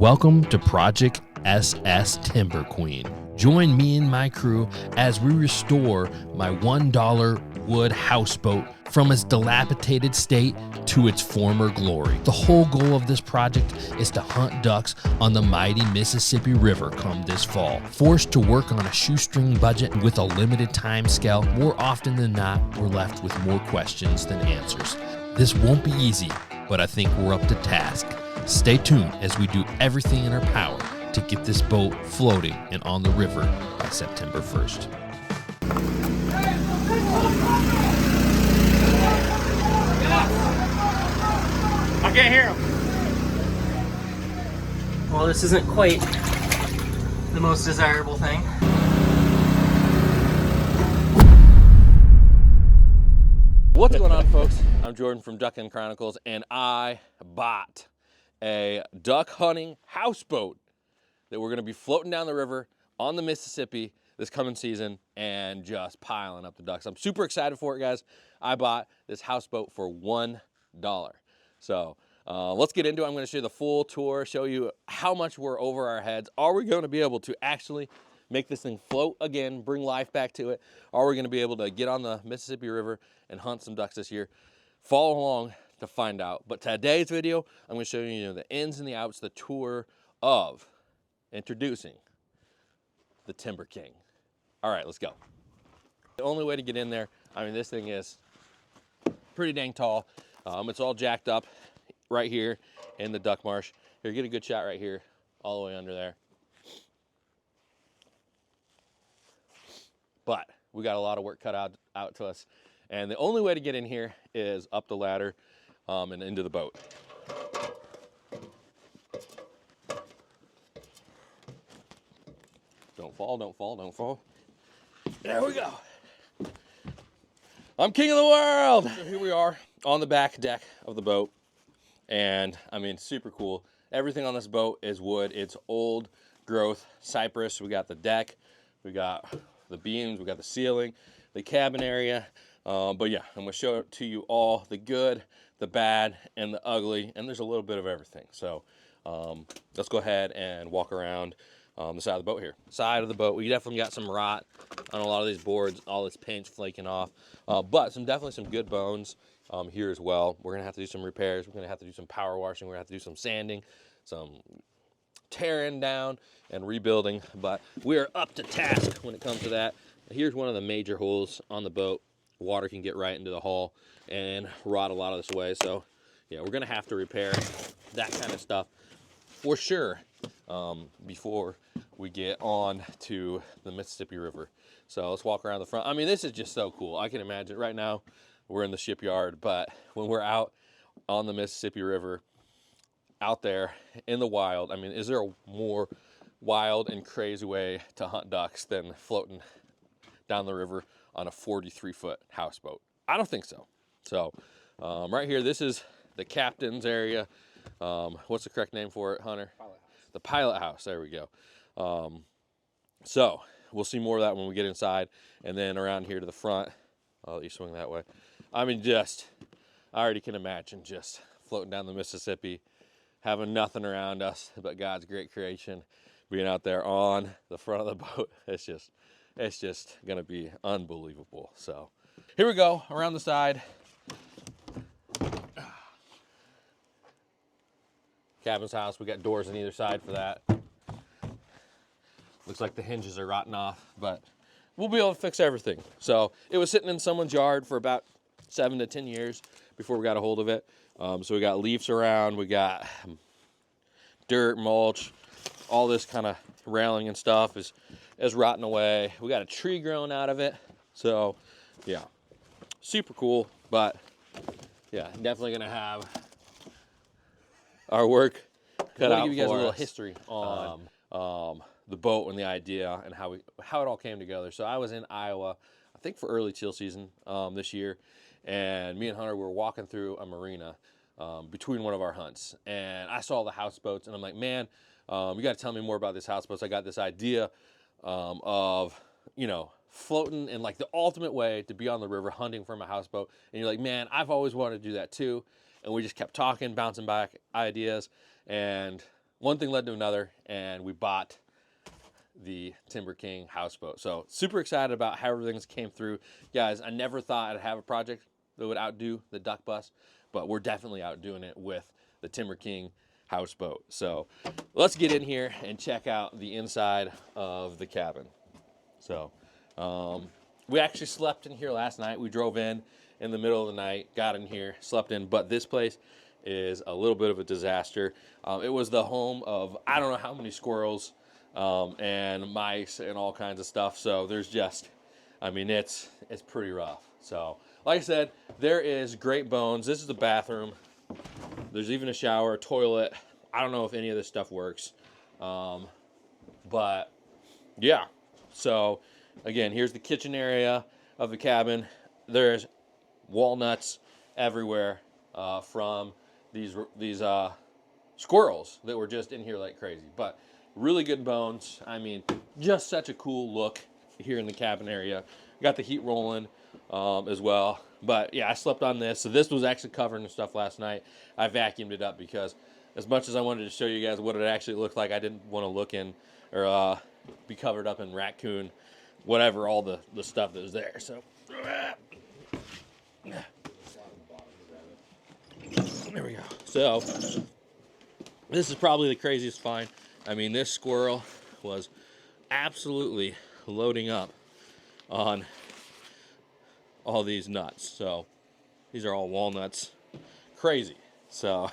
Welcome to Project SS Timber Queen. Join me and my crew as we restore my $1 wood houseboat from its dilapidated state to its former glory. The whole goal of this project is to hunt ducks on the mighty Mississippi River come this fall. Forced to work on a shoestring budget with a limited time scale, more often than not, we're left with more questions than answers. This won't be easy, but I think we're up to task. Stay tuned as we do everything in our power to get this boat floating and on the river by September 1st. I can't hear him. Well, this isn't quite the most desirable thing. What's going on, folks? I'm Jordan from Duck and Chronicles, and I bought a duck hunting houseboat that we're going to be floating down the river on the Mississippi this coming season and just piling up the ducks. I'm super excited for it, guys. I bought this houseboat for $1. So let's get into it. I'm going to show you the full tour, show you how much we're over our heads. Are we going to be able to actually make this thing float again, bring life back to it? Are we going to be able to get on the Mississippi River and hunt some ducks this year? Follow along to find out. But today's video, I'm going to show you, the ins and the outs, the tour of introducing the Timber King. All right, let's go. The only way to get in there, I mean, this thing is pretty dang tall. It's all jacked up right here in the duck marsh. Here, get a good shot right here, all the way under there. But we got a lot of work cut out to us. And the only way to get in here is up the ladder and into the boat. Don't fall, don't fall, don't fall. There we go. I'm king of the world. So here we are on the back deck of the boat. And I mean, super cool. Everything on this boat is wood. It's old growth cypress. We got the deck, we got the beams, we got the ceiling, the cabin area. But yeah, I'm gonna show it to you all, the good, the bad, and the ugly, and there's a little bit of everything. So let's go ahead and walk around the side of the boat here. Side of the boat, we definitely got some rot on a lot of these boards, all this paint's flaking off, but definitely some good bones here as well. We're gonna have to do some repairs, we're gonna have to do some power washing, we're gonna have to do some sanding, some tearing down and rebuilding, but we are up to task when it comes to that. Here's one of the major holes on the boat. Water can get right into the hull and rot a lot of this away. So yeah, we're gonna have to repair that kind of stuff for sure before we get on to the Mississippi River. So let's walk around the front. I mean, this is just so cool. I can imagine right now we're in the shipyard, but when we're out on the Mississippi River, out there in the wild, I mean, is there a more wild and crazy way to hunt ducks than floating down the river on a 43-foot houseboat? I don't think so. So right here, this is the captain's area. What's the correct name for it, Hunter? Pilot house. The pilot house, there we go. So we'll see more of that when we get inside. And then around here to the front, I'll let you swing that way. I mean, I already can imagine just floating down the Mississippi, having nothing around us but God's great creation, being out there on the front of the boat. It's just gonna be unbelievable. So here we go, around the side. Cabin's house, we got doors on either side for that. Looks like the hinges are rotting off, but we'll be able to fix everything. So it was sitting in someone's yard for about 7 to 10 years before we got a hold of it. So we got leaves around, we got dirt, mulch, all this kind of railing and stuff is rotting away. We got a tree growing out of it. So yeah, super cool, but yeah, definitely gonna have our work cut out for us. Give you guys a little history on the boat and the idea and how it all came together. So I was in Iowa, I think for early teal season this year, and me and Hunter were walking through a marina between one of our hunts, and I saw the houseboats, and I'm like, man, you got to tell me more about this houseboats. I got this idea of, floating in like the ultimate way to be on the river hunting from a houseboat. And you're like, man, I've always wanted to do that too. And we just kept talking, bouncing back ideas. And one thing led to another, and we bought the Timber King houseboat. So super excited about how everything's came through. Guys, I never thought I'd have a project that would outdo the duck bus, but we're definitely outdoing it with the Timber King houseboat. So let's get in here and check out the inside of the cabin. So we actually slept in here last night. We drove in the middle of the night, got in here, slept in, but this place is a little bit of a disaster. It was the home of I don't know how many squirrels and mice and all kinds of stuff. So there's just, I mean, it's pretty rough. So like I said, there is great bones. This is the bathroom. There's even a shower, a toilet. I don't know if any of this stuff works. But yeah. So again, here's the kitchen area of the cabin. There's walnuts everywhere from these squirrels that were just in here like crazy. But really good bones. I mean, just such a cool look here in the cabin area. Got the heat rolling as well. But yeah, I slept on this. So this was actually covering the stuff last night. I vacuumed it up because as much as I wanted to show you guys what it actually looked like, I didn't want to look in or be covered up in raccoon, whatever, all the stuff that was there. So there we go. So this is probably the craziest find. I mean, this squirrel was absolutely loading up on all these nuts. So these are all walnuts. Crazy. So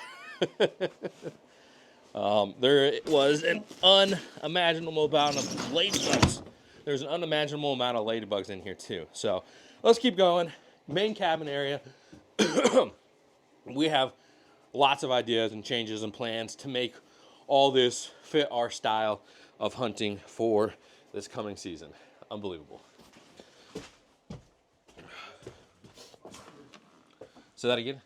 there was an unimaginable amount of ladybugs. There's an unimaginable amount of ladybugs in here too. So let's keep going. Main cabin area. We have lots of ideas and changes and plans to make all this fit our style of hunting for this coming season. Unbelievable. Say that again.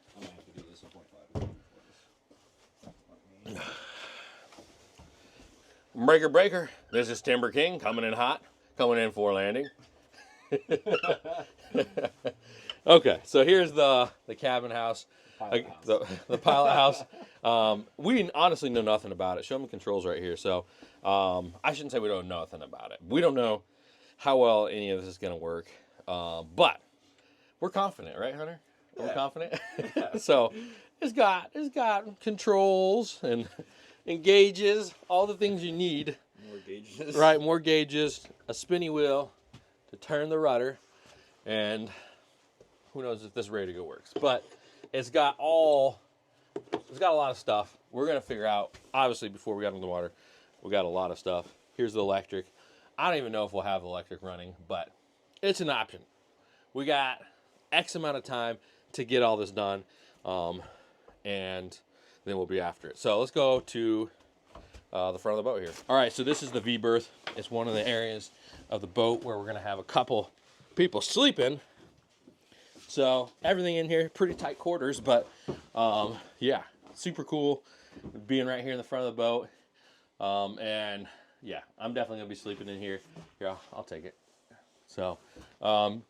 Breaker. This is Timber King coming in hot, coming in for landing. Okay, so here's the cabin house, the pilot house. We honestly know nothing about it. Show me controls right here. So I shouldn't say we don't know nothing about it. We don't know how well any of this is going to work, but we're confident, right, Hunter? Yeah. We're confident. Yeah. So it's got controls and gauges, all the things you need. More gauges. Right, more gauges, a spinny wheel to turn the rudder, and who knows if this ready to go works. But it's got a lot of stuff. We're going to figure out, obviously, before we got in the water, we got a lot of stuff. Here's the electric. I don't even know if we'll have the electric running, but it's an option. We got X amount of time to get all this done, and then we'll be after it. So let's go to the front of the boat here. All right, so this is the V-berth. It's one of the areas of the boat where we're going to have a couple people sleeping. So everything in here, pretty tight quarters, but yeah, super cool being right here in the front of the boat. And yeah, I'm definitely going to be sleeping in here. Here, I'll take it. So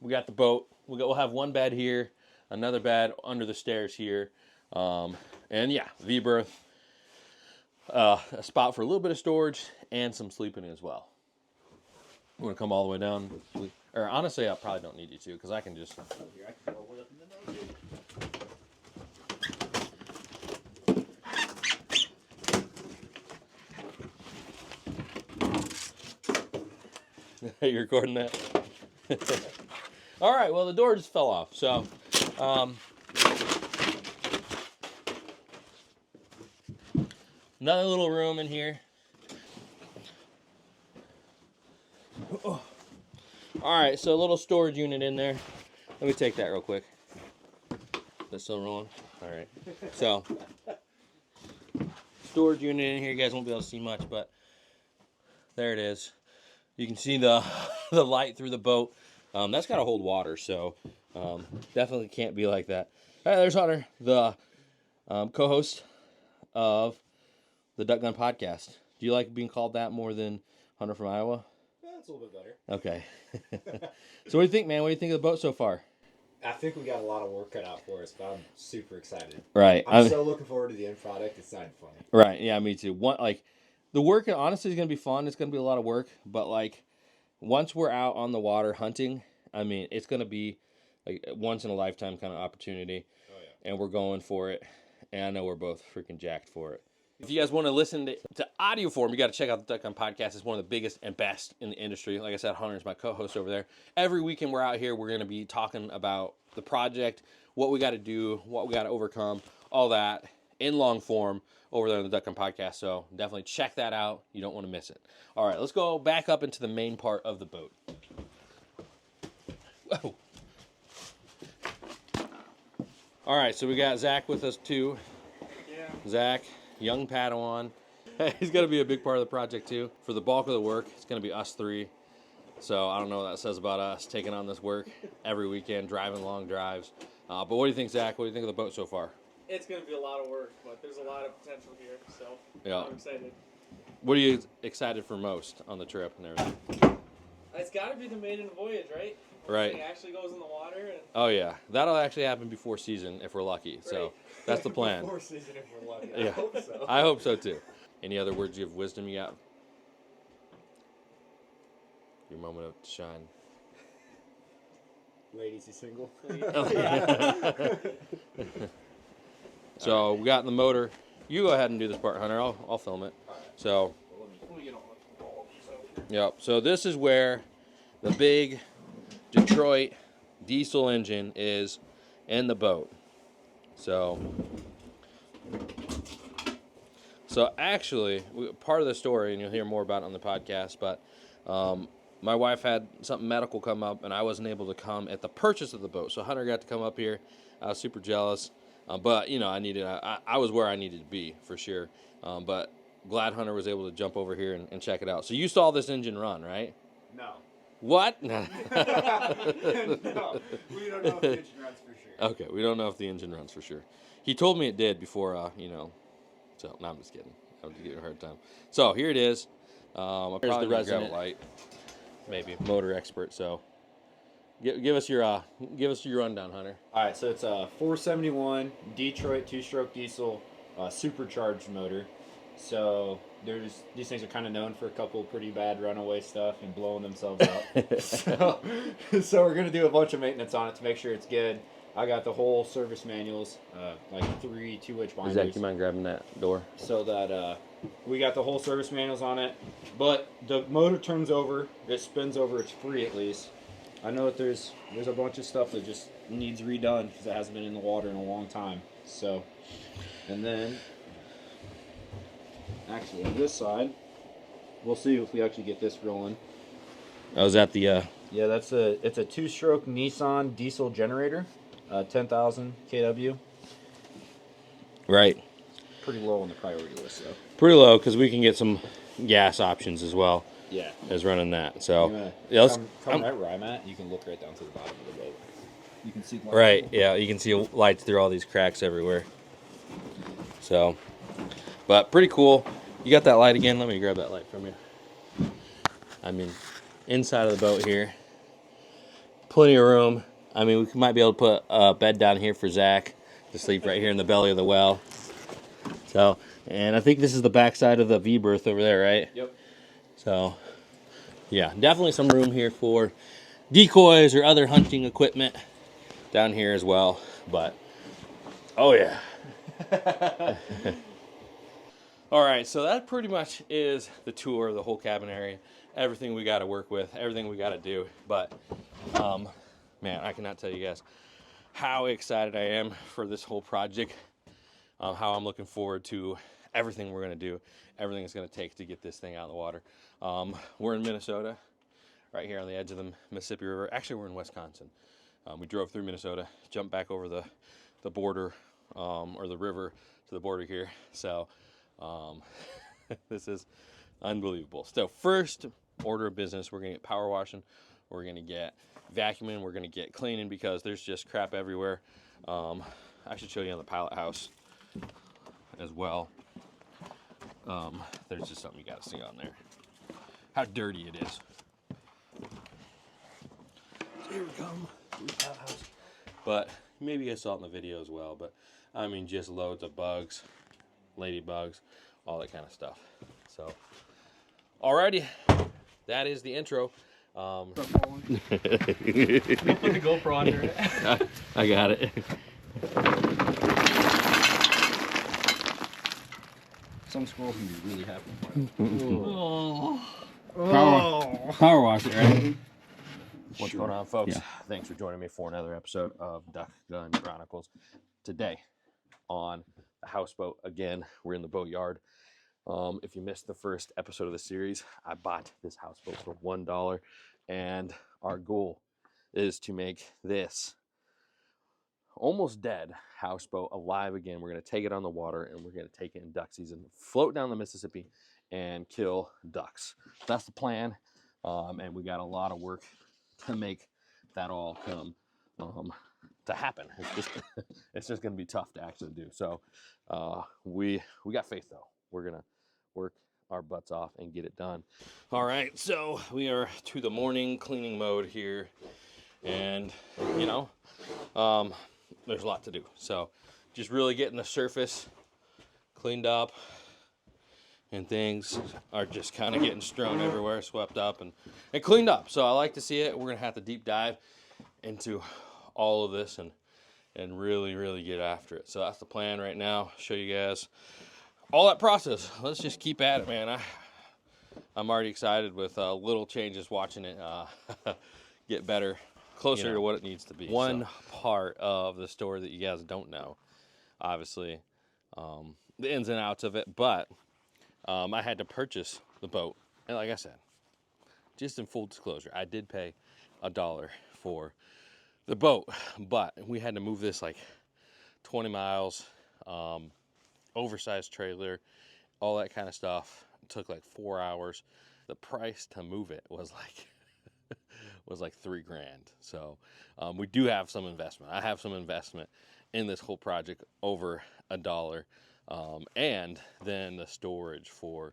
we got the boat. We'll have one bed here, another bed under the stairs here. And yeah, V-berth, a spot for a little bit of storage and some sleeping as well. You want to come all the way down? Or honestly, I probably don't need you to because I can just... You're recording that? All right, well, the door just fell off. So, another little room in here. Oh. All right, so a little storage unit in there. Let me take that real quick. That's still rolling? All right. So, storage unit in here. You guys won't be able to see much, but there it is. You can see the light through the boat. That's got to hold water, so definitely can't be like that. All right, there's Hunter, the co-host of the Duck Gun Podcast. Do you like being called that more than Hunter from Iowa? Yeah, it's a little bit better. Okay. So what do you think, man? What do you think of the boat so far? I think we got a lot of work cut out for us, but I'm super excited. Right. I'm so looking forward to the end product. It's not funny. Right. Yeah, me too. The work honestly is gonna be fun. It's gonna be a lot of work, but like once we're out on the water hunting, I mean, it's gonna be like a once in a lifetime kind of opportunity. Oh yeah. And we're going for it. And I know we're both freaking jacked for it. If you guys want to listen to audio form, you got to check out the Duck Hunt Podcast. It's one of the biggest and best in the industry. Like I said, Hunter's my co-host over there. Every weekend we're out here, we're going to be talking about the project, what we got to do, what we got to overcome, all that in long form over there on the Duck Hunt Podcast. So definitely check that out. You don't want to miss it. All right, let's go back up into the main part of the boat. Whoa. All right, so we got Zach with us too. Yeah. Zach, young Padawan. He's going to be a big part of the project too. For the bulk of the work, it's going to be us three. So I don't know what that says about us taking on this work every weekend, driving long drives. But what do you think, Zach? What do you think of the boat so far? It's going to be a lot of work, but there's a lot of potential here, so Yeah. I'm excited. What are you excited for most on the trip and everything? It's got to be the maiden voyage, right? Right. It actually goes in the water. And Oh, yeah. That'll actually happen before season if we're lucky. So Right. that's the plan. Before season, if we're lucky. Yeah. I hope so. I hope so too. Any other words of wisdom you got? Your moment of shine. Ladies, you single? So we got in the motor. You go ahead and do this part, Hunter. I'll film it. So, Let me get on the ball. yep. So this is where the big Detroit diesel engine is in the boat. So actually, part of the story, and you'll hear more about it on the podcast, but my wife had something medical come up, and I wasn't able to come at the purchase of the boat. So Hunter got to come up here. I was super jealous. But, you know, I was where I needed to be, for sure. But glad Hunter was able to jump over here and check it out. So you saw this engine run, right? No. What? No. We don't know if the engine runs for sure. Okay, we don't know if the engine runs for sure. He told me it did before, so, no, I'm just kidding. I'm just giving a hard time. So here it is. I'll Here's probably the grab a resident. light. Maybe motor expert. So give us your rundown, Hunter. All right, so it's a 471 Detroit two-stroke diesel supercharged motor. So these things are kind of known for a couple of pretty bad runaway stuff and blowing themselves up. so we're gonna do a bunch of maintenance on it to make sure it's good. I got the whole service manuals, like 3 2-inch binders. Zach, you mind grabbing that door? So that we got the whole service manuals on it. But the motor turns over, it spins over, it's free at least. I know that there's a bunch of stuff that just needs redone because it hasn't been in the water in a long time. So, and then actually on this side, we'll see if we actually get this rolling. Oh, is that the Yeah, it's a two-stroke Nissan diesel generator, 10,000 kW. right? Pretty low on the priority list though. Pretty low because we can get some gas options as well Yeah. as running that. So You yeah, let's come right where I'm at. You can look right down to the bottom of the boat. You can see. right. Yeah, you can see lights through all these cracks everywhere. So, but pretty cool. You got that light again? Let me grab that light from you. I mean, inside of the boat here, plenty of room. I mean, we might be able to put a bed down here for Zach to sleep right here in the belly of the well. So, and I think this is the backside of the V-berth over there, right? Yep. So, yeah, definitely some room here for decoys or other hunting equipment down here as well. But, oh yeah. All right, so that pretty much is the tour of the whole cabin area. Everything we got to work with, everything we got to do. But, man, I cannot tell you guys how excited I am for this whole project. How I'm looking forward to everything we're going to do, everything it's going to take to get this thing out of the water. We're in Minnesota, right here on the edge of the Mississippi River. Actually, we're in Wisconsin. We drove through Minnesota, jumped back over the border, or the river to the border here. So this is unbelievable. So first order of business, we're going to get power washing. We're going to get vacuuming. We're going to get cleaning because there's just crap everywhere. I should show you on the pilot house as well. There's just something you got to see on there. How dirty it is. So here we come. Pilot house. but maybe you saw it in the video as well. But I mean, just loads of bugs, ladybugs, all that kind of stuff. So, alrighty, that is the intro. Put the GoPro under it. I got it. Some squirrels can be really happy. Power wash it, right? What's going on, folks? Yeah. Thanks for joining me for another episode of Duck Gun Chronicles. Today on the houseboat, again, we're in the boat yard. If you missed the first episode of the series, I bought this houseboat for $1, and our goal is to make this almost dead houseboat alive again. We're going to take it on the water, and we're going to take it in duck season, float down the Mississippi, and kill ducks. That's the plan, and we got a lot of work to make that all come to happen. It's just going to be tough to actually do. So we got faith, though. We're going to work our butts off and get it done. All right, so we are to the morning cleaning mode here, and you know, there's a lot to do. So just really getting the surface cleaned up, and things are just kind of getting strewn everywhere, swept up and cleaned up. So I like to see it. We're gonna have to deep dive into all of this and really get after it. So that's the plan right now. Show you guys all that process. Let's just keep at it, man. I'm already excited with little changes, watching it get better, closer to what it needs to be. One part of the story that you guys don't know, obviously, the ins and outs of it, but I had to purchase the boat. And like I said, just in full disclosure, I did pay $1 for the boat, but we had to move this like 20 miles, oversized trailer, all that kind of stuff. It took like 4 hours. The price to move it was like $3 grand. So we do have some investment. I have some investment in this whole project, over $1. And then the storage for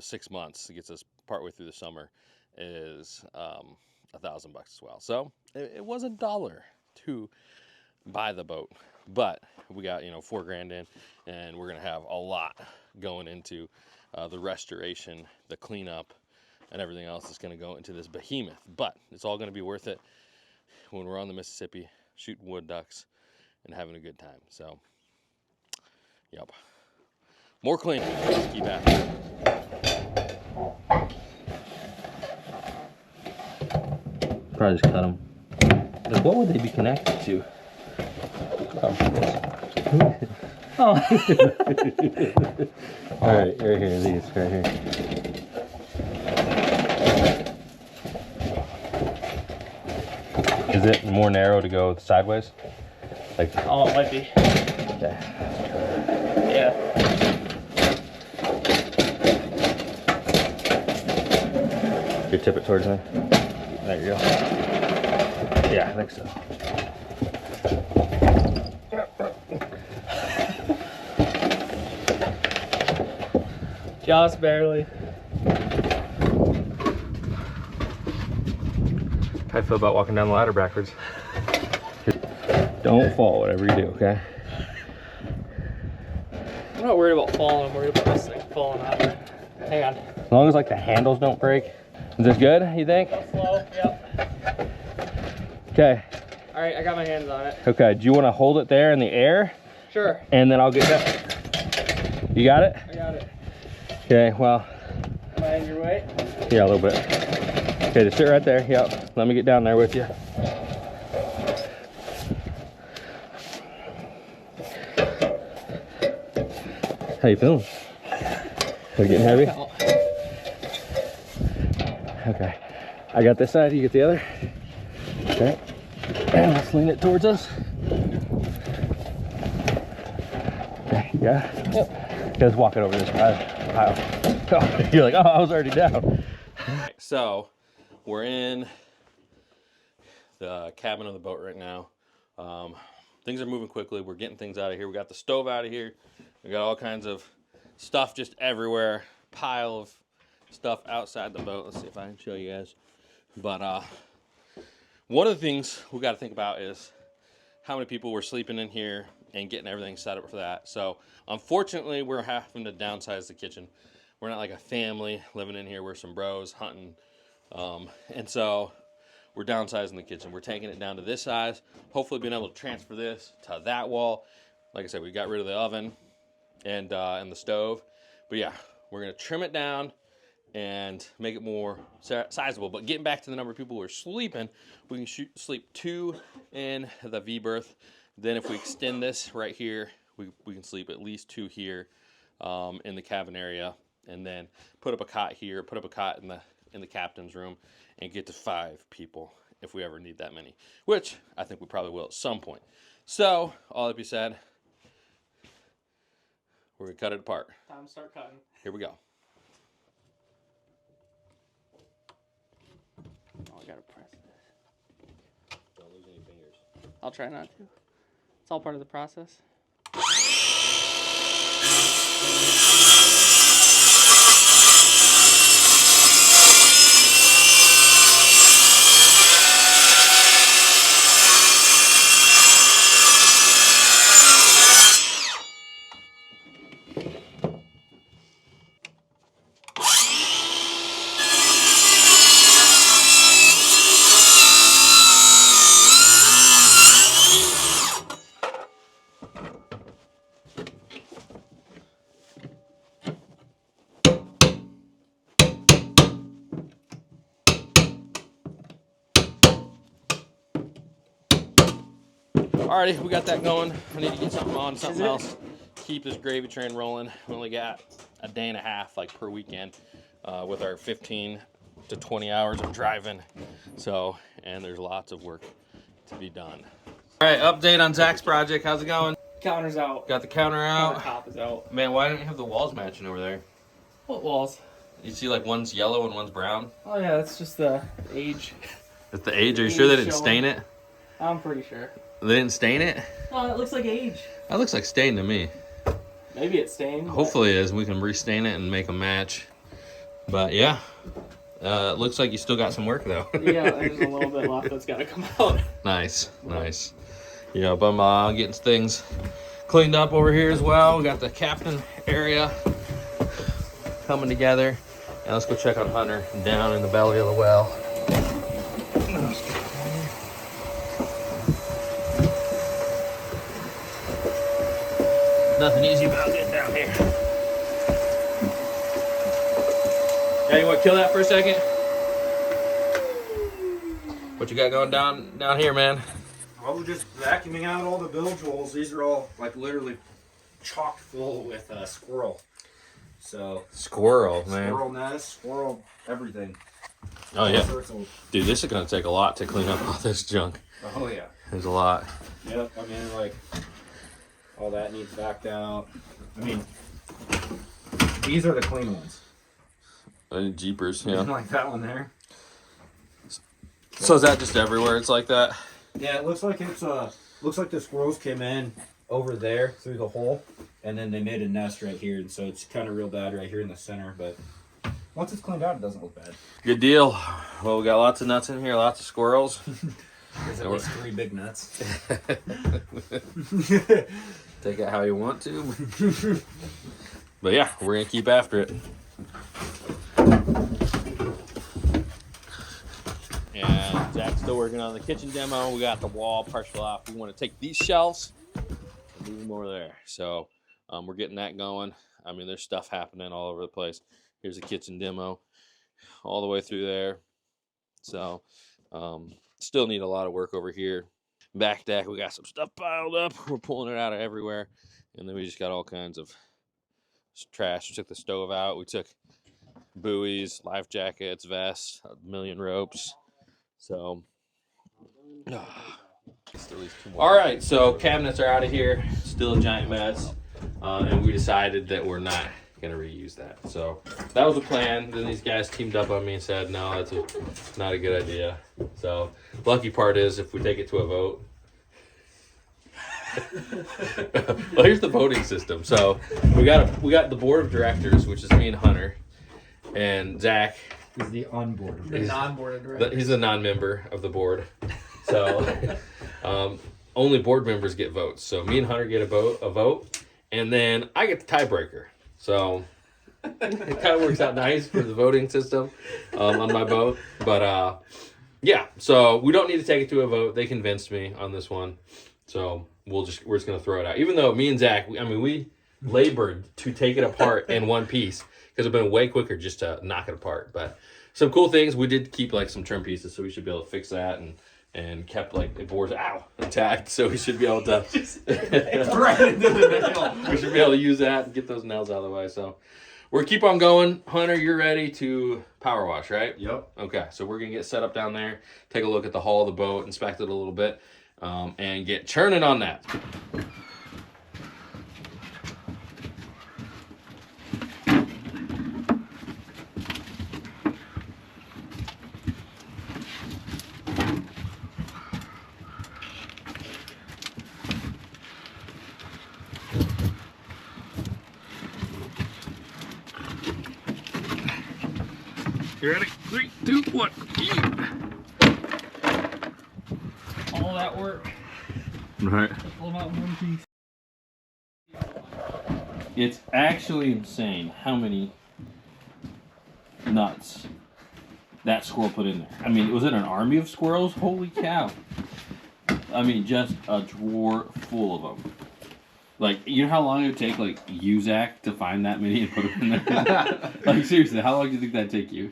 6 months, it gets us partway through the summer, is $1,000 as well. So it was $1 to buy the boat, but we got, $4 grand in, and we're gonna have a lot going into the restoration, the cleanup, and everything else that's gonna go into this behemoth. But it's all gonna be worth it when we're on the Mississippi shooting wood ducks and having a good time. So, yep. More cleaning. Let's keep at it. Probably just cut them. Like, what would they be connected to? Oh. All right here, these right here. Is it more narrow to go sideways? Like, Oh, it might be. okay. Yeah. You tip it towards me. There you go. Yeah, I think so. Just barely. How do you feel about walking down the ladder backwards? Don't fall, whatever you do, okay? I'm not worried about falling. I'm worried about this thing falling out. Hang on. As long as like the handles don't break. Is this good, you think? Go slow. Yep. Okay. All right, I got my hands on it. Okay, do you want to hold it there in the air? Sure. And then I'll get that. You got it? I got it. Okay, well. Am I in your way? Yeah, a little bit. Okay, just sit right there. Yep. Let me get down there with you. How you feeling? Are you getting heavy? Okay. I got this side, you get the other. Okay. And let's lean it towards us. Okay, yeah. Yep. Just walk it over this pile. Oh, you're like, oh, I was already down. So, we're in the cabin of the boat right now. Things are moving quickly. We're getting things out of here. We got the stove out of here. We got all kinds of stuff just everywhere. Pile of stuff outside the boat. Let's see if I can show you guys. But one of the things we got to think about is how many people were sleeping in here and getting everything set up for that. So unfortunately, we're having to downsize the kitchen. We're not like a family living in here. We're some bros hunting. And so we're downsizing the kitchen. We're taking it down to this size, hopefully being able to transfer this to that wall. Like I said, we got rid of the oven and the stove. But yeah, we're gonna trim it down and make it more sizable. But getting back to the number of people who are sleeping, we can sleep 2 in the V-berth. Then if we extend this right here, we can sleep at least 2 here in the cabin area, and then put up a cot here, put up a cot in the captain's room, and get to 5 people if we ever need that many, which I think we probably will at some point. So all that being said, we're gonna cut it apart. Time to start cutting. Here we go. Oh, I gotta press this. Don't lose any fingers. I'll try not to. It's all part of the process. Alrighty, we got that going. I need to get something on, something else. Keep this gravy train rolling. We only got a day and a half, like, per weekend, with our 15 to 20 hours of driving. So, and there's lots of work to be done. All right, update on Zach's project. How's it going? Counter's out. Got the counter out. Top is out. Man, why didn't you have the walls matching over there? What walls? You see, like, one's yellow and one's brown. Oh yeah, that's just the age. That's the age. Are you sure they didn't stain it? I'm pretty sure. They didn't stain it? Oh, it looks like age. That looks like stain to me. Maybe it's stained. Hopefully it is. We can restain it and make them match. But yeah, it looks like you still got some work though. Yeah, there's a little bit left that's got to come out. Nice, nice. Yeah, but I'm getting things cleaned up over here as well. We got the captain area coming together. And let's go check on Hunter down in the belly of the well. Nothing easy about getting down here. Yeah, you want to kill that for a second? What you got going down here, man? Well, we're just vacuuming out all the bilge holes. These are all like literally chock full with squirrel. So Squirrel, man. Squirrel nest, squirrel everything. Oh yeah, Of, dude, this is gonna take a lot to clean up all this junk. oh yeah. There's a lot. Yep. I mean, like all that needs backed out. I mean, these are the clean ones. Jeepers, yeah. Like that one there. So is that just everywhere? It's like that. Yeah, it looks like it's looks like the squirrels came in over there through the hole, and then they made a nest right here, and so it's kind of real bad right here in the center. But once it's cleaned out, it doesn't look bad. Good deal. Well, we got lots of nuts in here, lots of squirrels. There's at least 3 big nuts. Take it how you want to. But yeah, we're gonna keep after it. And Zach's still working on the kitchen demo. We got the wall partial off. We want to take these shelves and move them over there. So we're getting that going. I mean, there's stuff happening all over the place. Here's a kitchen demo all the way through there. So still need a lot of work over here. Back deck, we got some stuff piled up. We're pulling it out of everywhere. And then we just got all kinds of trash. We took the stove out. We took buoys, life jackets, vests, a million ropes. So, all right, so cabinets are out of here. Still a giant mess. And we decided that we're not going to reuse that. So that was the plan. Then these guys teamed up on me and said, no, that's not a good idea. So lucky part is if we take it to a vote. Well, here's the voting system. So we got the board of directors, which is me and Hunter, and Zach. He's the on-board. The non-board director. He's a non-member of the board. So only board members get votes. So me and Hunter get a vote, and then I get the tiebreaker. So it kind of works out nice for the voting system on my boat. But yeah, so we don't need to take it to a vote. They convinced me on this one, so we're just gonna throw it out. Even though me and Zach, we labored to take it apart in one piece because it'd been way quicker just to knock it apart. But some cool things, we did keep like some trim pieces, so we should be able to fix that, and kept like the boards intact, so we should be able to Right into the nail. we should be able to use that and get those nails out of the way. So we're keep on going. Hunter, you're ready to power wash, right? Yep. Okay, so we're gonna get set up down there, take a look at the hull of the boat, inspect it a little bit, and get churning on that. You ready? 3, 2, 1. All that work. Right. Pull them out in one piece. It's actually insane how many nuts that squirrel put in there. I mean, was it an army of squirrels? Holy cow. I mean, just a drawer full of them. Like, you know how long it would take, like, Uzak to find that many and put them in there? Like, seriously, how long do you think that'd take you?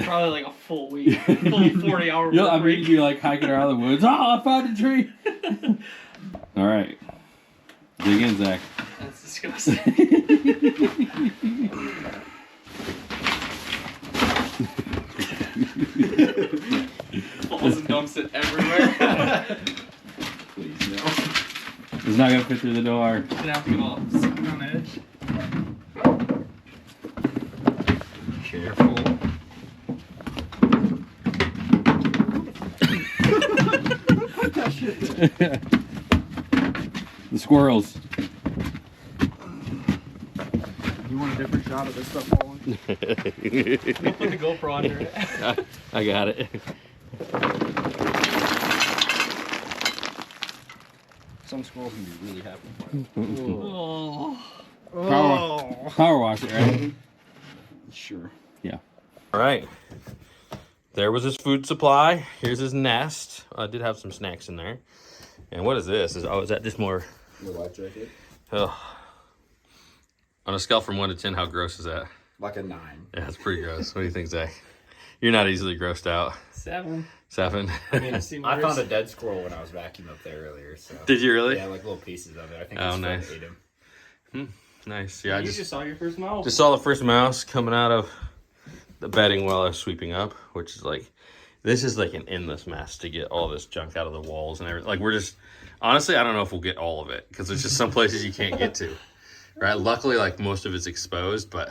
Probably like a full week. Full 40-hour Yeah, I work mean, week. you'd be like hiking around the woods. Oh, I found a tree. All right. Dig in, Zach. That's disgusting. Falls and dumps it everywhere. Please, no. It's not going to fit through the door. Gonna have to get all sitting on edge. Careful. The squirrels. You want a different shot of this stuff falling? Put the GoPro under it. I got it. Some squirrels can be really happy. Oh. Power wash it, right? Sure. Yeah. All right. There was his food supply. Here's his nest. I did have some snacks in there. And what is this? Is that just more? Your life jacket? Oh. On a scale from 1 to 10, how gross is that? Like a 9. Yeah, it's pretty gross. What do you think, Zach? You're not easily grossed out. 7. 7? I mean, seen I worse. found a dead squirrel when I was vacuuming up there earlier. So Did you really? yeah, like little pieces of it. I think Oh, it's nice. ate him. Nice. Yeah, I You just just saw your first mouse. Just saw the first mouse coming out of the bedding while I was sweeping up, which is like, this is like an endless mess to get all this junk out of the walls and everything. Like, we're just, honestly, I don't know if we'll get all of it because there's just some places you can't get to, right? Luckily, like, most of it's exposed, but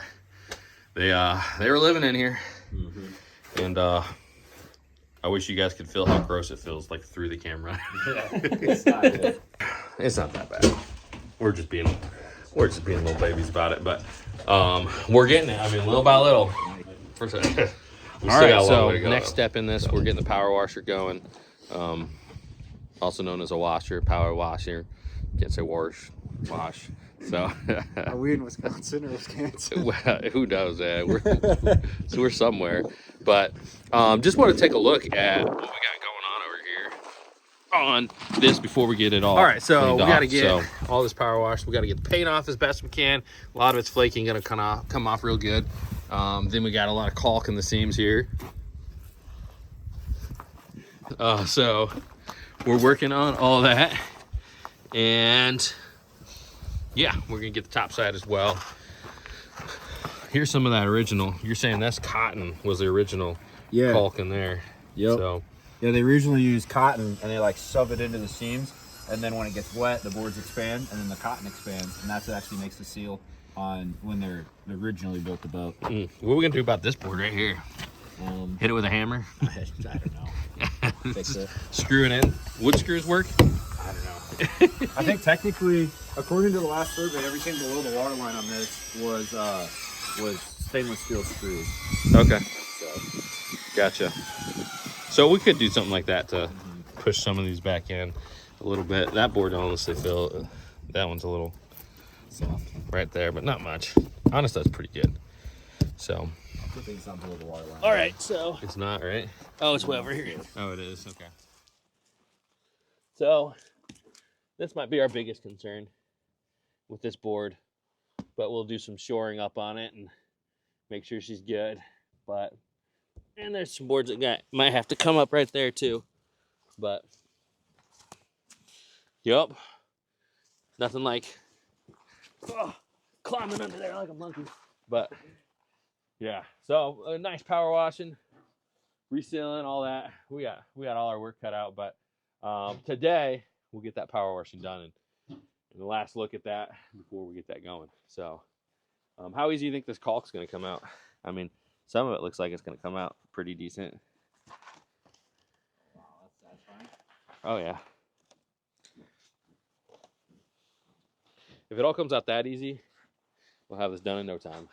they were living in here. Mm-hmm. And I wish you guys could feel how gross it feels, like, through the camera. Yeah, it's not good. It's not that bad. We're just being little babies about it, but we're getting it. I mean, little by little. All right, so next step in this, we're getting the power washer going, also known as a washer, power washer. Can't say wash. So Are we in Wisconsin or Wisconsin? well, who knows? We're somewhere, but just want to take a look at what we got going on over here on this before we get it all. All right, so we got to get all this power wash. We got to get the paint off as best we can. A lot of it's flaking, gonna come off real good. Then we got a lot of caulk in the seams here. So we're working on all that, and yeah, we're gonna get the top side as well. Here's some of that original. You're saying that's cotton was the original caulk in there. Yep. So Yeah, they originally used cotton and they like shove it into the seams, and then when it gets wet, the boards expand and then the cotton expands, and that's what actually makes the seal on when they originally built the boat. what are we gonna do about this board right here? Hit it with a hammer? I don't know. Fix it. Screw it in. Wood screws work? I don't know. I think technically, according to the last survey, everything below the water line on this was stainless steel screws. Okay. So Gotcha. So we could do something like that to push some of these back in. a little bit. That board honestly feel that one's a little soft right there, but not much. Honestly, that's pretty good. So. I think it's not below the water line. All right, so. It's not, right? Oh, it's way over here. Oh, it is. Okay. So, this might be our biggest concern with this board, but we'll do some shoring up on it and make sure she's good. And there's some boards that might have to come up right there too. But, yep, nothing like climbing under there like a monkey. But, yeah, so a nice power washing, resealing, all that. We got all our work cut out, but today we'll get that power washing done and the last look at that before we get that going. So, how easy do you think this caulk's going to come out? I mean, some of it looks like it's going to come out pretty decent. Wow, that's satisfying. Oh, yeah. If it all comes out that easy, we'll have this done in no time.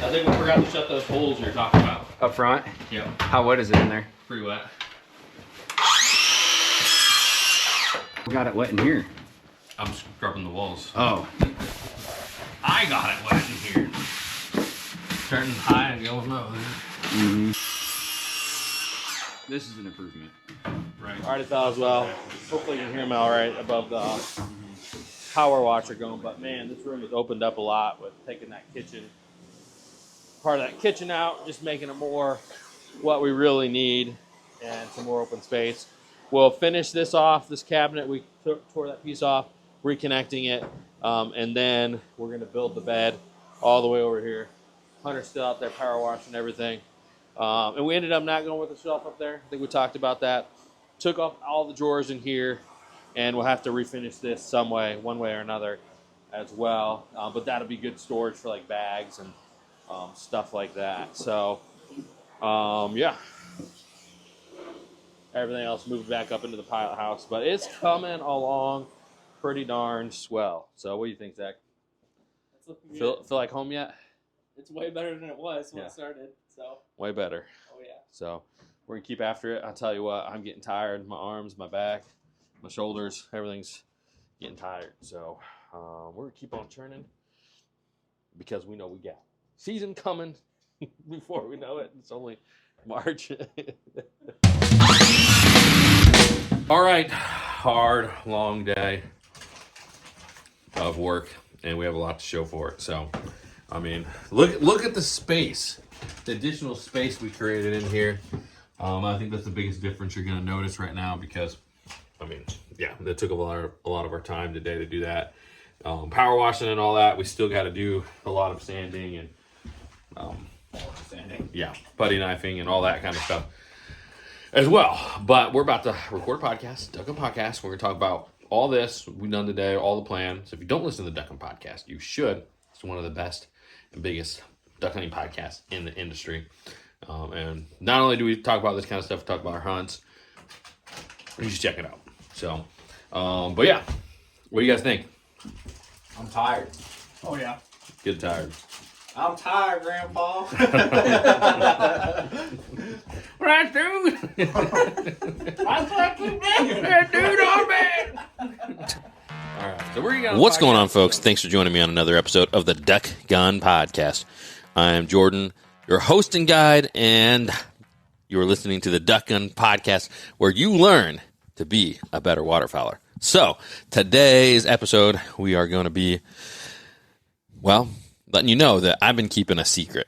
I think we forgot to shut those holes you're talking about. Up front? Yep. How wet is it in there? Pretty wet. We got it wet in here. I'm scrubbing the walls. Oh. I got it wet in here. Turning high and going low. Mm-hmm. This is an improvement. Right. Alright, fellas, well, hopefully you can hear me all right above the power washer going, but man, this room has opened up a lot with taking that kitchen, part of that kitchen out, just making it more what we really need and some more open space. We'll finish this off, this cabinet, we tore that piece off, reconnecting it, and then we're going to build the bed all the way over here. Hunter's still out there power washing everything. And we ended up not going with the shelf up there. I think we talked about that. Took off all the drawers in here, and we'll have to refinish this some way, one way or another as well. But that'll be good storage for like bags and stuff like that. So, yeah. Everything else moved back up into the pilot house, but it's coming along pretty darn swell. So what do you think, Zach? It's looking Feel good. like home yet? It's way better than it was when Yeah. it started. So, Way better. oh yeah. So we're gonna keep after it. I'll tell you what, I'm getting tired. My arms, my back, my shoulders, everything's getting tired. So we're gonna keep on churning because we know we got season coming before we know it. It's only March. All right, hard, long day of work, and we have a lot to show for it. So, I mean, look at the space, the additional space we created in here. I think that's the biggest difference you're going to notice right now because, I mean, yeah, that took a lot of our time today to do that. Power washing and all that, we still got to do a lot of sanding and, yeah, putty knifing and all that kind of stuff as well. But we're about to record a podcast, Duck Hunt Podcast. We're going to talk about all this we've done today, all the plan. So if you don't listen to the Duck Hunt Podcast, you should. It's one of the best and biggest duck hunting podcasts in the industry. And not only do we talk about this kind of stuff, we talk about our hunts. You just check it out. So, but yeah, what do you guys think? I'm tired. Oh yeah. Get tired. I'm tired, Grandpa. Right, dude. That's what I keep doing. Dude, on man. All right. So we're gonna What's going on, folks? Thanks for joining me on another episode of the Duck Gun Podcast. I am Jordan, your host and guide, and You are listening to the Duck Gun Podcast, where you learn to be a better waterfowler. So, today's episode, we are going to be, well, letting you know that I've been keeping a secret.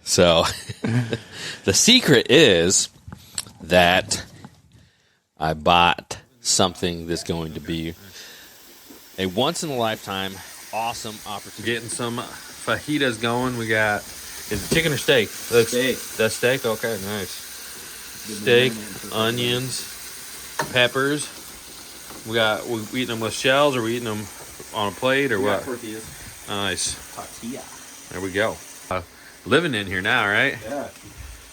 So, the secret is that I bought something that's going to be a once-in-a-lifetime awesome opportunity. Getting some fajitas going. We got, is it chicken or steak? Steak. That's steak? Okay, nice. Steak, onions, peppers. We eating them with shells, or we eating them on a plate, or what? Tortillas. Nice. Tortilla. There we go. Living in here now, right? Yeah.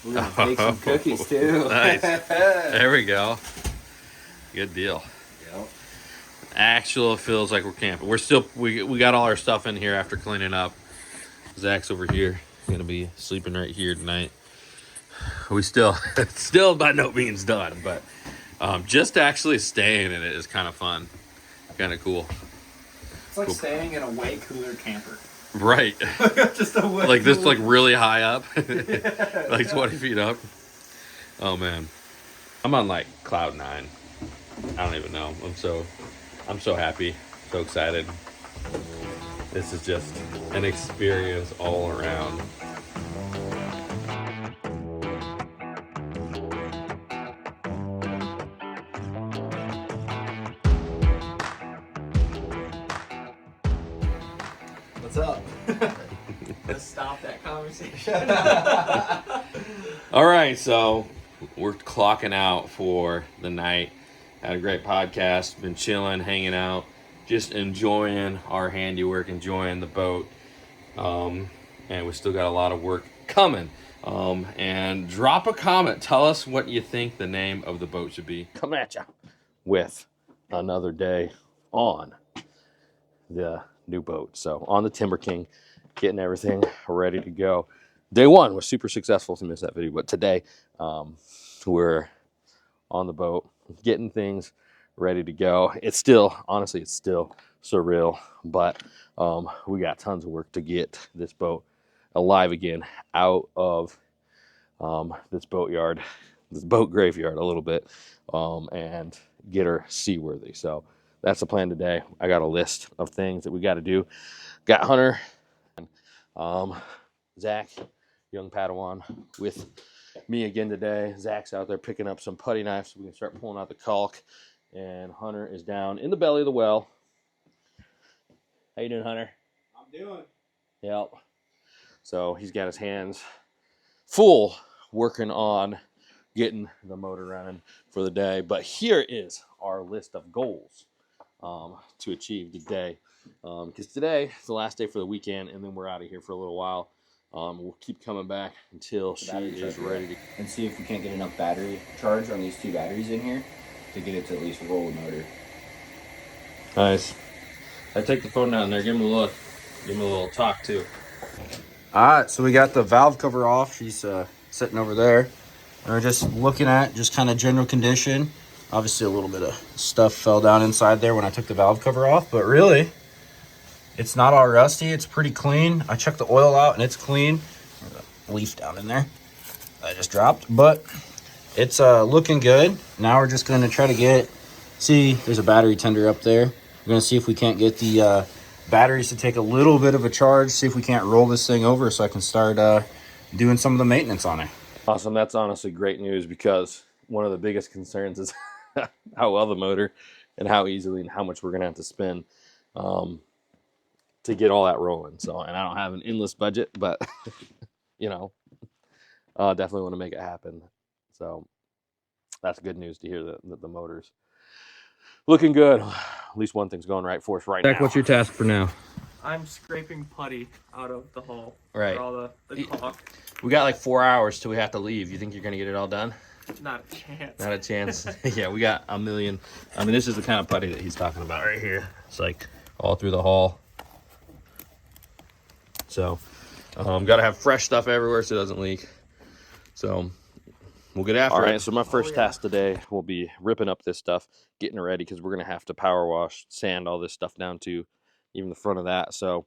We're going to bake some cookies, too. Nice. There we go. Good deal. Yep. Actual feels like we're camping. We're still, we got all our stuff in here after cleaning up. Zach's over here. Gonna be sleeping right here tonight. We still by no means done, but just actually staying in it is kind of fun, kind of cool. It's like staying in a way cooler camper. Right. Just a way Like this, cooler. like really high up, like 20 feet up. Oh man, I'm on like cloud 9. I don't even know. I'm so happy, so excited. This is just an experience all around. What's up? Let's stop that conversation. All right, so we're clocking out for the night. Had a great podcast, been chilling, hanging out, just enjoying our handiwork, enjoying the boat. And we still got a lot of work coming. And drop a comment. Tell us what you think the name of the boat should be. Coming at you with another day on the new boat. So on the Timber King, getting everything ready to go. Day one was super successful. To miss that video, but today we're on the boat, getting things ready to go. It's still, honestly, it's still surreal, but we got tons of work to get this boat alive again out of this boat graveyard a little bit, and get her seaworthy. So that's the plan today. I got a list of things that we got to do. Got Hunter and Zach, young Padawan, with me again today. Zach's out there picking up some putty knives so we can start pulling out the caulk. And Hunter is down in the belly of the well. How you doing, Hunter? I'm doing. Yep. So he's got his hands full working on getting the motor running for the day. But here is our list of goals to achieve today. Because today is the last day for the weekend, and then we're out of here for a little while. We'll keep coming back until she is ready to. And see if we can't get enough battery charge on these 2 batteries in here to get it to at least roll the motor. Nice. I take the phone down there. Give him a look. Give him a little talk too. All right, so we got the valve cover off. She's sitting over there. And we're just looking at just kind of general condition. Obviously, a little bit of stuff fell down inside there when I took the valve cover off, but really, it's not all rusty. It's pretty clean. I checked the oil out, and it's clean. There's a leaf down in there I just dropped, but it's looking good. Now we're just going to try to see, there's a battery tender up there. We're going to see if we can't get the batteries to take a little bit of a charge, see if we can't roll this thing over so I can start doing some of the maintenance on it. Awesome. That's honestly great news, because one of the biggest concerns is how well the motor and how easily and how much we're going to have to spend to get all that rolling. So, and I don't have an endless budget, but definitely want to make it happen. So that's good news to hear that the motor's looking good. At least one thing's going right for us right now. What's your task for now? I'm scraping putty out of the hull. Right. For all the caulk. We got like 4 hours till we have to leave. You think you're going to get it all done? Not a chance. Not a chance. Yeah, we got a million. I mean, this is the kind of putty that he's talking about right here. It's like all through the hull. So, got to have fresh stuff everywhere so it doesn't leak. So, we'll get after it. All right, so my first task today will be ripping up this stuff, getting it ready, because we're going to have to power wash, sand all this stuff down to even the front of that. So,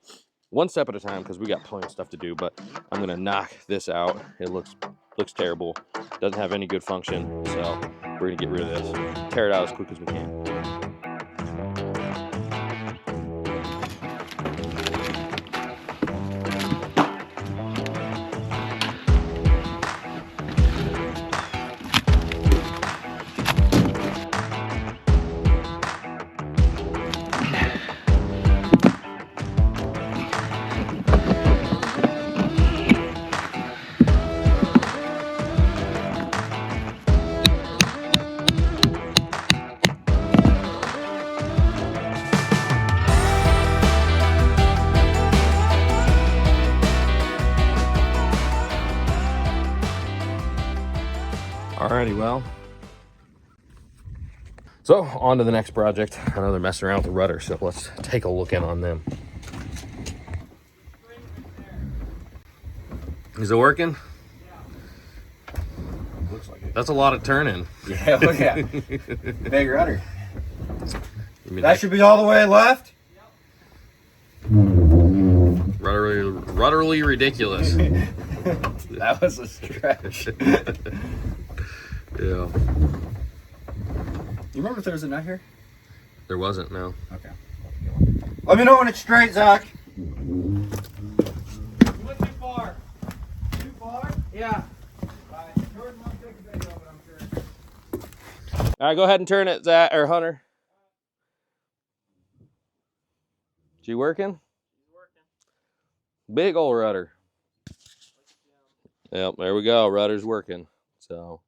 one step at a time, because we got plenty of stuff to do, but I'm going to knock this out. It looks Looks terrible. Doesn't have any good function. So we're gonna get rid of this. Tear it out as quick as we can. Alrighty, well. So on to the next project. I know they're messing around with the rudder, so let's take a look in on them. Is it working? Looks like it. That's a lot of turning. Yeah, look at big rudder. You mean That should be all the way left. rudderly ridiculous. That was a stretch. Yeah. You remember if there was a nut here? There wasn't, no. Okay. Let me know when it's straight, Zach. You went too far. Too far? Yeah. All right, go ahead and turn it, Zach or Hunter. Is she working? Big old rudder. Yep, there we go. Rudder's working. So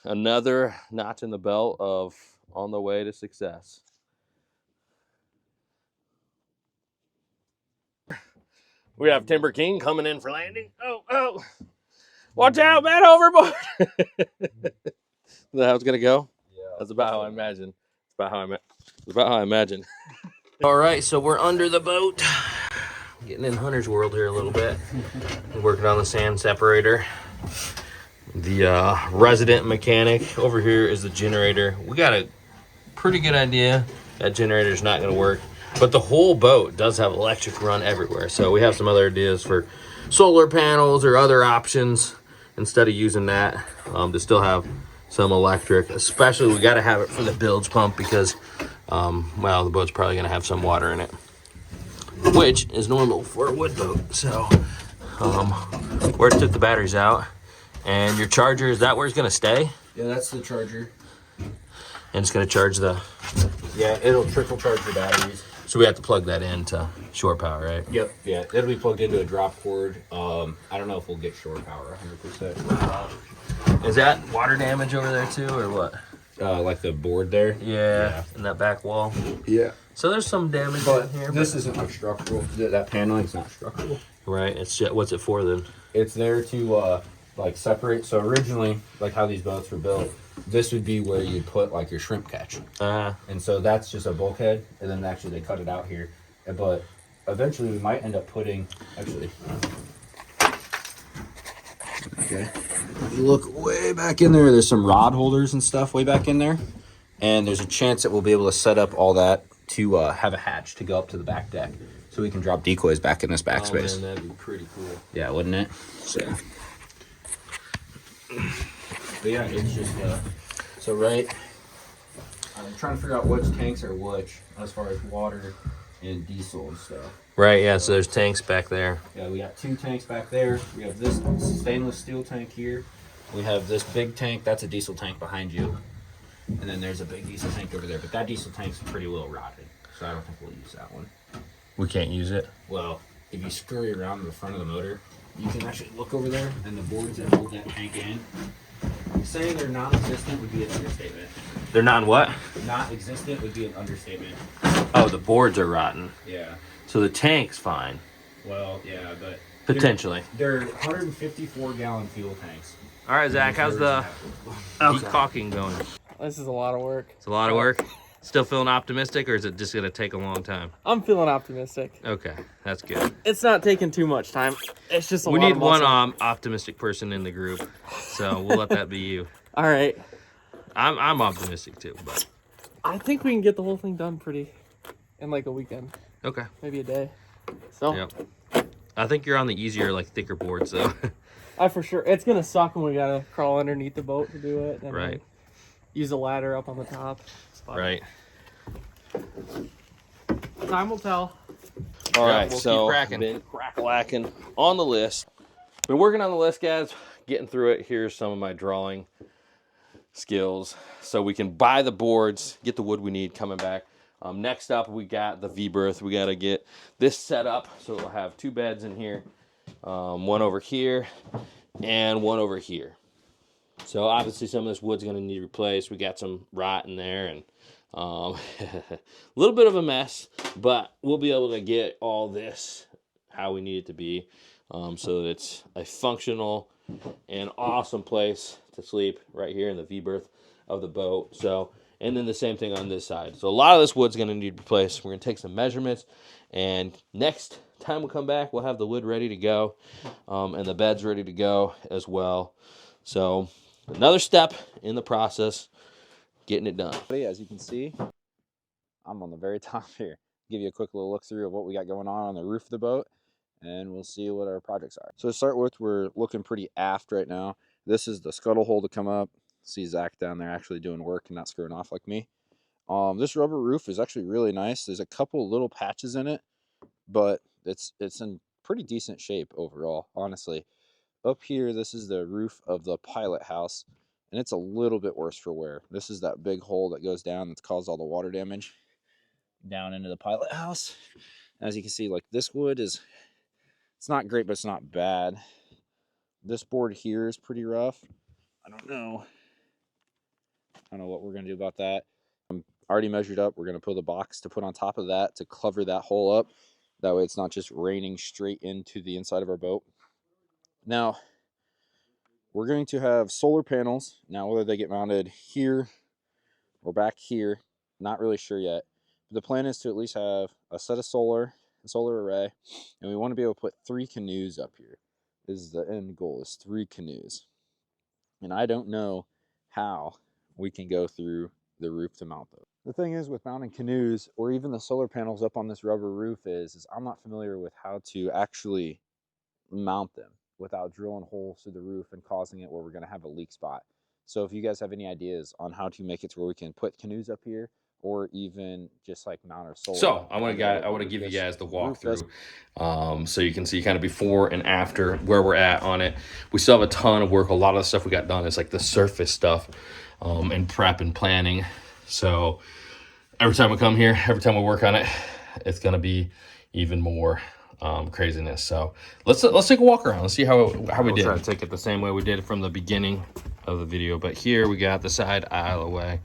another notch in the belt of on the way to success. We have Timber King coming in for landing. Oh. Watch out, man, overboard. Is that how it's gonna go? Yeah. That's about how I imagine. It's about how I imagine. All right, so we're under the boat. Getting in Hunter's world here a little bit. We're working on the sand separator. The resident mechanic over here is the generator. We got a pretty good idea that generator's not gonna work, but the whole boat does have electric run everywhere. So we have some other ideas for solar panels or other options instead of using that to still have some electric. Especially we got to have it for the bilge pump because well, the boat's probably gonna have some water in it, which is normal for a wood boat. So where it took the batteries out, and your charger, is that where it's gonna stay? Yeah, that's the charger. And it's gonna charge the, Yeah, it'll trickle charge the batteries. so we have to plug that into shore power, right? Yep. Yeah, it'll be plugged into a drop cord. I don't know if we'll get shore power 100%. Is that water damage over there too, or what? Like the board there. Yeah, in that back wall. Yeah. So there's some damage But in here. this isn't like structural. That paneling's not structural. Right. It's just, what's it for then? It's there to like separate. So originally, like how these boats were built, this would be where you'd put like your shrimp catch. And so that's just a bulkhead, and then actually they cut it out here. But eventually we might end up putting, actually. Okay. You look way back in there, there's some rod holders and stuff way back in there. And there's a chance that we'll be able to set up all that to have a hatch to go up to the back deck. So we can drop decoys back in this backspace. Oh man, that'd be pretty cool. Yeah, wouldn't it? So. But yeah, it's just, so right, I'm trying to figure out which tanks are which as far as water and diesel and stuff. Right, yeah, so there's tanks back there. Yeah, we got 2 tanks back there. We have this stainless steel tank here. We have this big tank, that's a diesel tank behind you. And then there's a big diesel tank over there, but that diesel tank's pretty well rotted, so I don't think we'll use that one. We can't use it. Well, if you scurry around the front of the motor, you can actually look over there, and the boards that hold that tank in. Saying they're non-existent would be an understatement. They're not what? Not existent would be an understatement. Oh, the boards are rotten. Yeah. So the tank's fine. Well, yeah, but Potentially. they're 154-gallon fuel tanks. All right, Zach, how's the caulking going? This is a lot of work. It's a lot of work. Still feeling optimistic, or is it just gonna take a long time? I'm feeling optimistic. Okay, that's good. It's not taking too much time. It's just a We lot need of one muscle. optimistic person in the group, so we'll let that be you. All right. I'm optimistic too, but I think we can get the whole thing done pretty in like a weekend, okay. maybe a day. So Yep. I think you're on the easier, like thicker boards though. For sure. It's gonna suck when we gotta crawl underneath the boat to do it. And Right. then use a ladder up on the top. Right. Time will tell. All Yeah, right, we'll so keep cracking. been crack-a-lacking on the list. Been working on the list, guys. Getting through it. Here's some of my drawing skills, so we can buy the boards, get the wood we need coming back. Next up, we got the V-berth. We got to get this set up so it'll have 2 beds in here, one over here and one over here. So obviously some of this wood's going to need replaced. We got some rot in there and a little bit of a mess, but we'll be able to get all this how we need it to be, so that it's a functional and awesome place to sleep right here in the V-berth of the boat. So, and then the same thing on this side. So a lot of this wood's going to need replaced. We're going to take some measurements, and next time we come back, we'll have the wood ready to go, and the beds ready to go as well. So another step in the process, getting it done. As you can see, I'm on the very top here. Give you a quick little look through of what we got going on the roof of the boat, and we'll see what our projects are. So to start with, we're looking pretty aft right now. This is the scuttle hole to come up. See Zach down there actually doing work and not screwing off like me. This rubber roof is actually really nice. There's a couple little patches in it, but it's in pretty decent shape overall, honestly. Up here, this is the roof of the pilot house, and it's a little bit worse for wear. This is that big hole that goes down that's caused all the water damage down into the pilot house. As you can see, like this wood is, it's not great, but it's not bad. This board here is pretty rough. I don't know what we're gonna do about that. I'm already measured up. We're gonna put a box to put on top of that to cover that hole up. That way it's not just raining straight into the inside of our boat. Now, we're going to have solar panels. Now, whether they get mounted here or back here, not really sure yet. But the plan is to at least have a set of solar array, and we want to be able to put 3 canoes up here. This is the end goal, is 3 canoes. And I don't know how we can go through the roof to mount those. The thing is with mounting canoes or even the solar panels up on this rubber roof is I'm not familiar with how to actually mount them without drilling holes through the roof and causing it where we're going to have a leak spot. So if you guys have any ideas on how to make it to where we can put canoes up here, or even just like mount our solar. So I want to give you guys the walkthrough, so you can see kind of before and after where we're at on it. We still have a ton of work. A lot of the stuff we got done is like the surface stuff, and prep and planning. So every time we come here, every time we work on it, it's gonna be even more craziness. So let's take a walk around. Let's see how we did. Try to take it the same way we did it from the beginning of the video. But here we got the side aisleway.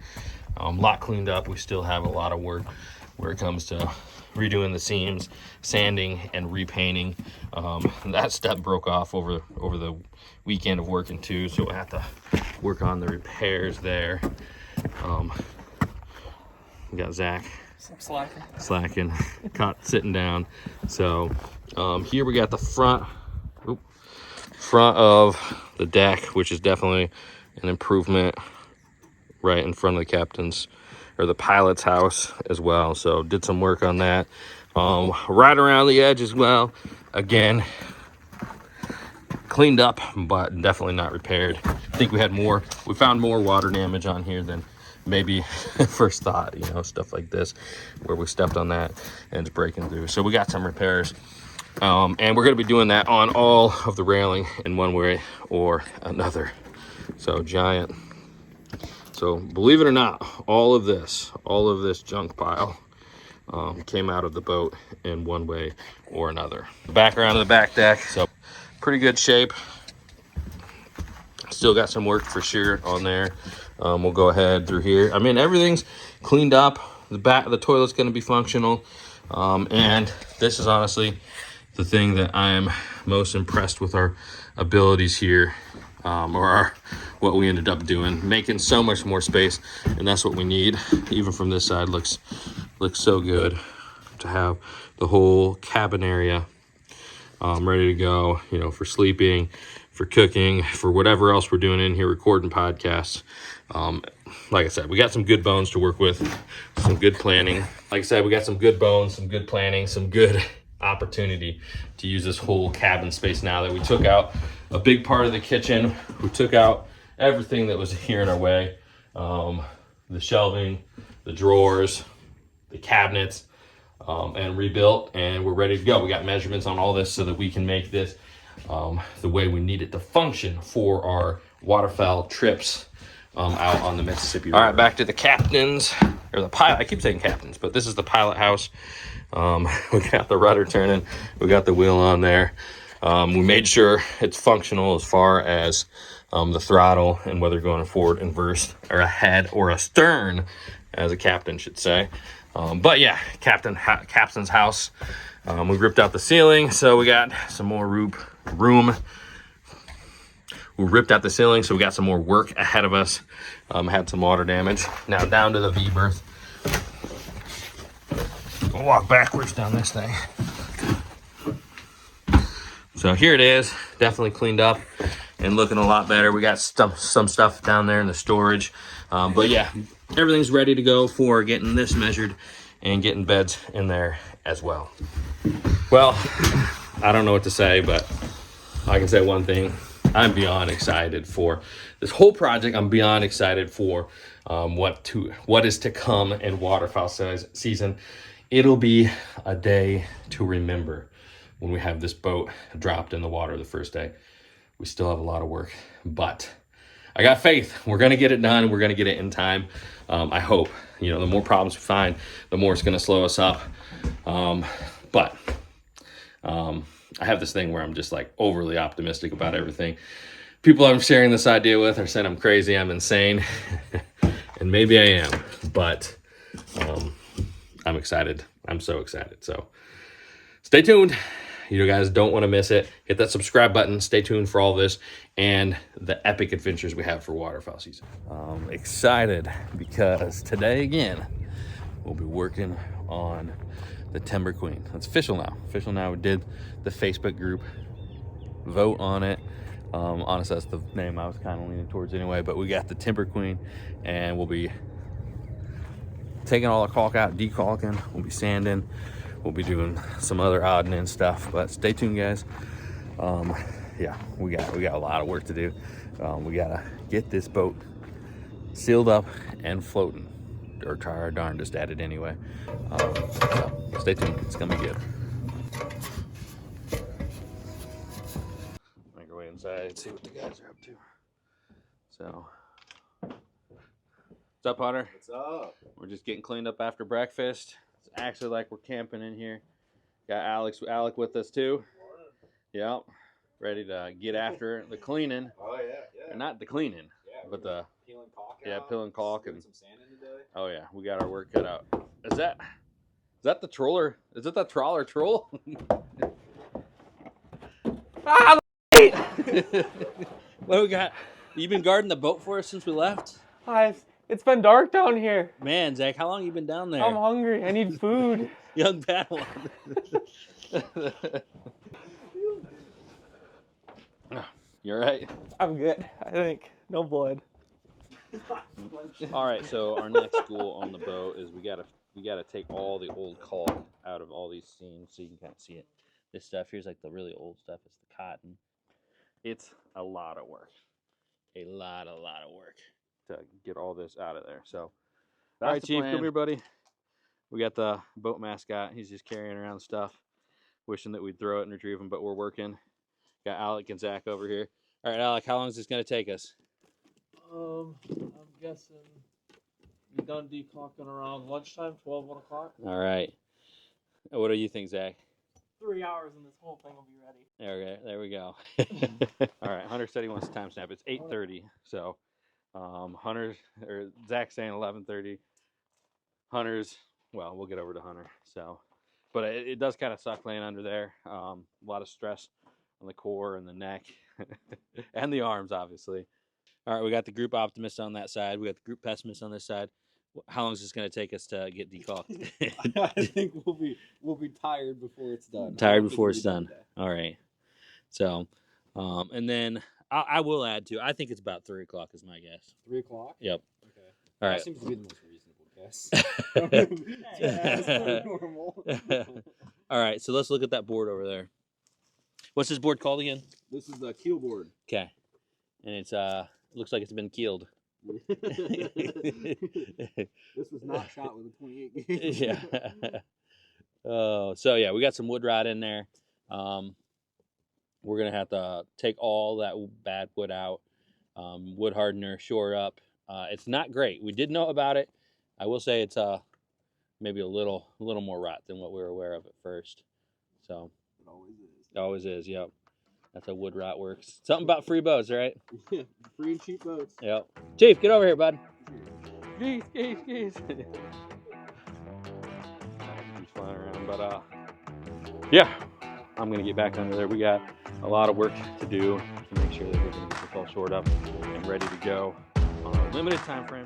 A lot cleaned up. We still have a lot of work where it comes to redoing the seams, sanding, and repainting. That step broke off over the weekend of working too, so we have to work on the repairs there. We got Zach slacking, caught sitting down. So here we got the front of the deck, which is definitely an improvement, right in front of the captain's or the pilot's house as well. So did some work on that. Right around the edge as well. Again, cleaned up, but definitely not repaired. I think we found more water damage on here than maybe first thought, stuff like this where we stepped on that and it's breaking through. So we got some repairs. And we're going to be doing that on all of the railing in one way or another. So giant. So believe it or not, all of this junk pile came out of the boat in one way or another. Background of the back deck, so pretty good shape. Still got some work for sure on there. We'll go ahead through here. I mean, everything's cleaned up. The toilet's going to be functional. And this is honestly the thing that I am most impressed with our abilities here. What we ended up doing, making so much more space, and that's what we need. Even from this side, looks so good to have the whole cabin area ready to go, for sleeping, for cooking, for whatever else we're doing in here, recording podcasts. Like I said, we got some good bones to work with, some good planning. Like I said, we got some good bones, some good planning, some good opportunity to use this whole cabin space now that we took out a big part of the kitchen. We took out everything that was here in our way. The shelving, the drawers, the cabinets, and rebuilt, and we're ready to go. We got measurements on all this so that we can make this the way we need it to function for our waterfowl trips out on the Mississippi River. All right, back to the captains, or the pilot. I keep saying captains, but this is the pilot house. We got the rudder turning. We got the wheel on there. We made sure it's functional as far as the throttle and whether going forward, inverse, or ahead, or astern, as a captain should say. But yeah, captain's house. We ripped out the ceiling, so we got some more room. We ripped out the ceiling, so we got some more work ahead of us. Had some water damage. Now down to the V-berth. We'll walk backwards down this thing. So here it is, definitely cleaned up and looking a lot better. We got some stuff down there in the storage. But yeah, everything's ready to go for getting this measured and getting beds in there as well. Well, I don't know what to say, but I can say one thing. I'm beyond excited for this whole project. I'm beyond excited for what is to come in waterfowl season. It'll be a day to remember when we have this boat dropped in the water the first day. We still have a lot of work, but I got faith. We're going to get it done. We're going to get it in time. I hope, the more problems we find, the more it's going to slow us up. But I have this thing where I'm just like overly optimistic about everything. People I'm sharing this idea with are saying I'm crazy, I'm insane, and maybe I am, but I'm excited. I'm so excited. So stay tuned. You guys don't want to miss it. Hit that subscribe button. Stay tuned for all this and the epic adventures we have for waterfowl season. Excited because today again, we'll be working on the Timber Queen. It's official now. We did the Facebook group vote on it. Honestly, that's the name I was kind of leaning towards anyway, but we got the Timber Queen, and we'll be taking all the caulk out, decaulking. We'll be sanding. We'll be doing some other odd and end stuff, but stay tuned, guys. Yeah, we got a lot of work to do. We gotta get this boat sealed up and floating, or try our darndest at it anyway. So stay tuned. It's gonna be good. Make our way inside, see what the guys are up to. So, what's up, Hunter? What's up? We're just getting cleaned up after breakfast. It's actually like we're camping in here. Got Alec with us too. Yep. Ready to get after the cleaning. Oh yeah. Or not the cleaning, but the peeling caulk. Yeah, peeling caulk and some sanding today. Oh yeah, we got our work cut out. Is that the trawler? Is it that trawler troll? Ah, what do we got? You been guarding the boat for us since we left? It's been dark down here. Man, Zach, how long you been down there? I'm hungry. I need food. Young Padawan. You're right. I'm good. I think. No blood. All right, so our next goal on the boat is we gotta take all the old caulk out of all these seams so you can kind of see it. This stuff here's like the really old stuff. It's the cotton. It's a lot of work. A lot of work to get all this out of there. So, all right, Chief, come here, buddy. We got the boat mascot. He's just carrying around stuff, wishing that we'd throw it and retrieve him, but we're working. Got Alec and Zach over here. All right, Alec, how long is this going to take us? I'm guessing we done decaulking around lunchtime, 12, 1 o'clock. All right. What do you think, Zach? 3 hours and this whole thing will be ready. Okay, there we go. All right, Hunter said he wants a time snap. It's 8:30, so Zach's saying 11:30. Hunter's, well, we'll get over to Hunter. So, but it does kind of suck laying under there. A lot of stress on the core and the neck and the arms, obviously. All right, we got the group optimist on that side. We got the group pessimist on this side. How long is this going to take us to get decaulked? I think we'll be tired before it's done. Tired before it's done. All right. So, and then I will add to. I think it's about 3 o'clock is my guess. 3 o'clock. Yep. Okay. All right. That seems to be the most reasonable guess. Yeah, that's pretty normal. All right, so let's look at that board over there. What's this board called again? This is the keel board. Okay, and it's looks like it's been keeled. This was not shot with a 28 gauge. Yeah. Oh, so yeah, we got some wood rot in there. We're gonna have to take all that bad wood out. Wood hardener, shore up. It's not great. We did know about it. I will say it's maybe a little more rot than what we were aware of at first. So It always is. it always is. Yep. That's how wood rot works. Something about free boats, right? Free and cheap boats. Yep. Chief, get over here, bud. Geese. He's flying around, but yeah, I'm gonna get back under there. We got a lot of work to do to make sure that we're gonna get this all shored up and ready to go on a limited time frame.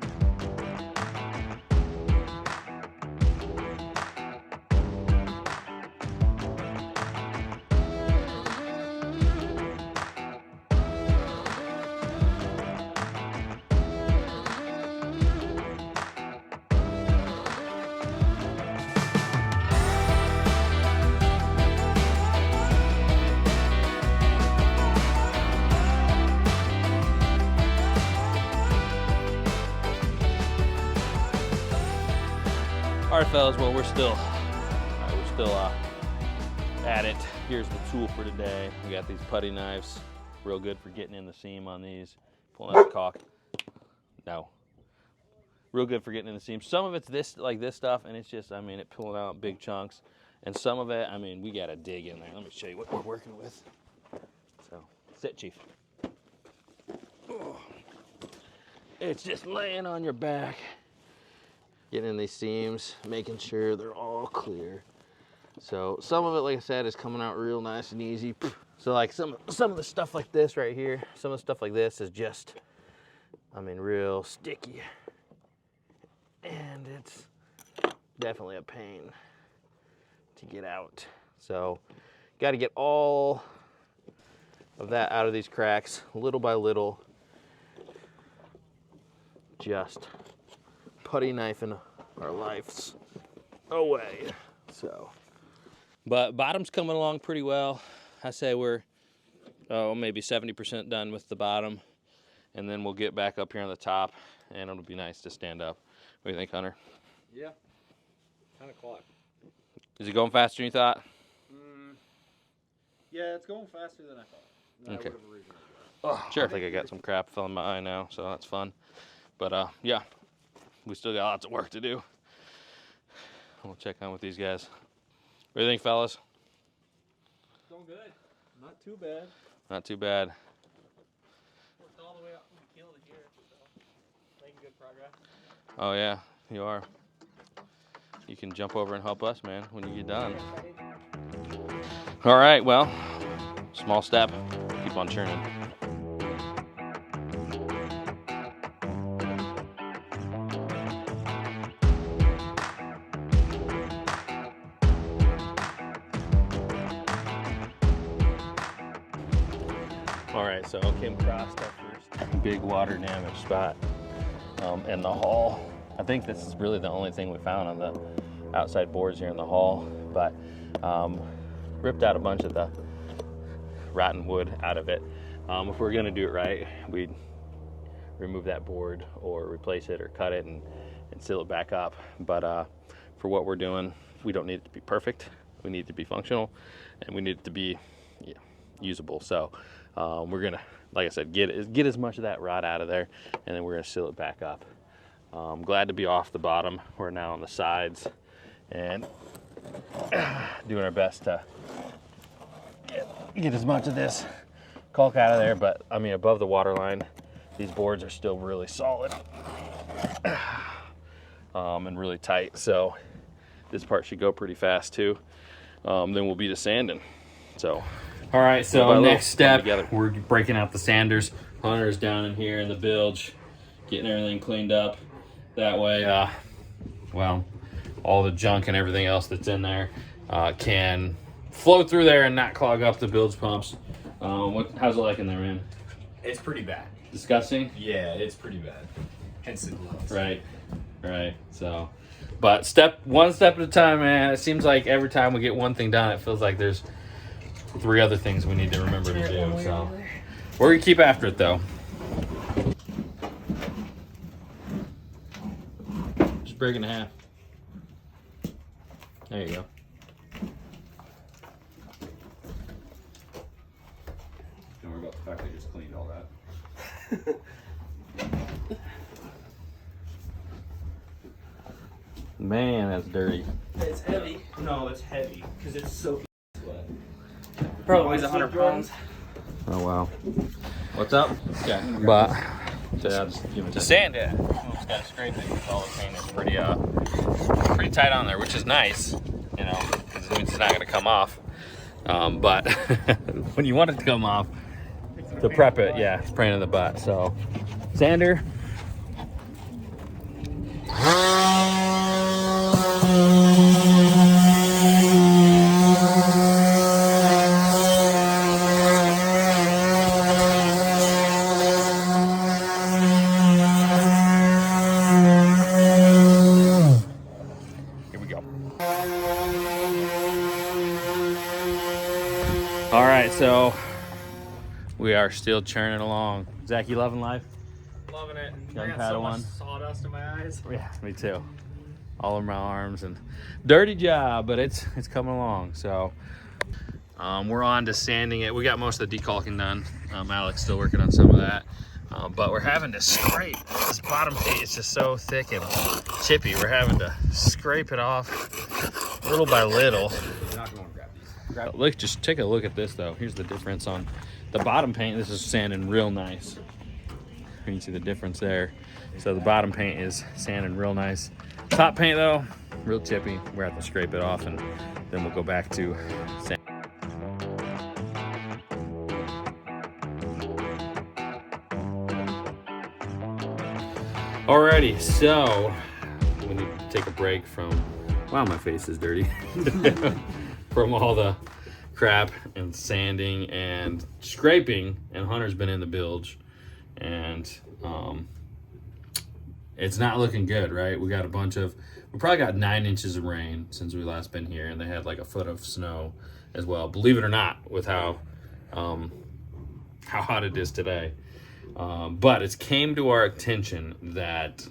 All right, fellas. Well, we're still at it. Here's the tool for today. We got these putty knives, real good for getting in the seam on these. Pulling out the caulk. No. Real good for getting in the seam. Some of it's this stuff, and it's just, I mean, it pulling out big chunks. And some of it, I mean, we gotta dig in there. Let me show you what we're working with. So, sit, Chief. Oh. It's just laying on your back. Getting in these seams, making sure they're all clear. So some of it, like I said, is coming out real nice and easy. So like some of the stuff like this right here, some of the stuff like this is just, I mean, real sticky. And it's definitely a pain to get out. So got to get all of that out of these cracks, little by little. Just putty knifing our lives away. So, but bottom's coming along pretty well. I say we're maybe 70% done with the bottom, and then we'll get back up here on the top, and it'll be nice to stand up. What do you think, Hunter? Yeah. 10 o'clock. Is it going faster than you thought? Yeah, it's going faster than I thought. Okay. I would have originally Oh, sure. I think I got some crap filling my eye now, so that's fun. But yeah, we still got lots of work to do. We'll check on with these guys. What do you think, fellas? Going good. Not too bad. Not too bad. Worked all the way up from the keel to here, so making good progress. Oh yeah, you are. You can jump over and help us, man, when you get done. All right, well, small step, keep on churning. All right, so I came across that first big water damage spot in the hull. I think this is really the only thing we found on the outside boards here in the hull, but ripped out a bunch of the rotten wood out of it. If we're gonna do it right, we'd remove that board or replace it or cut it and seal it back up. But for what we're doing, we don't need it to be perfect. We need it to be functional, and we need it to be usable. So we're gonna, like I said, get as much of that rot out of there, and then we're gonna seal it back up. I'm glad to be off the bottom. We're now on the sides and doing our best to get as much of this caulk out of there. But I mean, above the water line, these boards are still really solid and really tight. So this part should go pretty fast too. Then we'll be to sanding. So. All right, so next step, we're breaking out the sanders. Hunter's down in here in the bilge, getting everything cleaned up. That way, well, all the junk and everything else that's in there can flow through there and not clog up the bilge pumps. How's it like in there, man? It's pretty bad. Disgusting? Yeah, it's pretty bad. Hence the gloves. Right. Right. So, but one step at a time, man. It seems like every time we get one thing done, it feels like there's 3 other things we need to remember to do. So we're gonna keep after it though. Just break it in half. There you go. Don't worry about the fact I just cleaned all that. Man, that's dirty. It's heavy. No, it's heavy because it's so wet. Probably weighs 100 pounds. Oh wow. What's up? Yeah. But the sand, it's got scraping. All the paint is pretty tight on there, which is nice, you know, because it means it's not going to come off. But when you want it to come off, to prep it, yeah, it's pain in the butt. So, sander. Here we go. All right, so we are still churning along. Zach, you loving life? Loving it. Young I got so much Padawan. sawdust in my eyes. Yeah, me too. All over my arms and dirty job, but it's coming along. So we're on to sanding it. We got most of the decalking done. Alex still working on some of that, but we're having to scrape this bottom paint. It's just so thick and chippy. We're having to scrape it off little by little. You're not going to grab these. Look, just take a look at this though. Here's the difference on the bottom paint. This is sanding real nice. You can see the difference there. So the bottom paint is sanding real nice. Top paint though, real chippy. We're gonna have to scrape it off and then we'll go back to sand. Alrighty, so we need to take a break from, wow, my face is dirty. From all the crap and sanding and scraping, and Hunter's been in the bilge, and it's not looking good, right? We probably got 9 inches of rain since we last been here, and they had like a foot of snow as well, believe it or not, with how hot it is today. But it's came to our attention that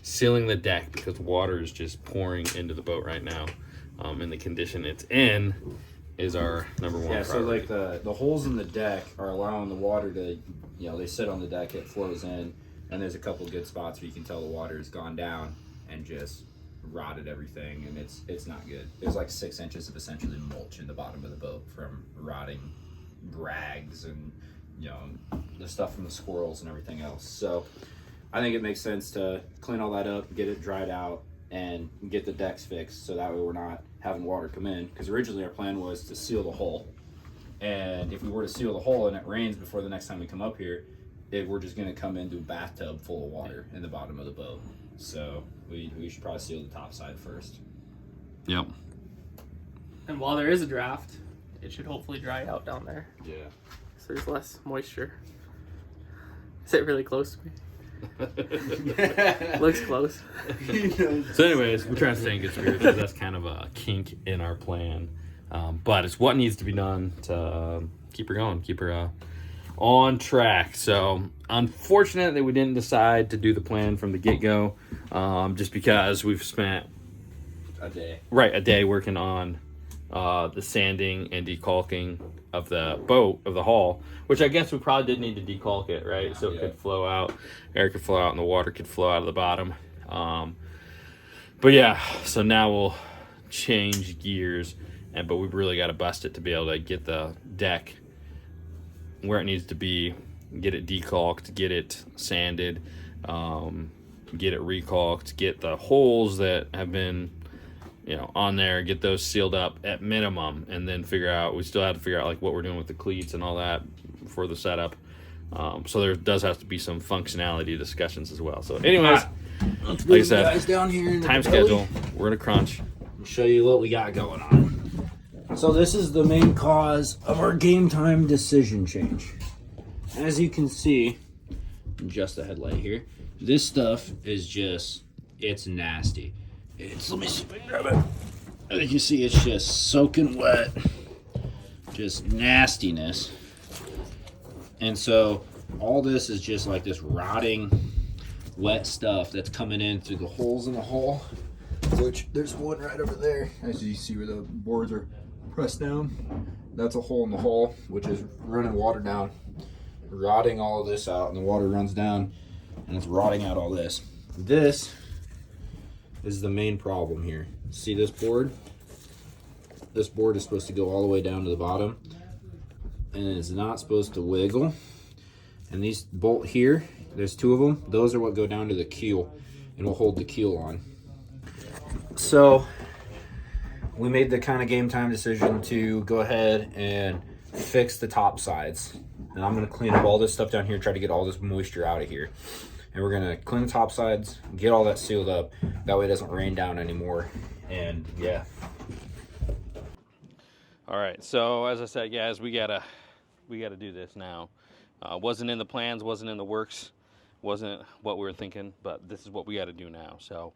sealing the deck, because water is just pouring into the boat right now, in the condition it's in, is our number one priority. So like the holes in the deck are allowing the water to, you know, they sit on the deck, it flows in, and there's a couple good spots where you can tell the water has gone down and just rotted everything, and it's not good. There's like 6 inches of essentially mulch in the bottom of the boat from rotting rags and, you know, the stuff from the squirrels and everything else. So I think it makes sense to clean all that up, get it dried out, and get the decks fixed, so that way we're not having water come in. Because originally our plan was to seal the hole, and if we were to seal the hole and it rains before the next time we come up here, we're just going to come into a bathtub full of water in the bottom of the boat. So we should probably seal the top side first. Yep. And while there is a draft, it should hopefully dry out down there. Yeah. So there's less moisture. Is it really close to me? Looks close. So anyways, we're trying to stay in good spirits because that's kind of a kink in our plan. But it's what needs to be done to keep her going, keep her on track. So unfortunate that we didn't decide to do the plan from the get-go, just because we've spent A day working on the sanding and decalking of the boat, of the hull, which I guess we probably did need to decalk it, right? So it could flow out, air could flow out, and the water could flow out of the bottom. But yeah, so now we'll change gears, but we've really got to bust it to be able to get the deck where it needs to be, get it decalked, get it sanded, get it recalked, get the holes that have been, you know, on there, get those sealed up at minimum, and then we still have to figure out like what we're doing with the cleats and all that for the setup. So there does have to be some functionality discussions as well. So anyways, like I said, down here in time schedule, we're in a crunch. I'll show you what we got going on. So this is the main cause of our game time decision change. As you can see, just the headlight here, this stuff is just It's nasty. Let me see if I can grab it. As you see, it's just soaking wet. Just nastiness. And so all this is just like this rotting, wet stuff that's coming in through the holes in the hull, which there's one right over there. As you see where the boards are pressed down, that's a hole in the hull, which is running water down, rotting all of this out, and the water runs down and it's rotting out all this. This is the main problem here. See this board? This board is supposed to go all the way down to the bottom, and it's not supposed to wiggle. And these bolt here, there's two of them. Those are what go down to the keel and will hold the keel on. So we made the kind of game time decision to go ahead and fix the top sides. And I'm gonna clean up all this stuff down here, try to get all this moisture out of here. And we're gonna clean the top sides, get all that sealed up. That way it doesn't rain down anymore. And yeah. All right, so as I said, guys, we gotta do this now. Wasn't in the plans, wasn't in the works, wasn't what we were thinking, but this is what we gotta do now. So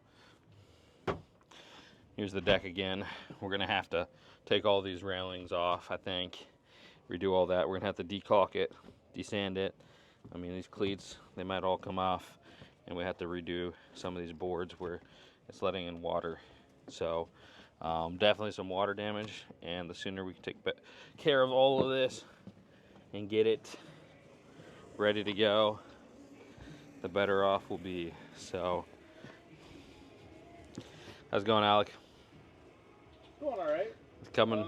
here's the deck again. We're gonna have to take all these railings off, I think, redo all that. We're gonna have to decaulk it, desand it. I mean, these cleats, they might all come off, and we have to redo some of these boards where it's letting in water. So definitely some water damage, and the sooner we can take care of all of this and get it ready to go, the better off we'll be. So how's it going, Alec? Going all right. It's coming.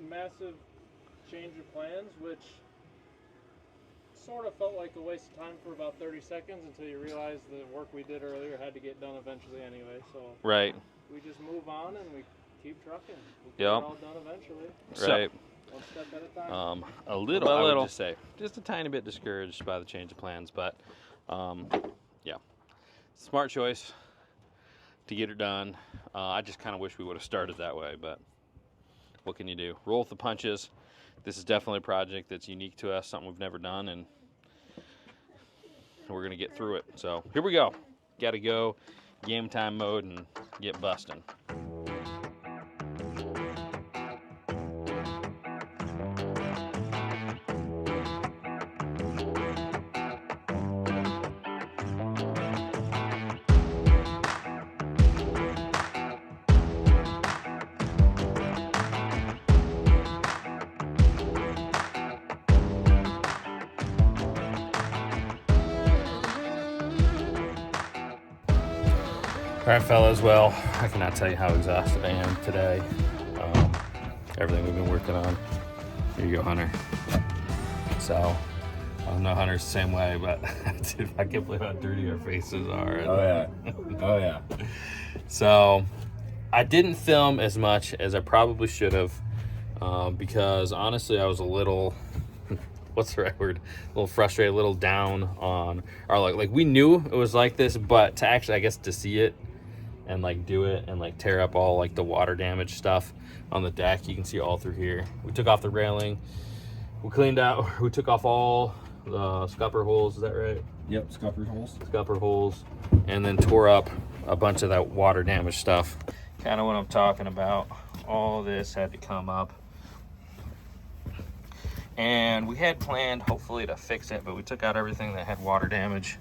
Massive change of plans, which sort of felt like a waste of time for about 30 seconds until you realize the work we did earlier had to get done eventually anyway. So right. We just move on and we keep trucking. We'll get Yep. it all done eventually. Right. One step at a time. A little, I would just say, just a tiny bit discouraged by the change of plans, but yeah, smart choice to get it done. I just kind of wish we would have started that way, but what can you do? Roll with the punches. This is definitely a project that's unique to us, something we've never done, and we're gonna get through it. So here we go. Gotta go game time mode and get busting. All right, fellas, well, I cannot tell you how exhausted I am today. Everything we've been working on. Here you go, Hunter. So, I don't know Hunter's the same way, but dude, I can't believe how dirty our faces are. Oh yeah. Oh yeah. So, I didn't film as much as I probably should have because honestly, I was a little, what's the right word? A little frustrated, a little down on our like we knew it was like this, but to actually, I guess, to see it and like do it and like tear up all like the water damage stuff on the deck, you can see all through here. We took off the railing, we cleaned out, we took off all the scupper holes, is that right? Yep, scupper holes. Scupper holes, and then tore up a bunch of that water damage stuff. Kind of what I'm talking about. All this had to come up. And we had planned hopefully to fix it, but we took out everything that had water damage.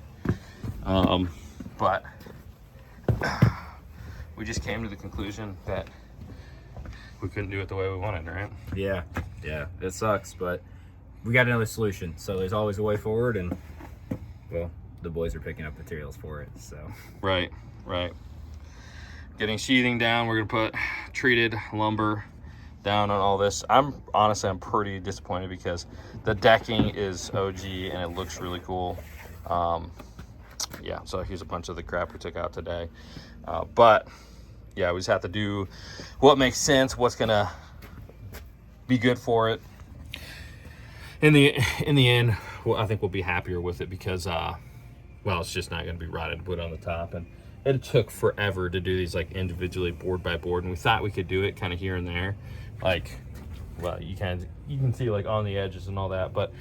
But we just came to the conclusion that we couldn't do it the way we wanted, right? Yeah, it sucks, but we got another solution. So there's always a way forward, and well, the boys are picking up materials for it. So Right. Getting sheathing down. We're gonna put treated lumber down on all this. I'm pretty disappointed because the decking is OG and it looks really cool. Yeah, so here's a bunch of the crap we took out today. But yeah, we just have to do what makes sense, what's gonna be good for it. In the end, well, I think we'll be happier with it because well, it's just not gonna be rotted wood on the top, and it took forever to do these like individually board by board, and we thought we could do it kind of here and there, like, well, you can see like on the edges and all that, but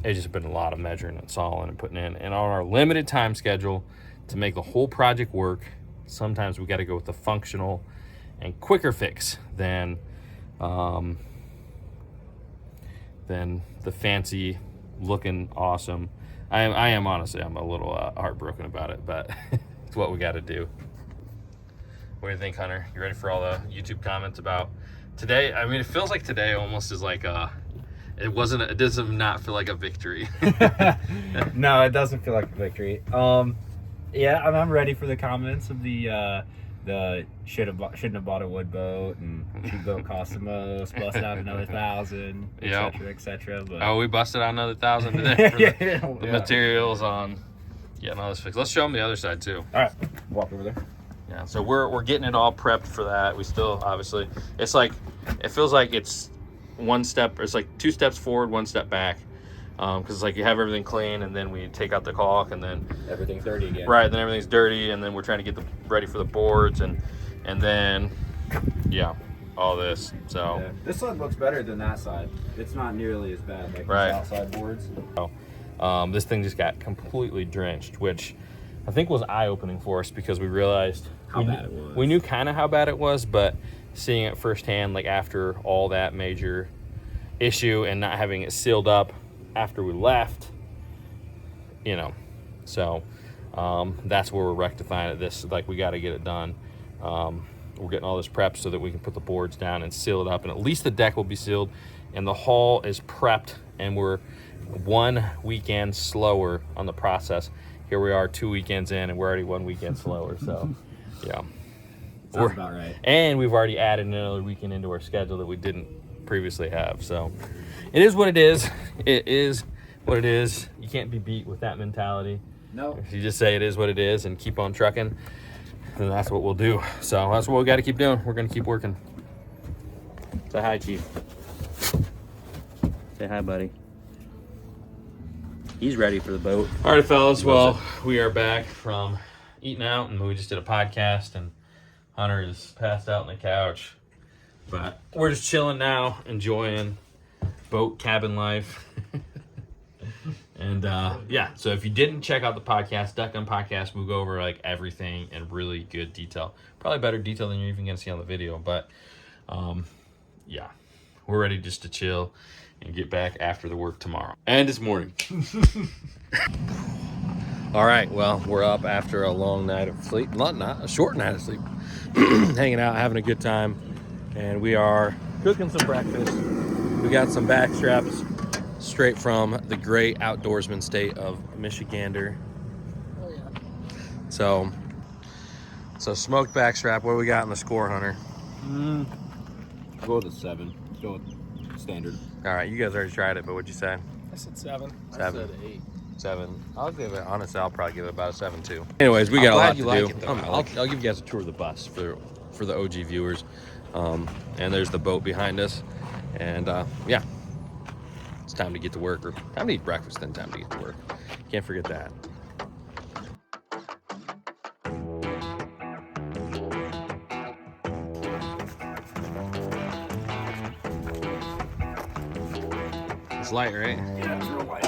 it's just been a lot of measuring and sawing and putting in, and on our limited time schedule, to make the whole project work, sometimes we got to go with the functional and quicker fix than the fancy looking awesome. I am honestly, I'm a little heartbroken about it, but it's what we got to do. What do you think, Hunter? You ready for all the YouTube comments about today? I mean, it feels like today almost is like it does not feel like a victory. No, it doesn't feel like a victory. Yeah, I'm ready for the comments of the shouldn't have bought a wood boat, and cheap boat cost the most, bust out another 1,000, etc., etc. But oh, we busted out another 1,000 today for the materials on getting all this fixed. Let's show them the other side too. All right, walk over there. Yeah, so we're getting it all prepped for that. We still, obviously, it's like, it feels like it's one step, or it's like 2 steps forward, 1 step back. Because it's like you have everything clean, and then we take out the caulk, and then Everything's dirty again. right, then everything's dirty, and then we're trying to get ready for the boards, and then yeah, all this. So Yeah. This side looks better than that side. It's not nearly as bad like Right. the outside boards. this thing just got completely drenched, which I think was eye-opening for us, because we realized How bad it was. We knew kind of how bad it was, but seeing it firsthand, like after all that major issue and not having it sealed up after we left, you know, so that's where we're rectifying it. This, like, we got to get it done. We're getting all this prep so that we can put the boards down and seal it up, and at least the deck will be sealed, and the hull is prepped, and we're 1 weekend slower on the process. Here we are 2 weekends in, and we're already 1 weekend slower. So yeah, Sounds about right. and we've already added another weekend into our schedule that we didn't previously have. So it is what it is. It is what it is. You can't be beat with that mentality. No. If you just say it is what it is and keep on trucking, then that's what we'll do. So that's what we got to keep doing. We're going to keep working. Say hi, Chief. Say hi, buddy. He's ready for the boat. All right, fellas. Well, we are back from eating out, and we just did a podcast, and Hunter is passed out on the couch. But we're just chilling now, enjoying boat cabin life. And yeah, so if you didn't check out the podcast, Duck Gun Podcast, we'll go over like everything in really good detail. Probably better detail than you're even gonna see on the video. But yeah, we're ready just to chill and get back after the work tomorrow. And it's morning. All right, well, we're up after a long night of sleep. Not a short night of sleep. Hanging out, having a good time. And we are cooking some breakfast. We got some back straps straight from the great outdoorsman state of Michigander. Oh yeah. So smoked backstrap. What do we got in the score, Hunter? Go with a 7. Go with standard. All right, you guys already tried it, but what'd you say? I said 7. 7. I said 8. 7. I'll give it, honestly, I'll probably give it about a 7 too. Anyways, we got a lot to do. I'll give you guys a tour of the bus for the OG viewers. And there's the boat behind us. And yeah, it's time to get to work, or time to eat breakfast, then time to get to work. Can't forget that. It's light, right? Yeah, it's real light.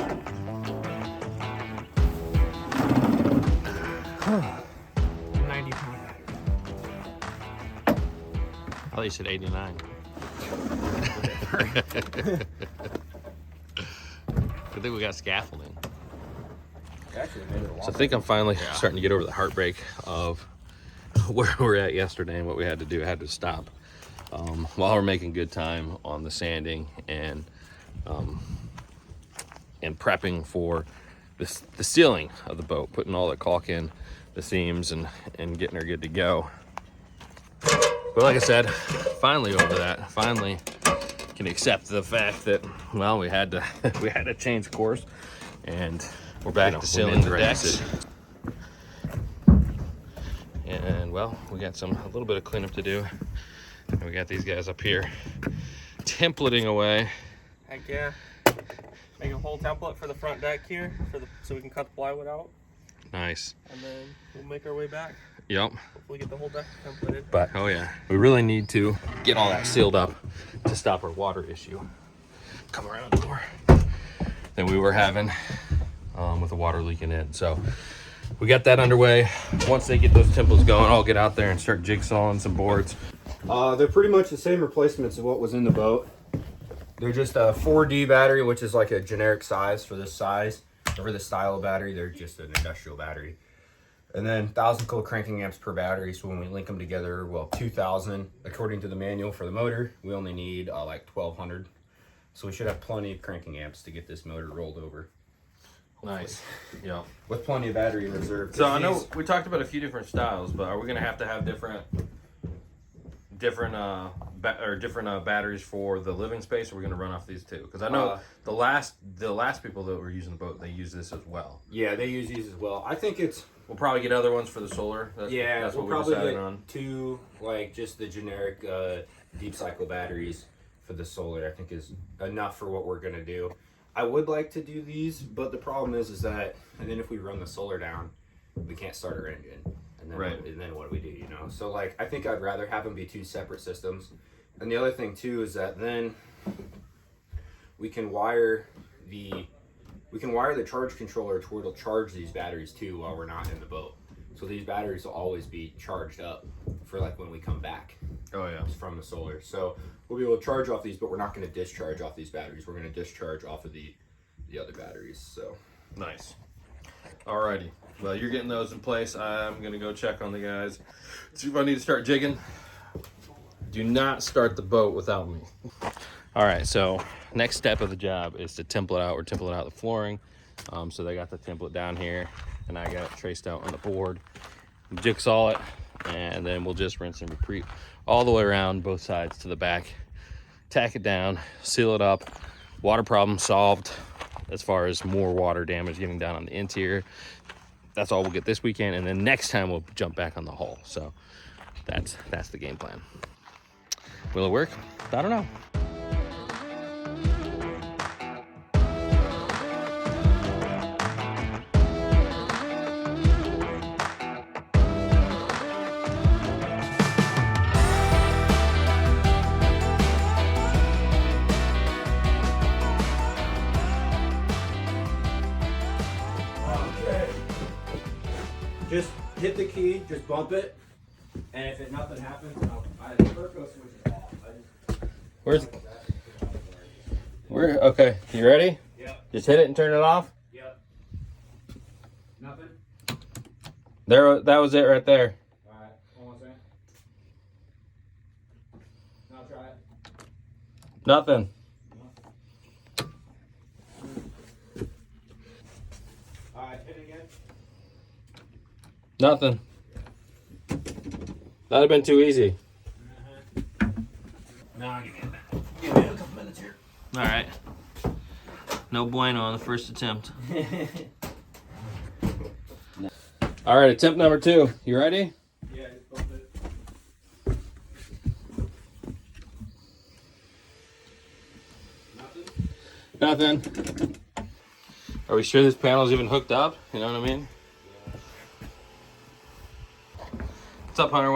I thought you said 89. I think we got scaffolding. Actually, made it a lot. So I think I'm finally starting to get over the heartbreak of where we were at yesterday and what we had to do. I had to stop while we're making good time on the sanding and prepping for the sealing of the boat, putting all the caulk in the seams and getting her good to go. But like I said, finally over that. Finally can accept the fact that, well, we had to change course, and we're back to sealing the decks. And well, we got a little bit of cleanup to do. And we got these guys up here templating away. Heck yeah. Make a whole template for the front deck here so we can cut the plywood out, Nice. and then we'll make our way back. Yep. Hopefully get the whole deck templated. But oh yeah, we really need to get all that sealed up to stop our water issue. Come around more than we were having with the water leaking in. So we got that underway. Once they get those temples going, I'll get out there and start jigsawing some boards. They're pretty much the same replacements of what was in the boat. They're just a 4D battery, which is like a generic size for this size. Or for this style of battery, they're just an industrial battery. And then 1,000 kilo cranking amps per battery. So when we link them together, well, 2,000 according to the manual for the motor. We only need like 1,200. So we should have plenty of cranking amps to get this motor rolled over. Hopefully. Nice. Yeah. With plenty of battery reserve. So I know we talked about a few different styles, but are we gonna have to have different batteries for the living space, or we're gonna run off these two? Because I know the last people that were using the boat, they use this as well. Yeah, they use these as well. I think it's we'll probably get other ones for the solar. That's what we're deciding on. Two, like just the generic deep cycle batteries for the solar. I think is enough for what we're gonna do. I would like to do these, but the problem is that, and then if we run the solar down, we can't start our engine. And then, and then what do we do, you know? So like, I think I'd rather have them be two separate systems. And the other thing too is that then we can wire the charge controller to where it'll charge these batteries too while we're not in the boat. So these batteries will always be charged up for like when we come back. Oh yeah. From the solar. So we'll be able to charge off these, but we're not going to discharge off these batteries. We're going to discharge off of the other batteries. So nice. Alrighty. Well, you're getting those in place. I'm gonna go check on the guys. See if I need to start jigging. Do not start the boat without me. All right, so next step of the job is to template out. We're templating out the flooring. So they got the template down here, and I got it traced out on the board. Jigsaw it, and then we'll just rinse and repeat all the way around both sides to the back. Tack it down, seal it up. Water problem solved as far as more water damage getting down on the interior. That's all we'll get this weekend, and then next time we'll jump back on the hull. So that's the game plan. Will it work? I don't know. just hit the key, just bump it, and if nothing happens, the Perco switch is off. Where? Okay, you ready? Yep. Just hit it and turn it off. Yep. Nothing. There, that was it right there. All right. Hold on a second. Now try it. Nothing. All right. Hit it again. Nothing. That'd have been too easy. No, give me a couple minutes here. All right. No bueno on the first attempt. All right, attempt number 2. You ready? Yeah, just bump it. Nothing. Are we sure this panel's even hooked up? You know what I mean? What's up, Hunter?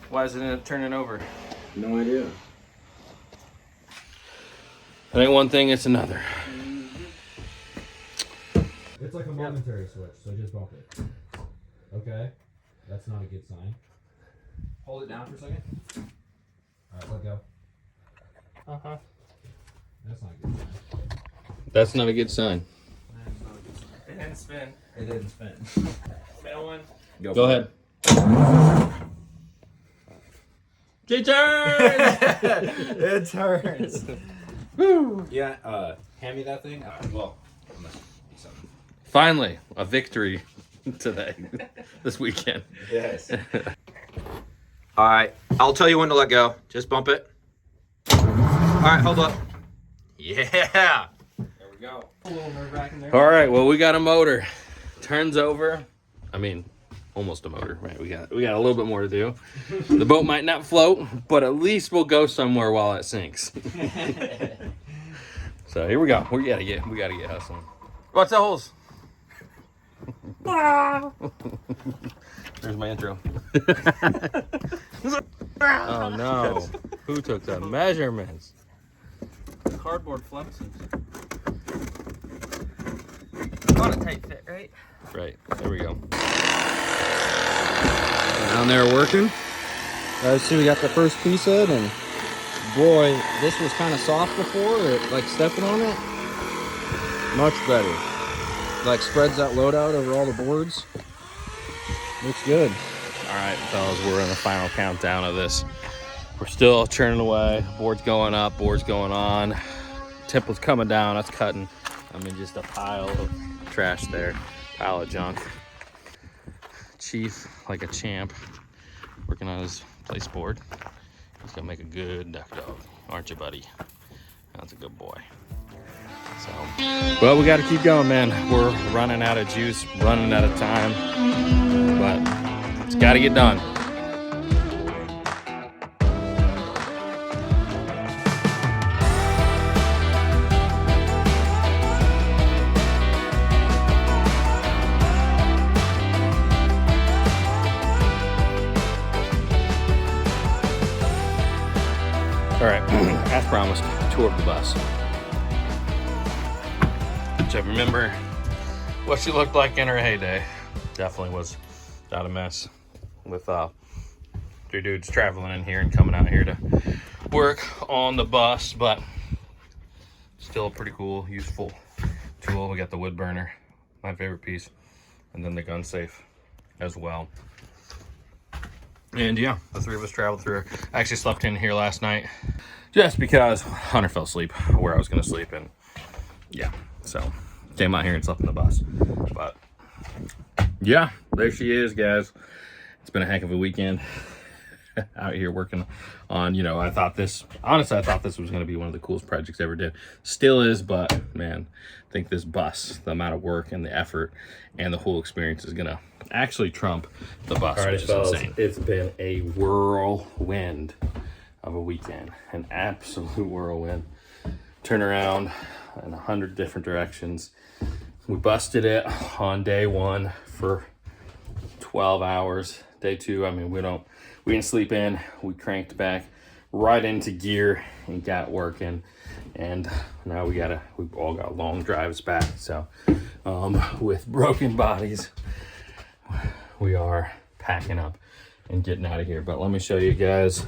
Why isn't it turning over? No idea. It ain't one thing, it's another. It's like a momentary switch, so just bump it. Okay, that's not a good sign. Hold it down for a second. Alright, let go. Uh-huh. That's not a good sign. That's not a good sign. It didn't spin. It didn't spin. Spin one. Go ahead. J-turns! It turns. Woo! Yeah, hand me that thing. Well, I'm gonna do something. Finally, a victory today, this weekend. Yes. All right, I'll tell you when to let go. Just bump it. All right, hold up. Yeah. There we go. A little nerve-wracking there. All right, well, we got a motor. Turns over. I mean, almost a motor, right? We got a little bit more to do. The boat might not float, but at least we'll go somewhere while it sinks. So here we go. We gotta get hustling. What's the holes? There's my intro. Oh no! Who took the measurements? Cardboard flexes. On a tight fit, right? Right, there we go. Down there working. Let's see, we got the first piece of it, and boy, this was kind of soft before, like stepping on it. Much better. Like spreads that load out over all the boards. Looks good. All right, fellas, we're in the final countdown of this. We're still churning away. Board's going up, board's going on. Template's coming down, that's cutting. I mean, just a pile of trash there, pile of junk. Chief, like a champ, working on his place board. He's gonna make a good duck dog, aren't you, buddy? That's a good boy. So, well, we gotta keep going, man. We're running out of juice, running out of time, but it's gotta get done. All right, as promised, tour of the bus. So remember what she looked like in her heyday. Definitely was not a mess with three dudes traveling in here and coming out here to work on the bus, but still a pretty cool, useful tool. We got the wood burner, my favorite piece, and then the gun safe as well. And yeah, the three of us traveled through. I actually slept in here last night just because Hunter fell asleep where I was going to sleep. And yeah, so came out here and slept in the bus. But yeah, there she is, guys. It's been a heck of a weekend out here working on, you know, honestly, I thought this was going to be one of the coolest projects I ever did. Still is, but man, I think this bus, the amount of work and the effort and the whole experience is going to actually trump the bus, All right, which is fellas, insane. it's been a whirlwind of a weekend, an absolute whirlwind. Turn around in 100 different directions. We busted it on day one for 12 hours. Day two, I mean, we didn't sleep in. We cranked back right into gear and got working. And now we all got long drives back. So with broken bodies, we are packing up and getting out of here. But let me show you guys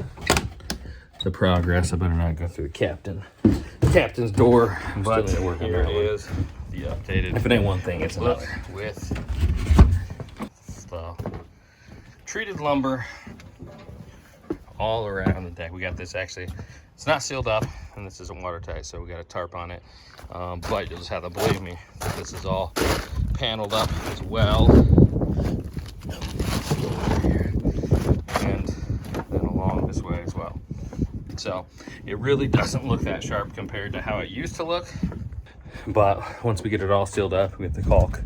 the progress. I better not go through the captain's door. But here is the updated. If it ain't one thing, it's another. With the treated lumber all around the deck. We got this actually. It's not sealed up, and this isn't watertight, so we got a tarp on it. But you'll just have to believe me that this is all paneled up as well. And then along this way as well. So it really doesn't look that sharp compared to how it used to look. But once we get it all sealed up, we get the caulk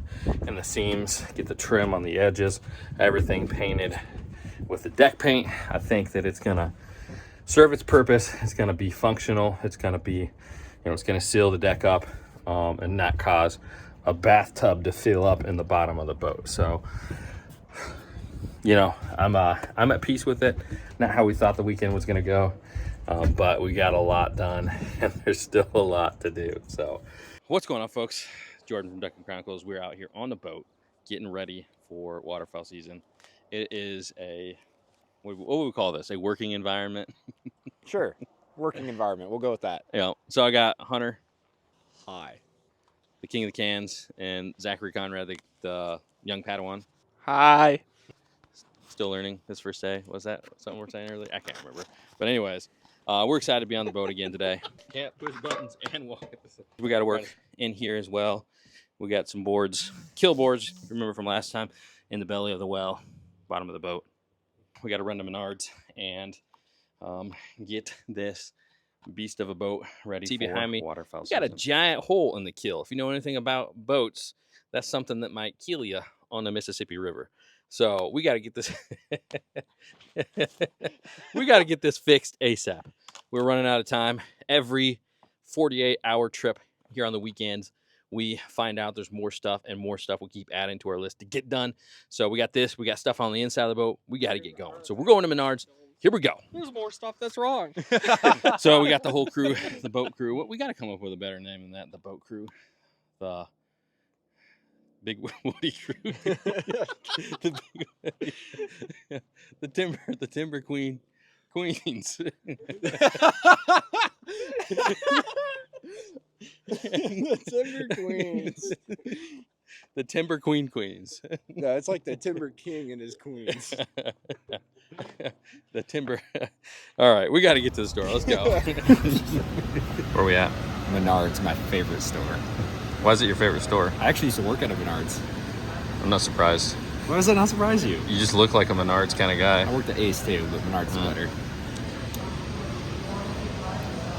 in the seams, get the trim on the edges, everything painted with the deck paint. I think that it's gonna serve its purpose. It's gonna be functional. It's gonna be, it's gonna seal the deck up and not cause a bathtub to fill up in the bottom of the boat. So, I'm at peace with it. Not how we thought the weekend was gonna go, but we got a lot done, and there's still a lot to do. So, what's going on, folks? Jordan from Ducking Chronicles. We're out here on the boat, getting ready for waterfowl season. It is what would we call this? A working environment? Sure. Working environment. We'll go with that. Yeah. So I got Hunter. Hi. The king of the cans, and Zachary Conrad, the young Padawan. Hi. Still learning his first day. Was that something we're saying earlier? I can't remember. But anyways, we're excited to be on the boat again today. Can't push buttons and walk at the same time. We got to work in here as well. We got some boards, kill boards, remember from last time, in the belly of the well, bottom of the boat. We got to run to Menards and get this beast of a boat ready. See behind me, waterfowl season. Got a giant hole in the keel. If you know anything about boats, that's something that might kill you on the Mississippi River. So we got to get this. We got to get this fixed ASAP. We're running out of time. Every 48-hour trip here on the weekends, we find out there's more stuff and more stuff we keep adding to our list to get done. So we got this. We got stuff on the inside of the boat. We got to get going. So we're going to Menards. Here we go. There's more stuff that's wrong. So we got the whole crew, the boat crew. We got to come up with a better name than that. The boat crew. The big woody crew. The timber queens. The timber queens. The timber queens. No, it's like the timber king and his queens. The timber. All right, we got to get to the store. Let's go. Where are we at? Menards, my favorite store. Why is it your favorite store? I actually used to work at a Menards. I'm not surprised. Why does that not surprise you? You just look like a Menards kind of guy. I worked at Ace too, but Menards is better.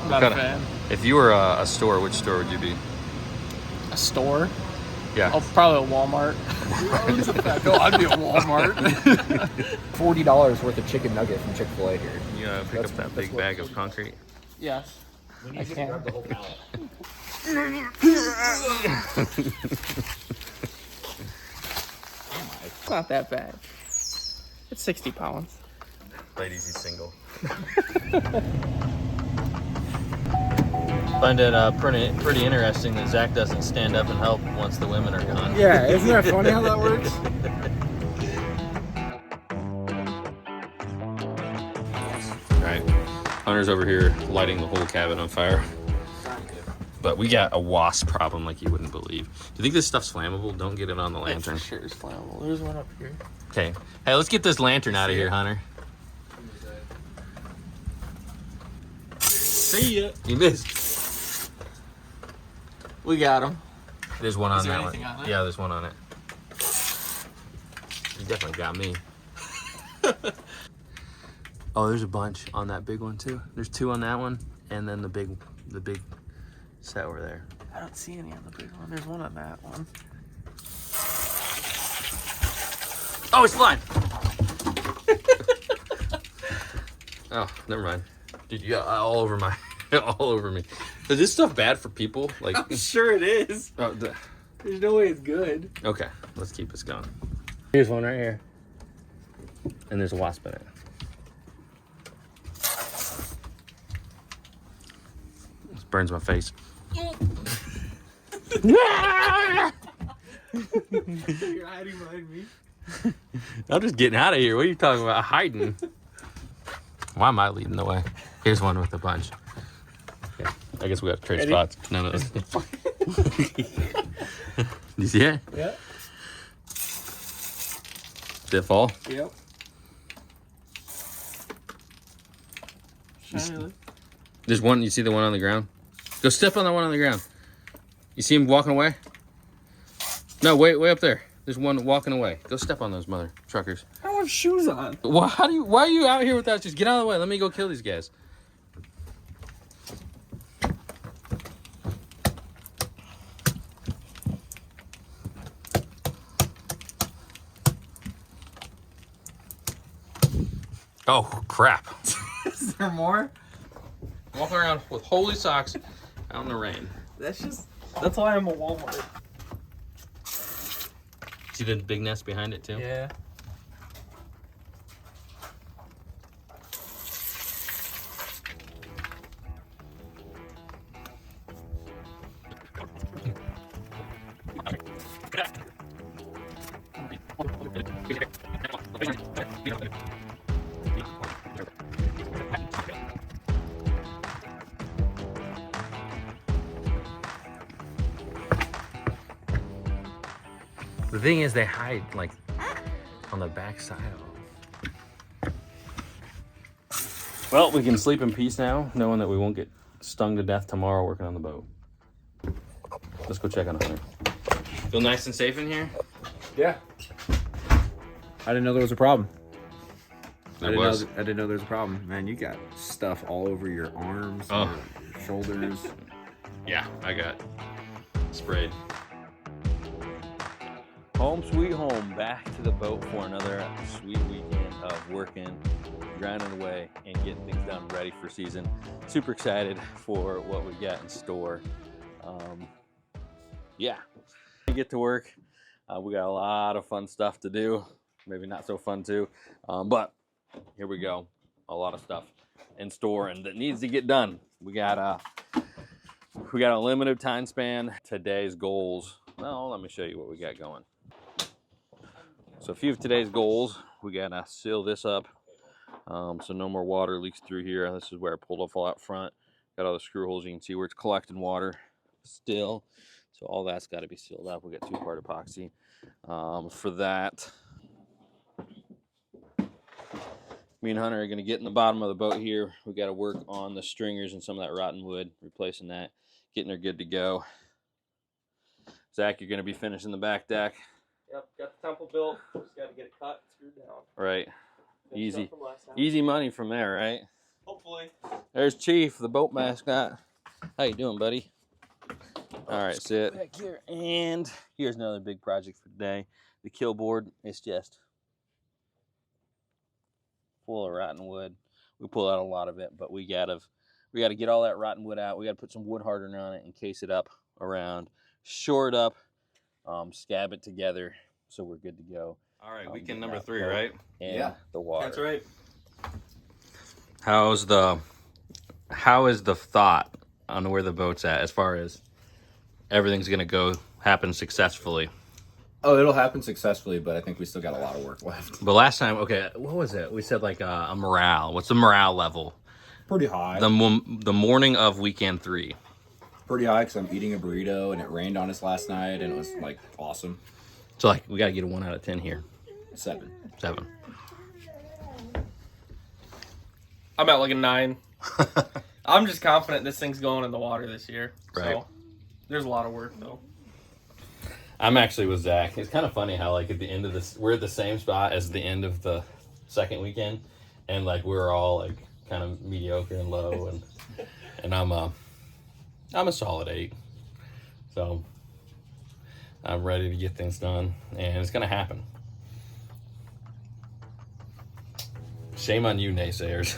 Not a fan. If you were a store, which store would you be? A store? Yeah. Oh, probably a Walmart. No, I'd be a Walmart. $40 worth of chicken nugget from Chick-fil-A here. You pick up that big bag of concrete? Yes. I can. Grab the whole pallet. It's not that bad. It's 60 pounds. Ladies, he's single. Find it pretty interesting that Zach doesn't stand up and help once the women are gone. Yeah, isn't that funny how that works? All right, Hunter's over here lighting the whole cabin on fire. But we got a wasp problem like you wouldn't believe. Do you think this stuff's flammable? Don't get it on the lantern. It sure is flammable. There's one up here. Okay. Hey, let's get this lantern out of here, Hunter. See ya. You missed. We got him. There's one on Is there that one. anything on it? Yeah, there's one on it. You definitely got me. Oh, there's a bunch on that big one too. There's two on that one, and then the big set over there. I don't see any on the big one. There's one on that one. Oh, it's flying. Oh, never mind. Dude, you got all over my, all over me. Is this stuff bad for people? Like, I'm sure it is. oh, There's no way it's good. okay, let's keep this going. Here's one right here, and there's a wasp in it. This burns my face. You're hiding behind me. I'm just getting out of here. What are you talking about? Hiding. Why am I leading the way? Here's one with a bunch. Yeah, I guess we got to trade spots. None of us. You see it? Yeah. Did it fall? Yep. Shiny. There's one. You see the one on the ground? Go step on that one on the ground. You see him walking away? No, way up there. There's one walking away. Go step on those mother truckers. I don't have shoes on. Why are you out here without shoes? Get out of the way. Let me go kill these guys. Oh, crap. Is there more? Walking around with holy socks out in the rain. That's why I'm a Walmart. See the big nest behind it too? Yeah. The thing is, they hide like on the back side of them. Well, we can sleep in peace now, knowing that we won't get stung to death tomorrow working on the boat. Let's go check on Hunter. Feel nice and safe in here? Yeah. I didn't know there was a problem. There was. I didn't know there was a problem. Man, you got stuff all over your arms, your shoulders. Yeah, I got sprayed. Home sweet home, back to the boat for another sweet weekend of working, grinding away, and getting things done ready for season. Super excited for what we got in store. Yeah, get to work. We got a lot of fun stuff to do. Maybe not so fun too, but here we go. A lot of stuff in store and that needs to get done. We got a limited time span. Today's goals well, let me show you what we got going. So a few of today's goals, we gotta seal this up so no more water leaks through here. This is where I pulled off all out front. Got all the screw holes. You can see where it's collecting water still. So all that's got to be sealed up. We got 2-part epoxy for that. Me and Hunter are going to get in the bottom of the boat here. We got to work on the stringers and some of that rotten wood, replacing that, getting her good to go. Zach, you're going to be finishing the back deck. Yep, got the temple built. Just got to get it cut and screwed down. Right. Finished Easy. up from last time. Easy money from there, right? Hopefully. There's Chief, the boat mascot. How you doing, buddy? All right, sit back here. And here's another big project for today. The kill board is just full of rotten wood. We pull out a lot of it, but we gotta get all that rotten wood out. We gotta put some wood hardener on it and case it up around, shore it up, scab it together, so we're good to go. All right, weekend number 3, right? And Yeah, the water. That's right. How is the thought on where the boat's at as far as everything's gonna happen successfully? Oh, it'll happen successfully, but I think we still got a lot of work left. But last time, okay, what was it? We said like a morale. What's the morale level? Pretty high. The morning of weekend 3. Pretty high because I'm eating a burrito and it rained on us last night and it was like awesome. So like we gotta get a 1 out of 10 here. 7. 7. I'm at like a 9. I'm just confident this thing's going in the water this year. Right. So there's a lot of work though. I'm actually with Zach. It's kind of funny how like at the end of this, we're at the same spot as the end of the second weekend, and like we're all like kind of mediocre and low, and I'm a solid 8. So I'm ready to get things done, and it's gonna happen. Shame on you, naysayers.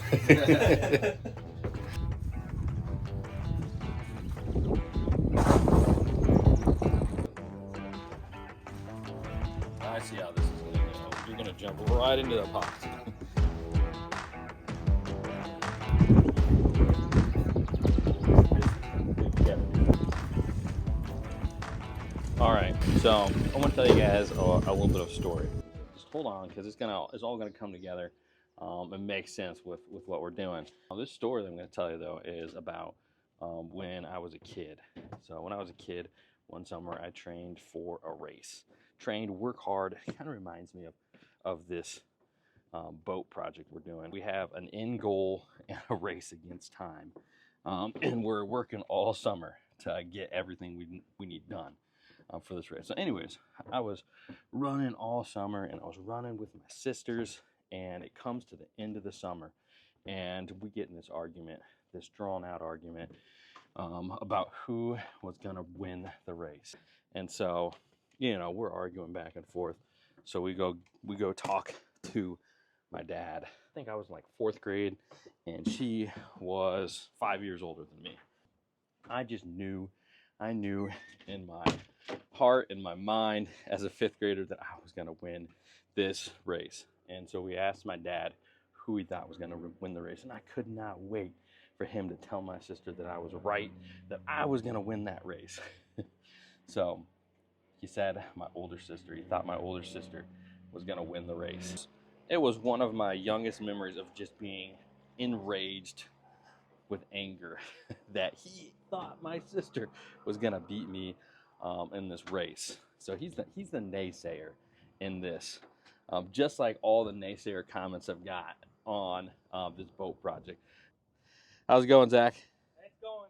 I see how this is gonna go. You're gonna jump right into the pot. All right, so I want to tell you guys a little bit of a story. Just hold on, because it's all gonna come together and make sense with what we're doing. This story that I'm gonna tell you though is about when I was a kid. So when I was a kid, one summer I trained for a race. Trained, work hard. It kind of reminds me of this boat project we're doing. We have an end goal and a race against time, and we're working all summer to get everything we need done for this race. So anyways, I was running all summer, and I was running with my sisters, and it comes to the end of the summer, and we get in this argument, this drawn out argument about who was gonna win the race. And so, you know, we're arguing back and forth. So we go talk to my dad. I think I was in like 4th grade, and she was 5 years older than me. I knew in my heart, in my mind, as a 5th grader, that I was gonna win this race. And so we asked my dad who he thought was gonna win the race, and I could not wait for him to tell my sister that I was right, that I was gonna win that race. So he said my older sister. He thought my older sister was gonna win the race. It was one of my youngest memories of just being enraged with anger that he thought my sister was gonna beat me in this race. So he's the naysayer in this, just like all the naysayer comments I've got on this boat project. How's it going, Zach? It's going.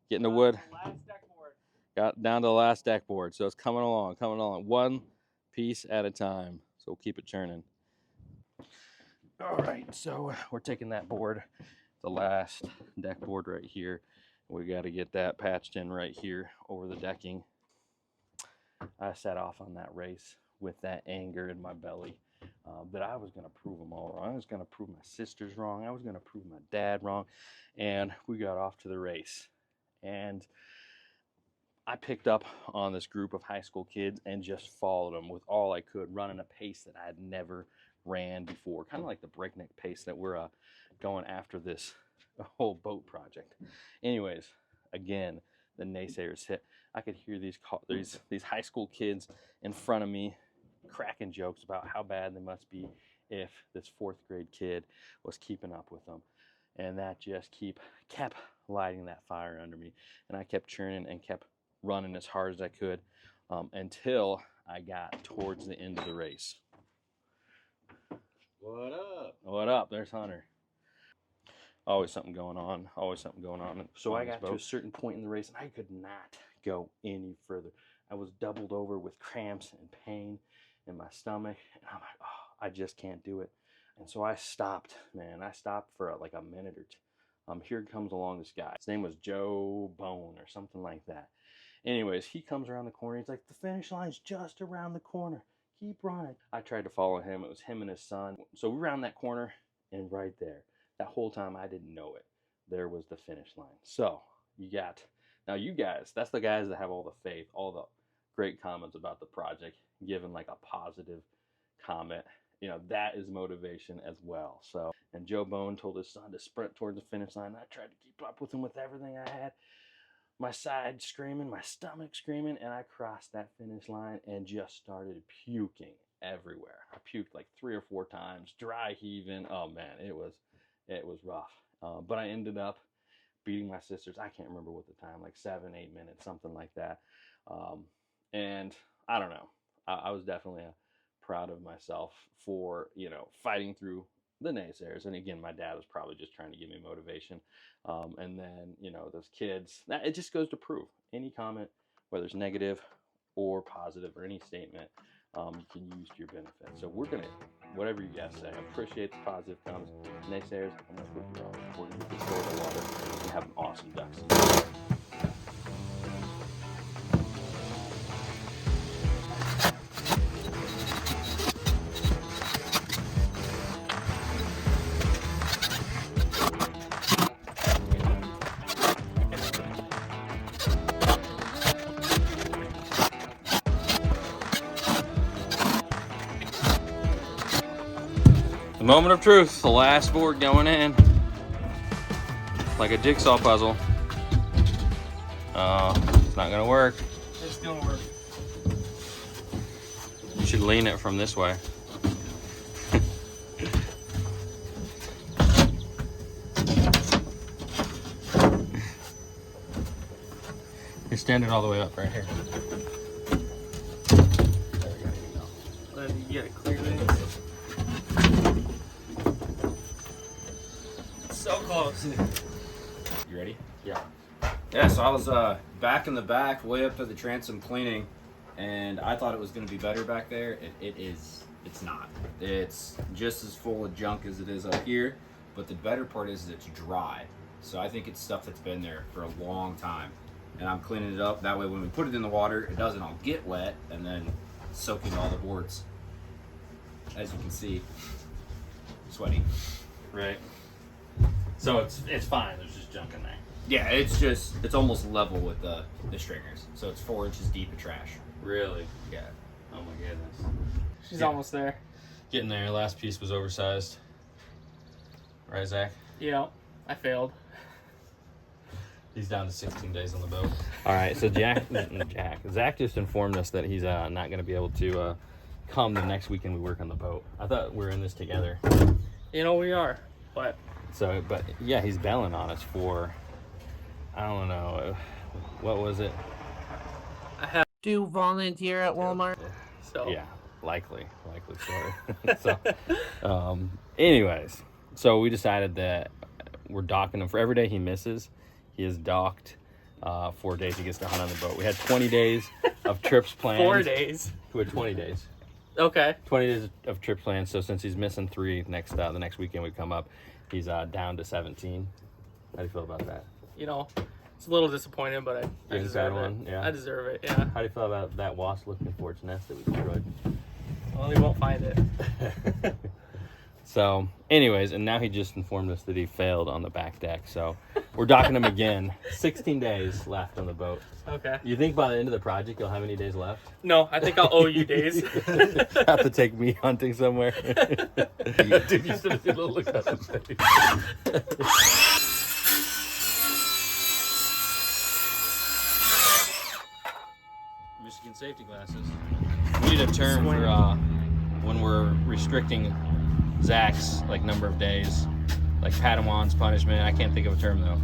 Getting the wood. Last deck board. Got down to the last deck board, so it's coming along, one piece at a time. So we'll keep it churning. All right, so we're taking that board, the last deck board right here. We got to get that patched in right here over the decking. I set off on that race with that anger in my belly that I was going to prove them all wrong. I was going to prove my sisters wrong. I was going to prove my dad wrong. And we got off to the race. And I picked up on this group of high school kids and just followed them with all I could, running a pace that I had never ran before. Kind of like the breakneck pace that we're going after this whole boat project. Anyways, again, the naysayers hit. I could hear these high school kids in front of me cracking jokes about how bad they must be if this 4th grade kid was keeping up with them. And that just kept lighting that fire under me. And I kept churning and kept running as hard as I could until I got towards the end of the race. What up? What up? There's Hunter. Always something going on. Always something going on. So I got to a certain point in the race and I could not go any further. I was doubled over with cramps and pain in my stomach. And I'm like, oh, I just can't do it. And so I stopped, man. I stopped for like a minute or two. Here comes along this guy. His name was Joe Bone or something like that. Anyways, he comes around the corner. He's like, the finish line's just around the corner. Keep running. I tried to follow him. It was him and his son. So we round that corner, and right there, that whole time I didn't know it, there was the finish line. So now you guys, that's the guys that have all the faith, all the great comments about the project, giving like a positive comment. You know, that is motivation as well. So, and Joe Bone told his son to sprint towards the finish line. I tried to keep up with him with everything I had. My side screaming, my stomach screaming, and I crossed that finish line and just started puking everywhere. I puked like 3 or 4 times, dry heaving. Oh man, it was rough. But I ended up beating my sisters. I can't remember what the time, like 7, 8 minutes, something like that. And I don't know. I was definitely proud of myself for, you know, fighting through the naysayers. And again, my dad was probably just trying to give me motivation. And then, you know, those kids, it just goes to prove any comment, whether it's negative or positive or any statement, you can use to your benefit. So we're going to, whatever you guys say, appreciate the positive comments. Naysayers, I'm going to prove you wrong. We're going to get this over the water and have an awesome duck season. The moment of truth, the last board going in. Like a jigsaw puzzle. It's not gonna work. It's gonna work. You should lean it from this way. You're standing all the way up right here. Then you get it clear in. So close. You ready? Yeah. Yeah, so I was back in the back, way up to the transom cleaning, and I thought it was going to be better back there. It's not. It's just as full of junk as it is up here, but the better part is it's dry. So I think it's stuff that's been there for a long time. And I'm cleaning it up. That way when we put it in the water, it doesn't all get wet and then soaking all the boards. As you can see, sweaty. Right. So it's fine, there's just junk in there. Yeah, it's almost level with the stringers. So it's 4 inches deep of trash. Really? Yeah. Oh my goodness. She's almost there. Getting there, last piece was oversized. Right, Zach? Yeah, I failed. He's down to 16 days on the boat. All right, so Zach just informed us that he's not going to be able to come the next weekend we work on the boat. I thought we were in this together. You know we are, but yeah, he's bailing on us for, I don't know, what was it? I have to volunteer at Walmart. So yeah, likely story. So, anyways, so we decided that we're docking him for every day he misses. He is docked 4 days he gets to hunt on the boat. We had 20 days of trips planned. 4 days. We had 20 days. Okay. 20 days of trip plans. So since he's missing 3 the next weekend we come up, he's down to 17. How do you feel about that? You know, it's a little disappointing, but I deserve it. Yeah. I deserve it. Yeah. How do you feel about that wasp looking for its nest that we destroyed? Well, they won't find it. So, anyways, and now he just informed us that he failed on the back deck. So, we're docking him again. 16 days left on the boat. Okay. You think by the end of the project you'll have any days left? No, I think I'll owe you days. Have to take me hunting somewhere. Dude, you should have seen the look on his face. safety glasses. We need a term for when we're restricting Zach's like number of days, like Padawan's punishment. I can't think of a term though.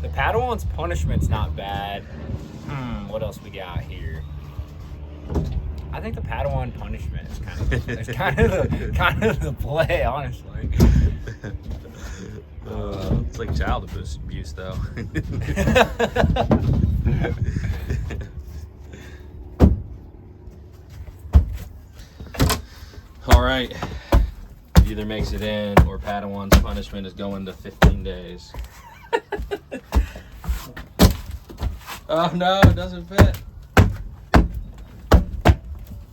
The Padawan's punishment's not bad. What else we got here? I think the Padawan punishment is kind of the play, honestly. It's like child abuse though. All right, either makes it in or Padawan's punishment is going to 15 days. Oh no, it doesn't fit.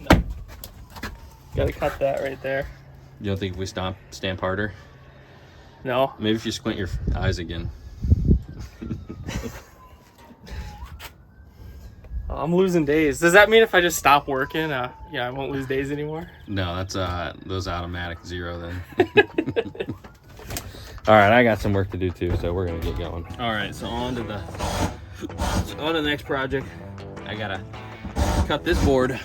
No. Gotta cut that right there. You don't think if we stamp harder? No. Maybe if you squint your eyes again. I'm losing days. Does that mean if I just stop working, yeah, I won't lose days anymore? No, that's those automatic 0 then. All right, I got some work to do too, so we're gonna get going. All right, so on to the next project. I gotta cut this board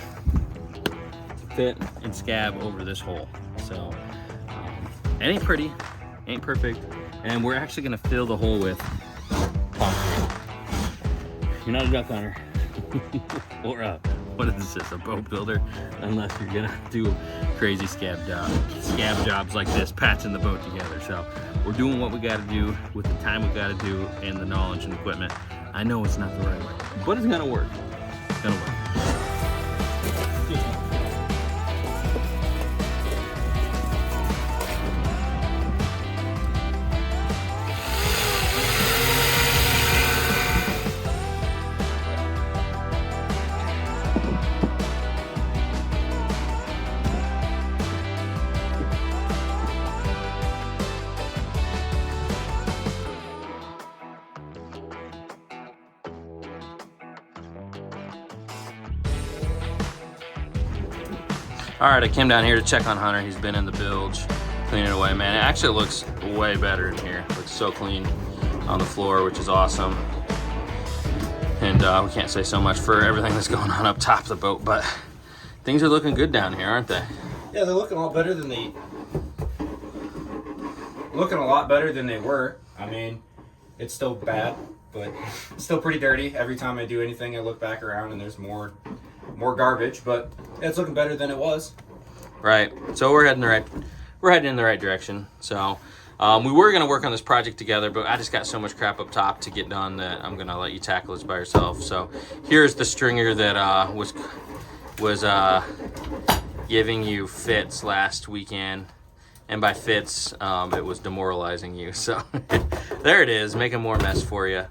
to fit and scab over this hole. So it ain't pretty, ain't perfect, and we're actually gonna fill the hole with concrete. You're not a duck hunter. Or what is this, a boat builder? Unless you're gonna do crazy scab jobs like this, patching the boat together. So we're doing what we gotta do with the time we gotta do and the knowledge and equipment. I know it's not the right way, but it's gonna work. It's gonna work. All right, I came down here to check on Hunter. He's been in the bilge, cleaning it away. Man, it actually looks way better in here. It looks so clean on the floor, which is awesome. And we can't say so much for everything that's going on up top of the boat, but things are looking good down here, aren't they? Yeah, they're looking a lot better than they were. I mean, it's still bad, but it's still pretty dirty. Every time I do anything, I look back around and there's more garbage, but it's looking better than it was. Right. So we're heading in the right direction. So we were gonna work on this project together, but I just got so much crap up top to get done that I'm gonna let you tackle this by yourself. So here's the stringer that was giving you fits last weekend, and by fits it was demoralizing you. So there it is, making more mess for you.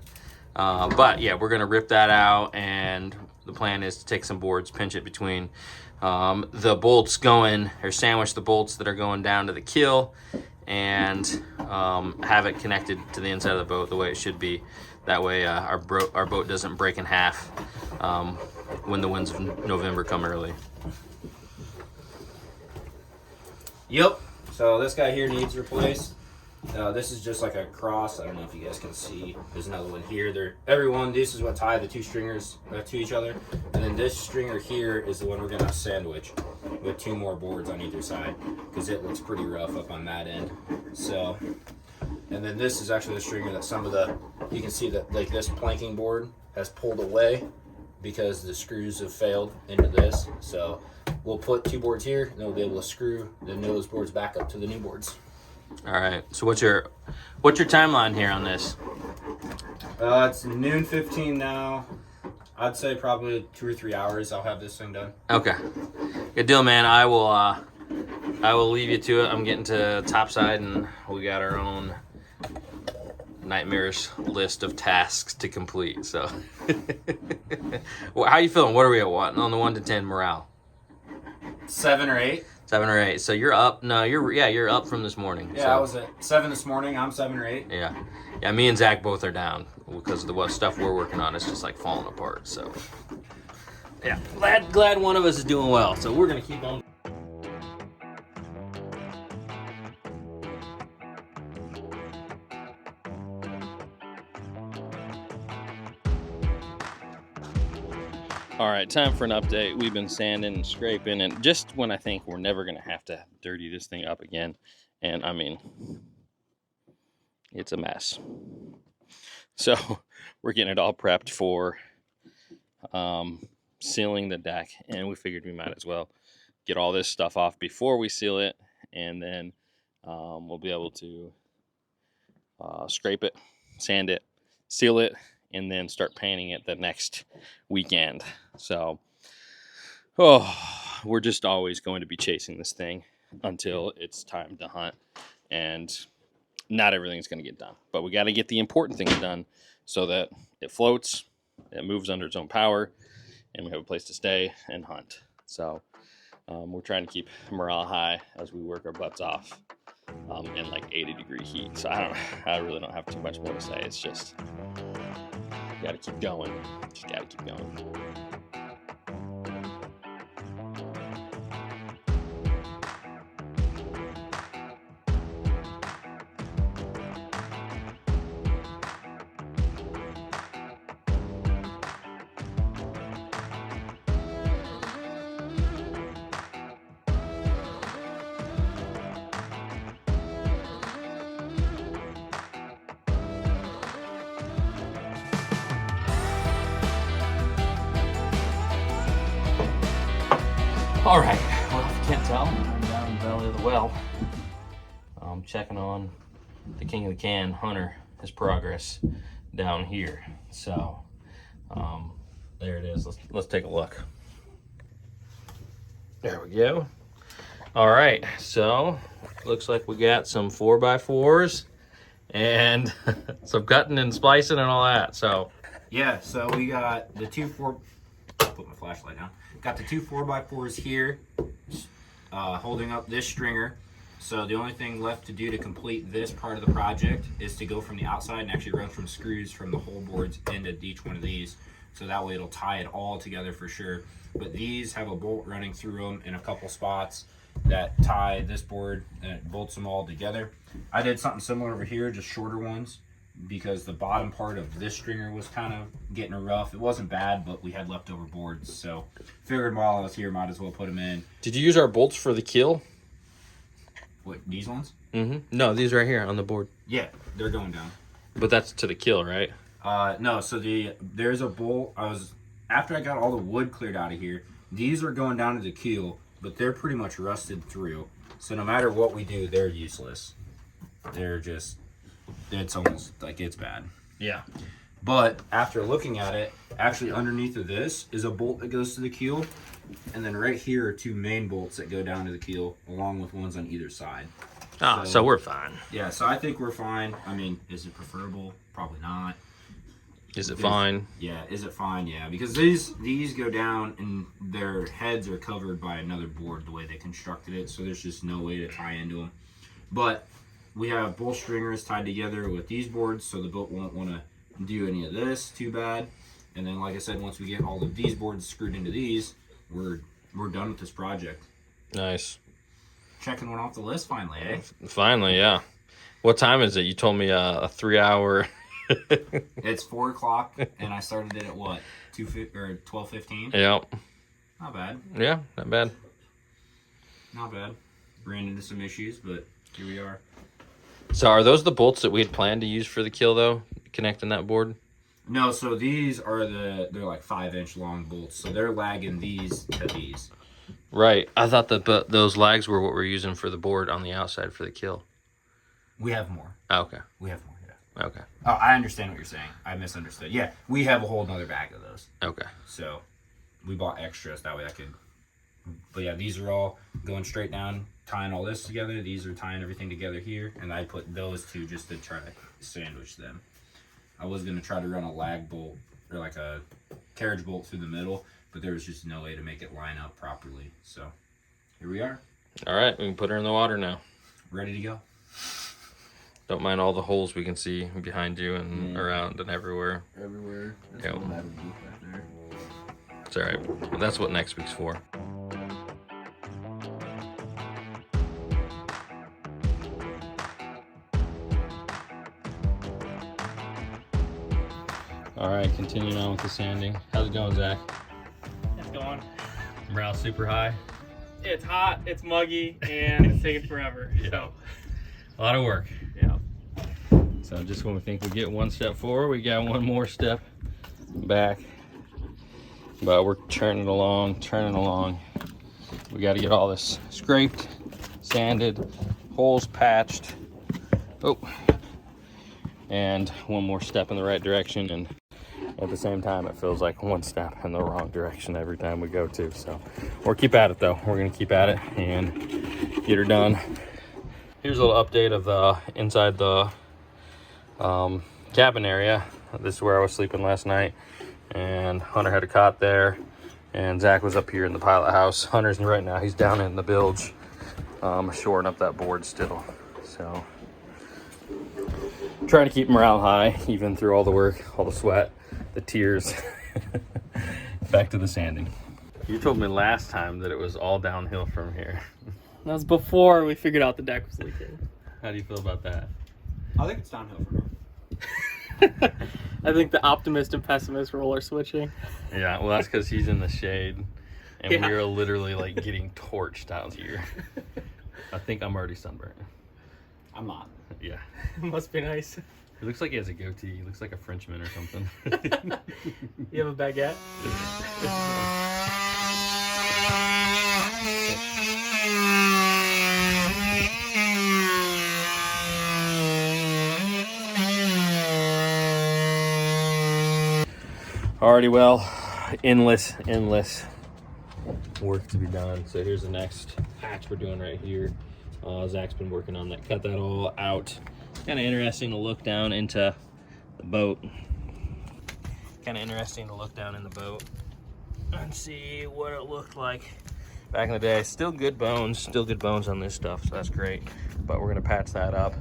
But yeah, we're gonna rip that out, and the plan is to take some boards, pinch it between the bolts going, or sandwich the bolts that are going down to the keel, and have it connected to the inside of the boat the way it should be. That way our boat doesn't break in half when the winds of November come early. Yep. So this guy here needs replaced. This is just like a cross. I don't know if you guys can see. There's another one here. This is what tie the two stringers to each other. And then this stringer here is the one we're gonna sandwich with 2 more boards on either side, because it looks pretty rough up on that end. So, and then this is actually the stringer that you can see that like this planking board has pulled away because the screws have failed into this. So we'll put 2 boards here, and then we'll be able to screw the nose boards back up to the new boards. All right. So what's your timeline here on this? It's noon 15 now. I'd say probably 2 or 3 hours. I'll have this thing done. Okay. Good deal, man. I will leave you to it. I'm getting to topside, and we got our own nightmarish list of tasks to complete. So, well, how you feeling? What are we at? What on the 1 to 10 morale? 7 or 8. 7 or 8. So you're up. No, you're up from this morning. Yeah, so. I was at 7 this morning. I'm 7 or 8. Yeah. Me and Zach both are down because of the stuff we're working on is just like falling apart. So yeah, glad one of us is doing well. So we're gonna keep on. All right, time for an update. We've been sanding and scraping, and just when I think we're never gonna have to dirty this thing up again, and I mean, it's a mess. So we're getting it all prepped for sealing the deck, and we figured we might as well get all this stuff off before we seal it, and then we'll be able to scrape it, sand it, seal it, and then start painting it the next weekend. So, we're just always going to be chasing this thing until it's time to hunt, and not everything's going to get done, but we got to get the important things done so that it floats, it moves under its own power, and we have a place to stay and hunt. So we're trying to keep morale high as we work our butts off in like 80-degree heat. So I really don't have too much more to say. It's just got to keep going. Just got to keep going. All right, well, if you can't tell, I'm down in the belly of the well. I'm checking on the king of the can, Hunter, his progress down here. So, there it is. Let's take a look. There we go. All right, so looks like we got some 4x4s and some cutting and splicing and all that. So, Yeah, so we got the put my flashlight down. Got the two 4x4s here, holding up this stringer. So the only thing left to do to complete this part of the project is to go from the outside and actually run some screws from the hole boards into each one of these. So that way it'll tie it all together for sure. But these have a bolt running through them in a couple spots that tie this board and it bolts them all together. I did something similar over here, just shorter ones, because the bottom part of this stringer was kind of getting rough. It wasn't bad, but we had leftover boards, so figured while I was here, might as well put them in. did you use our bolts for the keel? What, these ones? No, these right here on the board. Yeah, they're going down. But that's to the keel, right? No, so there's a bolt. After I got all the wood cleared out of here, these are going down to the keel, but they're pretty much rusted through. So no matter what we do, they're useless. It's almost like it's bad. Yeah. But after looking at it, actually underneath of this is a bolt that goes to the keel. And then right here are two main bolts that go down to the keel, along with ones on either side. So we're fine. Yeah, so I think we're fine. I mean, is it preferable? Probably not. Is it fine? Yeah, is it fine? Yeah, because these go down and their heads are covered by another board the way they constructed it, so there's just no way to tie into them. But we have both stringers tied together with these boards, so the boat won't want to do any of this too bad. And then, like I said, once we get all of these boards screwed into these, we're done with this project. Nice. Checking one off the list finally, eh? Finally, yeah. What time is it? You told me a 3-hour. It's 4 o'clock, and I started it at what? 12:15. Yep. Not bad. Yeah, not bad. Not bad. Ran into some issues, but here we are. So are those the bolts that we had planned to use for the keel, though? Connecting that board? No, so these are they're like 5-inch long bolts, so they're lagging these to these. Right. I thought that those lags were what we're using for the board on the outside for the keel. We have more. Oh, okay. We have more, yeah. Okay. Oh, I understand what you're saying. I misunderstood. Yeah, we have a whole nother bag of those. Okay. So we bought extras, that way I could. But yeah, these are all going straight down, tying all this together. These are tying everything together here, and I put those two just to try to sandwich them. I was going to try to run a lag bolt, or like a carriage bolt through the middle, but there was just no way to make it line up properly. So here we are. All right, we can put her in the water now. Ready to go. Don't mind all the holes we can see behind you and around and everywhere. Everywhere. That's Yep. one that'll be back there. It's all right. That's what next week's for. All right, continuing on with the sanding. How's it going, Zach? going. Morale super high. It's hot, it's muggy, and it's taking forever. So A lot of work. yeah. So just when we think we get one step forward, we got one more step back. But we're turning along. We got to get all this scraped, sanded, holes patched. Oh, and one more step in the right direction. And at the same time, it feels like one step in the wrong direction every time we go to. So we'll keep at it though. We're gonna keep at it and get her done. Here's a little update of the inside the cabin area. This is where I was sleeping last night, and Hunter had a cot there, and Zach was up here in the pilot house. Hunter's right now, he's down in the bilge, shoring up that board still. So trying to keep morale high even through all the work, all the sweat, the tears. Back to the sanding. You told me last time that it was all downhill from here. That was before we figured out the deck was leaking. How do you feel about that? I think it's downhill from here. I think the optimist and pessimist roller switching. Yeah, well, that's because he's in the shade, and Yeah. we're literally like getting torched out here. I think I'm already sunburned. I'm not. Yeah. Must be nice. He looks like he has a goatee. He looks like a Frenchman or something. You have a baguette? Alrighty, well, endless work to be done. So here's the next patch we're doing right here. Zach's been working on that. Cut that all out. Kind of interesting to look down into the boat. Kind of interesting to look down in the boat and see what it looked like back in the day. Still good bones on this stuff, so that's great. But we're gonna patch that up.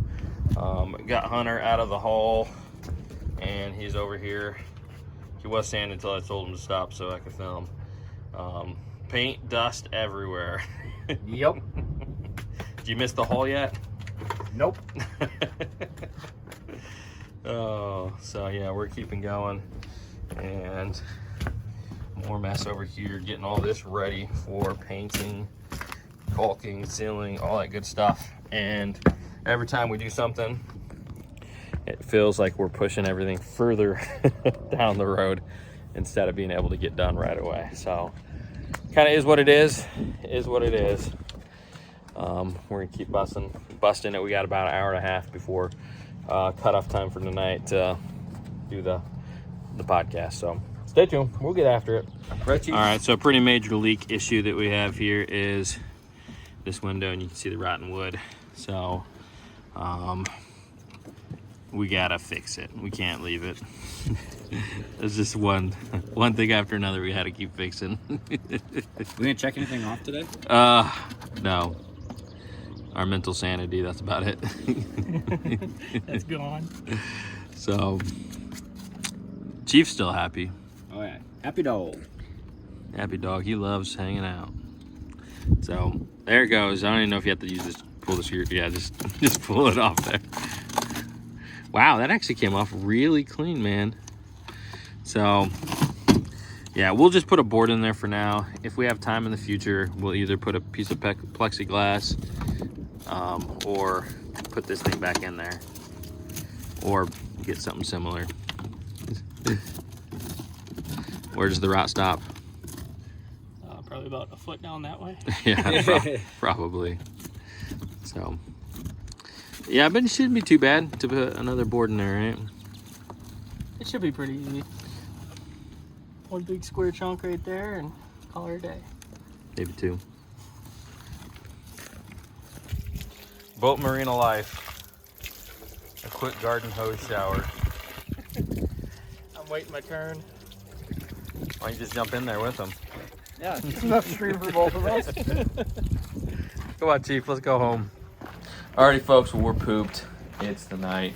Got Hunter out of the hole, and he's over here. He was sanding until I told him to stop so I could film. Paint, dust everywhere. Yep. Did you miss the hole yet? Nope. Oh, so yeah, we're keeping going. And more mess over here, getting all this ready for painting, caulking, sealing, all that good stuff. And every time we do something, it feels like we're pushing everything further down the road instead of being able to get done right away. So kind of is what it is what it is. We're gonna keep busting it. We got about an hour and a half before cutoff time for tonight to do the podcast. So stay tuned, we'll get after it. All right, so a pretty major leak issue that we have here is this window, and you can see the rotten wood. So we gotta fix it. We can't leave it. There's just one thing after another we had to keep fixing. We gonna check anything off today? No. Our mental sanity, that's about it. That's gone. So Chief's still happy. Oh yeah, happy dog. Happy dog, he loves hanging out. So there it goes. I don't even know if you have to use this, pull this here. Yeah, just pull it off there. Wow, that actually came off really clean, man. So yeah, we'll just put a board in there for now. If we have time in the future, we'll either put a piece of plexiglass or put this thing back in there, or get something similar. Where does the rot stop? Probably about a foot down that way. Yeah, probably. So yeah, but it shouldn't be too bad to put another board in there, right? It should be pretty easy. One big square chunk right there and call her a day. Maybe two. Boat Marina life. A quick garden hose shower. I'm waiting my turn. Why don't you just jump in there with them? Yeah, it's enough stream for both of us. Come on, Chief, let's go home. Alrighty, folks, we're pooped. It's the night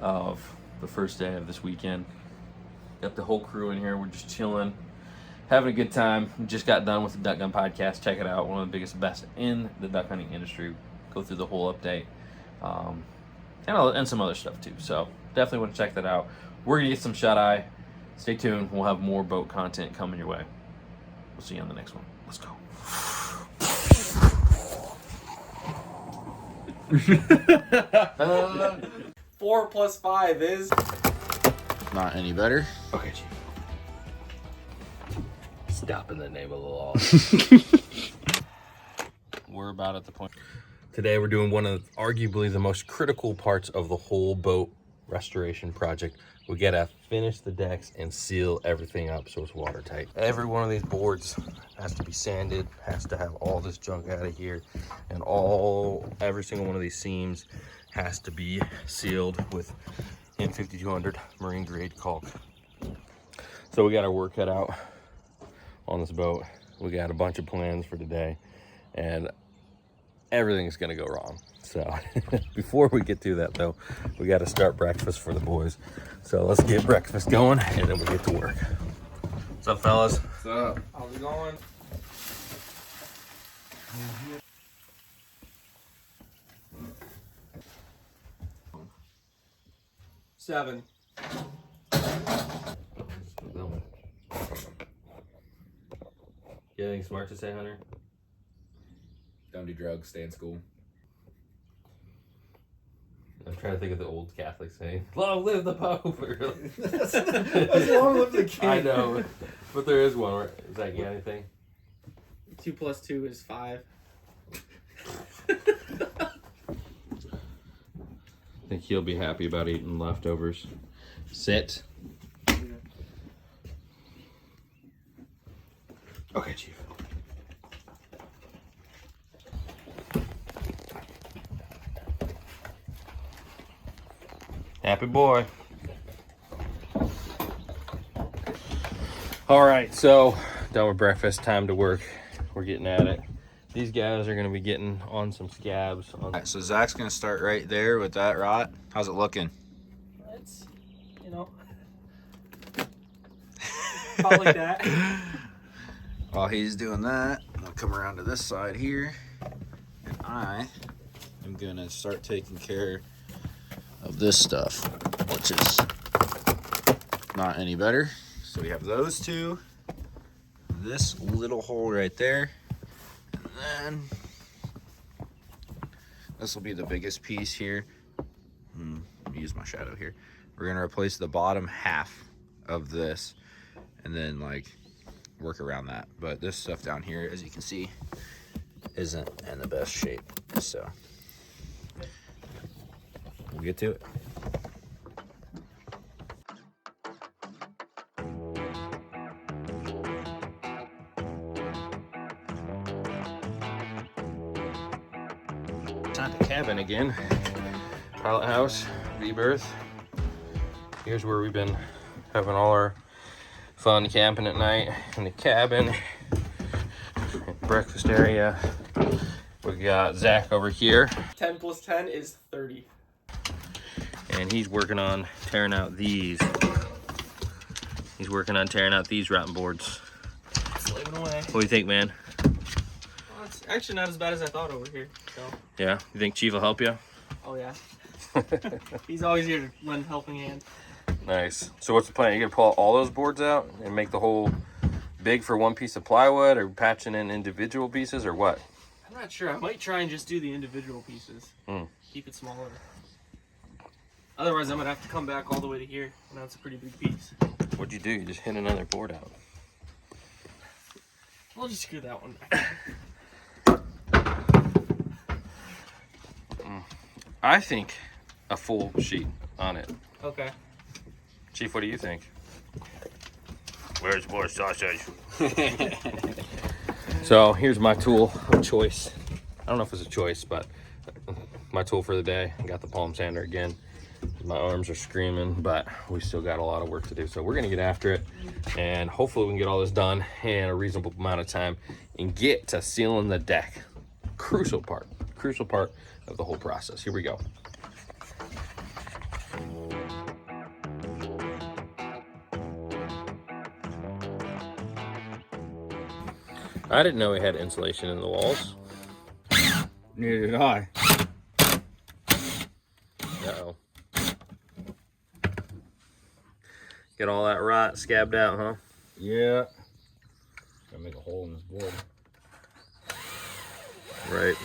of the first day of this weekend. Got the whole crew in here. We're just chilling, having a good time. We just got done with the Duck Gun podcast. Check it out. One of the biggest, best in the duck hunting industry. Go through the whole update, and some other stuff too. So definitely want to check that out. We're gonna get some shut eye. Stay tuned. We'll have more boat content coming your way. We'll see you on the next one. Let's go. 4 plus 5 is Not any better. Okay, Chief. Stop in the name of the law. We're about at the point. Today we're doing one of arguably the most critical parts of the whole boat restoration project. We gotta finish the decks and seal everything up so it's watertight. Every one of these boards has to be sanded, has to have all this junk out of here, and every single one of these seams has to be sealed with M5200 marine grade caulk. So we got our work cut out on this boat. We got a bunch of plans for today, and everything's gonna go wrong. So before we get to that though, we got to start breakfast for the boys. So let's get breakfast going and then we'll get to work. What's up, fellas? What's up? how's it going? Seven. You anything smart to say, Hunter? Don't do drugs, stay in school. I'm trying to think of the old Catholic saying, "Long live the Pope." That's long live the king. I know, but there is one. Is that anything? 2 plus 2 is 5. I think he'll be happy about eating leftovers. Sit. Okay, Chief. Happy boy. All right, so done with breakfast, time to work. We're getting at it. These guys are gonna be getting on some scabs. All right, so Zach's gonna start right there with that rot. How's it looking? It's, about like that. While he's doing that, I'll come around to this side here, and I am gonna start taking care of this stuff, which is not any better. So we have those two, this little hole right there, and then this will be the biggest piece here. Use my shadow here. We're gonna replace the bottom half of this and then like work around that. But this stuff down here, as you can see, isn't in the best shape. So we'll get to it. Time to cabin again. Pilot house, V-berth. Here's where we've been having all our fun camping at night, in the cabin, breakfast area. We got Zach over here. 10 plus 10 is 30. And he's working on tearing out these. He's working on tearing out these rotten boards. Slaving away. What do you think, man? Well, it's actually not as bad as I thought over here. So. Yeah? You think Chief will help you? Oh yeah. He's always here to lend helping hand. Nice. So what's the plan? You gonna pull all those boards out and make the whole big for one piece of plywood, or patching in individual pieces, or what? I'm not sure. I might try and just do the individual pieces. Keep it smaller. Otherwise, I'm gonna have to come back all the way to here, and that's a pretty big piece. What'd you do? You just hit another board out. We'll just screw that one back. I think a full sheet on it. Okay. Chief, what do you think? Where's more sausage? So here's my tool of choice. I don't know if it's a choice, but my tool for the day. I got the palm sander again. My arms are screaming, but we still got a lot of work to do. So we're gonna get after it, and hopefully we can get all this done in a reasonable amount of time and get to sealing the deck. Crucial part of the whole process. Here we go. I didn't know we had insulation in the walls. Neither did I. Uh-oh. Get all that rot scabbed out, huh? Yeah. Gotta make a hole in this board. Right.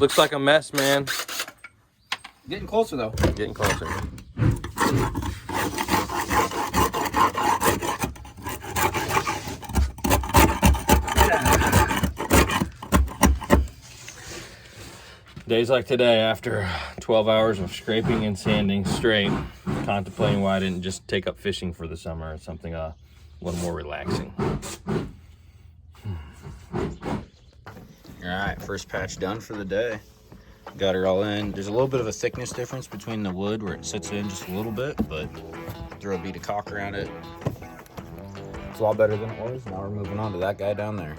Looks like a mess, man. Getting closer though. Getting closer. Days like today, after 12 hours of scraping and sanding straight, contemplating why I didn't just take up fishing for the summer or something a little more relaxing. All right, first patch done for the day. Got her all in. There's a little bit of a thickness difference between the wood where it sits in just a little bit, but throw a bead of caulk around it. It's a lot better than it was. Now we're moving on to that guy down there.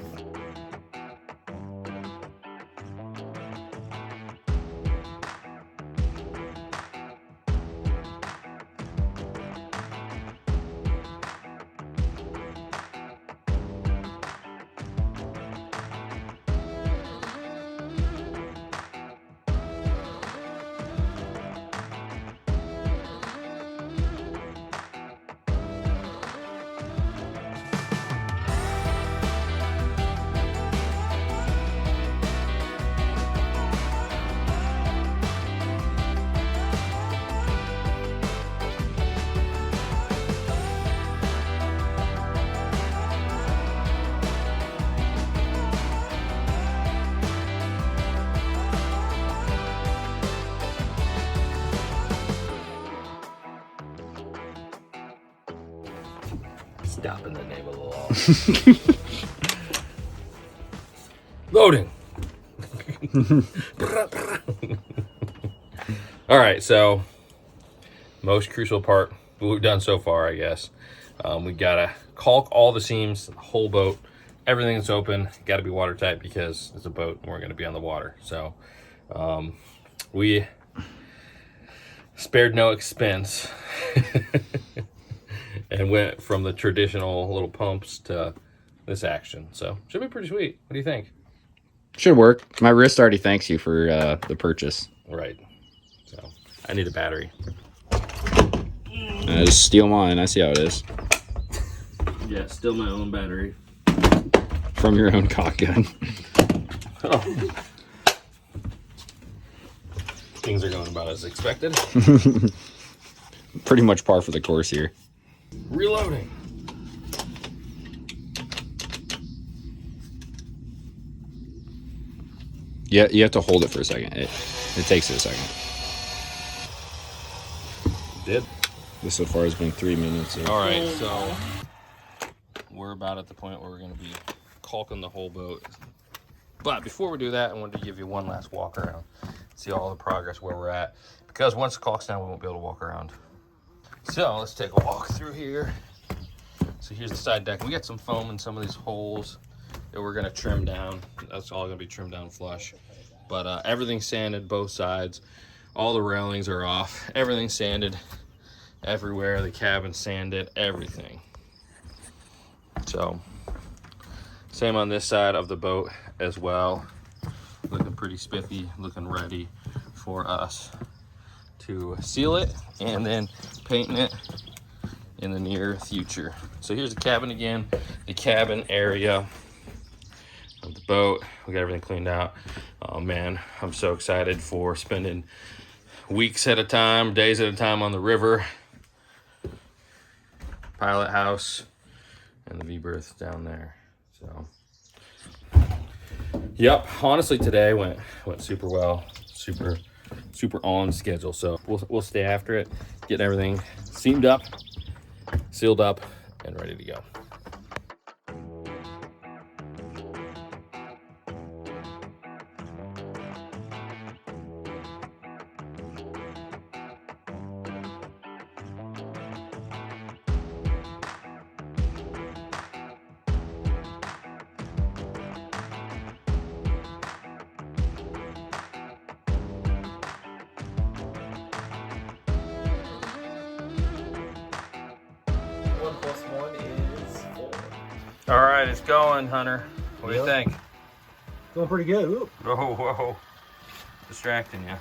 Stop in the name of the law. Loading. All right, so most crucial part we've done so far, I guess. We gotta caulk all the seams, the whole boat, everything that's open. Got to be watertight because it's a boat and we're gonna be on the water. So we spared no expense. And went from the traditional little pumps to this action. So should be pretty sweet. What do you think? Should work. My wrist already thanks you for the purchase. Right. So I need a battery. Just steal mine. I see how it is. Yeah, still my own battery. From your own caulk gun. Oh. Things are going about as expected. Pretty much par for the course here. Reloading. Yeah, you have to hold it for a second. It takes it a second. Did. This so far has been 3 minutes. All right, so we're about at the point where we're going to be caulking the whole boat. But before we do that, I wanted to give you one last walk around, see all the progress where we're at. Because once the caulk's down, we won't be able to walk around. So let's take a walk through here. So here's the side deck. We got some foam in some of these holes that we're gonna trim down. That's all gonna be trimmed down flush. But everything's sanded, both sides. All the railings are off. Everything's sanded everywhere. The cabin sanded, everything. So same on this side of the boat as well. Looking pretty spiffy, looking ready for us to seal it and then painting it in the near future. So here's the cabin again, the cabin area of the boat. We got everything cleaned out. Oh man, I'm so excited for spending weeks at a time, days at a time on the river. Pilot house and the V-berth down there. So yep, honestly today went super well, super on schedule. So we'll stay after it, get everything seamed up, sealed up, and ready to go. All right, it's going, Hunter. What do you think? Going pretty good. Ooh. Whoa. Distracting you.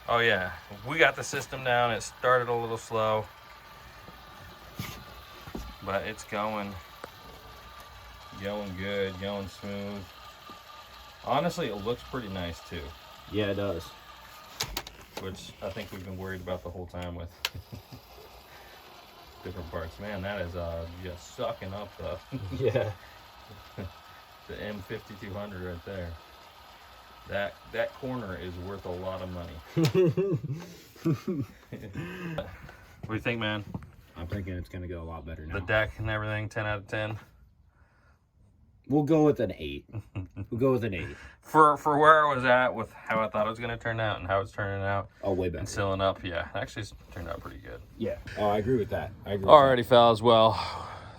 Oh yeah, we got the system down. It started a little slow. but it's going good, going smooth. Honestly, it looks pretty nice too. Yeah, it does. Which I think we've been worried about the whole time with different parts. Man, that is just sucking up the Yeah. the M5200 right there. That corner is worth a lot of money. What do you think, man? I'm thinking it's gonna go a lot better now. The deck and everything, 10 out of 10. We'll go with an 8. We'll go with an 8. For where I was at with how I thought it was going to turn out and how it's turning out. Oh, way better. And sealing up, yeah. Actually, it's turned out pretty good. Yeah. Oh, I agree with that. Alrighty, fellas. Well,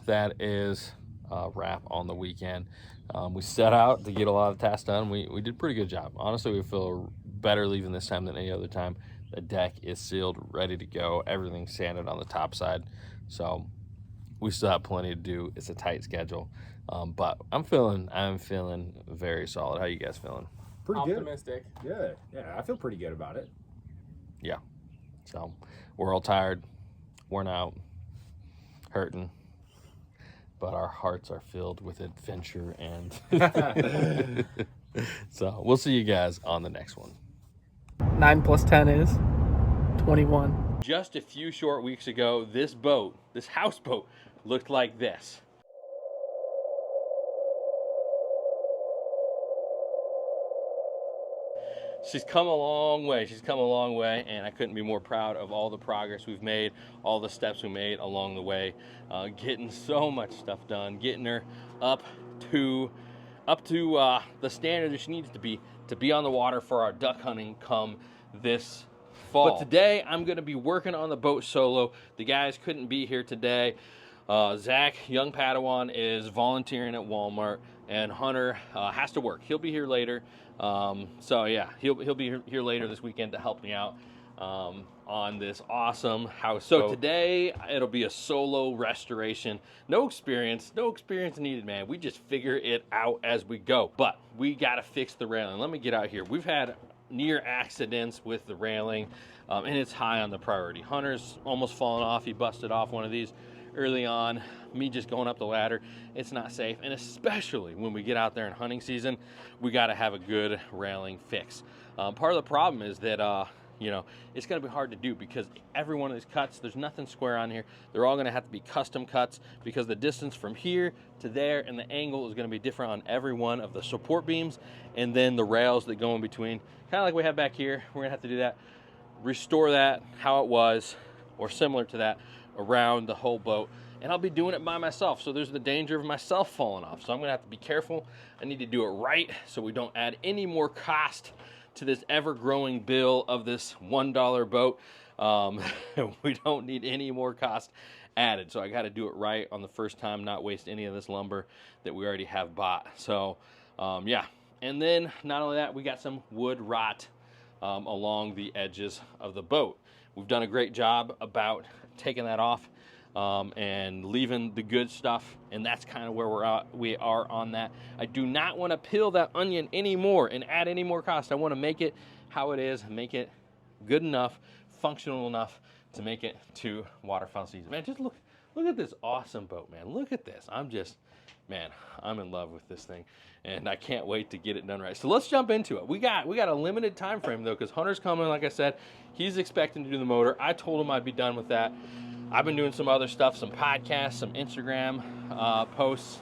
that is a wrap on the weekend. We set out to get a lot of tasks done. We did a pretty good job. Honestly, we feel better leaving this time than any other time. The deck is sealed, ready to go. Everything's sanded on the top side. So we still have plenty to do. It's a tight schedule. But I'm feeling very solid. How you guys feeling? Pretty Optimistic. good. Yeah, I feel pretty good about it. Yeah. So we're all tired, worn out, hurting, but our hearts are filled with adventure and so we'll see you guys on the next one. 9 plus 10 is 21. Just a few short weeks ago, this boat, this houseboat, looked like this. She's come a long way. She's come a long way, and I couldn't be more proud of all the progress we've made, all the steps we made along the way, getting so much stuff done, getting her up to the standard that she needs to be on the water for our duck hunting come this fall. But today I'm going to be working on the boat solo. The guys couldn't be here today. Zach, young Padawan, is volunteering at Walmart, and Hunter has to work. He'll be here later. So yeah, he'll be here later this weekend to help me out on this awesome house. So today it'll be a solo restoration. No experience needed, man. We just figure it out as we go. But we gotta fix the railing. Let me get out here. We've had near accidents with the railing, and it's high on the priority. Hunter's almost fallen off. He busted off one of these early on. Me just going up the ladder, it's not safe, and especially when we get out there in hunting season, we got to have a good railing fix. Part of the problem is that you know, it's going to be hard to do because every one of these cuts, there's nothing square on here. They're all going to have to be custom cuts because the distance from here to there and the angle is going to be different on every one of the support beams, and then the rails that go in between, kind of like we have back here. We're going to have to do that, restore that how it was or similar to that around the whole boat, and I'll be doing it by myself, so there's the danger of myself falling off. So I'm gonna have to be careful. I need to do it right so we don't add any more cost to this ever-growing bill of this $1 boat. We don't need any more cost added, so I got to do it right on the first time, not waste any of this lumber that we already have bought. So yeah, and then not only that, we got some wood rot along the edges of the boat. We've done a great job about taking that off and leaving the good stuff, and that's kind of where we are on that. I do not want to peel that onion anymore and add any more cost. I want to make it how it is, make it good enough, functional enough to make it to waterfowl season. Man, just look at this awesome boat, man. Look at this. Man, I'm in love with this thing, and I can't wait to get it done right. So let's jump into it. We got a limited time frame though, because Hunter's coming. Like I said, he's expecting to do the motor. I told him I'd be done with that. I've been doing some other stuff, some podcasts, some Instagram posts.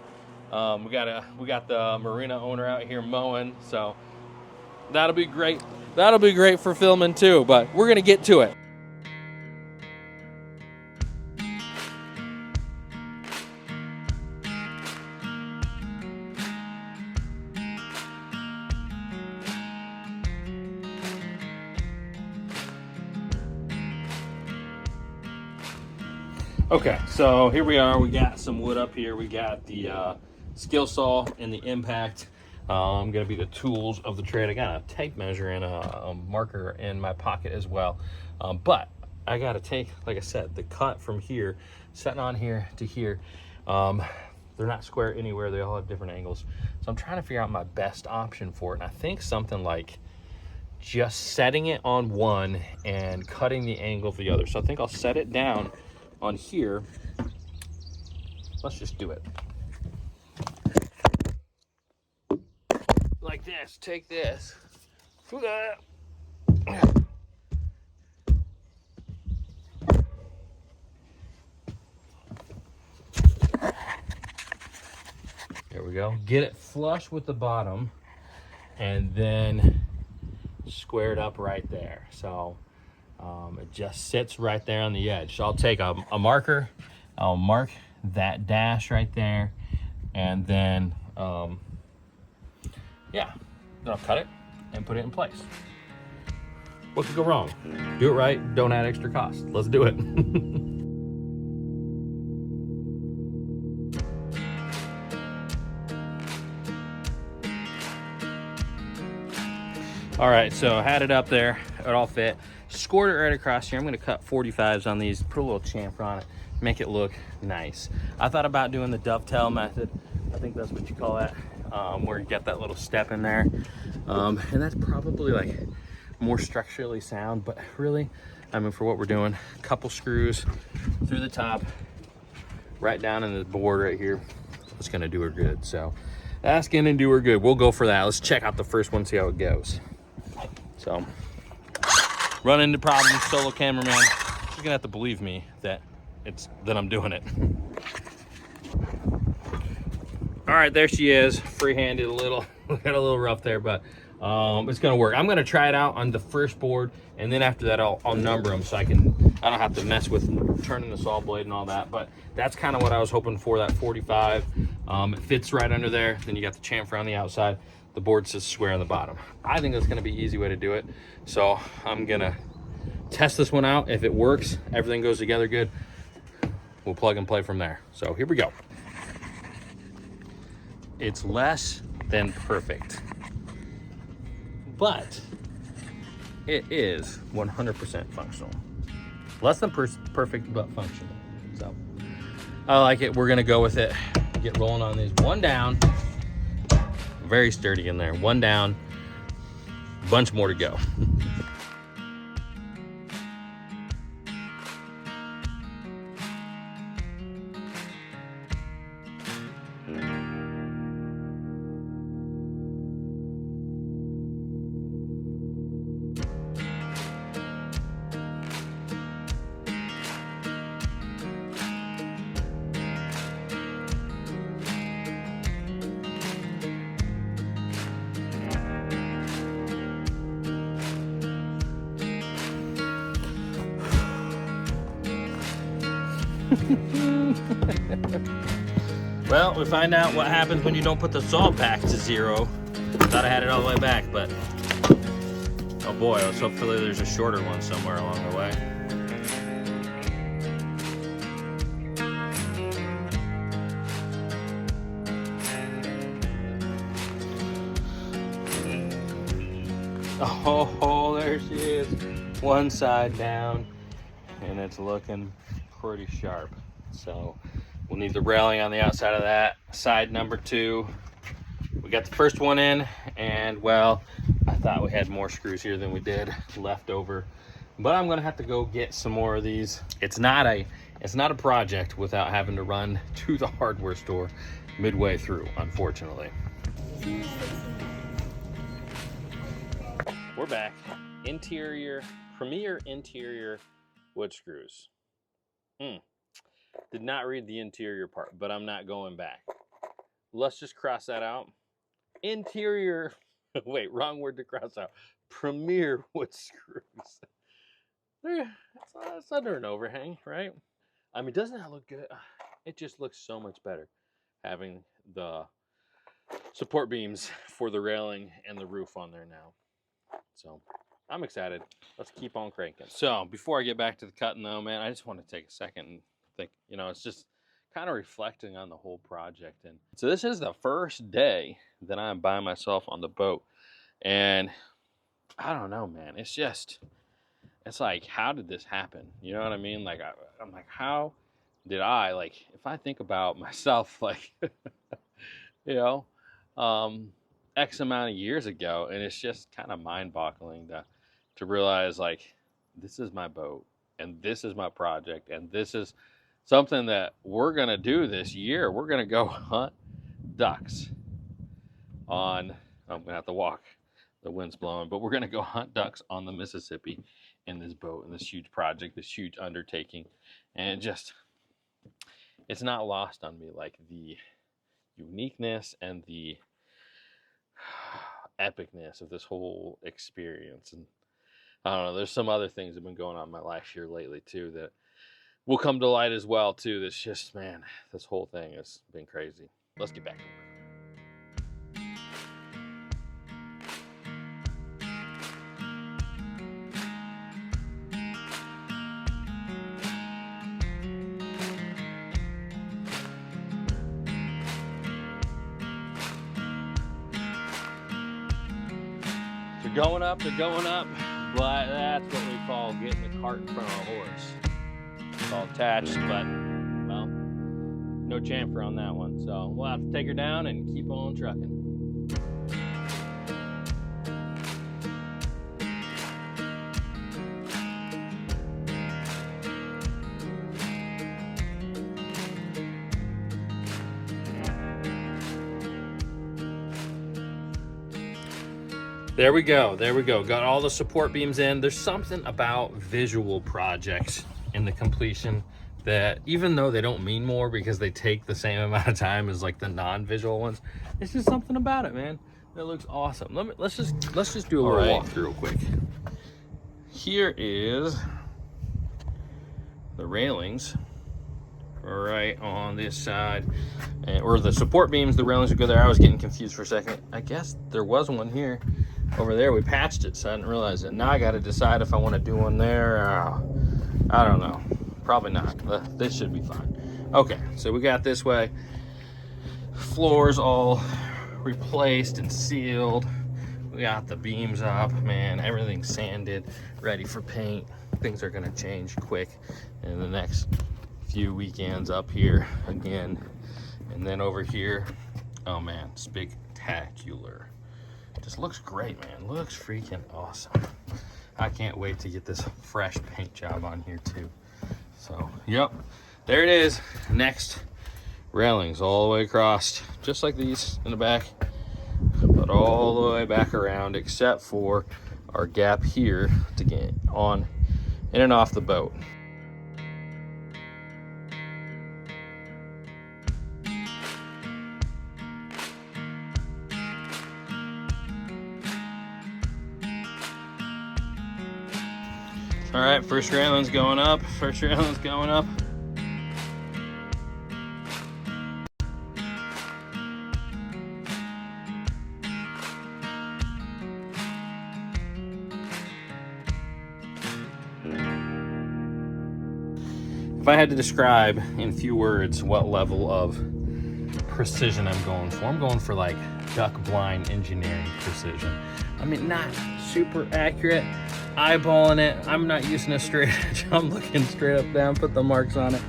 We got the marina owner out here mowing, so that'll be great. That'll be great for filming too. But we're gonna get to it. Okay, so here we are. We got some wood up here. We got the skill saw and the impact. Gonna be the tools of the trade. I got a tape measure and a marker in my pocket as well. But I gotta take, like I said, the cut from here, setting on here to here. They're not square anywhere. They all have different angles. So I'm trying to figure out my best option for it. And I think something like just setting it on one and cutting the angle for the other. So I think I'll set it down on here let's just do it. Like this, take this. There we go. Get it flush with the bottom and then square it up right there. So it just sits right there on the edge. So I'll take a marker, I'll mark that dash right there, and then yeah, then I'll cut it and put it in place. What could go wrong? Do it right, don't add extra cost. Let's do it. All right, so I had it up there, it all fit. Scored it right across here. I'm gonna cut 45s on these, put a little chamfer on it, make it look nice. I thought about doing the dovetail method. I think that's what you call that, where you get that little step in there. And that's probably like more structurally sound, but really, I mean, for what we're doing, a couple screws through the top, right down in the board right here. It's gonna do her good. So that's gonna do her good. We'll go for that. Let's check out the first one, see how it goes. So, run into problems, solo cameraman. She's gonna have to believe me that I'm doing it. All right, there she is, free-handed a little, got a little rough there, but it's gonna work. I'm gonna try it out on the first board, and then after that, I'll number them so I don't have to mess with turning the saw blade and all that. But that's kind of what I was hoping for, that 45. It fits right under there. Then you got the chamfer on the outside. The board says square on the bottom. I think that's gonna be an easy way to do it. So I'm gonna test this one out. If it works, everything goes together good, we'll plug and play from there. So here we go. It's less than perfect, but it is 100% functional. Less than perfect, but functional. So I like it. We're gonna go with it. Get rolling on these. One down. Very sturdy in there. One down, bunch more to go. Well, we find out what happens when you don't put the saw back to 0. Thought I had it all the way back, but oh boy, let's hopefully there's a shorter one somewhere along the way. Oh, there she is. One side down, and it's looking pretty sharp. So we'll need the railing on the outside of that. Side number 2. We got the first one in, and well, I thought we had more screws here than we did left over. But I'm gonna have to go get some more of these. It's not a project without having to run to the hardware store midway through, unfortunately. We're back. Premier interior wood screws. Did not read the interior part, but I'm not going back. Let's just cross that out. Interior, wait, wrong word to cross out. Premier wood screws. It's under an overhang, right? I mean, doesn't that look good? It just looks so much better having the support beams for the railing and the roof on there now. So I'm excited. Let's keep on cranking. So before I get back to the cutting though, man, I just want to take a second and think, you know, it's just kind of reflecting on the whole project. And so this is the first day that I'm by myself on the boat. And I don't know, man, it's like, how did this happen? You know what I mean? Like, I'm like, how did I, like, if I think about myself, like, you know, X amount of years ago, and it's just kind of mind-boggling to realize, like, this is my boat, and this is my project, and this is something that we're gonna do this year. We're gonna go hunt ducks on, I'm gonna have to walk, the wind's blowing, but we're gonna go hunt ducks on the Mississippi in this boat, in this huge project, this huge undertaking. And just, it's not lost on me, like the uniqueness and the epicness of this whole experience. And I don't know, there's some other things that have been going on in my life here lately too that will come to light as well too. That's just, man, this whole thing has been crazy. Let's get back to work. They're going up, but that's what we call getting the cart in front of a horse. It's all attached, but, well, no chamfer on that one. So we'll have to take her down and keep on trucking. There we go. Got all the support beams in. There's something about visual projects in the completion that, even though they don't mean more because they take the same amount of time as like the non-visual ones, it's just something about it, man. It looks awesome. Let's just do a little walkthrough real quick. Here is the railings right on this side, or the support beams. The railings would go there. I was getting confused for a second. I guess there was one here. Over there, we patched it, so I didn't realize it. Now I got to decide if I want to do one there. I don't know. Probably not. This should be fine. Okay, so we got this way. Floors all replaced and sealed. We got the beams up, man. Everything's sanded, ready for paint. Things are going to change quick in the next few weekends up here again. And then over here, oh man, spectacular. Just looks great, man. Looks freaking awesome. I can't wait to get this fresh paint job on here too. So, yep, there it is. Next, railings all the way across, just like these in the back, but all the way back around, except for our gap here to get on in and off the boat. All right, first railing's going up. If I had to describe in few words what level of precision I'm going for like duck blind engineering precision. I mean, not super accurate, eyeballing it. I'm not using a straight edge. I'm looking straight up down, put the marks on it,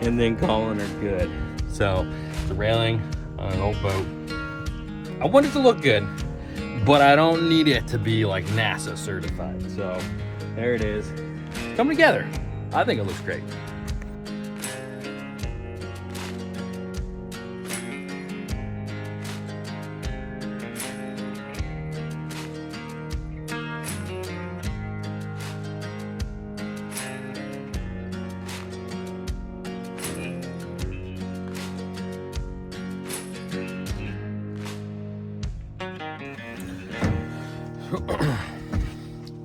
and then calling her good. So the railing on an old boat, I want it to look good, but I don't need it to be like NASA certified. So there it is. It's coming together. I think it looks great.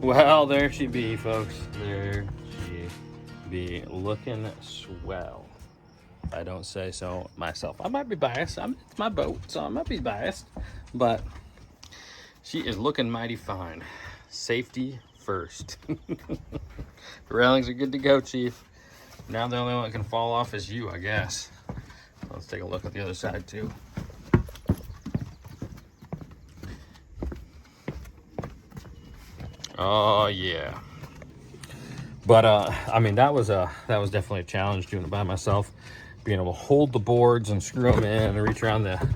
Well, there she be, folks. There she be, looking swell. If I don't say so myself. I might be biased. It's my boat, so I might be biased. But she is looking mighty fine. Safety first. The railings are good to go, Chief. Now the only one that can fall off is you, I guess. Let's take a look at the other side too. Oh yeah. But I mean, that was definitely a challenge doing it by myself, being able to hold the boards and screw them in and reach around the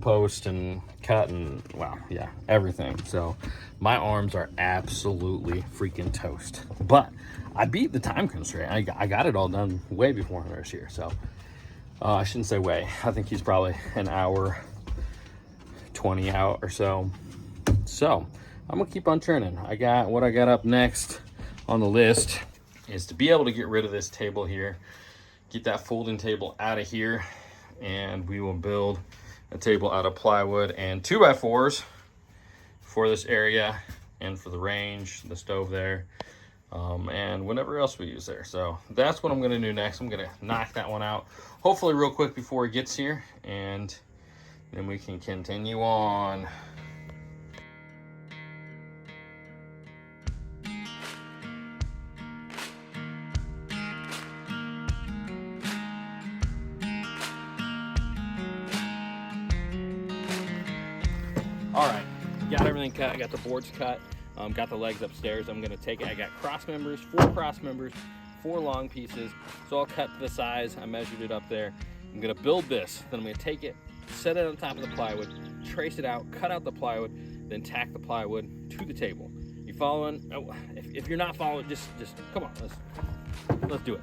post and cut and wow, yeah, everything. So my arms are absolutely freaking toast, but I beat the time constraint. I got it all done way before I was here. So I shouldn't say way. I think he's probably an hour 20 out or so. So I'm gonna keep on churning. What I got up next on the list is to be able to get rid of this table here, get that folding table out of here, and we will build a table out of plywood and 2x4s for this area and for the range, the stove there, and whatever else we use there. So that's what I'm gonna do next. I'm gonna knock that one out, hopefully real quick before it gets here, and then we can continue on. All right, got everything cut. I got the boards cut, got the legs upstairs. I'm gonna take it. I got cross members, 4 cross members, 4 long pieces. So I'll cut to the size. I measured it up there. I'm gonna build this. Then I'm gonna take it, set it on top of the plywood, trace it out, cut out the plywood, then tack the plywood to the table. You following? Oh, if you're not following, just come on. Let's do it.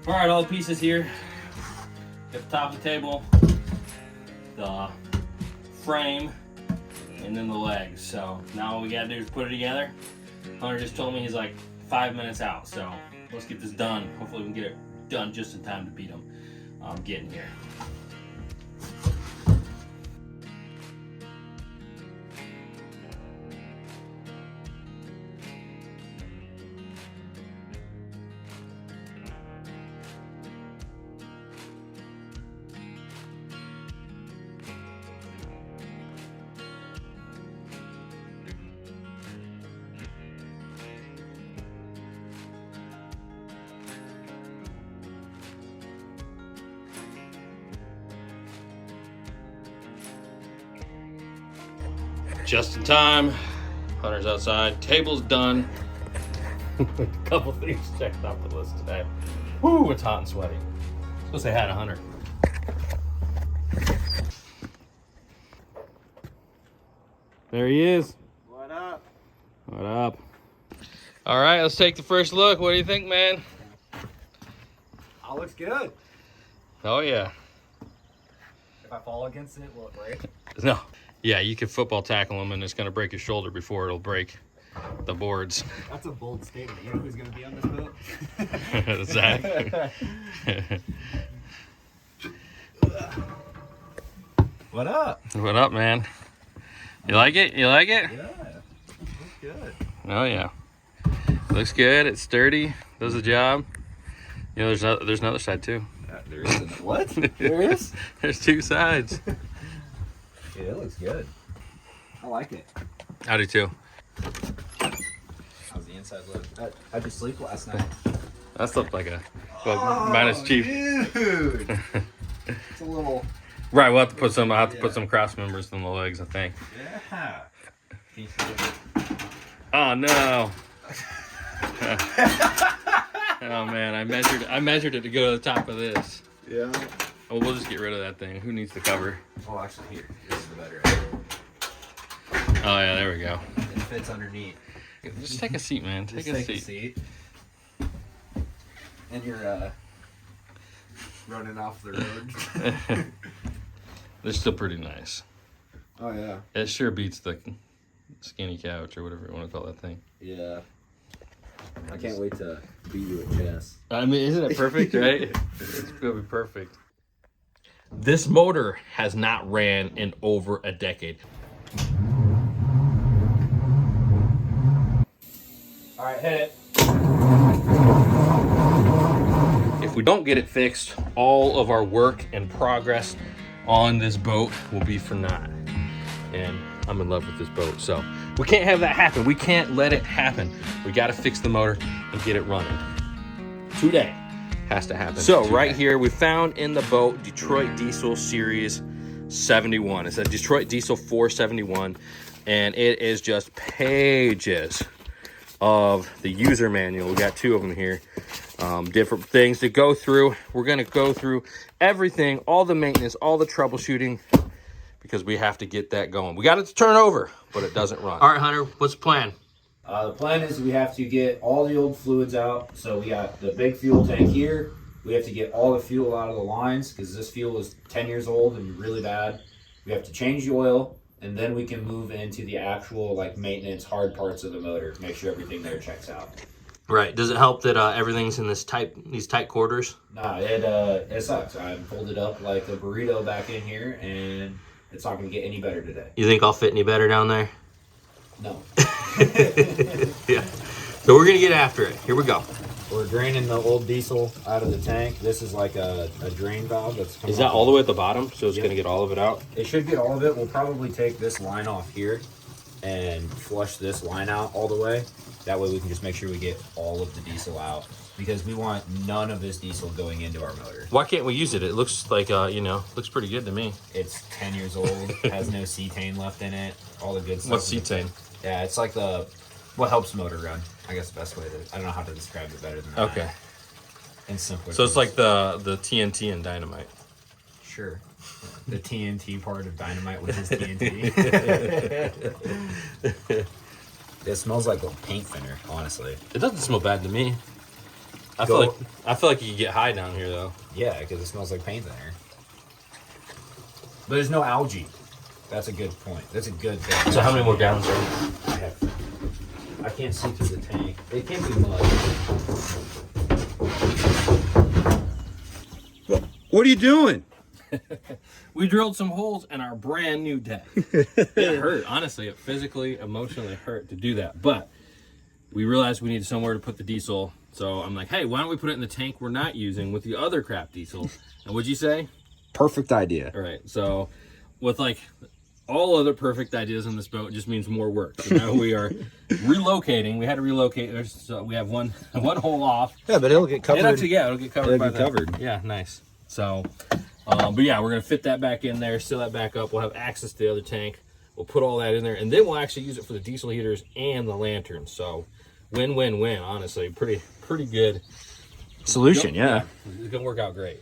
All right, all the pieces here. Got the top of the table, the frame, and then the legs. So now all we gotta do is put it together. Hunter just told me he's like 5 minutes out, so let's get this done. Hopefully we can get it done just in time to beat him getting here. Just in time. Hunter's outside. Table's done. A couple things checked off the list today. Woo, it's hot and sweaty. Let's say hi to Hunter. There he is. What up? What up? All right, let's take the first look. What do you think, man? All looks good. Oh, yeah. If I fall against it, will it break? No. Yeah, you could football tackle him and it's going to break his shoulder before it'll break the boards. That's a bold statement. You know who's going to be on this boat? Zach. What up? What up, man? You like it? You like it? Yeah. Looks good. Oh, yeah. Looks good. It's sturdy. Does the job. You know, there's another side, too. There isn't. What? There is? There's 2 sides. Yeah, it looks good. I like it. I do, too. How's the inside look? How'd you sleep last night? I slept like a minus chief. Dude. It's a little... Right, we'll have to put some. I have to put some cross members in the legs, I think. Yeah. Oh no. Oh man, I measured it to go to the top of this. Yeah. Oh, we'll just get rid of that thing. Who needs the cover? Oh, actually, here. This is the better. Oh yeah, there we go. It fits underneath. Just take a seat, man. Take a seat. And you're running off the road. They're still pretty nice. Oh yeah. It sure beats the skinny couch or whatever you want to call that thing. Yeah. I can't wait to beat you at chess. I mean, isn't it perfect, right? It's gonna be perfect. This motor has not ran in over a decade. All right, hit it. If we don't get it fixed, all of our work and progress on this boat will be for naught. And I'm in love with this boat, so We can't have that happen. We can't let it happen. We got to fix the motor and get it running. Today. Has to happen. So right here, we found in the boat Detroit Diesel Series 71. It's a Detroit Diesel 471, and it is just pages of the user manual. We got 2 of them here. Different things to go through. We're going to go through everything, all the maintenance, all the troubleshooting, because we have to get that going. We got it to turn over, but it doesn't run. All right, Hunter, what's the plan? The plan is we have to get all the old fluids out. So we got the big fuel tank here. We have to get all the fuel out of the lines because this fuel is 10 years old and really bad. We have to change the oil, and then we can move into the actual like maintenance hard parts of the motor. Make sure everything there checks out. Right. Does it help that everything's in these tight quarters? Nah, it sucks. I'm folded up like a burrito back in here, and it's not going to get any better today. You think I'll fit any better down there? No. Yeah. So we're gonna get after it. Here we go. We're draining the old diesel out of the tank. This is like a drain valve that's coming. Is that all the way at the bottom? So it's gonna get all of it out? It should get all of it. We'll probably take this line off here and flush this line out all the way. That way we can just make sure we get all of the diesel out, because we want none of this diesel going into our motor. Why can't we use it? It looks like, looks pretty good to me. It's 10 years old, has no cetane left in it, all the good stuff. What's cetane? Yeah, it's like what helps motor run. I guess the best way to, I don't know how to describe it better than that. Okay. In simpler So it's like the TNT and dynamite. Sure. The TNT part of dynamite, which is TNT. It smells like a paint thinner, honestly. It doesn't smell bad to me. I feel like you can get high down here though. Yeah, because it smells like paint thinner. But there's no algae. That's a good point. That's a good thing. So how many more gallons are there? I can't see through the tank. It can't be mud. What are you doing? We drilled some holes in our brand new deck. It hurt, honestly. It physically, emotionally hurt to do that. But we realized we needed somewhere to put the diesel. So I'm like, hey, why don't we put it in the tank we're not using with the other crap diesel? And what'd you say? Perfect idea. All right. So with like all other perfect ideas on this boat, it just means more work. So now we are relocating. We had to relocate. So we have one hole off. Yeah, but it'll get covered. It'll get covered. Yeah, nice. So, but yeah, we're gonna fit that back in there, seal that back up. We'll have access to the other tank. We'll put all that in there, and then we'll actually use it for the diesel heaters and the lanterns. So, win-win-win. Honestly, pretty good Solution. Yeah. It's gonna work out great.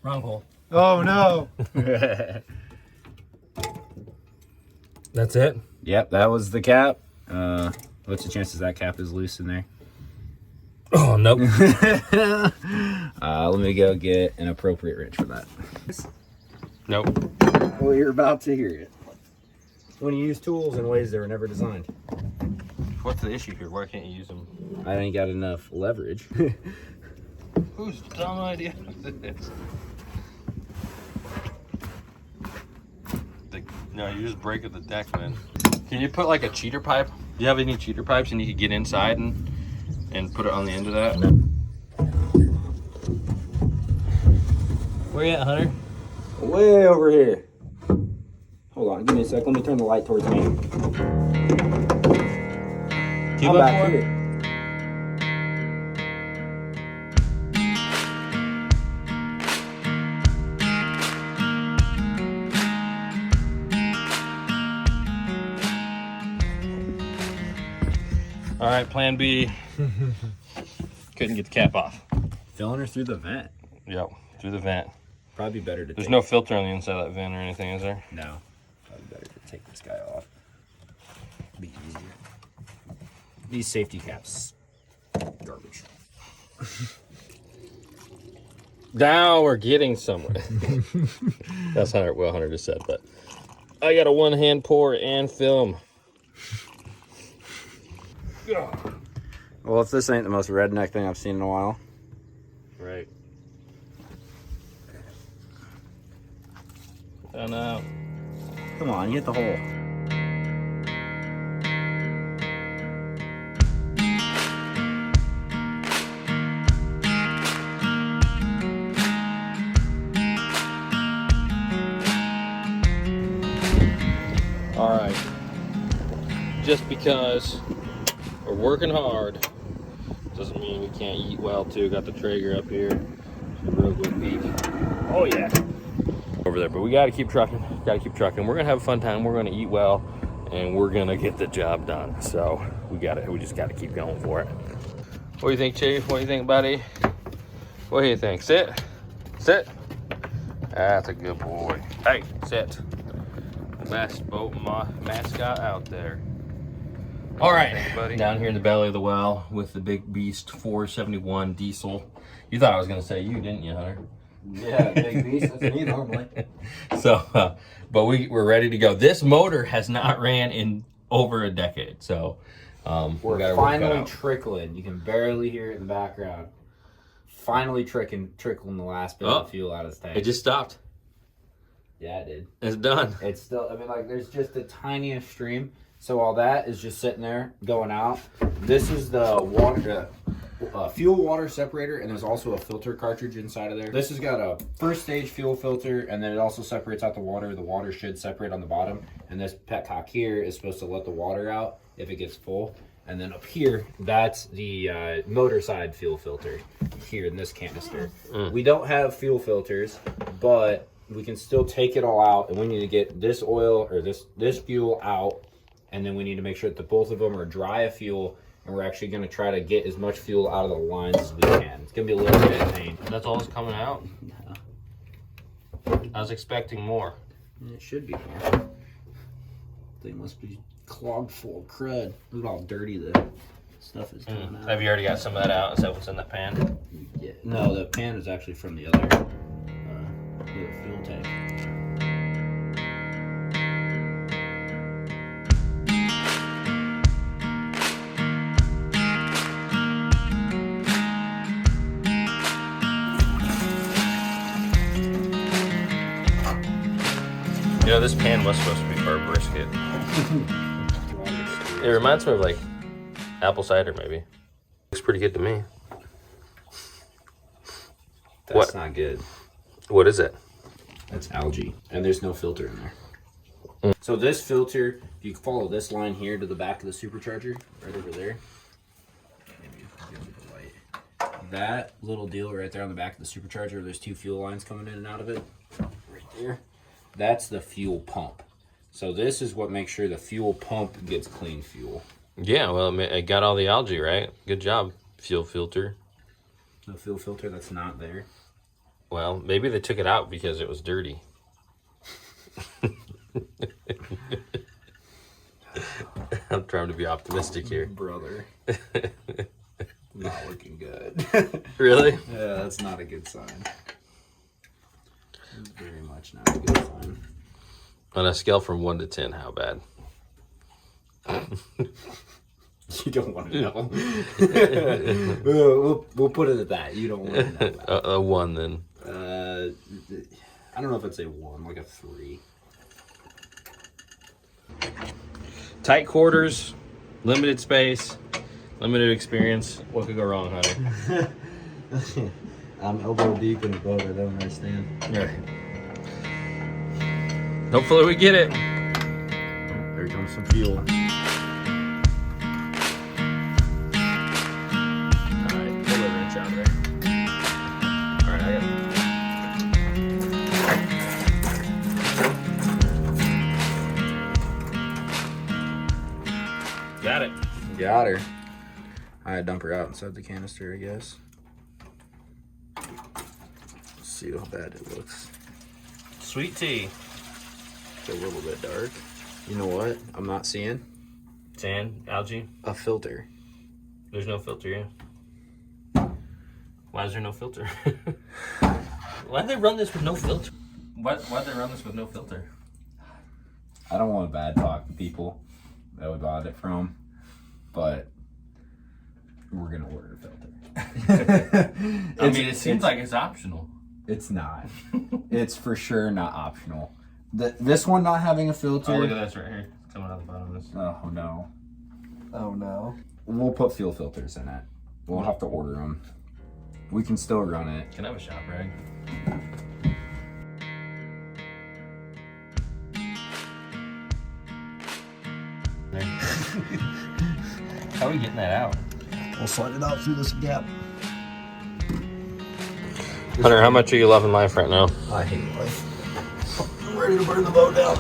Wrong hole. Oh no. That's it? Yep, that was the cap. What's the chances that cap is loose in there? Oh, nope. Let me go get an appropriate wrench for that. Nope. Well, you're about to hear it. When you use tools in ways that were never designed. What's the issue here? Why can't you use them? I ain't got enough leverage. Whose dumb idea is this? No, you just break at the deck, man. Can you put like a cheater pipe? Do you have any cheater pipes and you could get inside and put it on the end of that? Where you at, Hunter? Way over here. Hold on, give me a sec. Let me turn the light towards me. Keep I'm up back more? here. All right, plan B. Couldn't get the cap off. Filling her through the vent. Yep, through the vent. Probably better to There's no filter on the inside of that vent or anything, is there? No. Probably better to take this guy off. Be easier. These safety caps, garbage. Now we're getting somewhere. That's what Hunter just said, but I got a one-hand pour and film. Well, if this ain't the most redneck thing I've seen in a while. Right. Oh no. Come on, hit the hole. just because we're working hard doesn't mean we can't eat well too. Got the Traeger up here. Real good peek. Oh yeah. Over there, but we gotta keep trucking. We're gonna have a fun time. We're gonna eat well, and we're gonna get the job done. So we just gotta keep going for it. What do you think, Chief? What do you think, buddy? What do you think? Sit. That's a good boy. Hey, sit. Best boat mascot out there. All right, buddy. Down here in the belly of the well with the big beast 471 diesel. You thought I was gonna say you, didn't you, Hunter? Yeah, big beast. That's me normally. So, but we're ready to go. This motor has not ran in over a decade, so we're finally trickling. You can barely hear it in the background. Finally trickling the last bit of fuel out of the tank. It just stopped. Yeah, it did. It's done. It's still, I mean, like, there's just the tiniest stream. So all that is just sitting there going out. This is the water, fuel water separator, and there's also a filter cartridge inside of there. This has got a first stage fuel filter, and then it also separates out the water. The water should separate on the bottom, and this petcock here is supposed to let the water out if it gets full. And then up here, that's the motor side fuel filter here in this canister. We don't have fuel filters, but we can still take it all out, and we need to get this oil or this fuel out, and then we need to make sure that both of them are dry of fuel, and we're actually going to try to get as much fuel out of the lines as we can. It's going to be a little bit of pain. That's all that's coming out? I was expecting more. It should be more. Thing must be clogged full of crud. Look at how dirty the stuff is coming out. Have you already got some of that out? Is that what's in that pan? Yeah. No, the pan is actually from the other fuel tank. You know, this pan was supposed to be for a brisket. It reminds me of like apple cider, maybe. Looks pretty good to me. That's not good. What is it? That's algae, and there's no filter in there. So this filter, if you follow this line here to the back of the supercharger, right over there. Maybe I'll give you the light. That little deal right there on the back of the supercharger, there's two fuel lines coming in and out of it. Right there. That's the fuel pump. So this is what makes sure the fuel pump gets clean fuel. Yeah, well, it got all the algae, right? Good job, fuel filter. The fuel filter that's not there. Well, maybe they took it out because it was dirty. I'm trying to be optimistic here. Brother. Not looking good. Really? Yeah, that's not a good sign. It's very much not a good sign. On a scale from 1 to 10, how bad? You don't want to know. we'll put it at that. You don't want to know that. A 1 then. I don't know if I'd say 1, like a 3. Tight quarters, limited space, limited experience. What could go wrong, Hunter? I'm elbow deep in the boat. I don't understand. Yeah. Hopefully we get it. There comes some fuel. Alright, pull the wrench out of there. Alright, I got it. Got her. I dump her out inside the canister, I guess. Let's see how bad it looks. Sweet tea. It's a little bit dark. You know what? I'm not seeing Sand, algae. a filter. There's no filter, yeah. Why is there no filter? Why'd they run this with no filter? Why'd they run this with no filter? I don't want to bad talk people that we bought it from, but we're gonna order a filter. I mean, it seems like it's optional. It's not. It's for sure not optional. This one not having a filter. Oh, look at this right here. It's coming out the bottom of this. Oh no. Oh no. We'll put fuel filters in it. We'll have to order them. We can still run it. Can I have a shop rag? How are we getting that out? We'll slide it out through this gap. Hunter, how much are you loving life right now? I hate life. I'm ready to burn the boat down.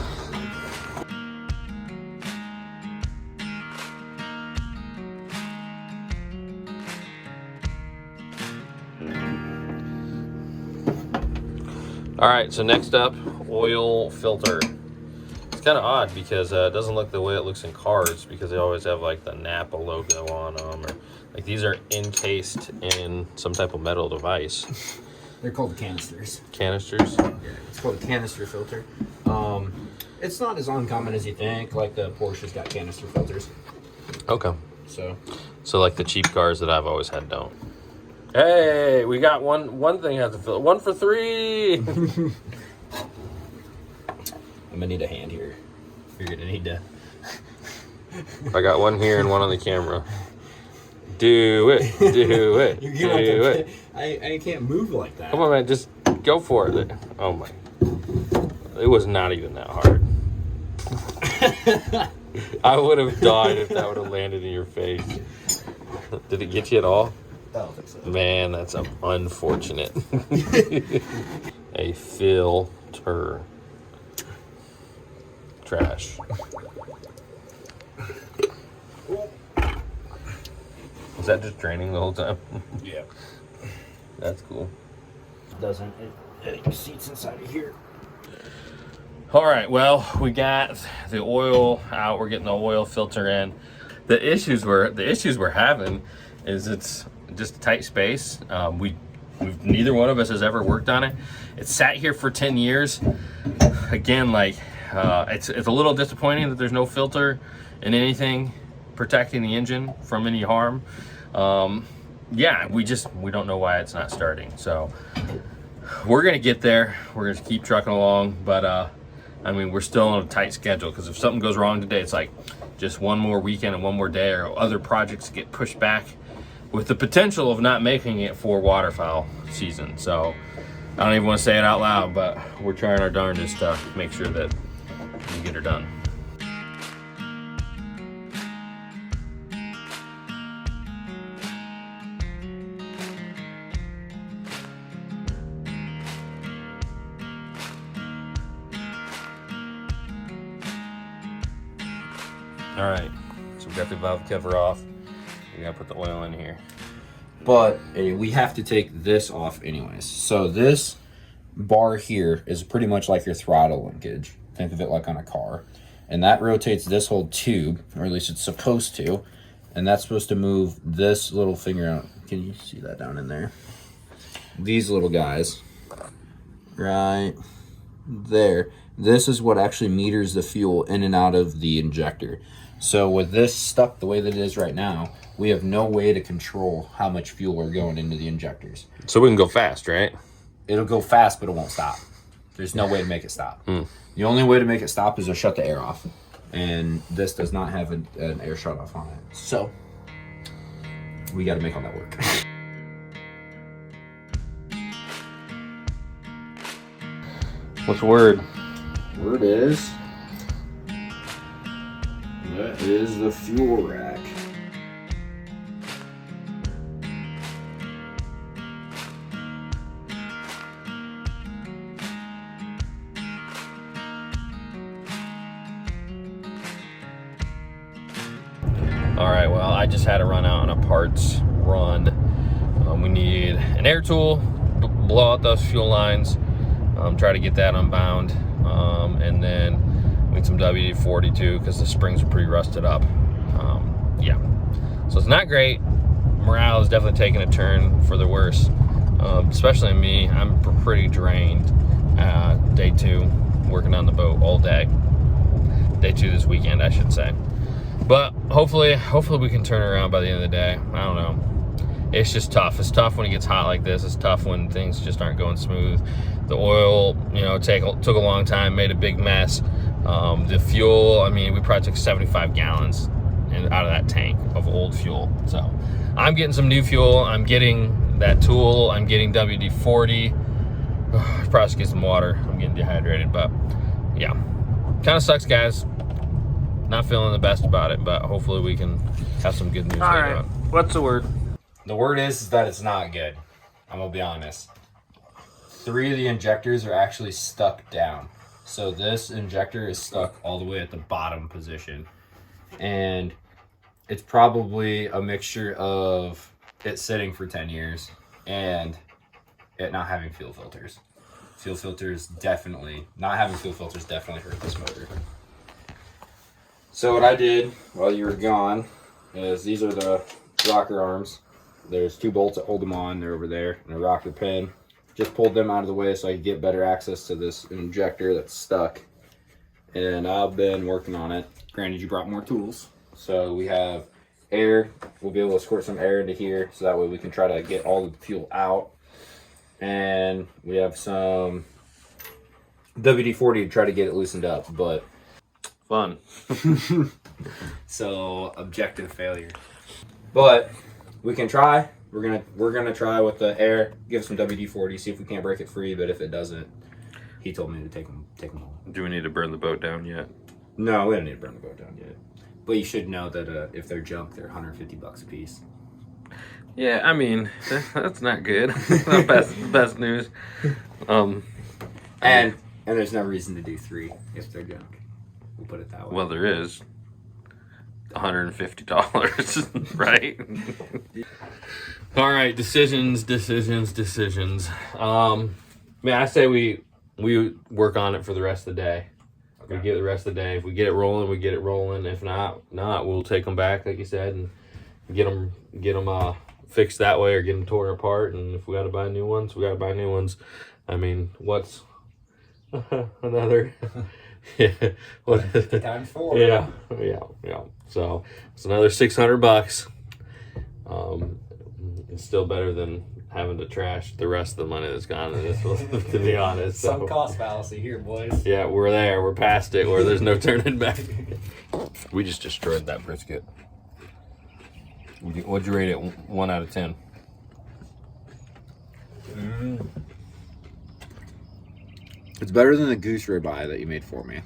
All right, so next up, oil filter. It's kind of odd because it doesn't look the way it looks in cars, because they always have like the Napa logo on them, or like these are encased in some type of metal device. They're called canisters. Canisters? Yeah, it's called a canister filter. It's not as uncommon as you think. Like the Porsche's got canister filters. Okay. So like the cheap cars that I've always had don't. Hey, we got one thing has to fill. 1 for 3. I'm gonna need a hand here. You're gonna need to. I got one here and one on the camera. Do it. Do it. You're do gonna have to, it. I can't move like that. Come on, man. Just go for it. Oh, my. It was not even that hard. I would have died if that would have landed in your face. Did it get you at all? I don't think so. Man, that's unfortunate. A filter. Trash. Is that just draining the whole time? Yeah. That's cool. Doesn't it seats inside of here. All right, well, we got the oil out. We're getting the oil filter in. The issues we're having is it's just a tight space. We've neither one of us has ever worked on it. It's sat here for 10 years. Again, like it's a little disappointing that there's no filter in anything protecting the engine from any harm. Yeah, we don't know why it's not starting. So we're gonna get there. We're gonna keep trucking along, but I mean, we're still on a tight schedule, because if something goes wrong today, it's like just one more weekend and one more day, or other projects get pushed back with the potential of not making it for waterfowl season. So I don't even want to say it out loud, but we're trying our darndest to make sure that we get her done. All right, so we got the valve cover off. We gotta put the oil in here. But we have to take this off anyways. So this bar here is pretty much like your throttle linkage. Think of it like on a car. And that rotates this whole tube, or at least it's supposed to. And that's supposed to move this little finger out. Can you see that down in there? These little guys. Right there. This is what actually meters the fuel in and out of the injector. So with this stuck the way that it is right now, we have no way to control how much fuel are going into the injectors. So we can go fast, right? It'll go fast, but it won't stop. There's no way to make it stop. The only way to make it stop is to shut the air off. And this does not have an air shut off on it. So we got to make all that work. What's the word? Word is, that is the fuel rack. All right, well, I just had to run out on a parts run. We need an air tool, blow out those fuel lines, try to get that unbound, and then we need some WD-40 too, because the springs are pretty rusted up. Yeah, so it's not great. Morale is definitely taking a turn for the worse, especially me. I'm pretty drained. Day 2, working on the boat all day. Day 2 this weekend, I should say. But hopefully we can turn it around by the end of the day. I don't know. It's just tough. It's tough when it gets hot like this. It's tough when things just aren't going smooth. The oil, you know, took a long time, made a big mess. The fuel, I mean, we probably took 75 gallons out of that tank of old fuel. So I'm getting some new fuel. I'm getting that tool. I'm getting WD-40. Probably should get some water. I'm getting dehydrated, but yeah. Kind of sucks, guys. Not feeling the best about it, but hopefully we can have some good news later on. What's the word? The word is that it's not good. I'm gonna be honest. 3 of the injectors are actually stuck down. So this injector is stuck all the way at the bottom position. And it's probably a mixture of it sitting for 10 years and it not having fuel filters. Not having fuel filters definitely hurt this motor. So what I did while you were gone is these are the rocker arms. There's 2 bolts that hold them on. They're over there, and a rocker pin. Just pulled them out of the way so I could get better access to this injector that's stuck. And I've been working on it. Granted, you brought more tools. So we have air. We'll be able to squirt some air into here so that way we can try to get all the fuel out. And we have some WD-40 to try to get it loosened up, but Fun. so objective failure. But we can try. We're gonna try with the air, give some WD-40, see if we can't break it free. But if it doesn't, he told me to take them home. Do we need to burn the boat down yet? No, we don't need to burn the boat down yet. But you should know that if they're junk, they're $150 a piece. Yeah, I mean, that's not good. Not best news. And there's no reason to do 3 if they're junk. We'll put it that way. Well, there is. $150, right? All right, decisions. Man, I say we work on it for the rest of the day. Okay. We get the rest of the day. If we get it rolling, we get it rolling. If not, we'll take them back, like you said, and get them fixed that way or get them torn apart. And if we got to buy new ones, we got to buy new ones. I mean, what's another? Yeah. What? Times 4. Yeah. So it's another $600. It's still better than having to trash the rest of the money that's gone in this one, to be honest. So, Some cost fallacy here, boys. yeah, we're there. We're past it where there's no turning back. We just destroyed that brisket. What'd you rate it? 1 out of 10? It's better than the goose ribeye that you made for me.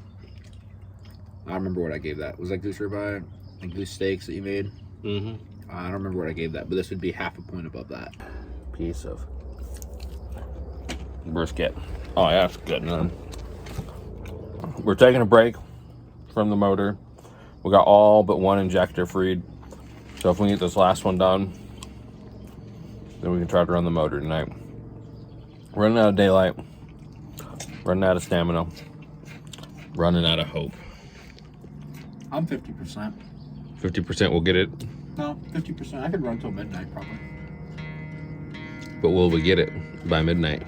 I don't remember what I gave that. Was that goose ribeye and goose steaks that you made? Mm-hmm. I don't remember what I gave that, but this would be half a point above that. Piece of brisket. Oh yeah, that's good. We're taking a break from the motor. We got all but 1 injector freed. So if we get this last one done, then we can try to run the motor tonight. Running out of daylight. Running out of stamina. Running out of hope. I'm 50%. 50% will get it. No, 50%. I could run till midnight probably. But will we get it by midnight?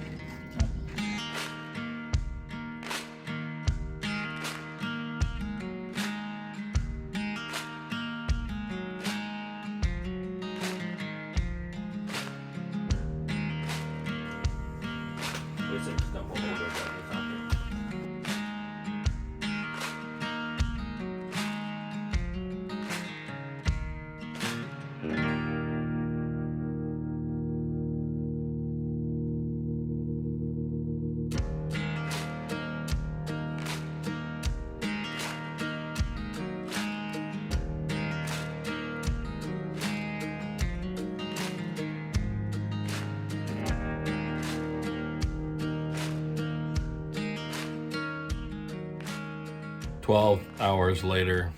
Hours later.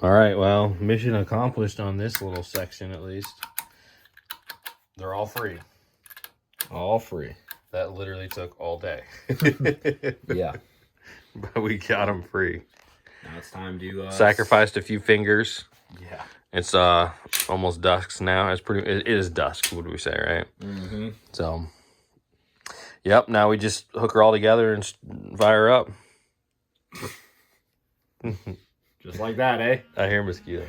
All right, well, mission accomplished on this little section at least. They're all free. All free. That literally took all day. Yeah. But we got them free. Now it's time to sacrificed a few fingers. Yeah. It's almost dusk now. It is dusk, would we say, right? Mm-hmm. So, yep, now we just hook her all together and fire her up. Just like that, eh? I hear mosquito.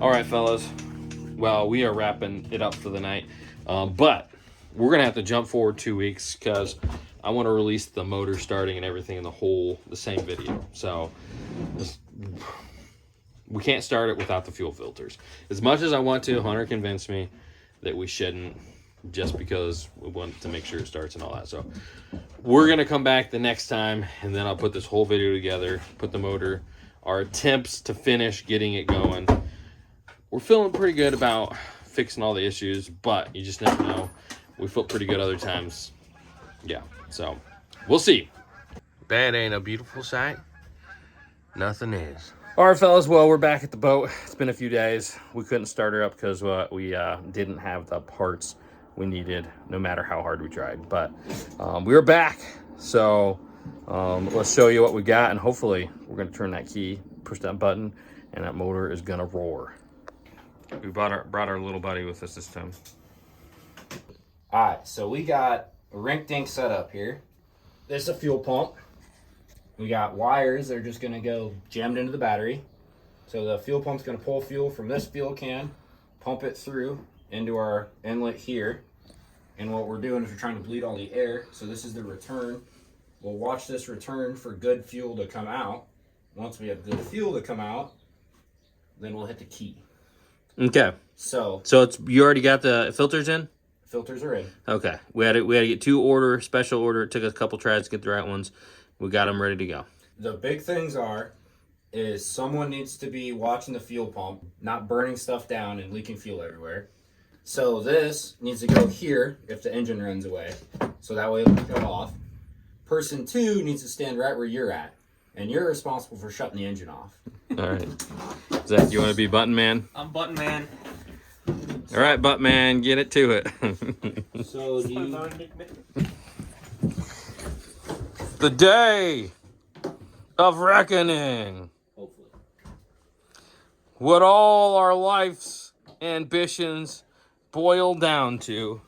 All right, fellas. Well, we are wrapping it up for the night, but we're gonna have to jump forward 2 weeks because I want to release the motor starting and everything in the same video. So we can't start it without the fuel filters. As much as I want to, Hunter convinced me that we shouldn't, just because we want to make sure it starts and all that. So we're going to come back the next time, and then I'll put this whole video together, put the motor, our attempts to finish getting it going. We're feeling pretty good about fixing all the issues, but you just never know. We felt pretty good other times. Yeah, so we'll see. That ain't a beautiful sight. Nothing is. All right, fellas, well, we're back at the boat. It's been a few days. We couldn't start her up because we didn't have the parts we needed, no matter how hard we tried. But we were back, so let's show you what we got, and hopefully we're going to turn that key, push that button, and that motor is going to roar. We brought our little buddy with us this time. All right, so we got a rink-dink setup here. This is a fuel pump. We got wires that are just going to go jammed into the battery. So the fuel pump's going to pull fuel from this fuel can, pump it through into our inlet here. And what we're doing is we're trying to bleed all the air. So this is the return. We'll watch this return for good fuel to come out. Once we have good fuel to come out, then we'll hit the key. Okay. So it's you already got the filters in? Filters are in. Okay. We had to get two special order. It took us a couple tries to get the right ones. We got them ready to go. The big things is someone needs to be watching the fuel pump, not burning stuff down and leaking fuel everywhere. So this needs to go here if the engine runs away. So that way it'll be cut off. Person 2 needs to stand right where you're at. And you're responsible for shutting the engine off. All right. Zach, you want to be button man? I'm button man. All right, butt man, get it to it. So The day of reckoning. hopefully. What all our life's ambitions boil down to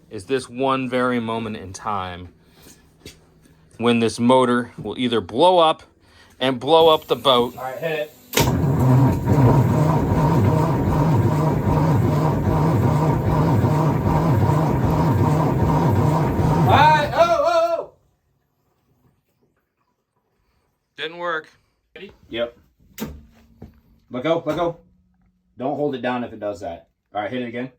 is this one very moment in time when this motor will either blow up and blow up the boat. All right, hit it. All right, oh! Didn't work. Yep. Let go, let go. Don't hold it down if it does that. All right, hit it again.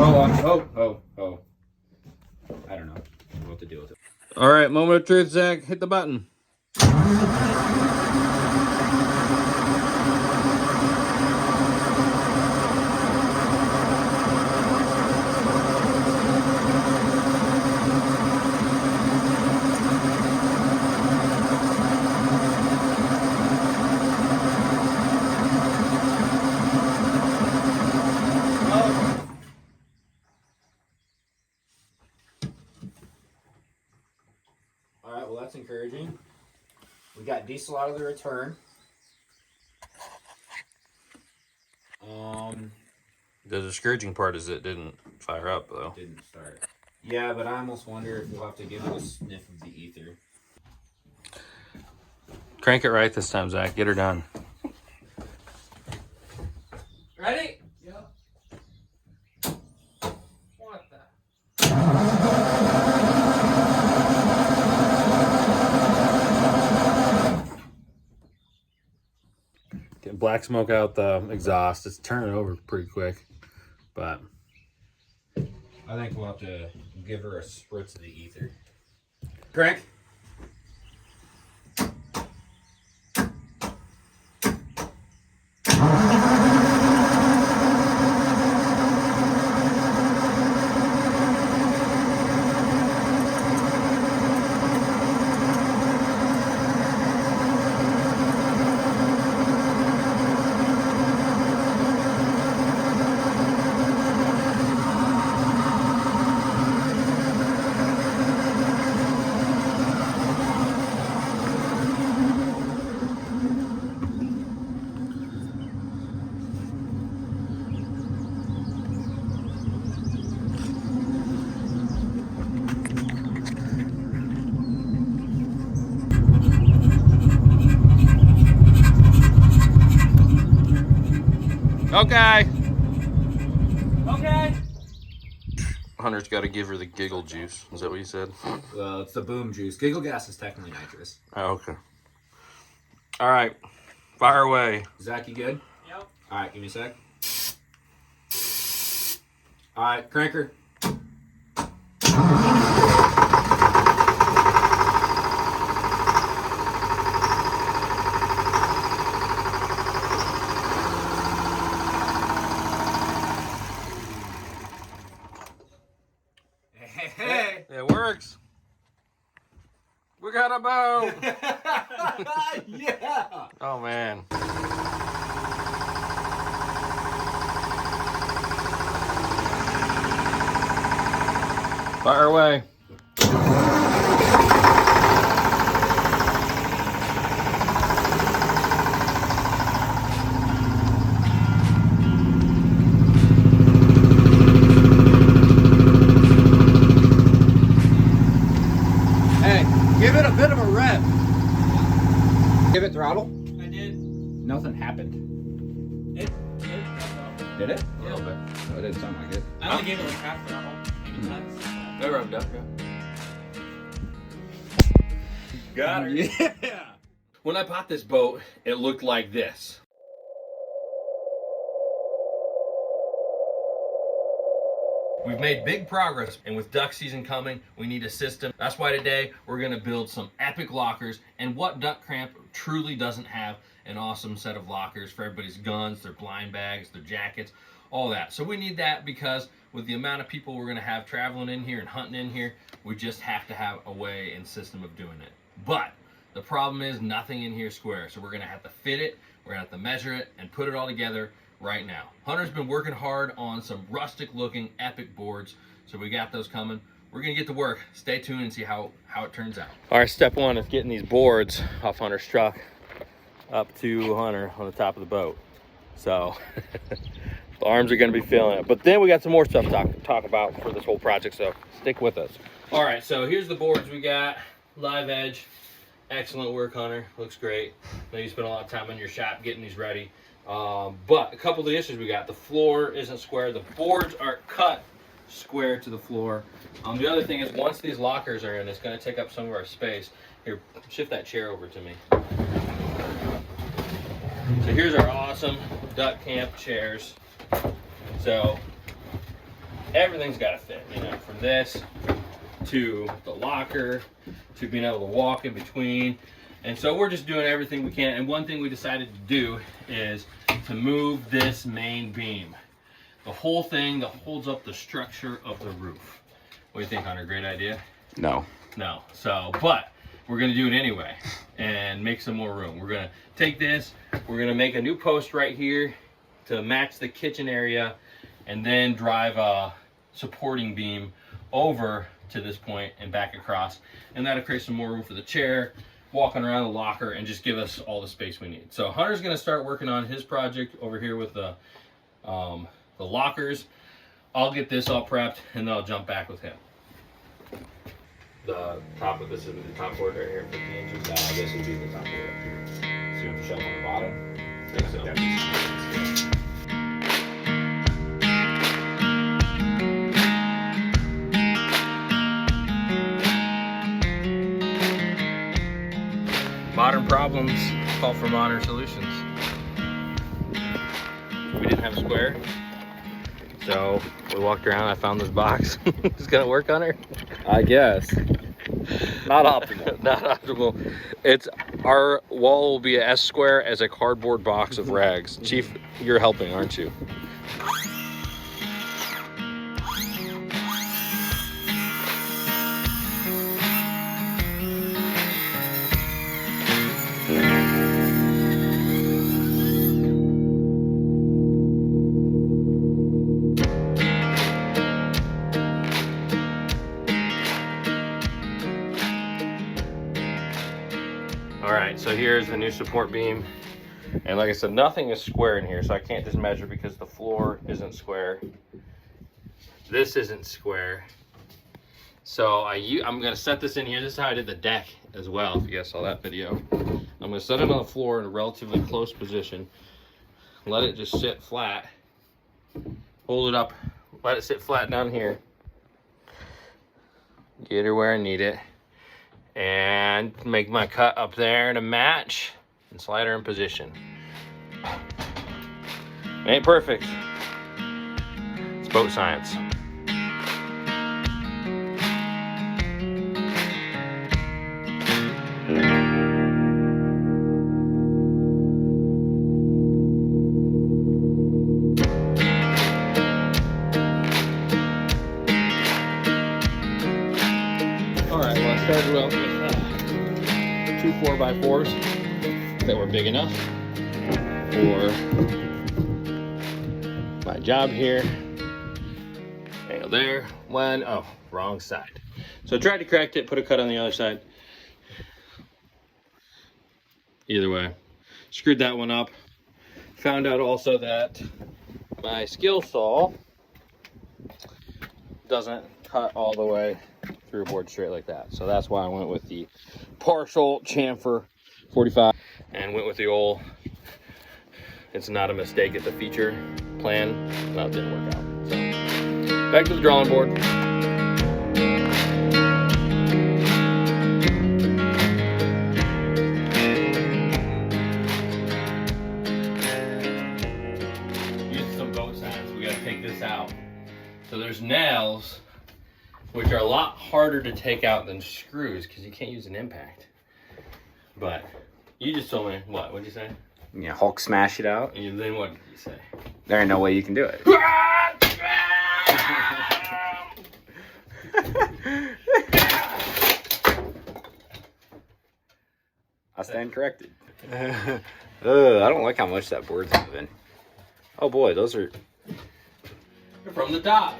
Oh. I don't know what to do with it. All right, moment of truth, Zach. Hit the button. All right, well, that's encouraging. We got diesel out of the return. The discouraging part is it didn't fire up, though. Didn't start. Yeah, but I almost wonder if we'll have to give it a sniff of the ether. Crank it right this time, Zach. Get her done. Ready? Yep. What the? Getting black smoke out the exhaust. It's turning over pretty quick, but I think we'll have to give her a spritz of the ether. Crank. okay. Hunter's got to give her the giggle juice. Is that what you said? Well, it's the boom juice. Giggle gas is technically nitrous. Oh, okay. All right. Fire away. Zach, you good? Yep. All right, give me a sec. All right, cranker. Hey, it works. We got a boat. Yeah. Oh man. Fire away. Hey, give it a bit of a rev. Give it throttle. I did. Nothing happened. It Did it? A little bit. Oh, it didn't sound like it. I only gave it like half throttle. They rubbed up, yeah. Got her. Yeah. When I bought this boat, it looked like this. We've made big progress, and with duck season coming, we need a system. That's why today we're gonna build some epic lockers. And what duck camp truly doesn't have? An awesome set of lockers for everybody's guns, their blind bags, their jackets, all that. So we need that because with the amount of people we're gonna have traveling in here and hunting in here, we just have to have a way and system of doing it. But the problem is nothing in here is square. So we're gonna have to fit it, we're gonna have to measure it and put it all together right now. Hunter's been working hard on some rustic looking epic boards. So we got those coming. We're gonna get to work. Stay tuned and see how it turns out. All right, step one is getting these boards off Hunter's truck up to Hunter on the top of the boat. So the arms are gonna be feeling it. But then we got some more stuff to talk about for this whole project, so stick with us. All right, so here's the boards we got. Live edge, excellent work, Hunter. Looks great. I know you spent a lot of time in your shop getting these ready. But a couple of the issues we got. The floor isn't square. The boards are cut square to the floor. The other thing is once these lockers are in, it's gonna take up some of our space. Here, shift that chair over to me. So here's our awesome duck camp chairs. So everything's got to fit, you know, from this to the locker to being able to walk in between. And so we're just doing everything we can. And one thing we decided to do is to move this main beam, the whole thing that holds up the structure of the roof. What do you think, Hunter? Great idea? No. No. So, but we're going to do it anyway and make some more room. We're going to take this, we're going to make a new post right here to match the kitchen area and then drive a supporting beam over to this point and back across. And that'll create some more room for the chair, walking around the locker, and just give us all the space we need. So Hunter's going to start working on his project over here with the lockers. I'll get this all prepped and then I'll jump back with him. The top of this is the top board right here, 50 inches. No, I guess it'd be the top board up here. See what the shelf on the bottom? I think so. That'd be something. Modern problems call for modern solutions. We didn't have a square, so we walked around. I found this box. It's gonna work on her, I guess. Not optimal. Not optimal. It's our wall will be as square as a cardboard box of rags. Chief, you're helping, aren't you? Alright, so here's the new support beam. And like I said, nothing is square in here, so I can't just measure because the floor isn't square. This isn't square. So I'm gonna set this in here. This is how I did the deck as well, if you guys saw that video. I'm gonna set it on the floor in a relatively close position. Let it just sit flat. Hold it up, let it sit flat down here. get her where I need it, and make my cut up there to match, and slide her in position. Ain't perfect. It's boat science. Alright, well, I started out with 2 4x4s that were big enough for my job here. Nail there. One, oh, wrong side. So I tried to correct it, put a cut on the other side. Either way, screwed that one up. Found out also that my skill saw doesn't cut all the way through a board straight like that. So that's why I went with the partial chamfer 45 and went with the old, it's not a mistake, it's a feature plan. Well, it didn't work out. So back to the drawing board. Use some boat signs. We gotta take this out. So there's nails, which are a lot harder to take out than screws because you can't use an impact. But you just told me, what? What'd you say? Yeah, Hulk smash it out. And then what did you say? There ain't no way you can do it. I stand corrected. I don't like how much that board's moving. Oh boy, those are From the top.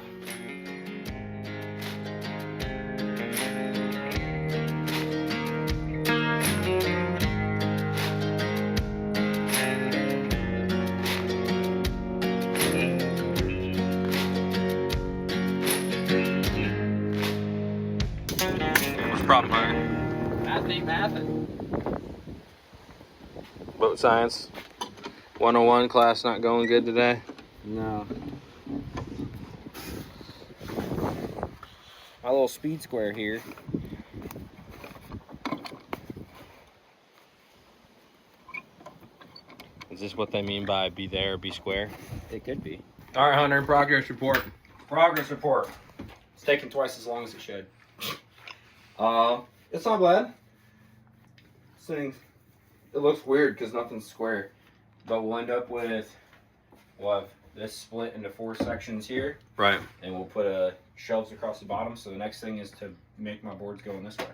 What's the problem, Hunter? Math ain't mathin'. Boat science 101 class not going good today. no. My little speed square here. Is this what they mean by be there, be square? It could be. All right, Hunter, progress report. Progress report. It's taking twice as long as it should. It's not bad. This thing, it looks weird because nothing's square. But we'll end up with, we'll have this split into 4 sections here. Right. And we'll put shelves across the bottom. So the next thing is to make my boards going this way.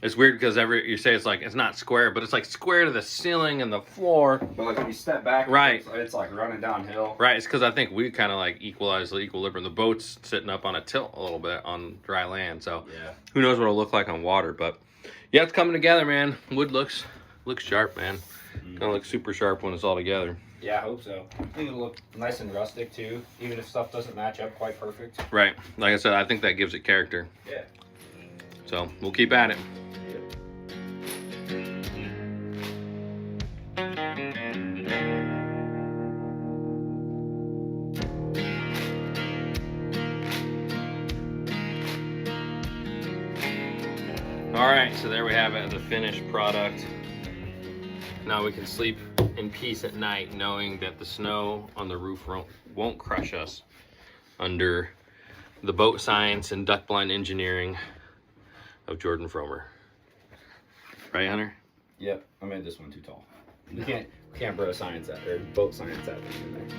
It's weird because you say it's like, it's not square, but it's like square to the ceiling and the floor. But like when you step back, Right. it's like running downhill. Right, it's because I think we kind of like equalize the equilibrium. The boat's sitting up on a tilt a little bit on dry land, so Yeah. who knows what it'll look like on water. But yeah, it's coming together, man. Wood looks sharp, man. Gonna look super sharp when it's all together. Yeah, I hope so. I think it'll look nice and rustic too, even if stuff doesn't match up quite perfect. Right, like I said, I think that gives it character. Yeah. So we'll keep at it. All right, so there we have it, the finished product. Now we can sleep in peace at night knowing that the snow on the roof won't crush us under the boat science and duck blind engineering of Jordan Fromer. Right, Hunter? Yep, I made this one too tall. We can't bro science that, or boat science that thing in there.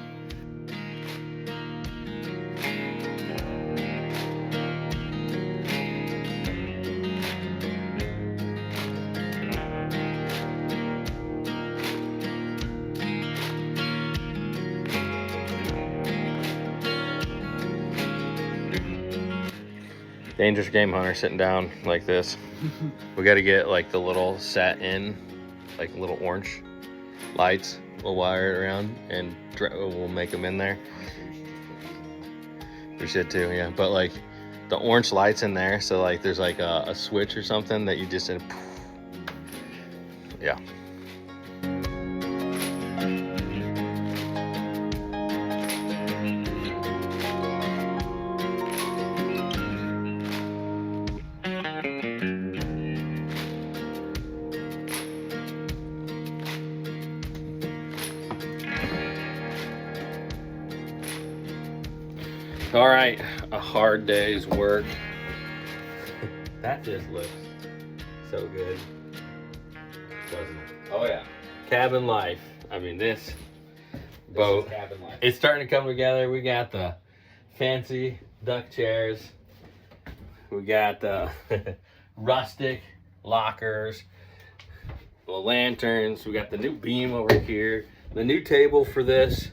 Dangerous game, Hunter, sitting down like this. We got to get like the little set in, like little orange lights. We'll wire it around and we'll make them in there. We should too, yeah. But like the orange lights in there, so like there's like a switch or something that you just, yeah. All right, a hard day's work. That just looks so good, doesn't it? Oh yeah. Cabin life. I mean, this boat, cabin life. it's starting to come together. We got the fancy duck chairs. We got the rustic lockers, the lanterns. We got the new beam over here, the new table for this.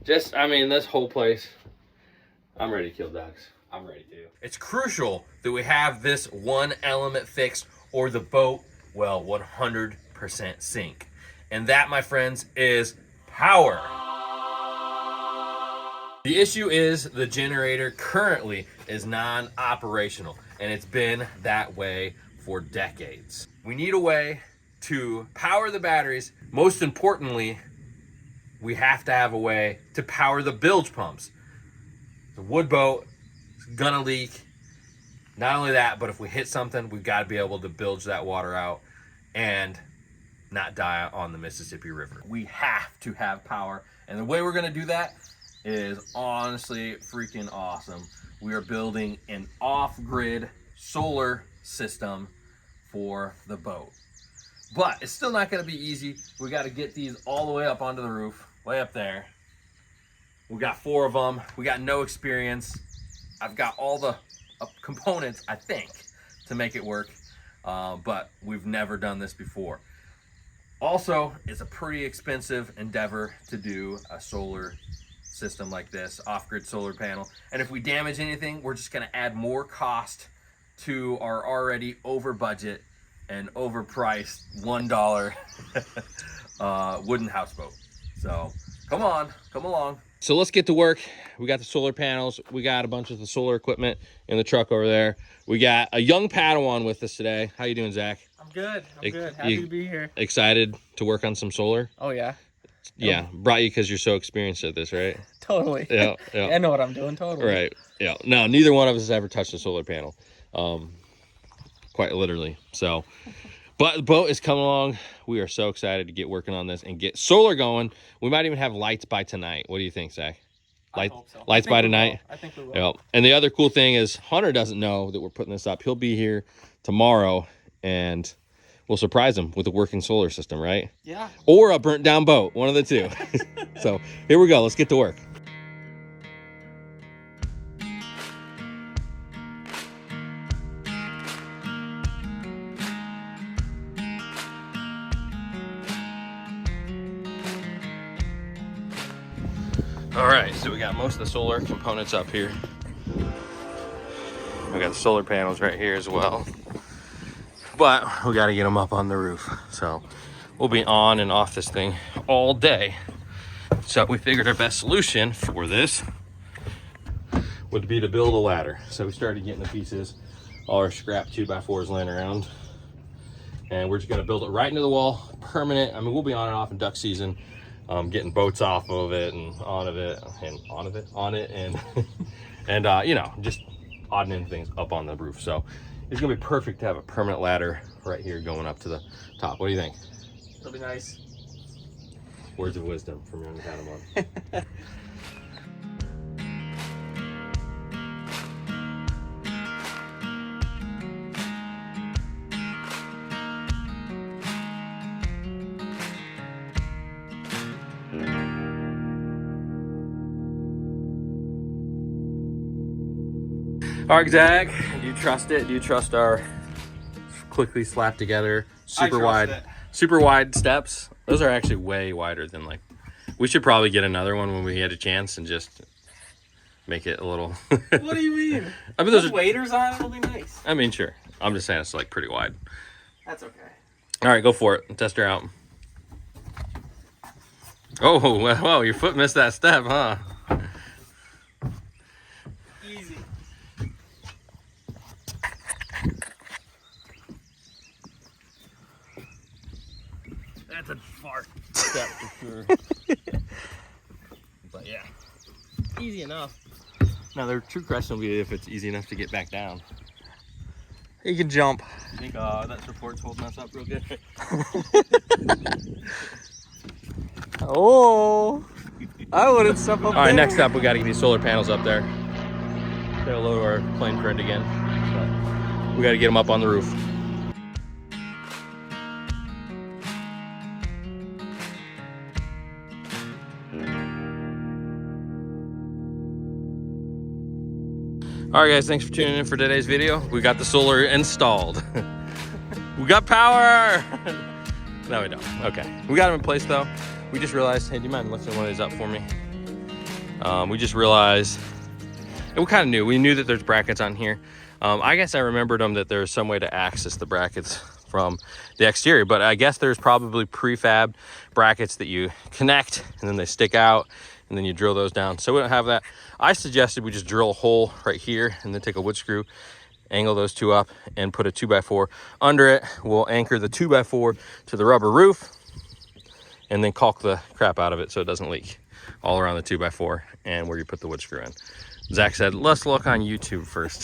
Just, I mean, this whole place. I'm ready to kill ducks. I'm ready to. It's crucial that we have this one element fixed or the boat will 100% sink. And that, my friends, is power. The issue is the generator currently is non-operational, and it's been that way for decades. We need a way to power the batteries. Most importantly, we have to have a way to power the bilge pumps. The wood boat is gonna leak. Not only that, but if we hit something, we've got to be able to bilge that water out and not die on the Mississippi River. We have to have power, and the way we're gonna do that is honestly freaking awesome. We are building an off-grid solar system for the boat. But it's still not gonna be easy. We gotta get these all the way up onto the roof, way up there. We got 4 of them. We got no experience. I've got all the components, I think, to make it work, but we've never done this before. Also, it's a pretty expensive endeavor to do a solar system like this, off-grid solar panel. And if we damage anything, we're just gonna add more cost to our already over budget and overpriced $1 wooden houseboat. So come on, come along. So let's get to work. We got the solar panels. We got a bunch of the solar equipment in the truck over there. We got a young Padawan with us today. How you doing, Zach? I'm good. I'm good. Happy to be here. Excited to work on some solar? Oh, yeah. Yeah, brought you because you're so experienced at this, right? Totally. Yeah, yeah. I know what I'm doing, totally. Right, yeah. No, neither one of us has ever touched a solar panel. Quite literally, so. But the boat is coming along. We are so excited to get working on this and get solar going. We might even have lights by tonight. What do you think, Zach? I hope so. Lights by tonight? I think we will. Yeah. And the other cool thing is Hunter doesn't know that we're putting this up. He'll be here tomorrow, and we'll surprise him with a working solar system, right? Yeah. Or a burnt down boat, one of the two. So here we go. Let's get to work. All right, so we got most of the solar components up here. We got the solar panels right here as well. But we got to get them up on the roof. So we'll be on and off this thing all day. So we figured our best solution for this would be to build a ladder. So we started getting the pieces, all our scrap 2x4s laying around. And we're just gonna build it right into the wall, permanent. I mean, we'll be on and off in duck season. Getting boats off of it and on it and and you know, just odding things up on the roof. So it's gonna be perfect to have a permanent ladder right here going up to the top. What do you think? It'll be nice. Words of wisdom from young Padawan. All right, Zach, do you trust it? Do you trust our quickly slapped together, super wide steps? Those are actually way wider than, like, we should probably get another one when we get a chance and just make it a little. What do you mean? I mean, those waders on it will be nice. I mean, sure. I'm just saying it's like pretty wide. That's okay. All right, go for it. Test her out. Oh, well, your foot missed that step, huh? Easy. That's a far step for sure. But yeah, Easy enough. now the true question will be if it's easy enough to get back down. You can jump. I think that support's holding us up real good. Oh, I wouldn't step up. All right, next up we got to get these solar panels up there. Say hello to our plane friend again. But we got to get him up on the roof. All right, guys, thanks for tuning in for today's video. We got the solar installed. We got power. No, we don't. Okay, we got them in place though. We just realized, hey, do you mind lifting one of these up for me? We just realized, and we kind of knew. We knew that there's brackets on here. I guess I remembered them that there's some way to access the brackets from the exterior, but I guess there's probably prefab brackets that you connect and then they stick out and then you drill those down. So we don't have that. I suggested we just drill a hole right here and then take a wood screw, angle those two up and put a 2x4 under it. We'll anchor the 2x4 to the rubber roof and then caulk the crap out of it so it doesn't leak all around the 2x4 and where you put the wood screw in. Zach said, let's look on YouTube first.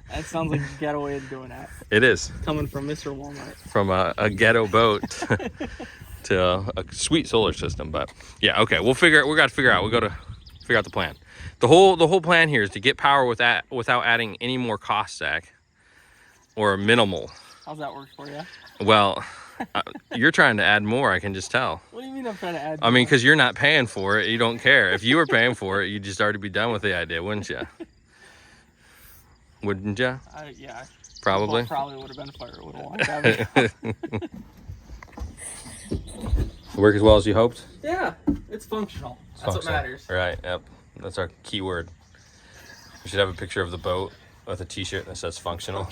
That sounds like a ghetto way of doing that. It is. Coming from Mr. Walmart. From a ghetto boat to a sweet solar system. But yeah, okay, we got to figure out. We got to figure out the plan. The whole plan here is to get power without adding any more cost, Zach, or minimal. How's that work for you? Well, you're trying to add more, I can just tell. What do you mean I'm trying to add more? I mean, because you're not paying for it. You don't care. If you were paying for it, you'd just already be done with the idea, wouldn't you? Wouldn't you? Yeah. Probably. Probably would have been fire with a long time. Work as well as you hoped? Yeah, it's functional. That's what matters. Right, yep. That's our key word. We should have a picture of the boat with a t-shirt that says functional.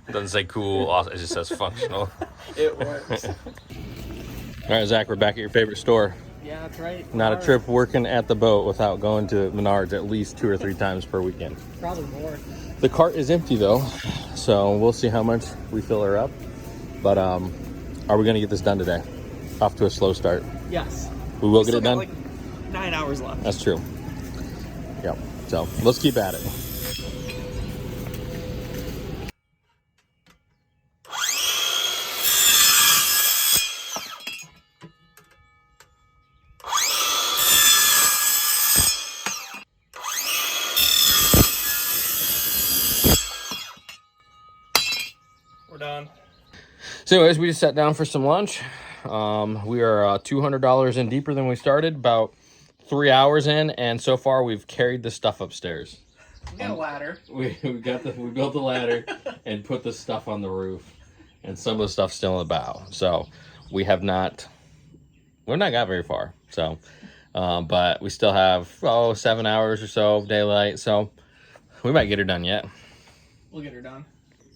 It doesn't say cool, awesome, it just says functional. It works. All right, Zach, we're back at your favorite store. Yeah, that's right. Not a trip working at the boat without going to Menards at least 2 or 3 times per weekend. Probably more. The cart is empty though, so we'll see how much we fill her up. But are we gonna get this done today? Off to a slow start. Yes. We will get it done? Like 9 hours left. That's true. Yep, so let's keep at it. Done. So anyways, we just sat down for some lunch. We are $200 in deeper than we started, about 3 hours in, and so far we've carried the stuff upstairs. We got a ladder. We built the ladder and put the stuff on the roof, and some of the stuff's still in the bow. So we've not got very far. So, but we still have 7 hours or so of daylight. So we might get her done yet. We'll get her done.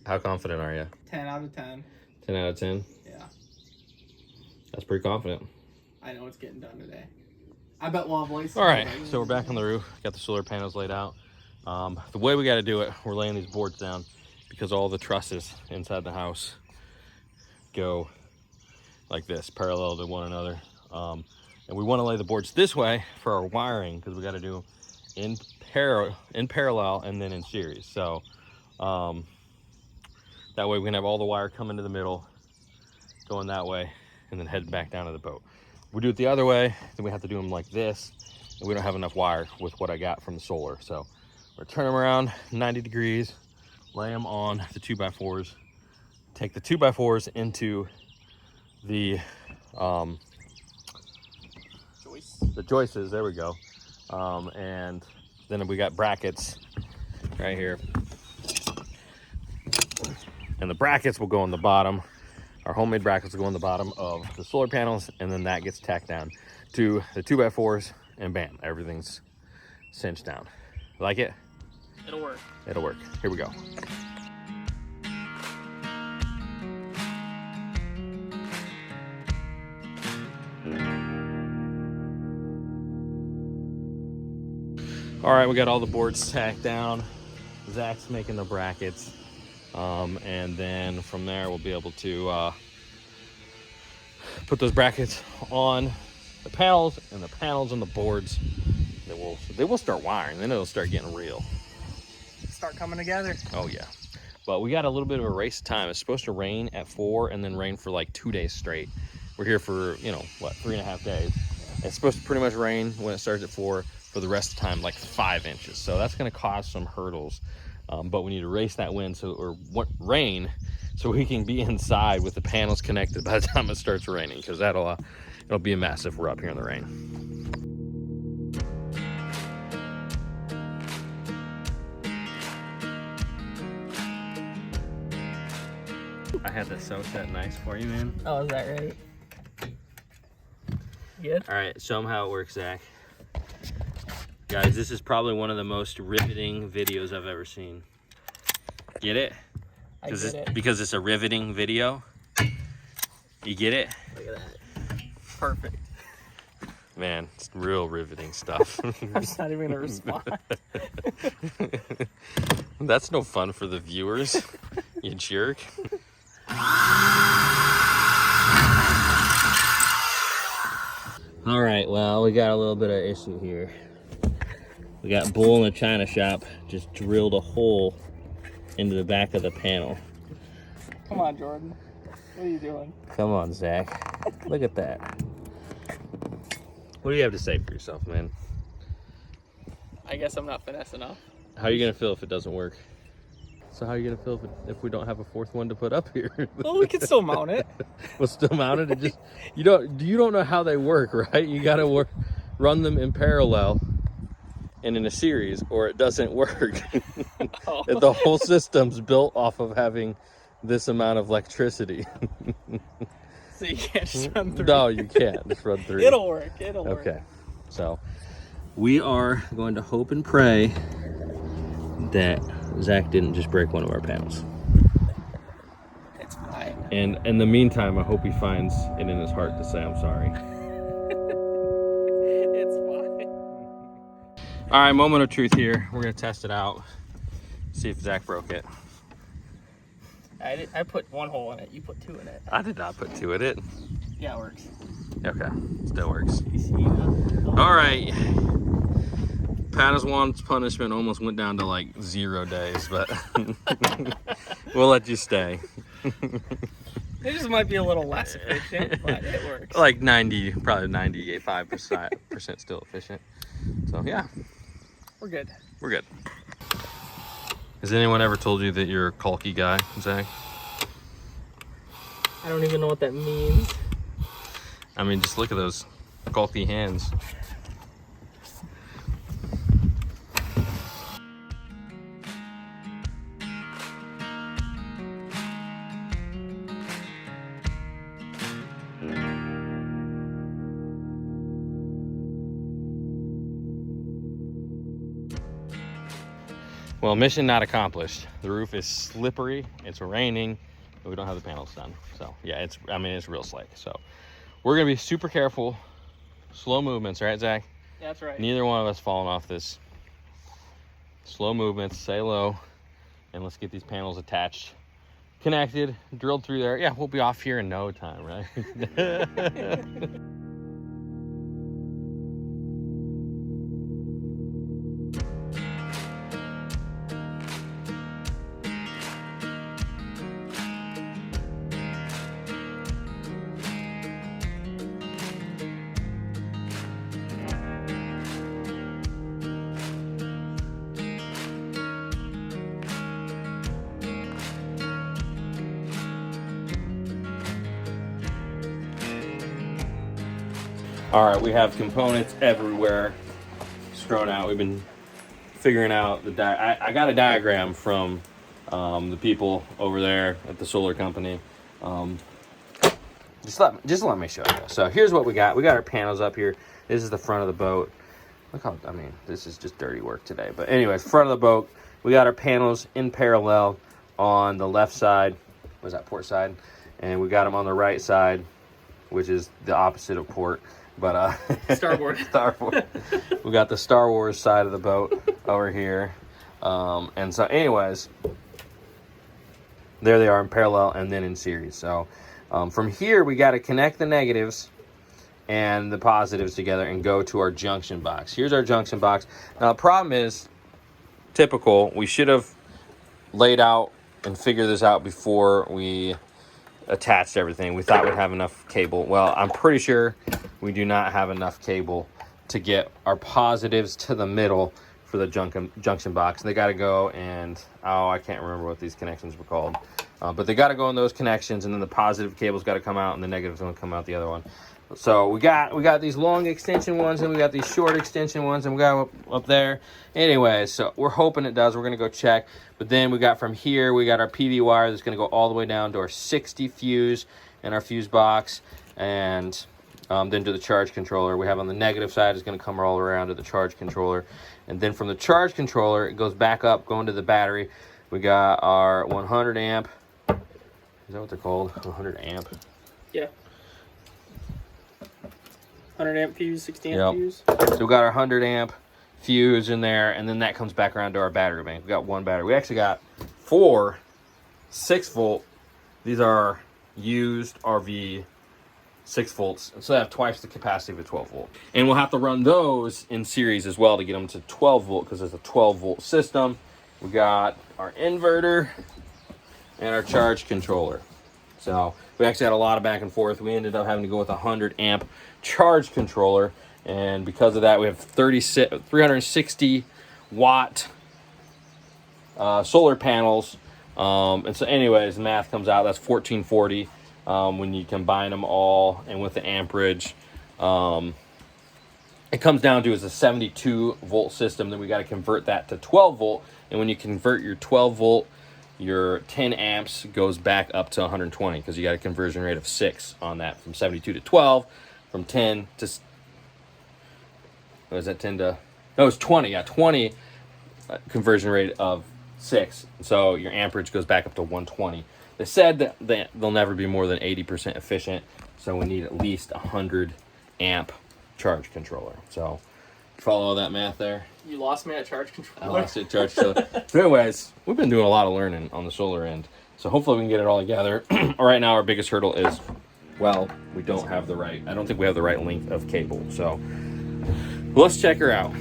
How confident are you? 10 out of 10. 10 out of 10? Yeah. That's pretty confident. I know it's getting done today. I bet we'll have lights. All right, so we're back on the roof. Got the solar panels laid out. The way we got to do it, we're laying these boards down because all the trusses inside the house go like this, parallel to one another. And we want to lay the boards this way for our wiring because we got to do in parallel and then in series. So that way we can have all the wire come into the middle, going that way, and then head back down to the boat. If we do it the other way, then we have to do them like this, and we don't have enough wire with what I got from the solar. So we're turning them around 90 degrees, lay them on the 2x4s, take the 2x4s into the joists, there we go. And then we got brackets right here. And the brackets will go on the bottom. Our homemade brackets will go on the bottom of the solar panels, and then that gets tacked down to the 2x4s, and bam, everything's cinched down. Like it? It'll work. It'll work. Here we go. All right, we got all the boards tacked down. Zach's making the brackets. And then from there, we'll be able to put those brackets on the panels and the panels on the boards. They will start wiring, then it'll start getting real. Start coming together. Oh yeah. But we got a little bit of a race of time. It's supposed to rain at 4 and then rain for like 2 days we're here for, 3.5 days. It's supposed to pretty much rain when it starts at 4 for the rest of the time like 5 inches. So that's going to cause some hurdles. But we need to race that wind rain so we can be inside with the panels connected by the time it starts raining, because it'll be a mess if we're up here in the rain. I had that so set nice for you, man. Oh, is that right? Good. All right, show them how it works, Zach. Guys, this is probably one of the most riveting videos I've ever seen. Get it? I get it. Because it's a riveting video. You get it? Look at that. Perfect. Man, it's real riveting stuff. I'm just not even gonna respond. That's no fun for the viewers, you jerk. All right, well, we got a little bit of issue here. We got Bull in the China shop just drilled a hole into the back of the panel. Come on, Jordan. What are you doing? Come on, Zach. Look at that. What do you have to say for yourself, man? I guess I'm not finesse enough. How are you gonna feel if it doesn't work? So how are you gonna feel if we don't have a fourth one to put up here? Well, we can still mount it. We'll still mount it. And just you don't know how they work, right? You gotta run them in parallel and in a series, or it doesn't work. Oh. The whole system's built off of having this amount of electricity. So you can't just run through. No, you can't just run through. It'll work. It'll work. Okay, so we are going to hope and pray that Zach didn't just break one of our panels. It's fine. And in the meantime, I hope he finds it in his heart to say I'm sorry. It's fine. All right, moment of truth here. We're gonna test it out, see if Zach broke it. I put one hole in it. You put 2 in it. I did not put 2 in it. Yeah, it works. Okay, still works. You see that? All right. Padawan's punishment almost went down to like 0 days, but we'll let you stay. It just might be a little less efficient, but it works. Like 90, probably 95% still efficient. So yeah, We're good. we're good. Has anyone ever told you that you're a caulky guy, Zach? I don't even know what that means. I mean, just look at those caulky hands. Well, mission not accomplished. The roof is slippery, it's raining, and we don't have the panels done. So yeah, it's real slick. So we're gonna be super careful, slow movements, right, Zach? That's right. Neither one of us falling off this. Slow movements, stay low, and let's get these panels attached, connected, drilled through there. Yeah, we'll be off here in no time, right? All right, we have components everywhere strewn out. We've been figuring out I got a diagram from the people over there at the solar company. Just let me show you. So here's what we got. We got our panels up here. This is the front of the boat. Look how, I mean, this is just dirty work today. But anyways, front of the boat, we got our panels in parallel on the left side. Was that port side? And we got them on the right side, which is the opposite of port. But Starboard. Starboard. We got the Star Wars side of the boat over here. And so anyways, there they are in parallel and then in series. So from here, we got to connect the negatives and the positives together and go to our junction box. Here's our junction box. Now the problem is, typical, we should have laid out and figured this out before we attached everything. We thought we'd have enough cable. Well, I'm pretty sure we do not have enough cable to get our positives to the middle for the junction box. They got to go and, oh, I can't remember what these connections were called. But they got to go in those connections, and then the positive cable's got to come out, and the negative's going to come out the other one. So we got these long extension ones, and we got these short extension ones, and we got up there. Anyway, so we're hoping it does. We're going to go check. But then we got from here, we got our PV wire that's going to go all the way down to our 60 fuse and our fuse box, and then to the charge controller. We have on the negative side is going to come all around to the charge controller. And then from the charge controller, it goes back up, going to the battery. We got our 100 amp. Is that what they're called? 100 amp. Yeah. 100 amp fuse, 60 amp fuse. So we got our 100 amp fuse in there, and then that comes back around to our battery bank. We got one battery. We actually got 4 6-volt. These are used RV 6 volts, and so they have twice the capacity of a 12 volt. And we'll have to run those in series as well to get them to 12 volt, because it's a 12 volt system. We got our inverter and our charge controller. So we actually had a lot of back and forth. We ended up having to go with a 100 amp charge controller, and because of that, we have 360 watt solar panels. And so anyways, the math comes out, that's 1440 when you combine them all, and with the amperage. It comes down to is a 72 volt system. Then we got to convert that to 12 volt. And when you convert your 12 volt, your 10 amps goes back up to 120, because you got a conversion rate of 6 on that, from 72 to 12, from 10 to, what was that, 10 to, no, it's 20, yeah, 20 conversion rate of 6. So your amperage goes back up to 120. They said that they'll never be more than 80% efficient, so we need at least 100 amp charge controller. So follow all that math there. You lost me at charge controller. I lost it at charge controller. So anyways, we've been doing a lot of learning on the solar end, so hopefully we can get it all together. Right now our biggest hurdle is, well, we don't have the right, I don't think we have the right length of cable. So let's check her out.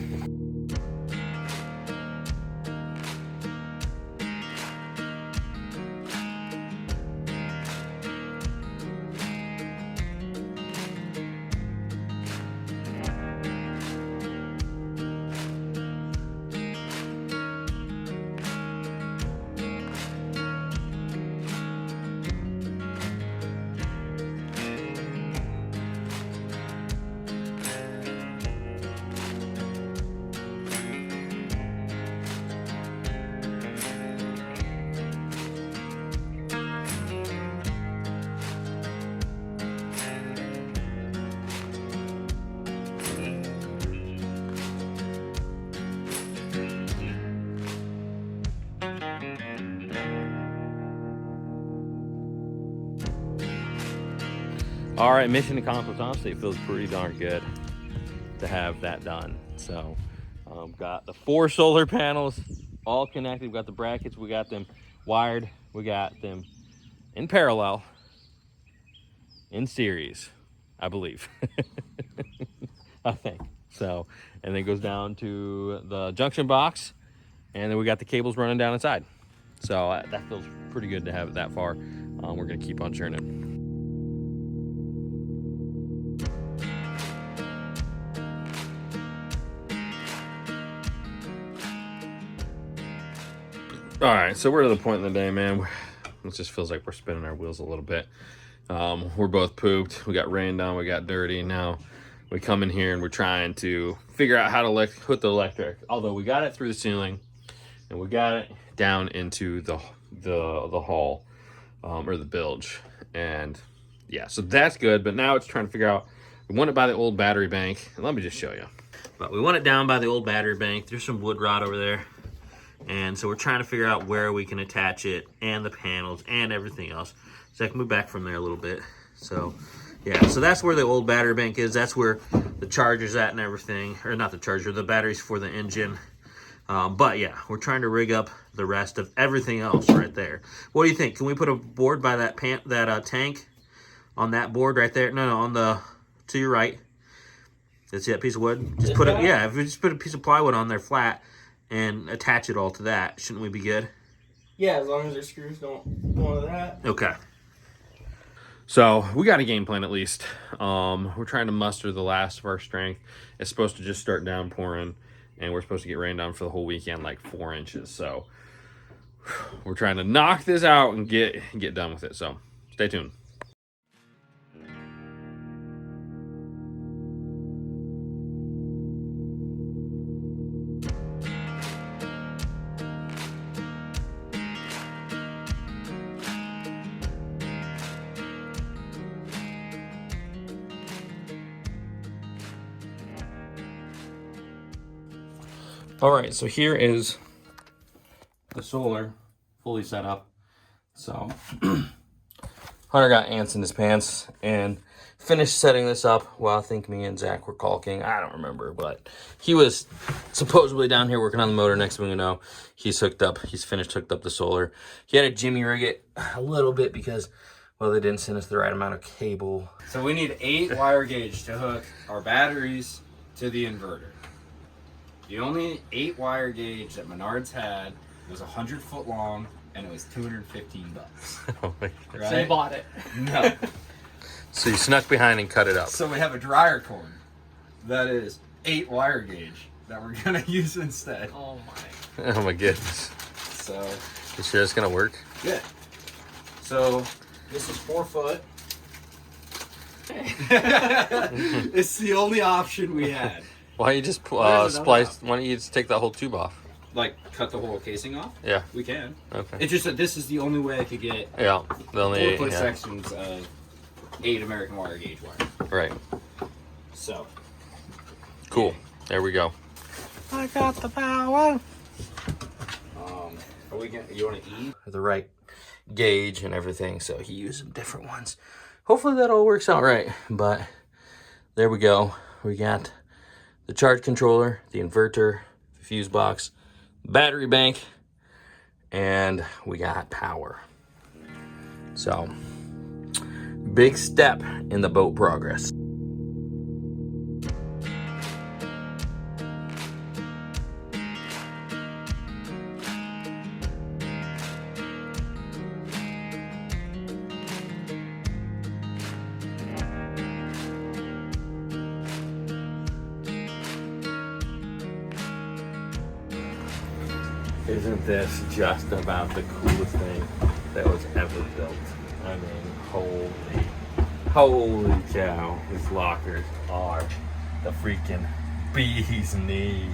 All right, mission accomplished. Honestly, it feels pretty darn good to have that done. So, got the 4 solar panels all connected. We got the brackets. We got them wired. We got them in parallel, in series, I believe. I think so. And then it goes down to the junction box, and then we got the cables running down inside. So that feels pretty good to have it that far. We're gonna keep on churning. All right, so we're to the point in the day, man. It just feels like we're spinning our wheels a little bit. We're both pooped. We got rained on. We got dirty. Now we come in here and we're trying to figure out how to hook the electric. Although we got it through the ceiling and we got it down into the hall or the bilge. And yeah, so that's good. But now it's trying to figure out. We want it by the old battery bank. And let me just show you. But we want it down by the old battery bank. There's some wood rot over there. And so we're trying to figure out where we can attach it and the panels and everything else. So I can move back from there a little bit. So yeah, so that's where the old battery bank is. That's where the charger's at and everything. Or not the charger, the batteries for the engine. But yeah, we're trying to rig up the rest of everything else right there. What do you think? Can we put a board by that tank on that board right there? No, on the, to your right. See that piece of wood? Just put it, yeah, if we just put a piece of plywood on there flat and attach it all to that, shouldn't we be good? Yeah, as long as their screws don't go into that. Okay. So we got a game plan at least. We're trying to muster the last of our strength. It's supposed to just start downpouring, and we're supposed to get rain down for the whole weekend, like 4 inches. So we're trying to knock this out and get done with it. So stay tuned. All right, so here is the solar fully set up. So Hunter got ants in his pants and finished setting this up. Well, I think me and Zach were caulking. I don't remember, but he was supposedly down here working on the motor. Next thing we know, he's hooked up. He's finished hooked up the solar. He had to jimmy rig it a little bit because, well, they didn't send us the right amount of cable. So we need 8 wire gauge to hook our batteries to the inverter. The only 8 wire gauge that Menards had was 100 foot long, and it was $215. Oh my God. Right? So you bought it. No. So you snuck behind and cut it up. So we have a dryer cord that is 8 wire gauge that we're gonna use instead. Oh my. Oh my goodness. So You sure it's gonna work? yeah. So this is 4 foot. It's the only option we had. Why don't you just There's another splice? option. Why don't you just take that whole tube off? Like cut the whole casing off? Yeah. We can. Okay. It's just that this is the only way I could get Yeah. The only 4 foot yeah. sections of 8 American wire gauge wire. Right. So Cool. There we go. I got the power. are we gonna, you wanna eat? The right gauge and everything. So he used some different ones. Hopefully that all works out right. But there we go. We got the charge controller, the inverter, the fuse box, battery bank, and we got power. So big step in the boat progress. Isn't this just about the coolest thing that was ever built? I mean, holy cow, these lockers are the freaking bee's knees.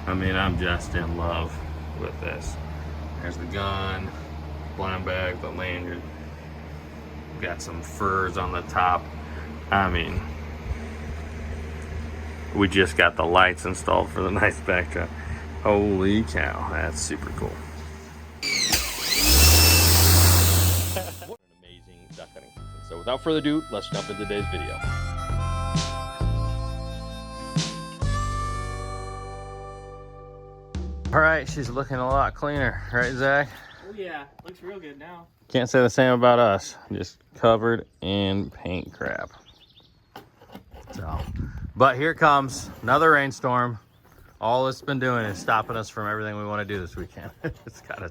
I mean, I'm just in love with this. There's the gun, blind bag, the lanyard. Got some furs on the top. I mean, we just got the lights installed for the nice backdrop. Holy cow, that's super cool. What an amazing duck hunting season. So without further ado, let's jump into today's video. All right, she's looking a lot cleaner, right, Zach? Oh yeah, looks real good now. Can't say the same about us. Just covered in paint crap. So, but here comes another rainstorm. All it's been doing is stopping us from everything we want to do this weekend. It's kind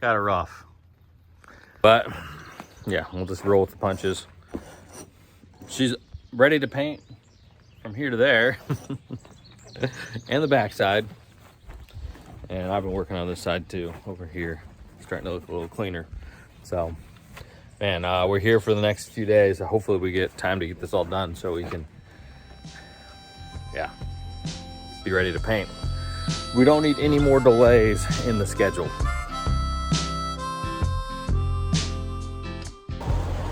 of rough. But yeah, we'll just roll with the punches. She's ready to paint from here to there, and the backside. And I've been working on this side too, over here, starting to look a little cleaner. So, man, we're here for the next few days. Hopefully we get time to get this all done so we can, yeah, be ready to paint. We don't need any more delays in the schedule.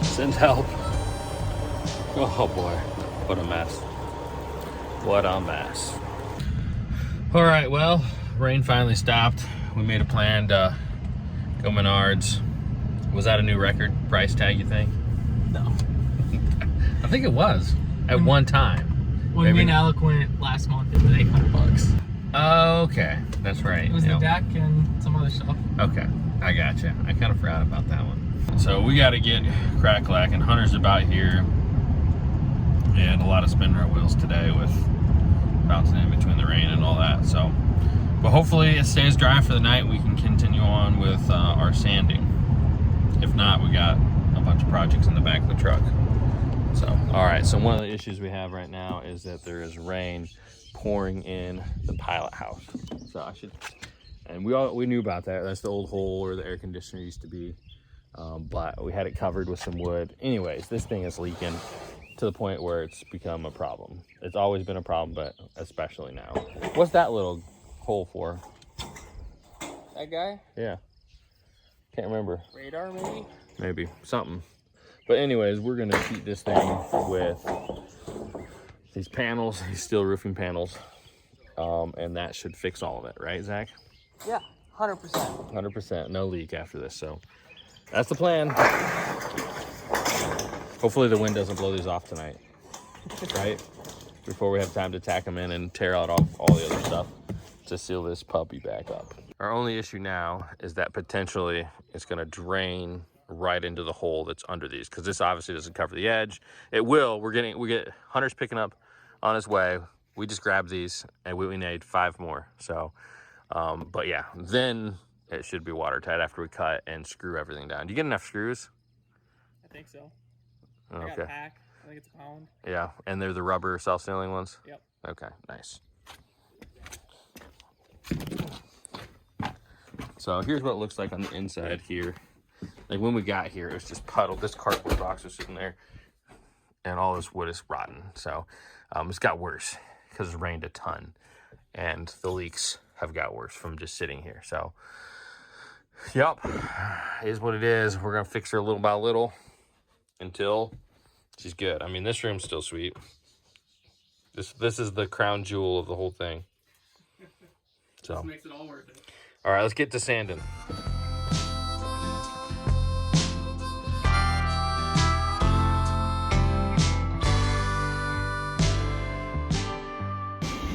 Send help. Oh boy, what a mess. What a mess. All right, well, rain finally stopped. We made a plan to go Menards. Was that a new record price tag, you think? No. I think it was at one time. When Maybe. me and Alec went last month, it was $800. Oh, okay, that's right. It was Yeah. the deck and some other stuff. Okay, I gotcha. I kind of forgot about that one. So we got to get crack-lacking. Hunter's about here, and a lot of spinning our wheels today with bouncing in between the rain and all that. So, but hopefully it stays dry for the night and we can continue on with our sanding. If not, we got a bunch of projects in the back of the truck. So, all right, so one of the issues we have right now is that there is rain pouring in the pilot house. So and we knew about that. That's the old hole where the air conditioner used to be. But we had it covered with some wood. Anyways, this thing is leaking to the point where it's become a problem. It's always been a problem, but especially now. What's that little hole for? That guy? Yeah. Can't remember. Radar, maybe? Maybe. Something. But anyways, we're going to sheet this thing with these panels, these steel roofing panels. And that should fix all of it. Right, Zach? Yeah, 100%. 100%. No leak after this, so... That's the plan. Hopefully the wind doesn't blow these off tonight, right? Before we have time to tack them in and tear out all the other stuff to seal this puppy back up. Our only issue now is that potentially it's gonna drain right into the hole that's under these, because this obviously doesn't cover the edge. It will. We get Hunter's picking up on his way. We just grabbed these and we need 5 more. So, but yeah, then it should be watertight after we cut and screw everything down. Do you get enough screws? I think so. Okay. I got a pack. I think it's a pound. Yeah, and they're the rubber self-sealing ones? Yep. Okay, nice. So here's what it looks like on the inside here. Like when we got here, it was just puddled. This cardboard box was sitting there and all this wood is rotten. So it's got worse because it rained a ton and the leaks have got worse from just sitting here. So yep, is what it is. We're gonna fix her little by little until she's good. I mean, this room's still sweet. This is the crown jewel of the whole thing. So This makes it all worth it. All right, let's get to sanding.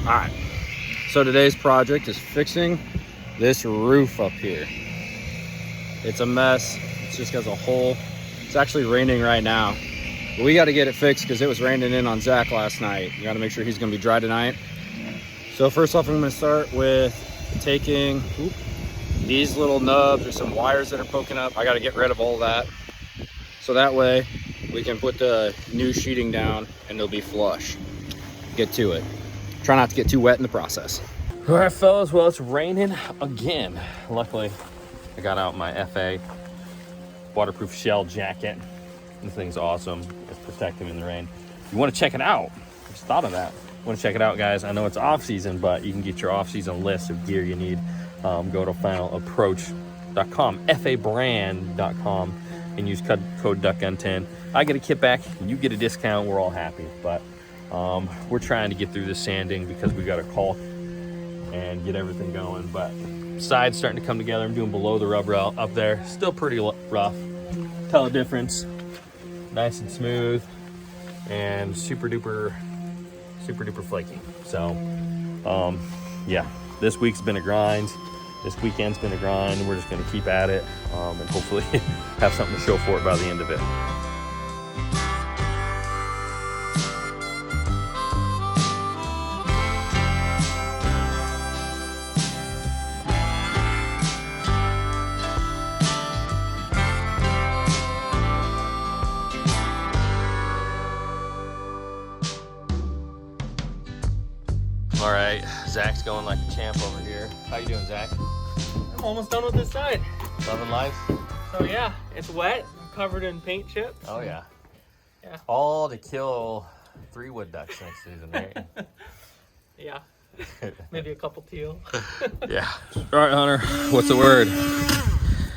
All right, so today's project is fixing this roof up here. It's a mess. It's just got a hole. It's actually raining right now. But we got to get it fixed because it was raining in on Zach last night. You got to make sure he's going to be dry tonight. So first off, I'm going to start with taking these little nubs or some wires that are poking up. I got to get rid of all that. So that way we can put the new sheeting down and it'll be flush. Get to it. Try not to get too wet in the process. All right, fellas, well, it's raining again. Luckily, I got out my FA waterproof shell jacket. This thing's awesome. It's protective in the rain. You want to check it out? I just thought of that. Want to check it out, guys? I know it's off season, but you can get your off season list of gear you need. Go to finalapproach.com, fabrand.com, and use code DuckGun10. I get a kickback, you get a discount. We're all happy, but we're trying to get through this sanding because we got to caulk and get everything going. But sides starting to come together. I'm doing below the rubber up there. Still pretty rough. Tell the difference. Nice and smooth and super duper flaky. So yeah, this week's been a grind. This weekend's been a grind. We're just going to keep at it and hopefully have something to show for it by the end of it. All right, Zach's going like a champ over here. How you doing, Zach? I'm almost done with this side. Loving life? So yeah, it's wet, covered in paint chips. Oh yeah. Yeah. All to kill 3 wood ducks next season, right? Yeah. Maybe a couple teal. Yeah. All right, Hunter, what's the word?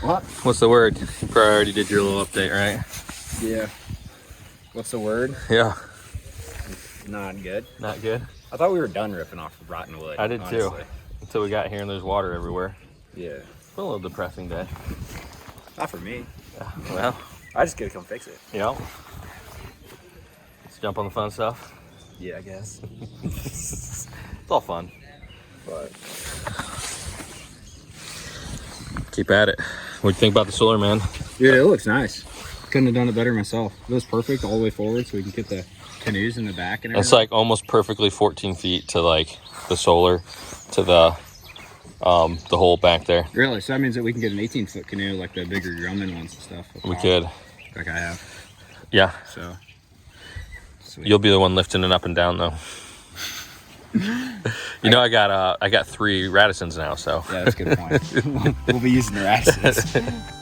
What? What's the word? You probably already did your little update, right? Yeah. What's the word? Yeah. Not good. Not good? I thought we were done ripping off rotten wood. I did honestly. too. Until we got here and there's water everywhere. Yeah. It's been a little depressing day. Not for me. Yeah, well, I just gotta come fix it. you know. Let's jump on the fun stuff. Yeah, I guess. It's all fun. But Keep at it. What do you think about the solar, man? dude, it looks nice. Couldn't have done it better myself. It was perfect all the way forward, so we can get the canoes in the back and everything. It's like almost perfectly 14 feet to like the solar, to the hole back there. Really? So that means that we can get an 18-foot canoe, like the bigger Grumman ones and stuff. We could. Like I have. Yeah. So. Sweet. You'll be the one lifting it up and down though. You know, I got 3 Radissons now, so. Yeah, that's a good point. We'll be using the Radissons.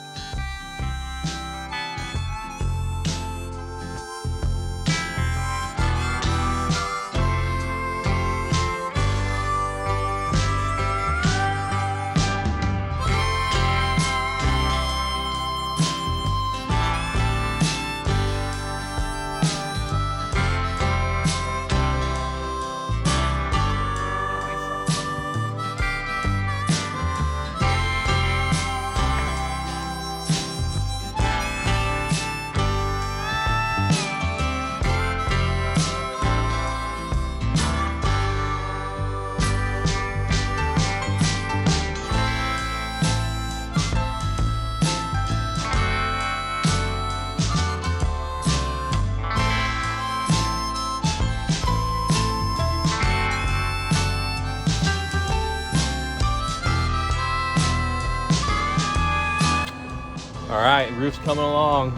All right, roof's coming along.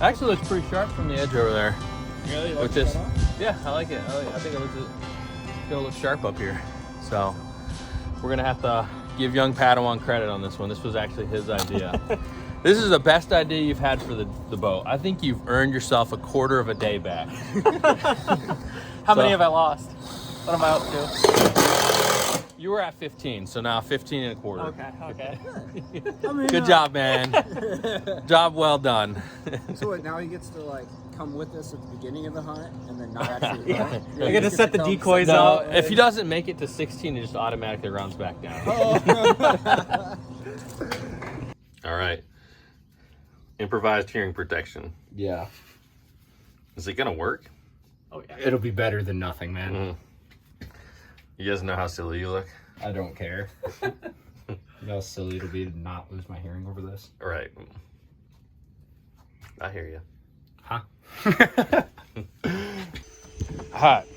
Actually looks pretty sharp from the edge over there. Really? With this, yeah, I like it. I think it's gonna look sharp up here. So we're gonna have to give young Padawan credit on this one. This was actually his idea. This is the best idea you've had for the boat. I think you've earned yourself a quarter of a day back. How many have I lost? What am I up to? You were at 15, so now 15 and a quarter. Okay. Good job, man. Job well done. So what, now he gets to like come with us at the beginning of the hunt and then not actually hunt? I get to set the decoys No, out. if he doesn't make it to 16, he just automatically rounds back down. All right. Improvised hearing protection. Yeah. Is it gonna work? Oh yeah. It'll be better than nothing, man. Mm-hmm. You guys know how silly you look? I don't care. You know how silly it'll be to not lose my hearing over this? Right. I hear you. Huh? Hot.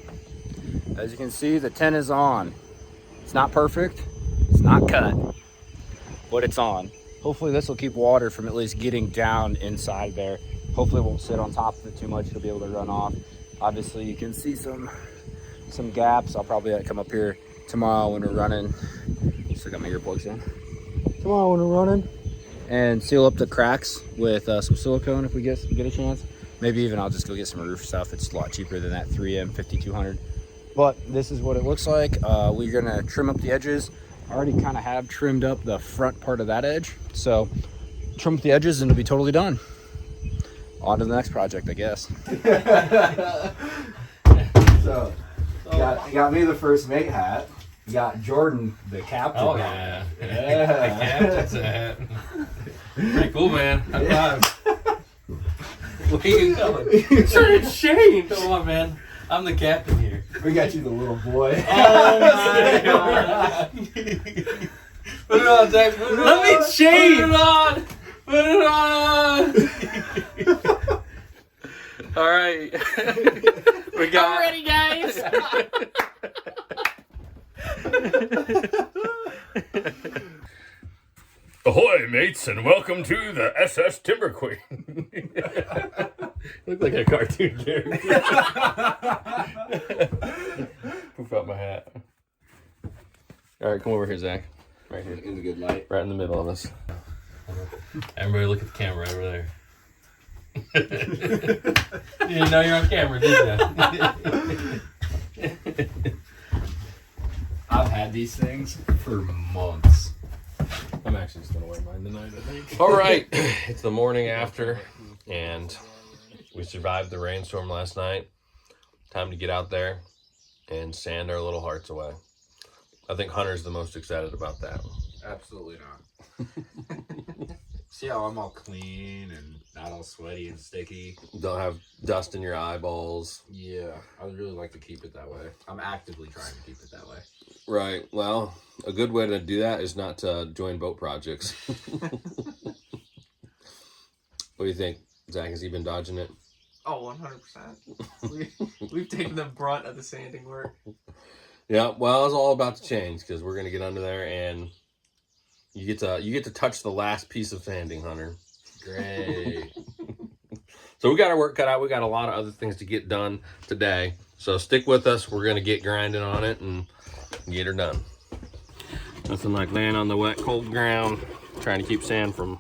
As you can see, the tent is on. It's not perfect. It's not cut. But it's on. Hopefully this will keep water from at least getting down inside there. Hopefully it won't sit on top of it too much. It'll be able to run off. Obviously you can see some gaps. I'll probably come up here tomorrow when we're running. Still got my earplugs in. Tomorrow when we're running. And seal up the cracks with some silicone if we get a chance. Maybe even I'll just go get some roof stuff. It's a lot cheaper than that 3M 5200. But this is what it looks like. We're gonna trim up the edges. I already kind of have trimmed up the front part of that edge. So trim up the edges and it'll be totally done. On to the next project, I guess. So, you got me the first mate hat. You got Jordan the captain. Oh, yeah. The captain's hat. Pretty cool, man. High five. Where you going? It's Shane. Come on, man. I'm the captain here. We got you the little boy. Oh, my God. Put it on, Zach. Put it on. Let me change. Put it on. Put it on. All right. We got. I'm ready, guys. Ahoy, mates, and welcome to the SS Timber Queen. Look like a cartoon character. Poof out my hat. All right, come over here, Zach. Right here. In the good light. Right in the middle of us. Everybody look at the camera over there. You didn't know you're on camera, did you? I've had these things for months. I'm actually just going to wear mine tonight, I think. All right. It's the morning after, and we survived the rainstorm last night. Time to get out there and sand our little hearts away. I think Hunter's the most excited about that. Absolutely not. See how I'm all clean and not all sweaty and sticky? Don't have dust in your eyeballs. Yeah, I would really like to keep it that way. I'm actively trying to keep it that way. Right. Well, a good way to do that is not to join boat projects. What do you think? Zach, has he been dodging it? Oh, 100%. We've taken the brunt of the sanding work. Yeah, well, it's all about to change because we're gonna get under there and you get to touch the last piece of sanding, Hunter. Great. So we got our work cut out. We got a lot of other things to get done today. So stick with us. We're gonna get grinding on it and get her done. Nothing like laying on the wet, cold ground, trying to keep sand from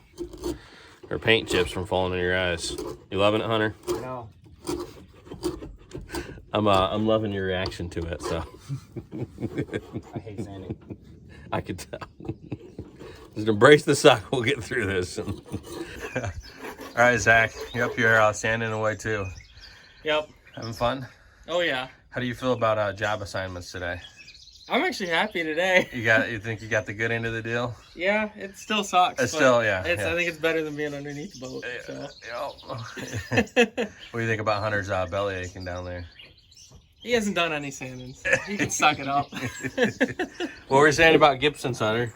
or paint chips from falling in your eyes. You loving it, Hunter? No. I'm loving your reaction to it. So I hate sanding. I could tell. Just embrace the suck. We'll get through this. All right, Zach, you're up here sanding away too. Yep. Having fun? Oh yeah. How do you feel about job assignments today? I'm actually happy today. You think you got the good end of the deal? Yeah, it still sucks. It's still, yeah. I think it's better than being underneath the boat. So. What do you think about Hunter's belly aching down there? He hasn't done any sandings. He can suck it up. What were you saying about Gibson's, Hunter?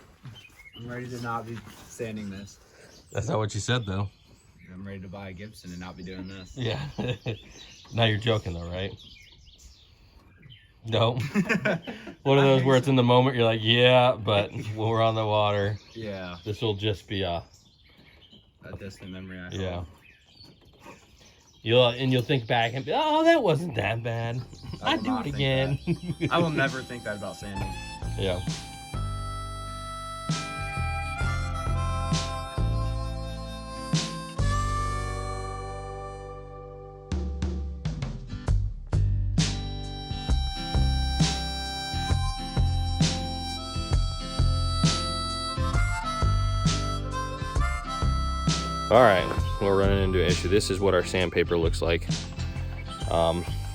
I'm ready to not be sanding this. That's not what you said, though. I'm ready to buy a Gibson and not be doing this. Yeah. Now you're joking, though, right? No. One of those where it's in the moment, you're like, yeah, but when we're on the water, Yeah. this will just be A distant memory. I yeah. You'll think back and be, oh, that wasn't that bad. I'd do it again. I will never think that about sanding. Yeah. All right, we're running into an issue. This is what our sandpaper looks like.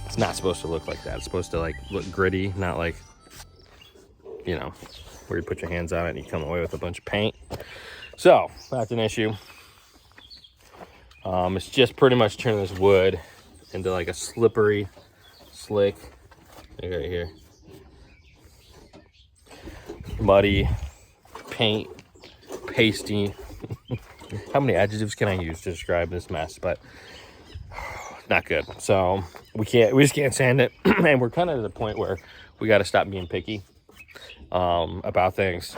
It's not supposed to look like that. It's supposed to like look gritty, not like, you know, where you put your hands on it and you come away with a bunch of paint. So that's an issue. It's just pretty much turning this wood into like a slippery, slick, right here, muddy, paint, pasty. How many adjectives can I use to describe this mess? But not good. So we just can't sand it. And we're kind of at the point where we got to stop being picky about things.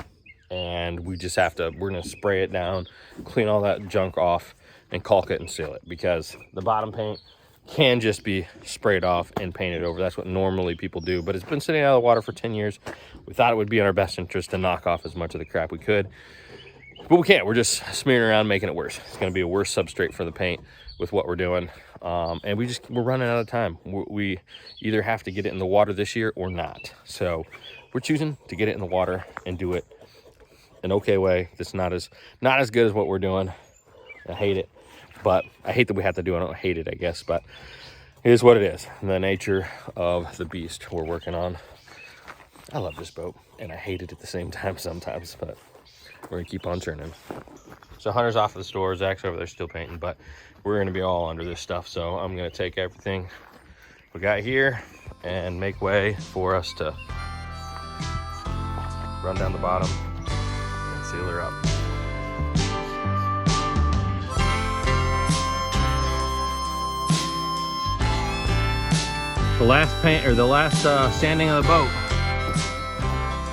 And we just have to, we're going to spray it down, clean all that junk off, and caulk it and seal it. Because the bottom paint can just be sprayed off and painted over. That's what normally people do. But it's been sitting out of the water for 10 years. We thought it would be in our best interest to knock off as much of the crap we could. But we can't. We're just smearing around, making it worse. It's going to be a worse substrate for the paint with what we're doing. And we're running out of time. We either have to get it in the water this year or not. So we're choosing to get it in the water and do it an okay way. That's not as good as what we're doing. I hate it. But I hate that we have to do it. I don't hate it, I guess. But it is what it is. The nature of the beast we're working on. I love this boat. And I hate it at the same time sometimes. But we're gonna keep on churning. So Hunter's off at the store, Zach's over there still painting, but we're gonna be all under this stuff. So I'm gonna take everything we got here and make way for us to run down the bottom and seal her up. The last paint, or the last sanding of the boat.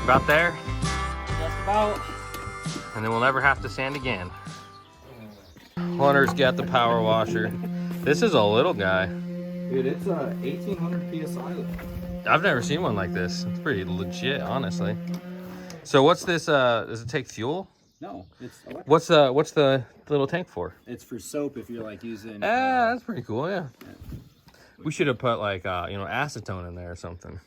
About there? Just about. And then we'll never have to sand again. Hunter's got the power washer. This is a little guy. Dude, it's 1,800 PSI. I've never seen one like this. It's pretty legit, honestly. So what's this, does it take fuel? No, it's electric. What's the little tank for? It's for soap if you're like using. That's pretty cool, yeah. We should have put like, acetone in there or something.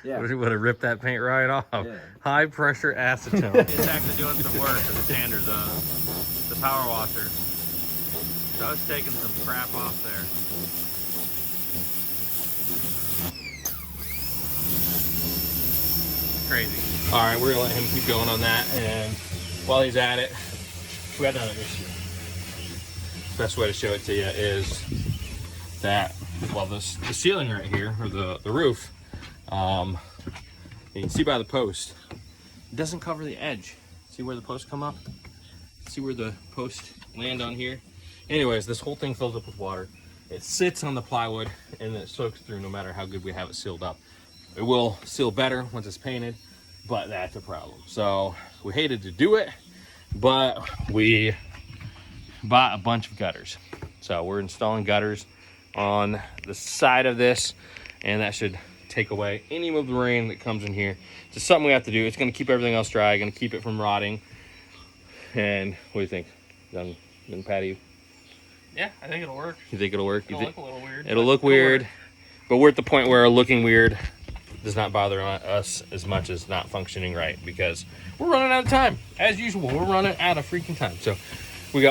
Yeah. We would have ripped that paint right off. Yeah. High pressure acetone. It's actually doing some work with the sander, the power washer. So it's taking some crap off there. Crazy. All right, we're gonna let him keep going on that, and while he's at it, we got another issue. Best way to show it to you is that, well, the ceiling right here, or the roof, you can see by the post, it doesn't cover the edge. See where the posts come up? See where the posts land on here? Anyways, this whole thing fills up with water. It sits on the plywood and it soaks through no matter how good we have it sealed up. It will seal better once it's painted, but that's a problem. So we hated to do it, but we bought a bunch of gutters. So we're installing gutters on the side of this, and that should take away any of the rain that comes in here. It's just something we have to do. It's going to keep everything else dry, going to keep it from rotting. And what do you think? Done Patty? Yeah, I think it'll work. You think it'll work? It'll look a little weird. It'll look weird, but we're at the point where looking weird does not bother us as much as not functioning right, because we're running out of time. As usual, we're running out of freaking time. So we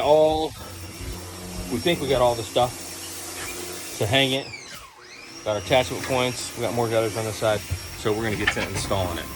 think we got all the stuff to hang it. Got our attachment points. We got more gutters on this side. So we're gonna get to installing it.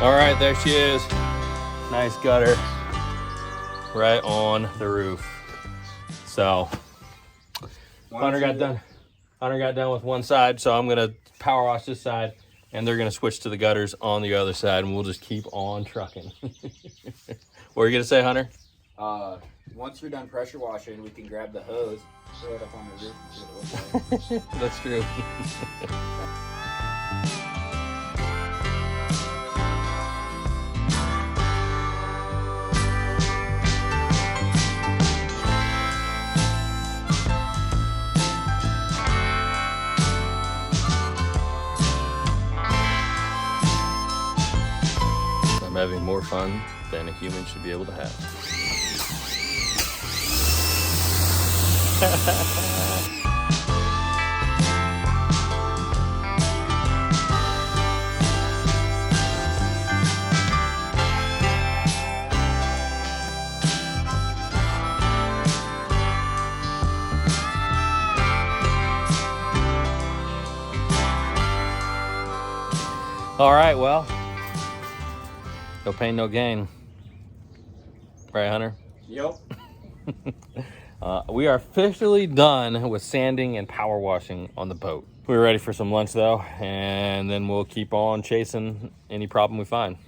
All right, there she is. Nice gutter right on the roof. So Hunter got done with one side, so I'm gonna power wash this side, and they're gonna switch to the gutters on the other side, and we'll just keep on trucking. What are you gonna say, Hunter? Once you're done pressure washing, we can grab the hose, throw it up on the roof, and see what it looks like. That's true. I'm having more fun than a human should be able to have. All right, well, no pain, no gain. Right, Hunter? Yep. We are officially done with sanding and power washing on the boat. We're ready for some lunch though, and then we'll keep on chasing any problem we find.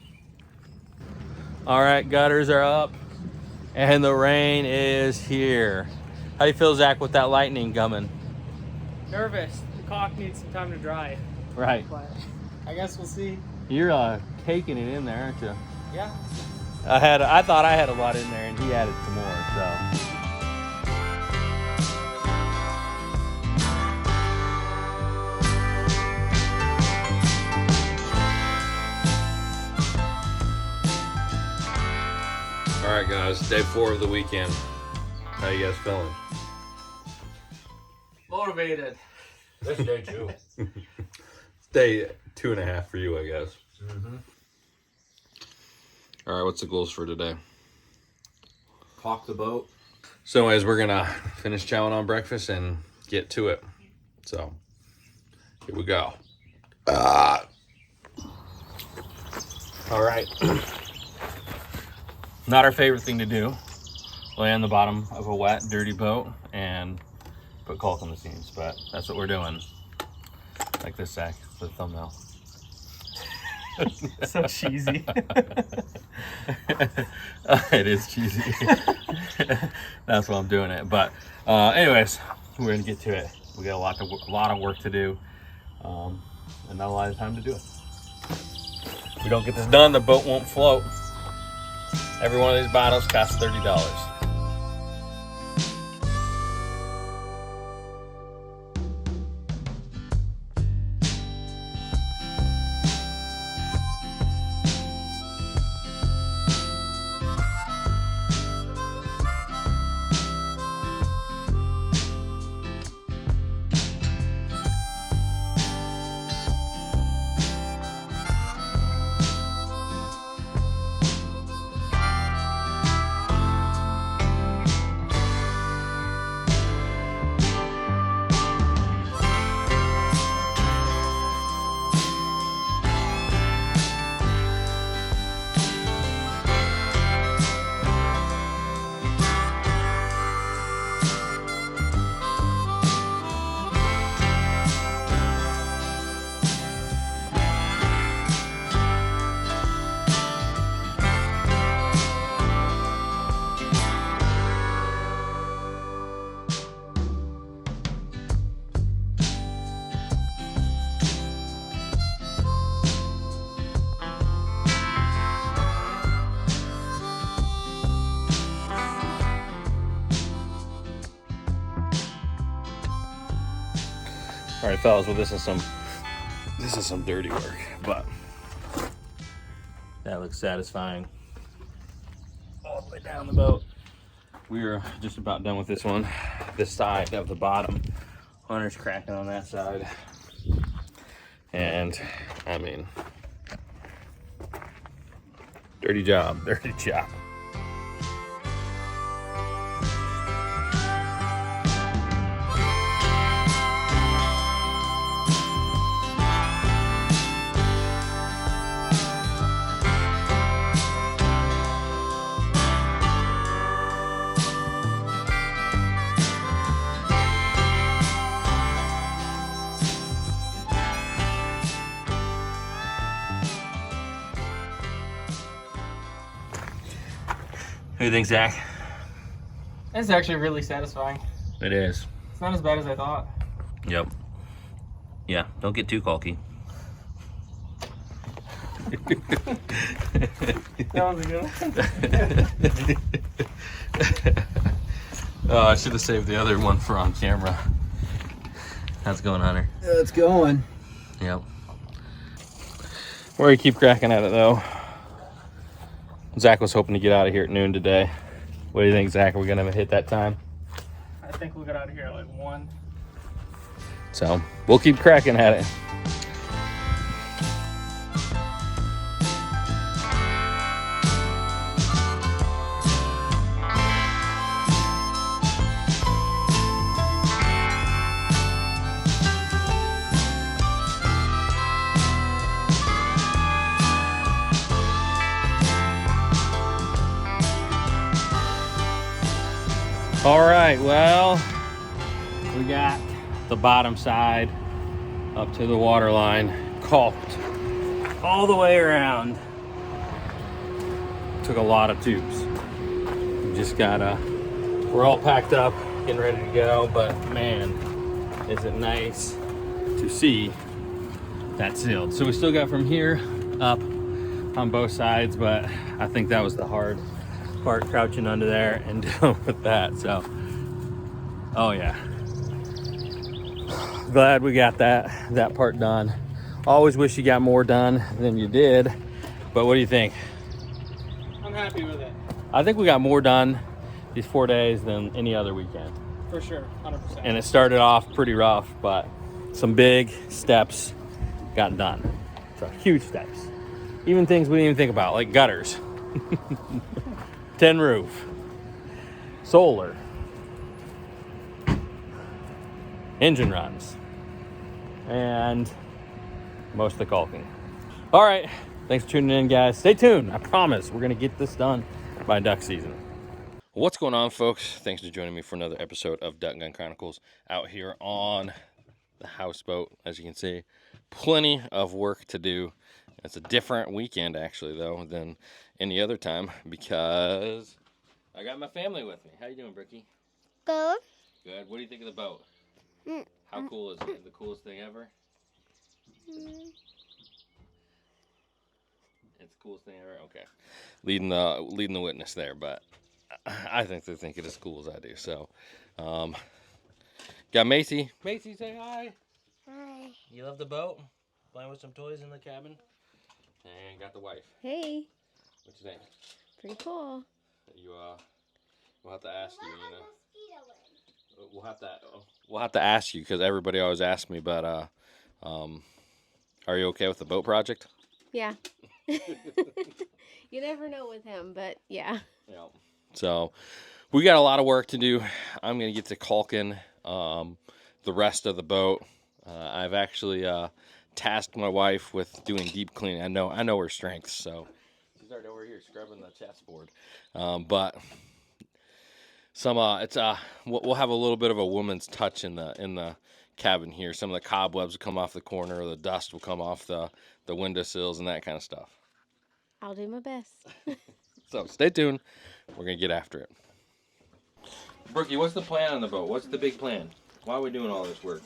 All right, gutters are up and the rain is here. How do you feel, Zach, with that lightning coming? Nervous. The caulk needs some time to dry. Right. But I guess we'll see. You're taking it in there, aren't you? Yeah. I thought I had a lot in there, and he added some more, so. All right, guys, day 4 of the weekend. How you guys feeling? Motivated. This is day 2. Day 2.5 for you, I guess. Mm-hmm. All right, what's the goals for today? Caulk the boat. So anyways, we're gonna finish chowing on breakfast and get to it. So here we go. All right. Not our favorite thing to do. Lay on the bottom of a wet, dirty boat and put caulk on the seams, but that's what we're doing. Like this, Zach, for the thumbnail. So cheesy. It is cheesy. That's why I'm doing it. But anyways, we're gonna get to it. We got a lot of work to do, and not a lot of time to do it. If we don't get this done, the boat won't float. Every one of these bottles costs $30. All right, fellas. Well, this is some dirty work, but that looks satisfying. All the way down the boat. We're just about done with this one. This side of the bottom. Hunter's cracking on that side. And I mean, dirty job, dirty job. What do you think, Zach? It's actually really satisfying. It is. It's not as bad as I thought. Yep. Yeah, don't get too caulky. That was a good one. Oh, I should have saved the other one for on camera. How's it going, Hunter? It's going. Yep. We're gonna keep cracking at it though. Zach was hoping to get out of here at noon today. What do you think, Zach? Are we gonna hit that time? I think we'll get out of here at like 1. So we'll keep cracking at it. All right, well, we got the bottom side up to the water line caulked all the way around. Took a lot of tubes. We just gotta, we're all packed up, getting ready to go, but man, is it nice to see that sealed. So we still got from here up on both sides, but I think that was the hard part, crouching under there and dealing with that. So, oh yeah, glad we got that part done. Always wish you got more done than you did, but what do you think? I'm happy with it. I think we got more done these 4 days than any other weekend. For sure, 100%. And it started off pretty rough, but some big steps got done. So huge steps. Even things we didn't even think about, like gutters. Tin roof, solar, engine runs, and most of the caulking. All right, thanks for tuning in, guys. Stay tuned. I promise we're gonna get this done by duck season. What's going on, folks? Thanks for joining me for another episode of Duck Gun Chronicles out here on the houseboat. As you can see, plenty of work to do. It's a different weekend, actually, though, than any other time because I got my family with me. How you doing, Bricky? Good. Good. What do you think of the boat? How cool is it? The coolest thing ever? It's the coolest thing ever? Okay. Leading the witness there, but I think they think it as cool as I do. So, got Macy. Macy, say hi. Hi. You love the boat? Playing with some toys in the cabin? And got the wife. Hey. What you think? Pretty cool. We'll have to ask you, We'll have to ask you because everybody always asks me, but are you okay with the boat project? Yeah. You never know with him, but yeah. Yeah. So we got a lot of work to do. I'm gonna get to caulking the rest of the boat. I've actually tasked my wife with doing deep cleaning. I know her strengths, so she's right over here scrubbing the chessboard. But we'll have a little bit of a woman's touch in the cabin here. Some of the cobwebs will come off the corner, or the dust will come off the windowsills and that kind of stuff. I'll do my best. So stay tuned. We're gonna get after it. Brookie, what's the plan on the boat? What's the big plan? Why are we doing all this work?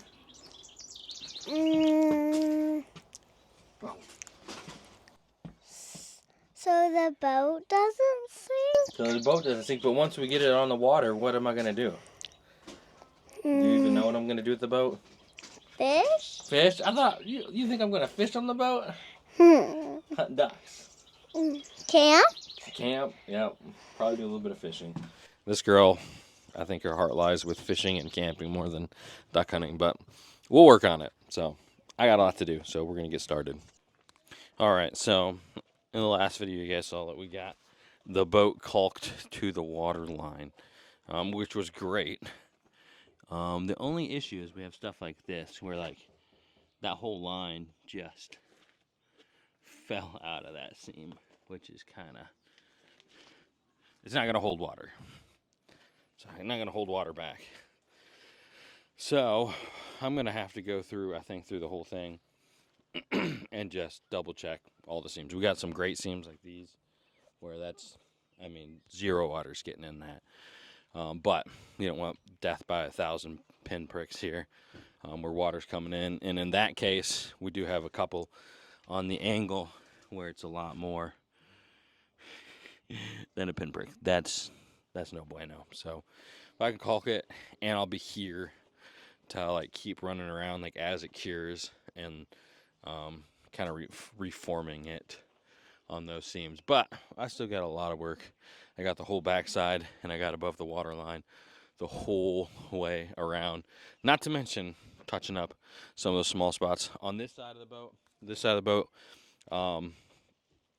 So the boat doesn't sink? So the boat doesn't sink, but once we get it on the water, what am I gonna do? Do you even know what I'm gonna do with the boat? Fish? Fish? I thought, you think I'm going to fish on the boat? Hunt ducks. Camp? Camp, yep. Probably do a little bit of fishing. This girl, I think her heart lies with fishing and camping more than duck hunting, but we'll work on it. So I got a lot to do, so we're going to get started. All right, so in the last video you guys saw that we got the boat caulked to the water line, which was great. The only issue is we have stuff like this where like that whole line just fell out of that seam, which is kind of, it's not going to hold water. So I'm not going to hold water back. So I'm going to have to go through, I think, through the whole thing and just double check all the seams. We got some great seams like these where that's, I mean, zero water's getting in that. But you don't want death by 1,000 pinpricks here where water's coming in. And in that case, we do have a couple on the angle where it's a lot more than a pinprick. That's no bueno. So if I can caulk it, and I'll be here to like keep running around like as it cures and kind of reforming it on those seams. But I still got a lot of work. I got the whole backside and I got above the water line the whole way around. Not to mention touching up some of the small spots on this side of the boat. This side of the boat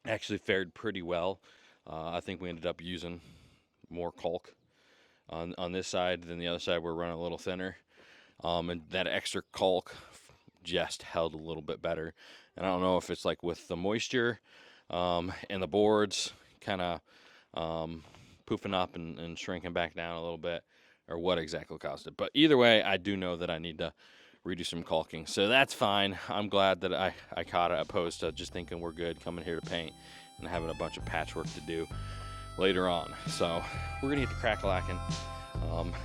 actually fared pretty well. I think we ended up using more caulk on this side than the other side. We're running a little thinner. And that extra caulk just held a little bit better. And I don't know if it's like with the moisture and the boards kind of poofing up and shrinking back down a little bit, or what exactly caused it. But either way, I do know that I need to redo some caulking. So that's fine. I'm glad that I caught it, opposed to just thinking we're good coming here to paint and having a bunch of patchwork to do later on. So we're going to get to crack-a-lacking.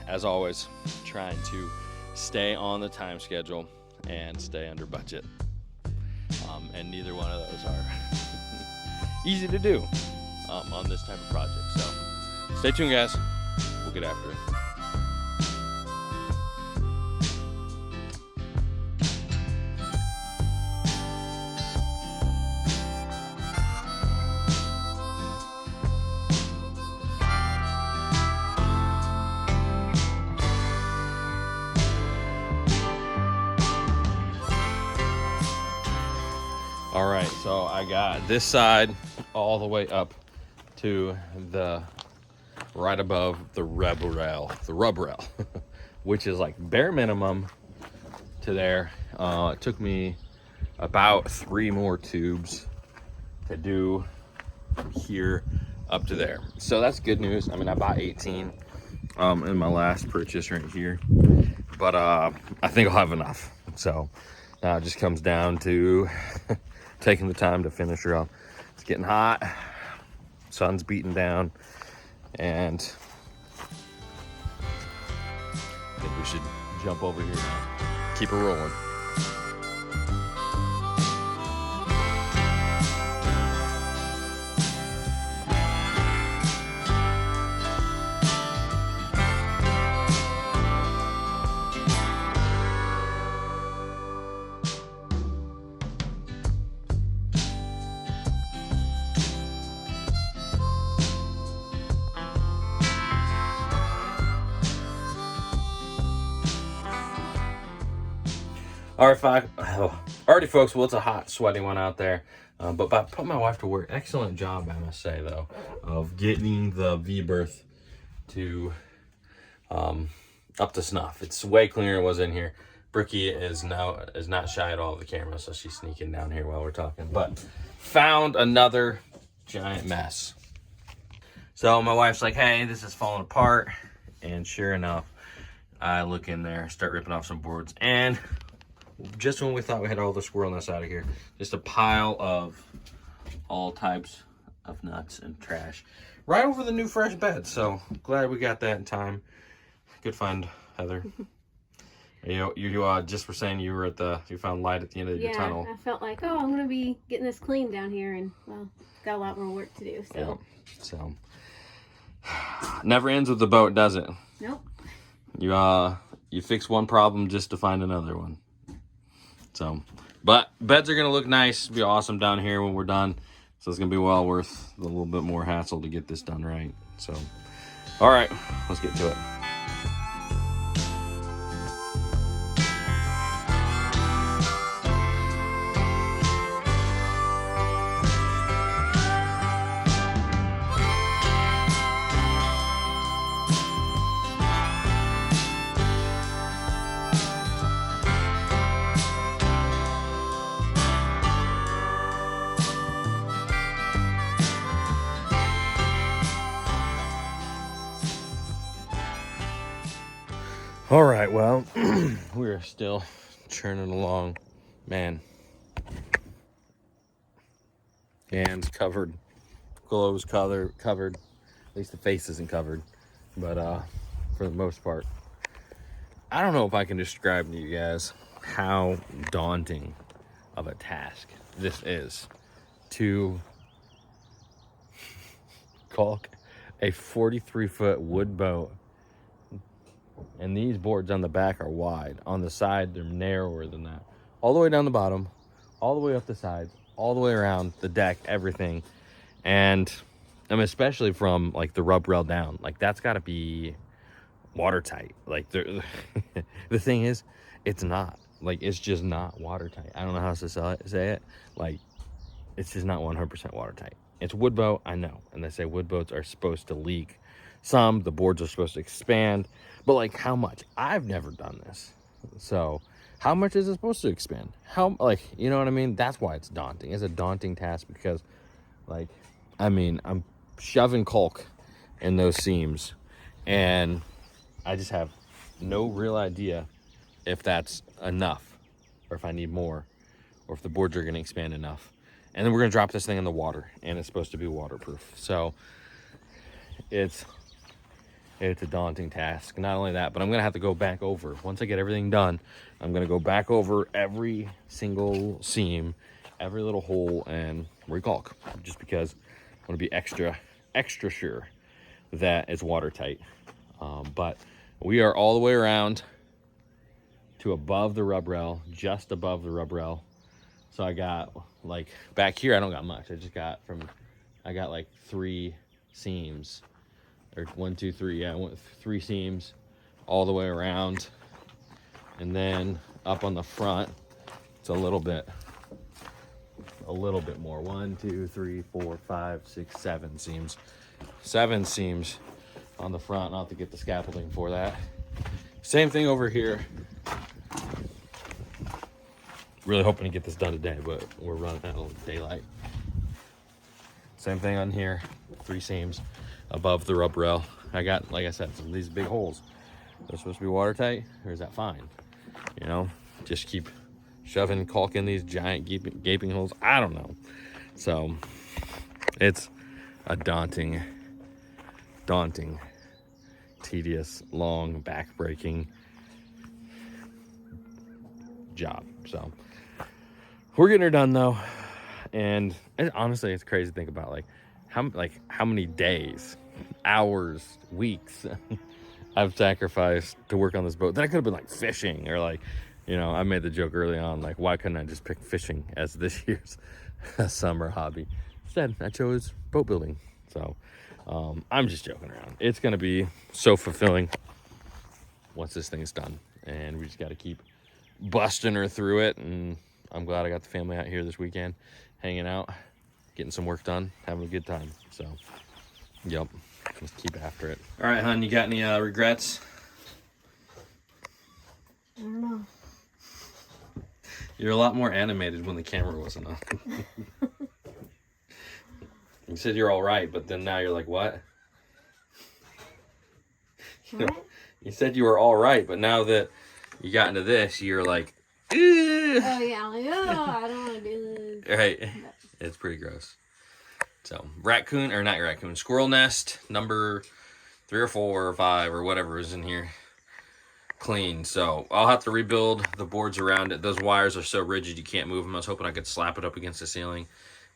As always, trying to stay on the time schedule and stay under budget. And neither one of those are easy to do on this type of project. So stay tuned, guys. We'll get after it. All right, so I got this side all the way up to the right above the rub rail, which is like bare minimum to there. It took me about 3 more tubes to do here up to there. So that's good news. I mean, I bought 18 in my last purchase right here, but I think I'll have enough. So now it just comes down to taking the time to finish her up. It's getting hot, sun's beating down, and I think we should jump over here now. Keep her rolling. Alrighty, folks. Well, it's a hot, sweaty one out there. But I put my wife to work. Excellent job, I must say, though, of getting the V-berth to up to snuff. It's way cleaner than it was in here. Bricky is not shy at all of the camera, so she's sneaking down here while we're talking. But found another giant mess. So my wife's like, "Hey, this is falling apart," and sure enough, I look in there, start ripping off some boards, and just when we thought we had all the squirrelness out of here, just a pile of all types of nuts and trash right over the new fresh bed. So glad we got that in time. Good find, Heather. You just were saying you found light at the end of your tunnel. Yeah, I felt like, I'm gonna be getting this clean down here, and well, got a lot more work to do. So, yeah. So never ends with the boat, does it? Nope. You fix one problem just to find another one. So, but beds are gonna look nice, be awesome down here when we're done. So it's gonna be well worth the little bit more hassle to get this done right. So, all right, let's get to it. All right, well, we're still churning along, man. Hands covered, gloves covered, at least the face isn't covered, but for the most part, I don't know if I can describe to you guys how daunting of a task this is to caulk a 43-foot wood boat. And these boards on the back are wide. On the side, they're narrower than that. All the way down the bottom, all the way up the sides, all the way around the deck, everything. And I mean, especially from like the rub rail down, like that's got to be watertight. Like the thing is, it's not. Like it's just not watertight. I don't know how else to say it. Like it's just not 100% watertight. It's wood boat, I know. And they say wood boats are supposed to leak. Some, the boards are supposed to expand, but like how much? I've never done this. So how much is it supposed to expand? How, like, you know what I mean? That's why it's daunting. It's a daunting task because, like, I mean, I'm shoving caulk in those seams and I just have no real idea if that's enough or if I need more or if the boards are going to expand enough. And then we're going to drop this thing in the water and it's supposed to be waterproof. So it's a daunting task. Not only that, but I'm gonna have to go back over, once I get everything done, I'm gonna go back over every single seam, every little hole, and recaulk, just because I want to be extra sure that it's watertight. But we are all the way around to above the rub rail, just above the rub rail. So I got, like, back here I don't got much. I got like 3 seams, or 1, 2, 3, yeah, 3 seams all the way around. And then up on the front, it's a little bit more. 1, 2, 3, 4, 5, 6, 7 seams. 7 seams on the front. I'll have to get the scaffolding for that. Same thing over here. Really hoping to get this done today, but we're running out of daylight. Same thing on here, 3 seams above the rub rail. I got, like I said, some of these big holes. They're supposed to be watertight, or is that fine? You know, just keep shoving caulk in these giant gaping holes. I don't know. So it's a daunting, tedious, long, back-breaking job. So we're getting her done though, and honestly, it's crazy to think about how many days, hours, weeks I've sacrificed to work on this boat. Then I could have been like fishing, or like, you know, I made the joke early on, like, why couldn't I just pick fishing as this year's summer hobby? Instead, I chose boat building. So I'm just joking around. It's gonna be so fulfilling once this thing's done, and we just got to keep busting her through it. And I'm glad I got the family out here this weekend, hanging out, getting some work done, having a good time. So, yep, just keep after it. All right, hon, you got any regrets? I don't know. You're a lot more animated when the camera wasn't on. You said you're all right, but then now you're like, what? What? You said you were all right, but now that you got into this, you're like, ugh. Oh yeah, I'm like, oh, I don't want to do this. Right. It's pretty gross. So, squirrel nest number 3 or 4 or 5 or whatever is in here, clean. So I'll have to rebuild the boards around it. Those wires are so rigid you can't move them. I was hoping I could slap it up against the ceiling,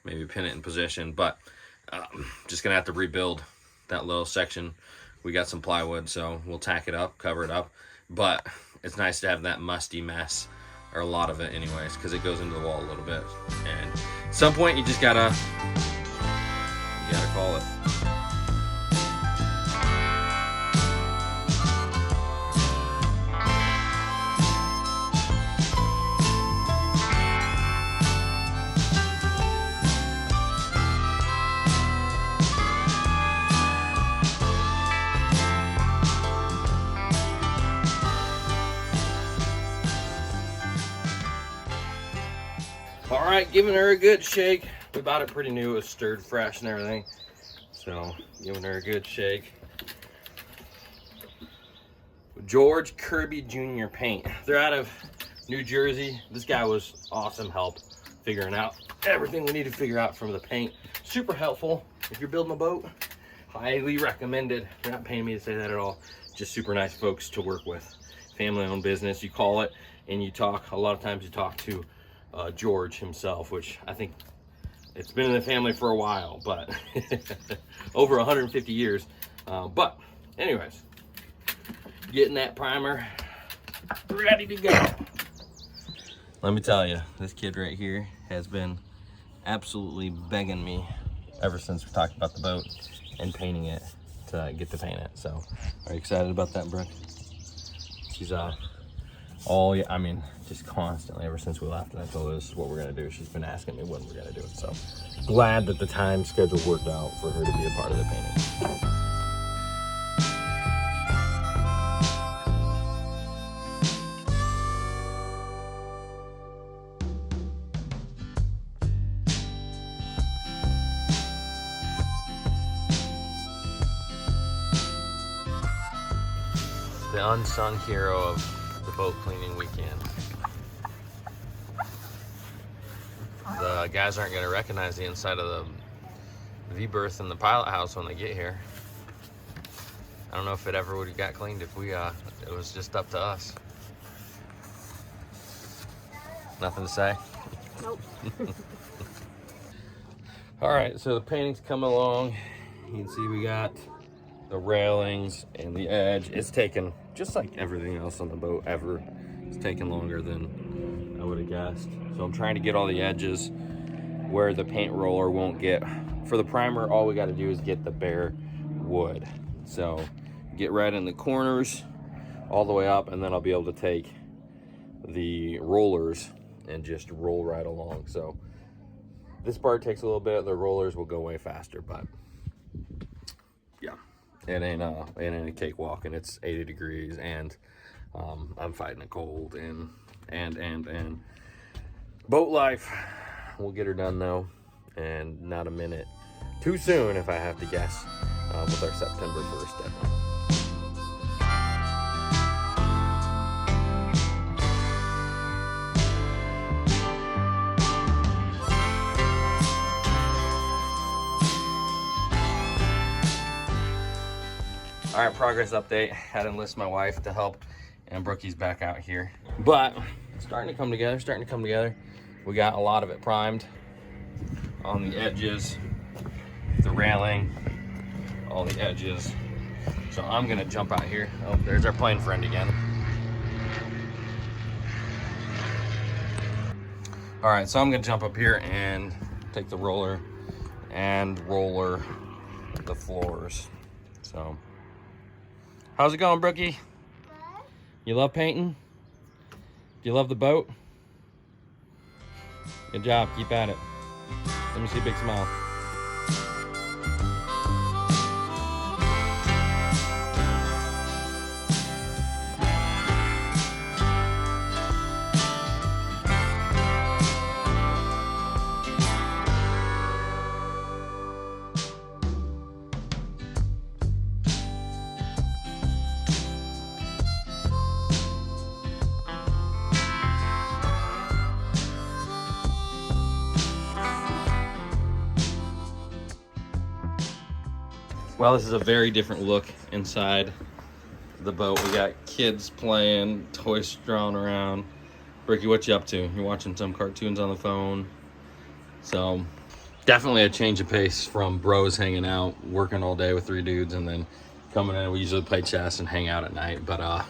maybe pin it in position, but just gonna have to rebuild that little section. We got some plywood, so we'll tack it up, cover it up. But it's nice to have that musty mess or a lot of it anyways, because it goes into the wall a little bit. And at some point you just gotta call it. All right, giving her a good shake. We bought it pretty new, it was stirred fresh and everything. So, giving her a good shake. George Kirby Jr. Paint. They're out of New Jersey. This guy was awesome help figuring out everything we need to figure out from the paint. Super helpful if you're building a boat. Highly recommended. They're not paying me to say that at all. Just super nice folks to work with. Family-owned business, you call it, and you talk. A lot of times you talk to George himself, which I think it's been in the family for a while, but over 150 years. But anyways, getting that primer ready to go. Let me tell you, this kid right here has been absolutely begging me ever since we talked about the boat and painting it to get to paint it. So, are you excited about that, Brooke? She's I mean, just constantly ever since we left, and I told her this is what we're gonna do. She's been asking me when we're gonna do it. So, glad that the time schedule worked out for her to be a part of the painting. The unsung hero of the boat cleaning weekend. The guys aren't going to recognize the inside of the V-berth in the pilot house when they get here. I don't know if it ever would have got cleaned if it was just up to us. Nothing to say? Nope. All right, so the painting's coming along. You can see we got the railings and the edge. It's taken, just like everything else on the boat ever, it's taken longer than I would have guessed. So I'm trying to get all the edges where the paint roller won't get. For the primer, all we got to do is get the bare wood. So get right in the corners all the way up, and then I'll be able to take the rollers and just roll right along. So this part takes a little bit, the rollers will go way faster, but yeah, it ain't a cakewalk, and it's 80 degrees, and I'm fighting a cold, and boat life. We'll get her done though, and not a minute too soon if I have to guess, with our September 1st deadline. All right, progress update. Had to enlist my wife to help, and Brookie's back out here. But it's starting to come together, We got a lot of it primed on the edges, the railing, all the edges. So I'm gonna jump out here. Oh, there's our plane friend again. All right, so I'm gonna jump up here and take the roller and roller the floors. So, how's it going, Brookie? Good. You love painting? Do you love the boat? Good job, keep at it. Let me see a big smile. Well, this is a very different look inside the boat. We got kids playing, toys strewn around. Ricky, what you up to? You're watching some cartoons on the phone. So, definitely a change of pace from bros hanging out, working all day with 3 dudes, and then coming in. We usually play chess and hang out at night. But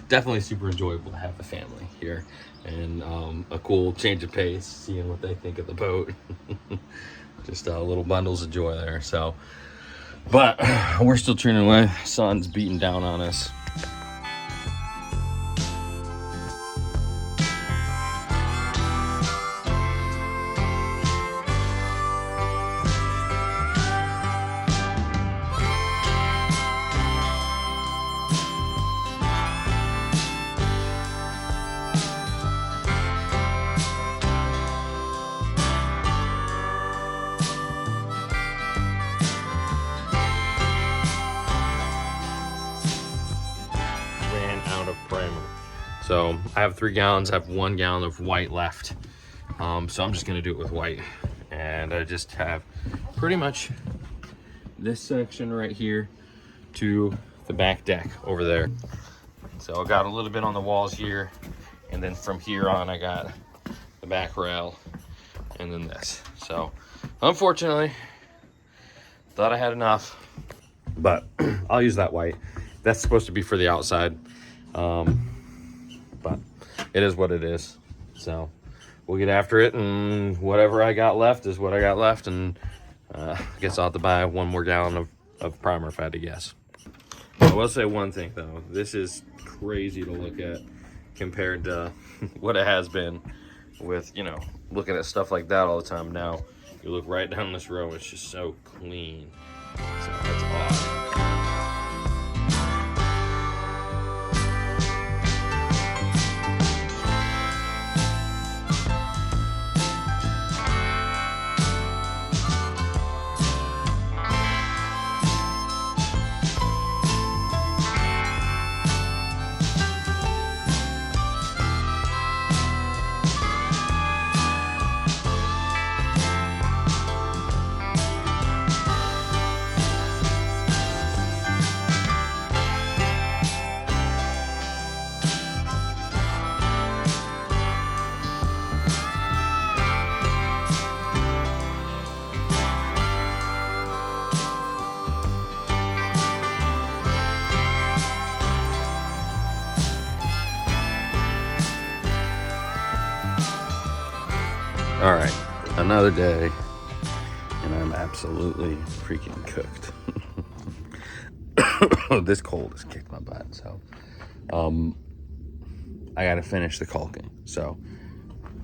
definitely super enjoyable to have the family here, and a cool change of pace, seeing what they think of the boat. Just little bundles of joy there. So, but we're still churning away. Sun's beating down on us. So I have 3 gallons, I have 1 gallon of white left. So I'm just gonna do it with white. And I just have pretty much this section right here to the back deck over there. So I got a little bit on the walls here, and then from here on I got the back rail and then this. So unfortunately, thought I had enough, but I'll use that white. That's supposed to be for the outside. But it is what it is. So we'll get after it, and whatever I got left is what I got left. And I guess I'll have to buy 1 more gallon of primer if I had to guess. I will say one thing though, this is crazy to look at compared to what it has been with, you know, looking at stuff like that all the time. Now you look right down this row, it's just so clean. So that's awesome. All right, another day, and I'm absolutely freaking cooked. This cold has kicked my butt, so I gotta finish the caulking. So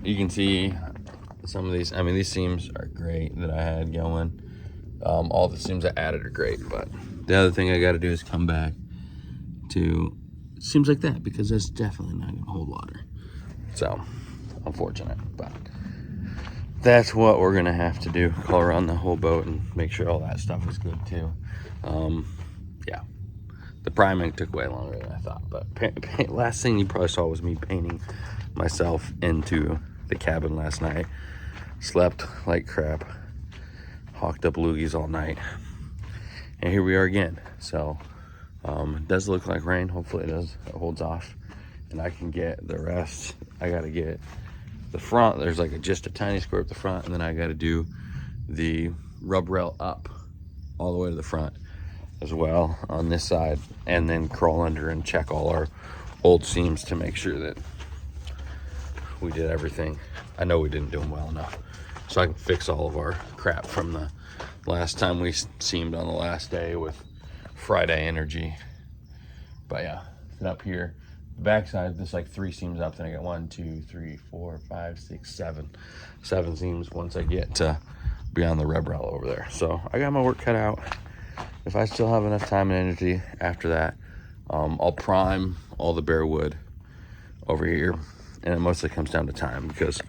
you can see some of these, I mean, these seams are great that I had going. All the seams I added are great, but the other thing I gotta do is come back to seams like that, because that's definitely not gonna hold water. So unfortunate, but that's what we're gonna have to do. Call around the whole boat and make sure all that stuff is good too. Yeah, the priming took way longer than I thought, but last thing you probably saw was me painting myself into the cabin last night. Slept like crap, hawked up loogies all night, and here we are again. So it does look like rain. Hopefully it holds off and I can get the rest. I gotta get the front, there's like just a tiny square up the front, and then I got to do the rub rail up all the way to the front as well on this side, and then crawl under and check all our old seams to make sure that we did everything. I know we didn't do them well enough, so I can fix all of our crap from the last time we seamed on the last day with Friday energy. But yeah, up here, the backside, there's like 3 seams up, then I got 1, 2, 3, 4, 5, 6, 7 seams once I get to beyond the rub rail over there. So I got my work cut out. If I still have enough time and energy after that, I'll prime all the bare wood over here, and it mostly comes down to time because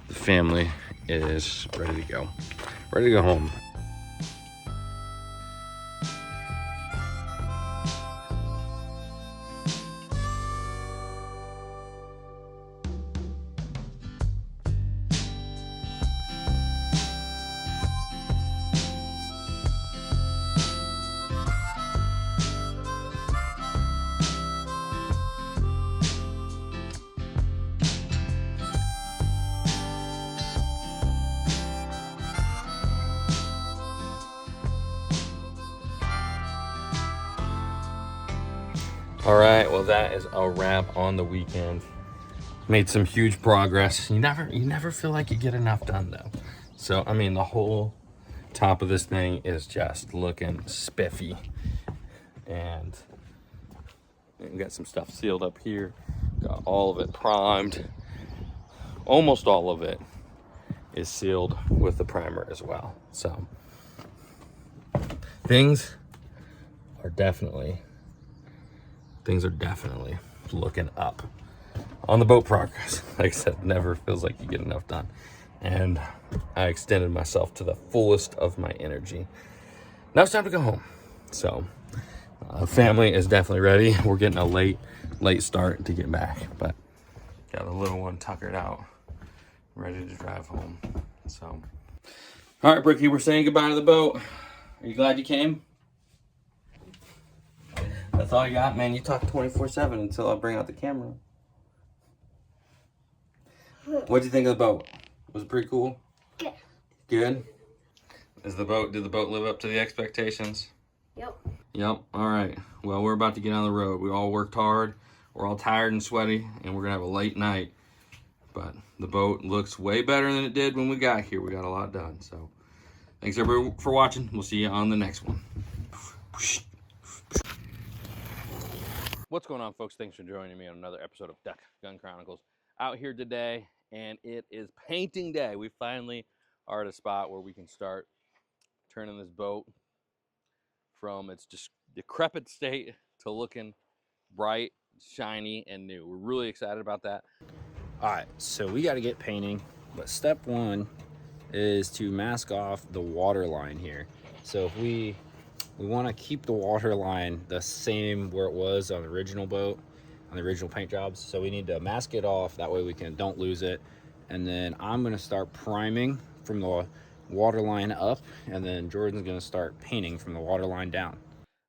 the family is ready to go home. All right, well, that is a wrap on the weekend. Made some huge progress. You never feel like you get enough done though. So I mean, the whole top of this thing is just looking spiffy, and we got some stuff sealed up here. Got all of it primed. Almost all of it is sealed with the primer as well. So things are definitely looking up on the boat progress. Like I said, never feels like you get enough done. And I extended myself to the fullest of my energy. Now it's time to go home. So family is definitely ready. We're getting a late start to get back, but got the little one tuckered out, ready to drive home. So, all right, Brookie, we're saying goodbye to the boat. Are you glad you came? That's all you got, man. You talk 24/7 until I bring out the camera. What'd you think of the boat? Was it pretty cool? Good. Good? Did the boat live up to the expectations? Yep. Yep. All right. Well, we're about to get on the road. We all worked hard. We're all tired and sweaty, and we're gonna have a late night. But the boat looks way better than it did when we got here. We got a lot done. So thanks everybody for watching. We'll see you on the next one. What's going on, folks? Thanks for joining me on another episode of Duck Gun Chronicles. Out here today, and it is painting day. We finally are at a spot where we can start turning this boat from its just decrepit state to looking bright, shiny, and new. We're really excited about that. All right, so we got to get painting, but step one is to mask off the water line here. So if we want to keep the water line the same where it was on the original boat, on the original paint jobs. So we need to mask it off. That way we don't lose it. And then I'm going to start priming from the water line up, and then Jordan's going to start painting from the water line down.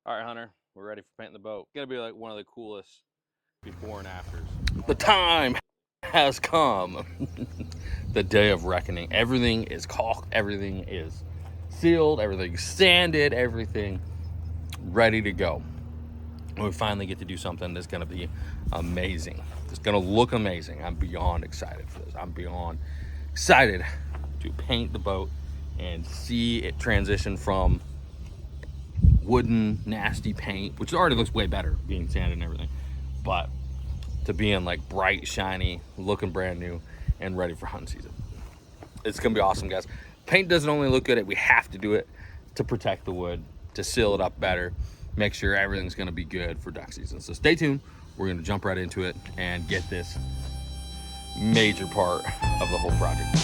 All right, Hunter, we're ready for painting the boat. It's going to be like one of the coolest before and afters. The time has come. The day of reckoning. Everything is caulked, everything is sealed, everything's sanded, everything ready to go. And we finally get to do something that's gonna be amazing. It's gonna look amazing. I'm beyond excited for this. I'm beyond excited to paint the boat and see it transition from wooden, nasty paint, which already looks way better being sanded and everything, but to being like bright, shiny, looking brand new and ready for hunting season. It's gonna be awesome, guys. Paint doesn't only look good, we have to do it to protect the wood, to seal it up better, make sure everything's gonna be good for duck season. So stay tuned, we're gonna jump right into it and get this major part of the whole project.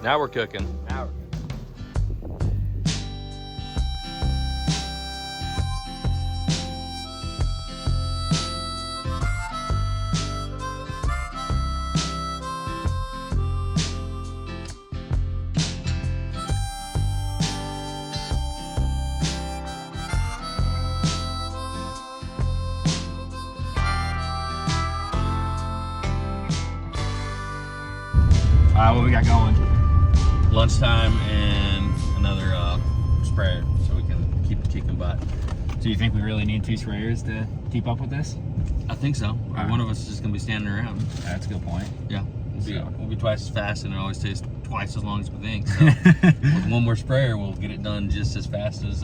Now we're cooking. What we got going? Lunchtime and another sprayer so we can keep it kicking butt. So you think we really need 2 sprayers to keep up with this? I think so. One of us is just gonna be standing around. That's a good point. Yeah, we'll be twice as fast, and it always takes twice as long as we think. So with one more sprayer, we'll get it done just as fast as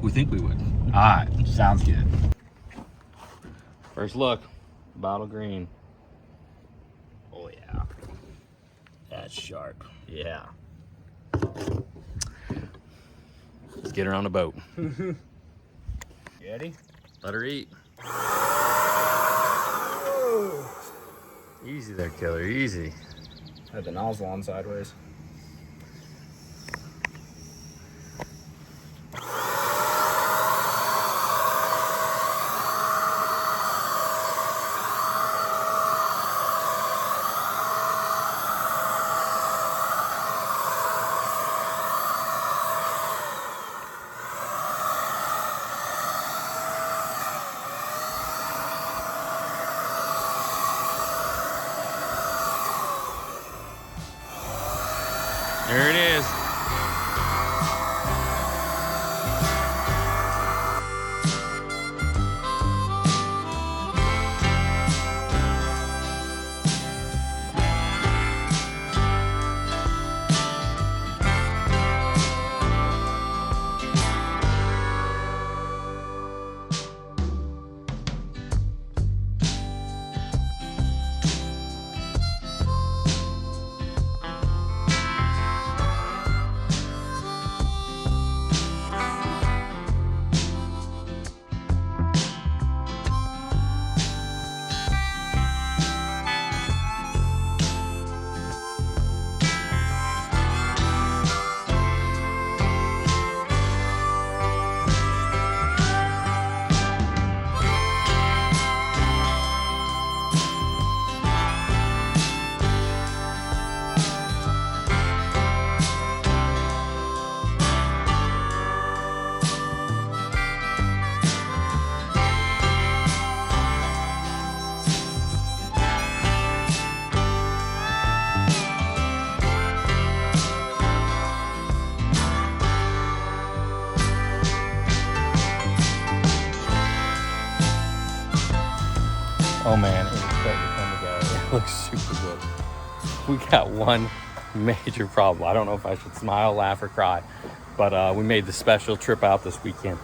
we think we would. All right, sounds good. First look, bottle green. Oh yeah, that's sharp. Yeah. Let's get her on the boat. Ready? Let her eat. Easy there, killer, easy. Had the nozzle on sideways. There it is. Oh man, it's starting to come together. It looks super good. We got one major problem. I don't know if I should smile, laugh, or cry, but we made the special trip out this weekend.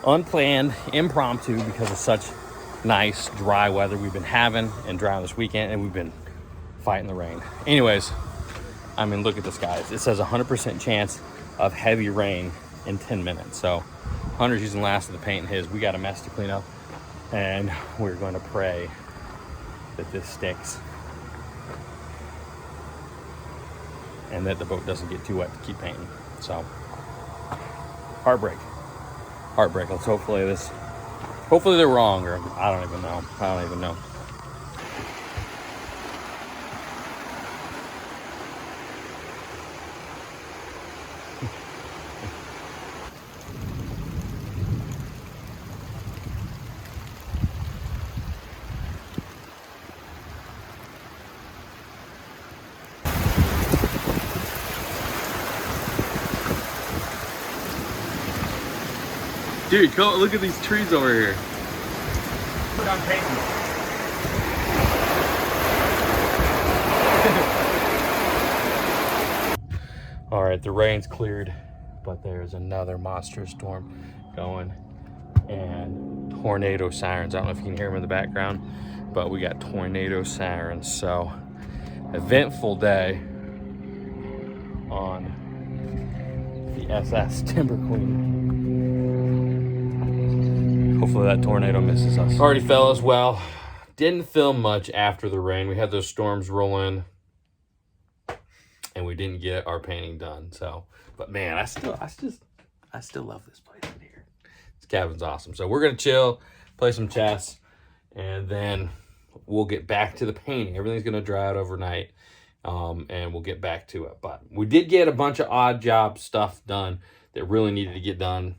Unplanned, impromptu, because of such nice dry weather we've been having and dry on this weekend, and we've been fighting the rain. Anyways, I mean, look at this, guys. It says 100% chance of heavy rain in 10 minutes. So Hunter's using last of the paint in his. We got a mess to clean up, and we're going to pray that this sticks and that the boat doesn't get too wet to keep painting. So heartbreak. Let's hopefully they're wrong, or I don't even know. Dude, go look at these trees over here. Put on painting. All right, the rain's cleared, but there's another monster storm going, and tornado sirens. I don't know if you can hear them in the background, but we got tornado sirens. So eventful day on the SS Timber Queen. Hopefully that tornado misses us. Alrighty, fellas, well, didn't film much after the rain. We had those storms roll in, and we didn't get our painting done. So, but man, I still love this place in here. This cabin's awesome. So we're gonna chill, play some chess, and then we'll get back to the painting. Everything's gonna dry out overnight, and we'll get back to it. But we did get a bunch of odd job stuff done that really needed to get done.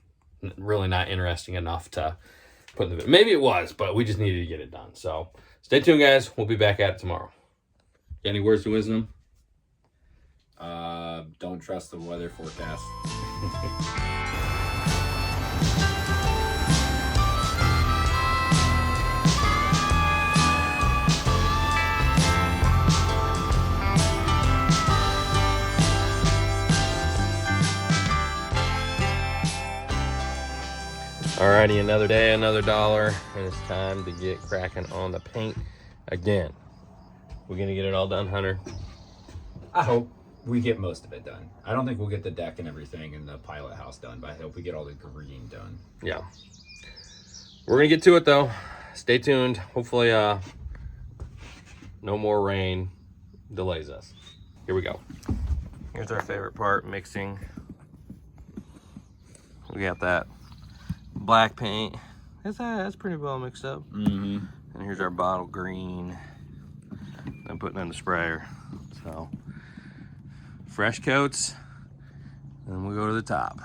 Really not interesting enough to put in the video. Maybe it was, but we just needed to get it done. So stay tuned, guys. We'll be back at it tomorrow. Any words of wisdom? Don't trust the weather forecast. Alrighty, another day, another dollar, and it's time to get cracking on the paint again. We're gonna get it all done, Hunter? I hope we get most of it done. I don't think we'll get the deck and everything and the pilot house done, but I hope we get all the green done. Yeah. We're gonna get to it though. Stay tuned. Hopefully no more rain delays us. Here we go. Here's our favorite part, mixing. We got that black paint. That's pretty well mixed up. Mm-hmm. And here's our bottle green. I'm putting in the sprayer. So fresh coats, and we'll go to the top.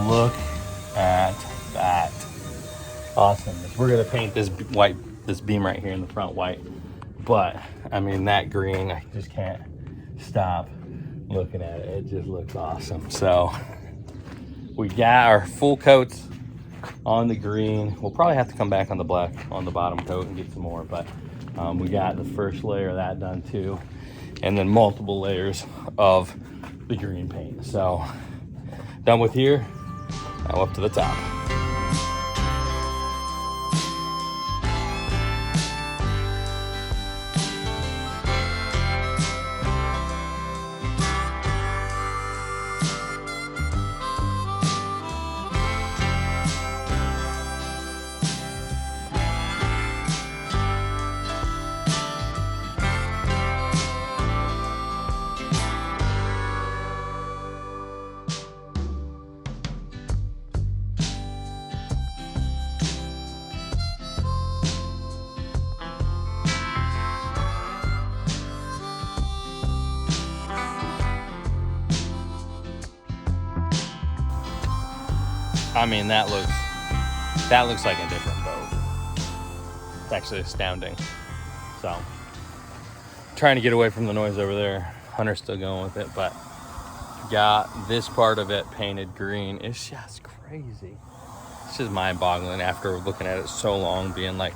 Look at that. Awesome. We're gonna paint this beam right here in the front white. But I mean, that green, I just can't stop looking at it. It just looks awesome. So we got our full coats on the green. We'll probably have to come back on the black on the bottom coat and get some more, but we got the first layer of that done too, and then multiple layers of the green paint. So done with here. Now up to the top. I mean, that looks like a different boat. It's actually astounding. So, trying to get away from the noise over there. Hunter's still going with it, but got this part of it painted green. It's just crazy. It's just mind-boggling after looking at it so long, being like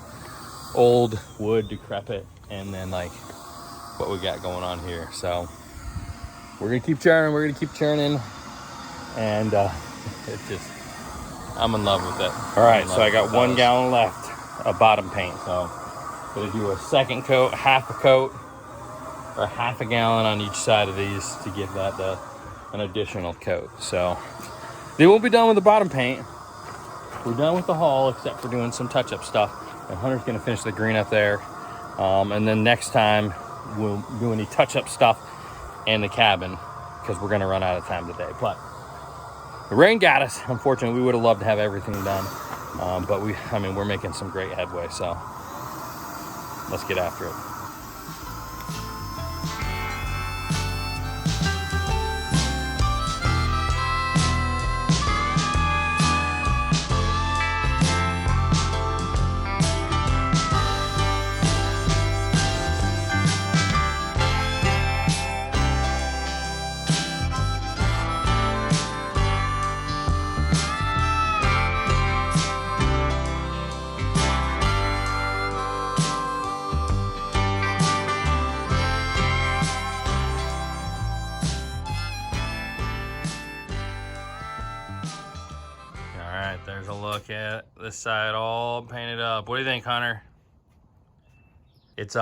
old wood, decrepit, and then like what we got going on here. So we're gonna keep churning, and it's just, I'm in love with it. All right, so I got 1 gallon left of bottom paint. So gonna do a second coat, half a coat, or half a gallon on each side of these to give that an additional coat. So they won't be done with the bottom paint. We're done with the hull except for doing some touch-up stuff. And Hunter's gonna finish the green up there. And then next time we'll do any touch-up stuff in the cabin because we're gonna run out of time today. But the rain got us. Unfortunately, we would have loved to have everything done. But we're making some great headway. So let's get after it. There's a look at this side all painted up. What do you think, Hunter? It's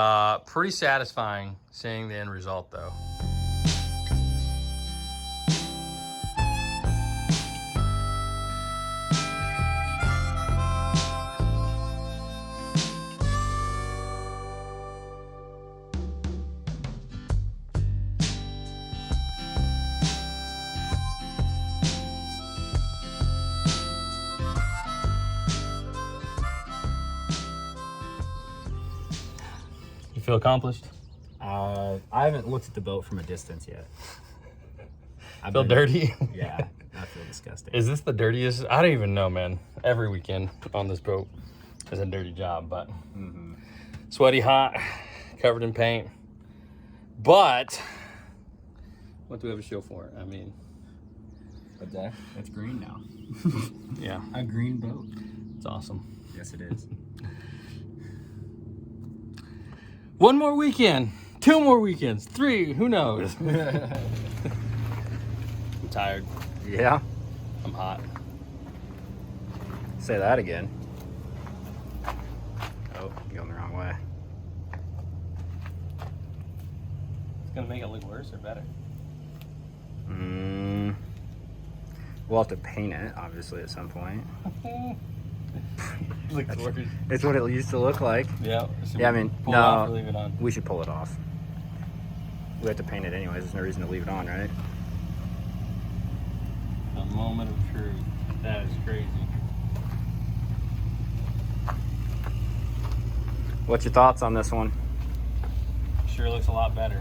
pretty satisfying seeing the end result though. Feel accomplished? I haven't looked at the boat from a distance yet. Feel dirty? Yeah, I feel disgusting. Is this the dirtiest? I don't even know, man. Every weekend on this boat is a dirty job, but sweaty, hot, covered in paint. But what do we have to show for it? I mean, but that's green now. Yeah, a green boat. It's awesome. Yes, it is. 1 more weekend, 2 more weekends, 3, who knows? I'm tired. Yeah. I'm hot. Say that again. Oh, going the wrong way. It's gonna make it look worse or better? We'll have to paint it, obviously, at some point. It's what it used to look like. Yeah. Yeah, I mean, pull it off or leave it on? We should pull it off. We have to paint it anyways. There's no reason to leave it on, right? A moment of truth. That is crazy. What's your thoughts on this one? Sure looks a lot better.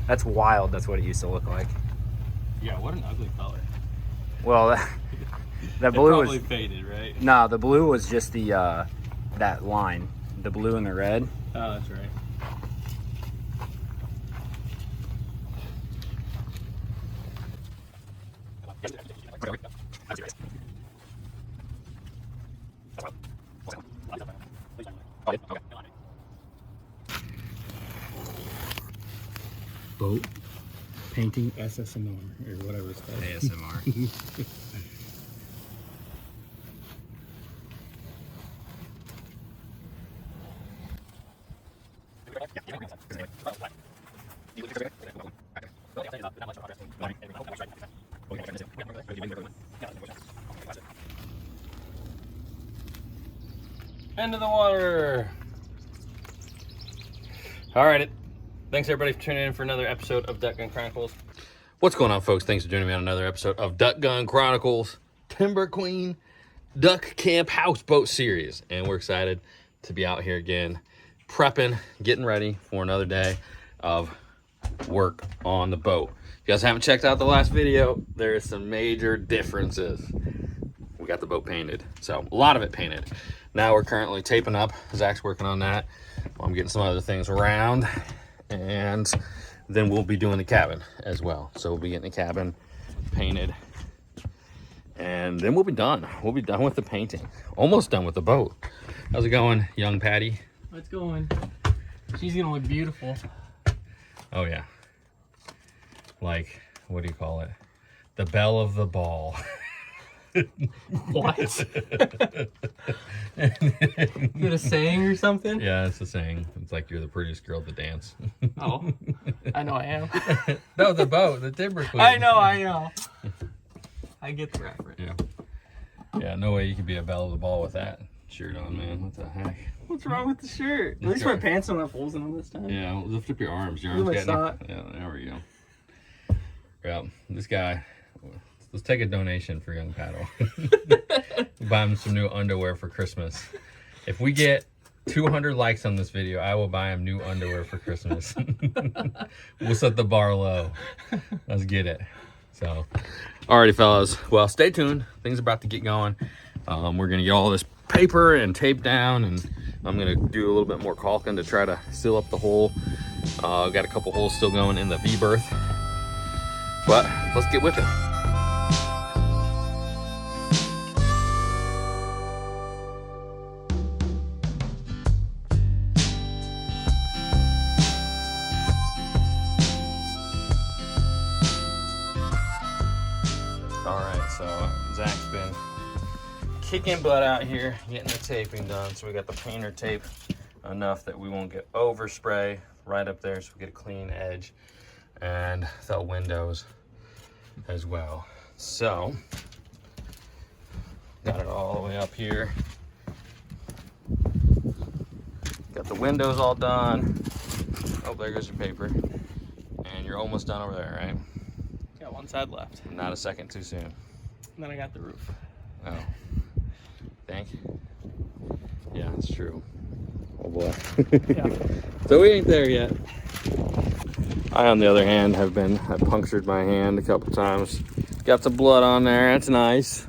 That's wild. That's what it used to look like. Yeah, what an ugly color. Well, that blue probably was faded, right? No, the blue was just the that line, the blue and the red. Oh, that's right. Boat painting SSMR or whatever it's called. ASMR. Into the water. All right. Thanks everybody for tuning in for another episode of Duck Gun Chronicles. What's going on, folks? Thanks for joining me on another episode of Duck Gun Chronicles Timber Queen Duck Camp Houseboat Series. And we're excited to be out here again, prepping, getting ready for another day of work on the boat. If you guys haven't checked out the last video, there is some major differences. got the boat painted. So a lot of it painted. Now we're currently taping up. Zach's working on that. I'm getting some other things around, and then we'll be doing the cabin as well. So we'll be getting the cabin painted, and then we'll be done. We'll be done with the painting. Almost done with the boat. How's it going, young Patty? It's going. She's gonna look beautiful. Oh yeah. Like, what do you call it? The belle of the ball. What? Is it a saying or something? Yeah, it's a saying. It's like you're the prettiest girl at the dance. Oh, I know I am. No, the boat, the timber queen. I know. I get the reference. Yeah. Yeah, no way you could be a belle of the ball with that shirt on, man. What the heck? What's wrong with the shirt? At least my pants don't have holes in them this time. Yeah, lift up your arms. Your Look arms at my getting. Yeah, there we go. Yeah, this guy. Let's take a donation for young Paddle. Buy him some new underwear for Christmas. If we get 200 likes on this video, I will buy him new underwear for Christmas. We'll set the bar low. Let's get it. So, alrighty, fellas. Well, stay tuned. Things are about to get going. We're gonna get all this paper and tape down, and I'm gonna do a little bit more caulking to try to seal up the hole. Got a couple holes still going in the V-berth, but let's get with it. Zach's been kicking butt out here, getting the taping done. So we got the painter tape enough that we won't get overspray right up there, so we get a clean edge, and the windows as well. So got it all the way up here. Got the windows all done. Oh, there goes your paper. And you're almost done over there, right? Got one side left. Not a second too soon. And then I got the roof. Oh. Think? Yeah, it's true. Oh boy. Yeah. So we ain't there yet. I, on the other hand, I punctured my hand a couple times. Got some blood on there. That's nice.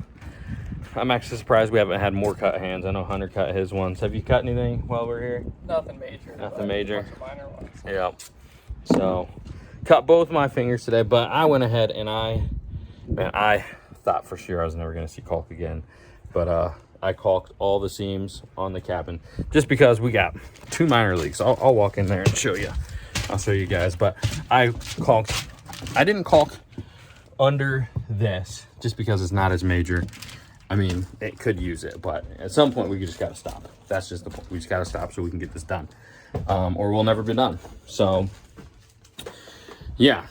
I'm actually surprised we haven't had more cut hands. I know Hunter cut his once. Have you cut anything while we're here? Nothing major. Nothing major. A bunch of minor ones. Yeah. So, cut both my fingers today, but I went ahead and I thought for sure I was never going to see caulk again. But I caulked all the seams on the cabin just because we got 2 minor leaks. I'll walk in there and show you. I'll show you guys. But I didn't caulk under this just because it's not as major. I mean, it could use it, but at some point we just got to stop. That's just the point. We just got to stop so we can get this done, or we'll never be done. So, yeah.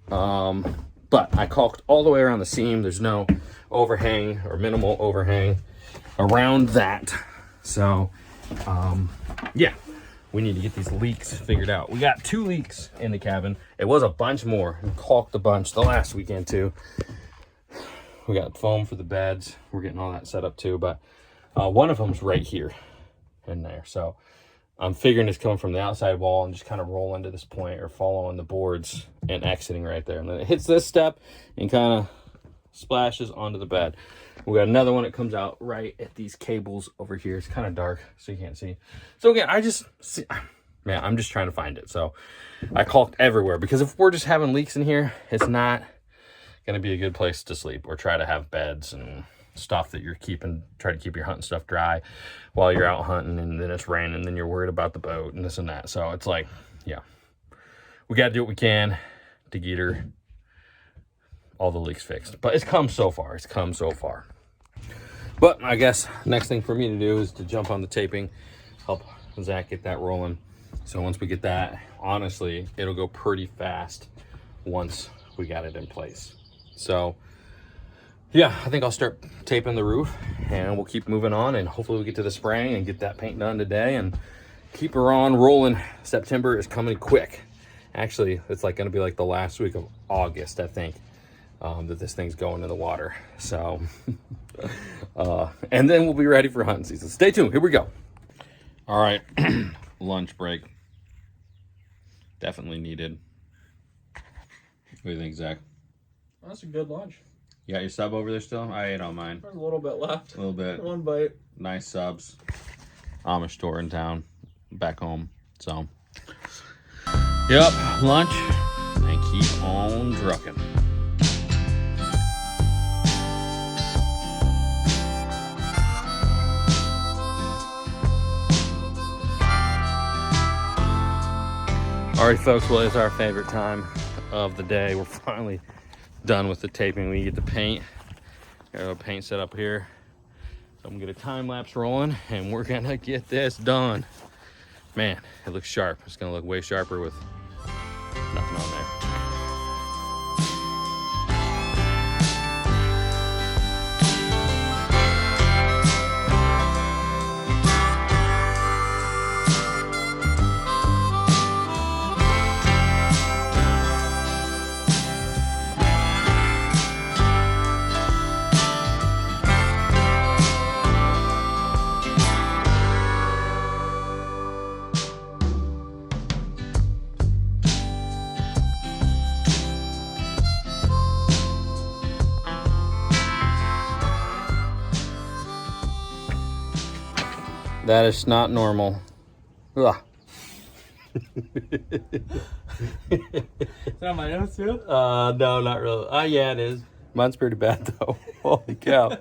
But I caulked all the way around the seam. There's no overhang or minimal overhang around that. So, yeah, we need to get these leaks figured out. We got 2 leaks in the cabin. It was a bunch more. We caulked a bunch the last weekend too. We got foam for the beds. We're getting all that set up too, but one of them's right here in there. So I'm figuring it's coming from the outside wall and just kind of rolling to this point or following the boards and exiting right there. And then it hits this step and kind of splashes onto the bed. We got another one that comes out right at these cables over here. It's kind of dark, so you can't see. So again, I'm just trying to find it. So I caulked everywhere because if we're just having leaks in here, it's not going to be a good place to sleep or try to have beds and stuff that you're try to keep your hunting stuff dry while you're out hunting, and then it's raining and then you're worried about the boat and this and that. So it's like, yeah, we got to do what we can to get her all the leaks fixed, but it's come so far. But I guess next thing for me to do is to jump on the taping, help Zach get that rolling. So once we get that, honestly, it'll go pretty fast once we got it in place. So yeah, I think I'll start taping the roof and we'll keep moving on, and hopefully we get to the spraying and get that paint done today and keep her on rolling. September is coming quick. Actually, it's like going to be like the last week of August, I think, that this thing's going in the water. So, and then we'll be ready for hunting season. Stay tuned. Here we go. All right, lunch break. Definitely needed. What do you think, Zach? That's a good lunch. You got your sub over there still? I ate all mine. There's a little bit left. A little bit. One bite. Nice subs. Amish store in town, back home. So, yep, lunch, and keep on trucking. All right, folks, well, it's our favorite time of the day. We're finally done with the taping. We get the paint. Got a paint set up here. So I'm gonna get a time lapse rolling and we're gonna get this done. Man, it looks sharp. It's gonna look way sharper with nothing on there. That is not normal. Ugh. Is that on my nose too? No, not really. Yeah, it is. Mine's pretty bad though. Holy cow.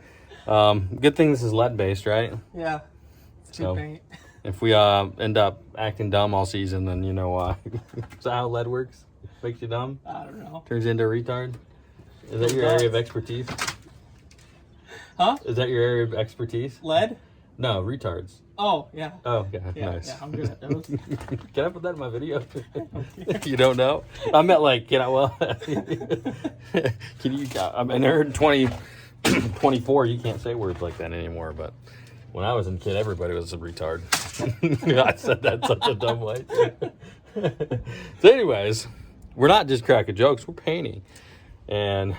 Good thing this is lead based, right? Yeah. It's cheap So, paint. if we end up acting dumb all season, then you know why. Is that how lead works? Makes you dumb? I don't know. Turns you into a retard? Is that your area of expertise? Huh? Is that your area of expertise? Lead? No, retards. Oh, yeah. Oh, yeah, Yeah, nice. yeah, I'm good at those. Can I put that in my video? You don't know? I meant like, can you, I mean, I heard 24, you can't say words like that anymore, but when I was a kid, everybody was a retard. I said that such a dumb way. So anyways, we're not just cracking jokes, we're painting. And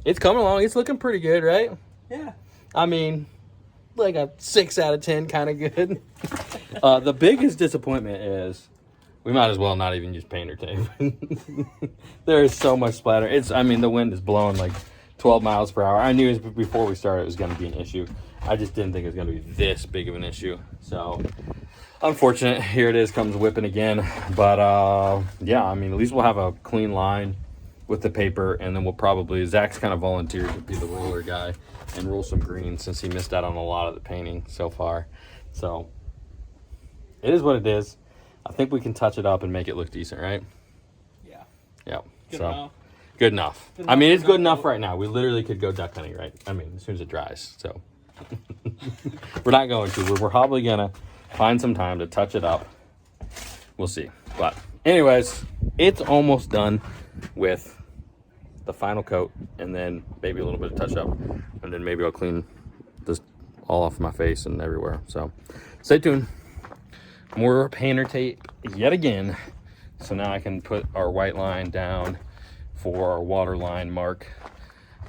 it's coming along, it's looking pretty good, right? Yeah. I mean, like a 6 out of 10 kind of good. The biggest disappointment is we might as well not even use paint or tape. There is so much splatter. I mean, the wind is blowing like 12 miles per hour. I knew before we started it was going to be an issue. I just didn't think it was going to be this big of an issue. So, unfortunate. Here it is, comes whipping again. But, yeah, I mean, at least we'll have a clean line with the paper, and then we'll probably, Zach's kind of volunteered to be the roller guy and roll some green since he missed out on a lot of the painting so far. So it is what it is. I think we can touch it up and make it look decent, right? Yeah. Yeah. Good So enough. good enough. Good I mean, enough it's for good that enough boat. right now. We literally could go duck hunting, right? I mean, as soon as it dries. So we're not going to. We're probably gonna find some time to touch it up. We'll see. But anyways, it's almost done with the final coat, and then maybe a little bit of touch up, and then maybe I'll clean this all off my face and everywhere. So stay tuned. More painter tape yet again. So now I can put our white line down for our water line mark,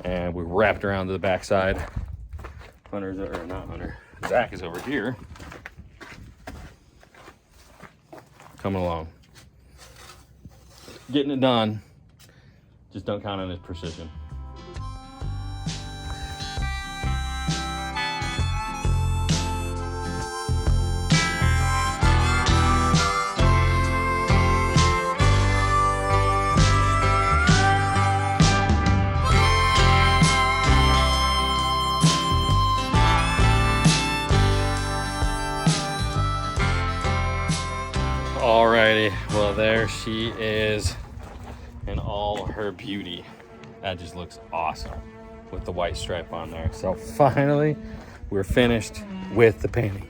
and we wrapped around to the backside. Zach is over here coming along, getting it done. Just don't count on his precision. Alrighty, well there she is in all her beauty. That just looks awesome with the white stripe on there. So finally, we're finished with the painting.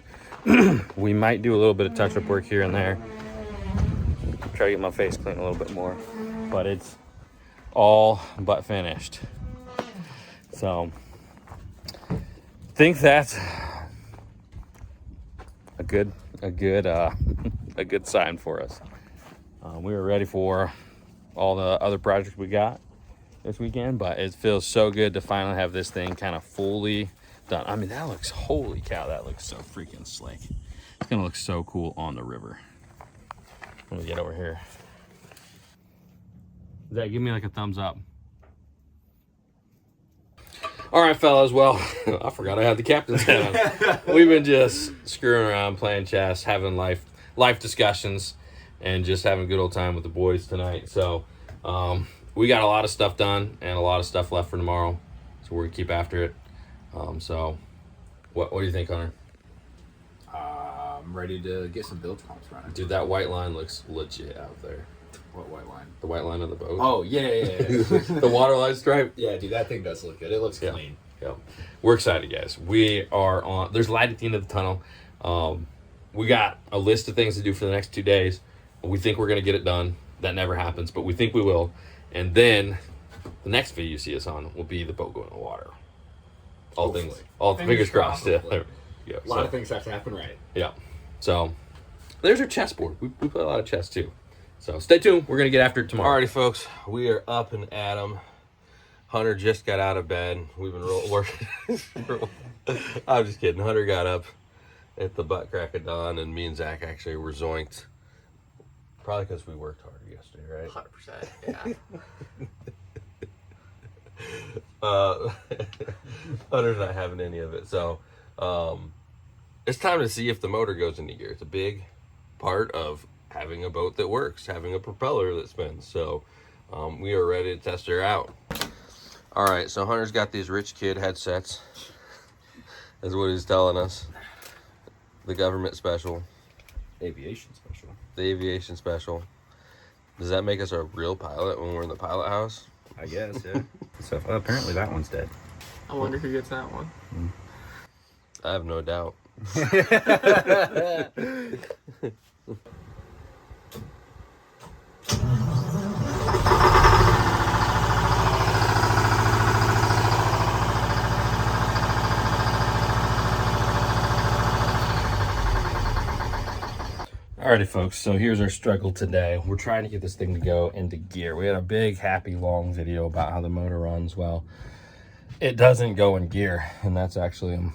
We might do a little bit of touch-up work here and there. Try to get my face clean a little bit more, but it's all but finished. So, think that's a good sign for us. We were ready for all the other projects we got this weekend, but it feels so good to finally have this thing kind of fully done. I mean, that looks, holy cow, that looks so freaking slick. It's gonna look so cool on the river. Let me get over here. Zach, give me like a thumbs up. All right, fellas. Well, I forgot I had the captain's hat on. We've been just screwing around, playing chess, having life discussions, and just having a good old time with the boys tonight. So we got a lot of stuff done and a lot of stuff left for tomorrow. So we're gonna keep after it. So what do you think, Hunter? I'm ready to get some build comps running. Dude, that white line looks legit out there. What white line? The white line of the boat. Oh, yeah. The waterline stripe. Yeah, dude, that thing does look good. It looks clean. Yeah. We're excited, guys. We are on. There's light at the end of the tunnel. We got a list of things to do for the next 2 days. We think we're going to get it done. That never happens, but we think we will. And then the next video you see us on will be the boat going in the water. All fingers crossed. Yeah. A lot of things have to happen right. Yeah. So there's our chessboard. We play a lot of chess too. So stay tuned. We're going to get after it tomorrow. Alrighty, folks. We are up and at 'em. Hunter just got out of bed. We've been working. I'm just kidding. Hunter got up at the butt crack of dawn, and me and Zach actually were zoinked. Probably because we worked hard yesterday, right? 100%. Yeah. Hunter's not having any of it. So it's time to see if the motor goes into gear. It's a big part of having a boat that works, having a propeller that spins. So we are ready to test her out. All right, so Hunter's got these rich kid headsets, is what he's telling us. The government special. Aviation special. The aviation special. Does that make us a real pilot when we're in the pilot house? I guess, yeah. So apparently that one's dead. I wonder who gets that one. I have no doubt. Alrighty, folks, so here's our struggle today. We're trying to get this thing to go into gear. We had a big, happy, long video about how the motor runs. Well, it doesn't go in gear, and that's actually, you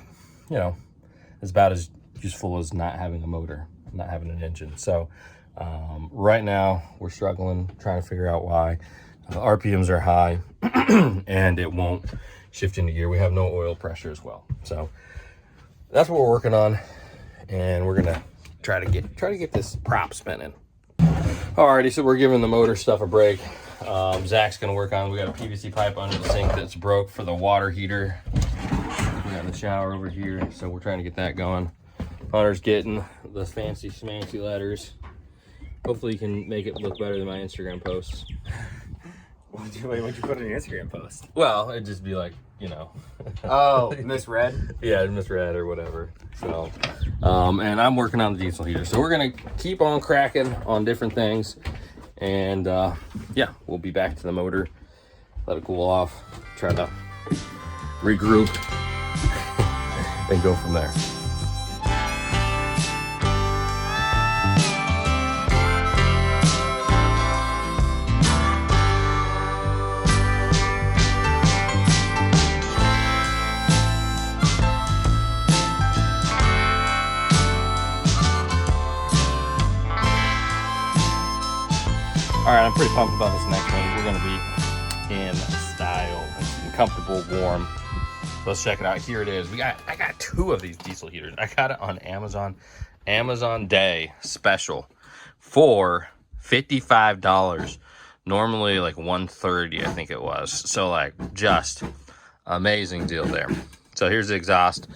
know, it's about as useful as not having a motor, not having an engine. So right now, we're struggling, trying to figure out why. RPMs are high, and it won't shift into gear. We have no oil pressure as well. So that's what we're working on, and we're gonna try to get this prop spinning. Alrighty, so we're giving the motor stuff a break. Zach's gonna work on. We got a PVC pipe under the sink that's broke for the water heater. We got the shower over here, so we're trying to get that going. Hunter's getting the fancy schmancy letters. Hopefully, you can make it look better than my Instagram posts. What'd you put on your Instagram post? Well, it'd just be like, you know. Oh, misread? Yeah, misread or whatever. So, and I'm working on the diesel heater. So we're going to keep on cracking on different things. And, yeah, we'll be back to the motor. Let it cool off. Try to regroup. And go from there. All right, I'm pretty pumped about this next one. We're gonna be in style, and comfortable, warm. Let's check it out. Here it is. I got 2 of these diesel heaters. I got it on Amazon Day special for $55. Normally like $130, I think it was. So like just amazing deal there. So here's the exhaust.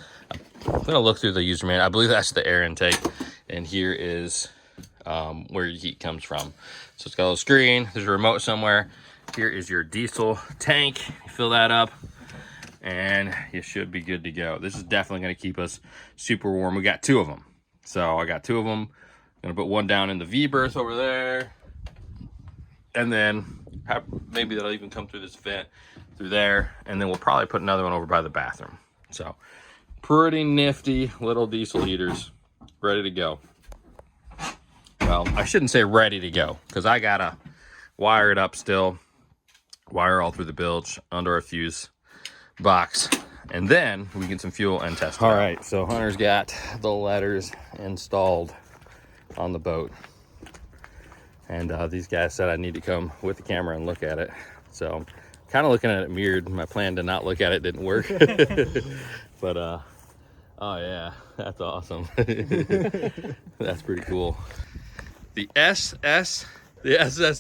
I'm gonna look through the user manual. I believe that's the air intake, and here is where your heat comes from. So it's got a little screen. There's a remote somewhere. Here is your diesel tank. You fill that up, and you should be good to go. This is definitely going to keep us super warm. We got 2 of them. So I got 2 of them. I'm going to put one down in the V-berth over there. And then maybe that'll even come through this vent through there. And then we'll probably put another one over by the bathroom. So pretty nifty little diesel heaters ready to go. Well, I shouldn't say ready to go, because I gotta wire it up still, wire all through the bilge under our fuse box, and then we get some fuel and test it out. All right, so Hunter's got the letters installed on the boat, and these guys said I need to come with the camera and look at it. So Kind of looking at it mirrored. My plan to not look at it didn't work. But oh yeah, that's awesome. That's pretty cool. The SS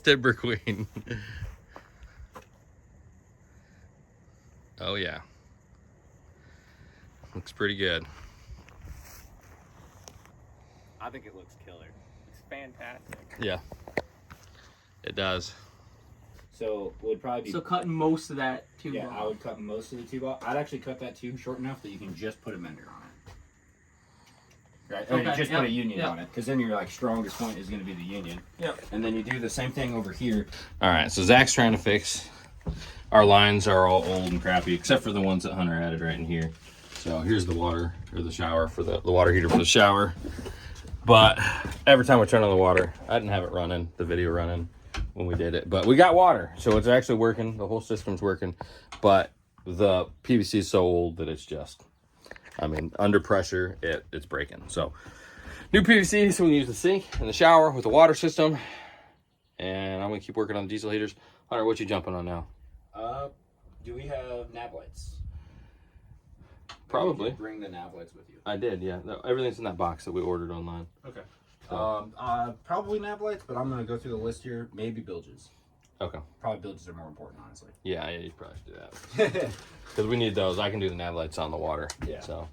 Timber Queen. Oh yeah, looks pretty good. I think it looks killer. It's fantastic. Yeah, it does. So it would probably be. So cutting most of that tube Yeah, off. I would cut most of the tube off. I'd actually cut that tube short enough that you can just put a mender on it. Right, or you Okay, just yep, put a union yep. on it, because then your like strongest point is going to be the union. Yep. And then you do the same thing over here. All right, so Zach's trying to fix. Our lines are all old and crappy, except for the ones that Hunter added right in here. So here's the water, or the shower for the water heater for the shower. But every time we turn on the water, I didn't have it running, the video running when we did it. But we got water, so it's actually working. The whole system's working. But the PVC is so old that it's just, I mean, under pressure, it's breaking. So new PVC, so we can use the sink and the shower with the water system. And I'm gonna keep working on the diesel heaters. Hunter, what you jumping on now? Do we have nav lights? Probably. Bring the nav lights with you. I did, yeah. No, everything's in that box that we ordered online. Okay. Probably nav lights, but I'm gonna go through the list here. Maybe bilges. Okay. Probably bilges are more important, honestly. Yeah, you probably should do that. Because we need those. I can do the nav lights on the water. Yeah. So,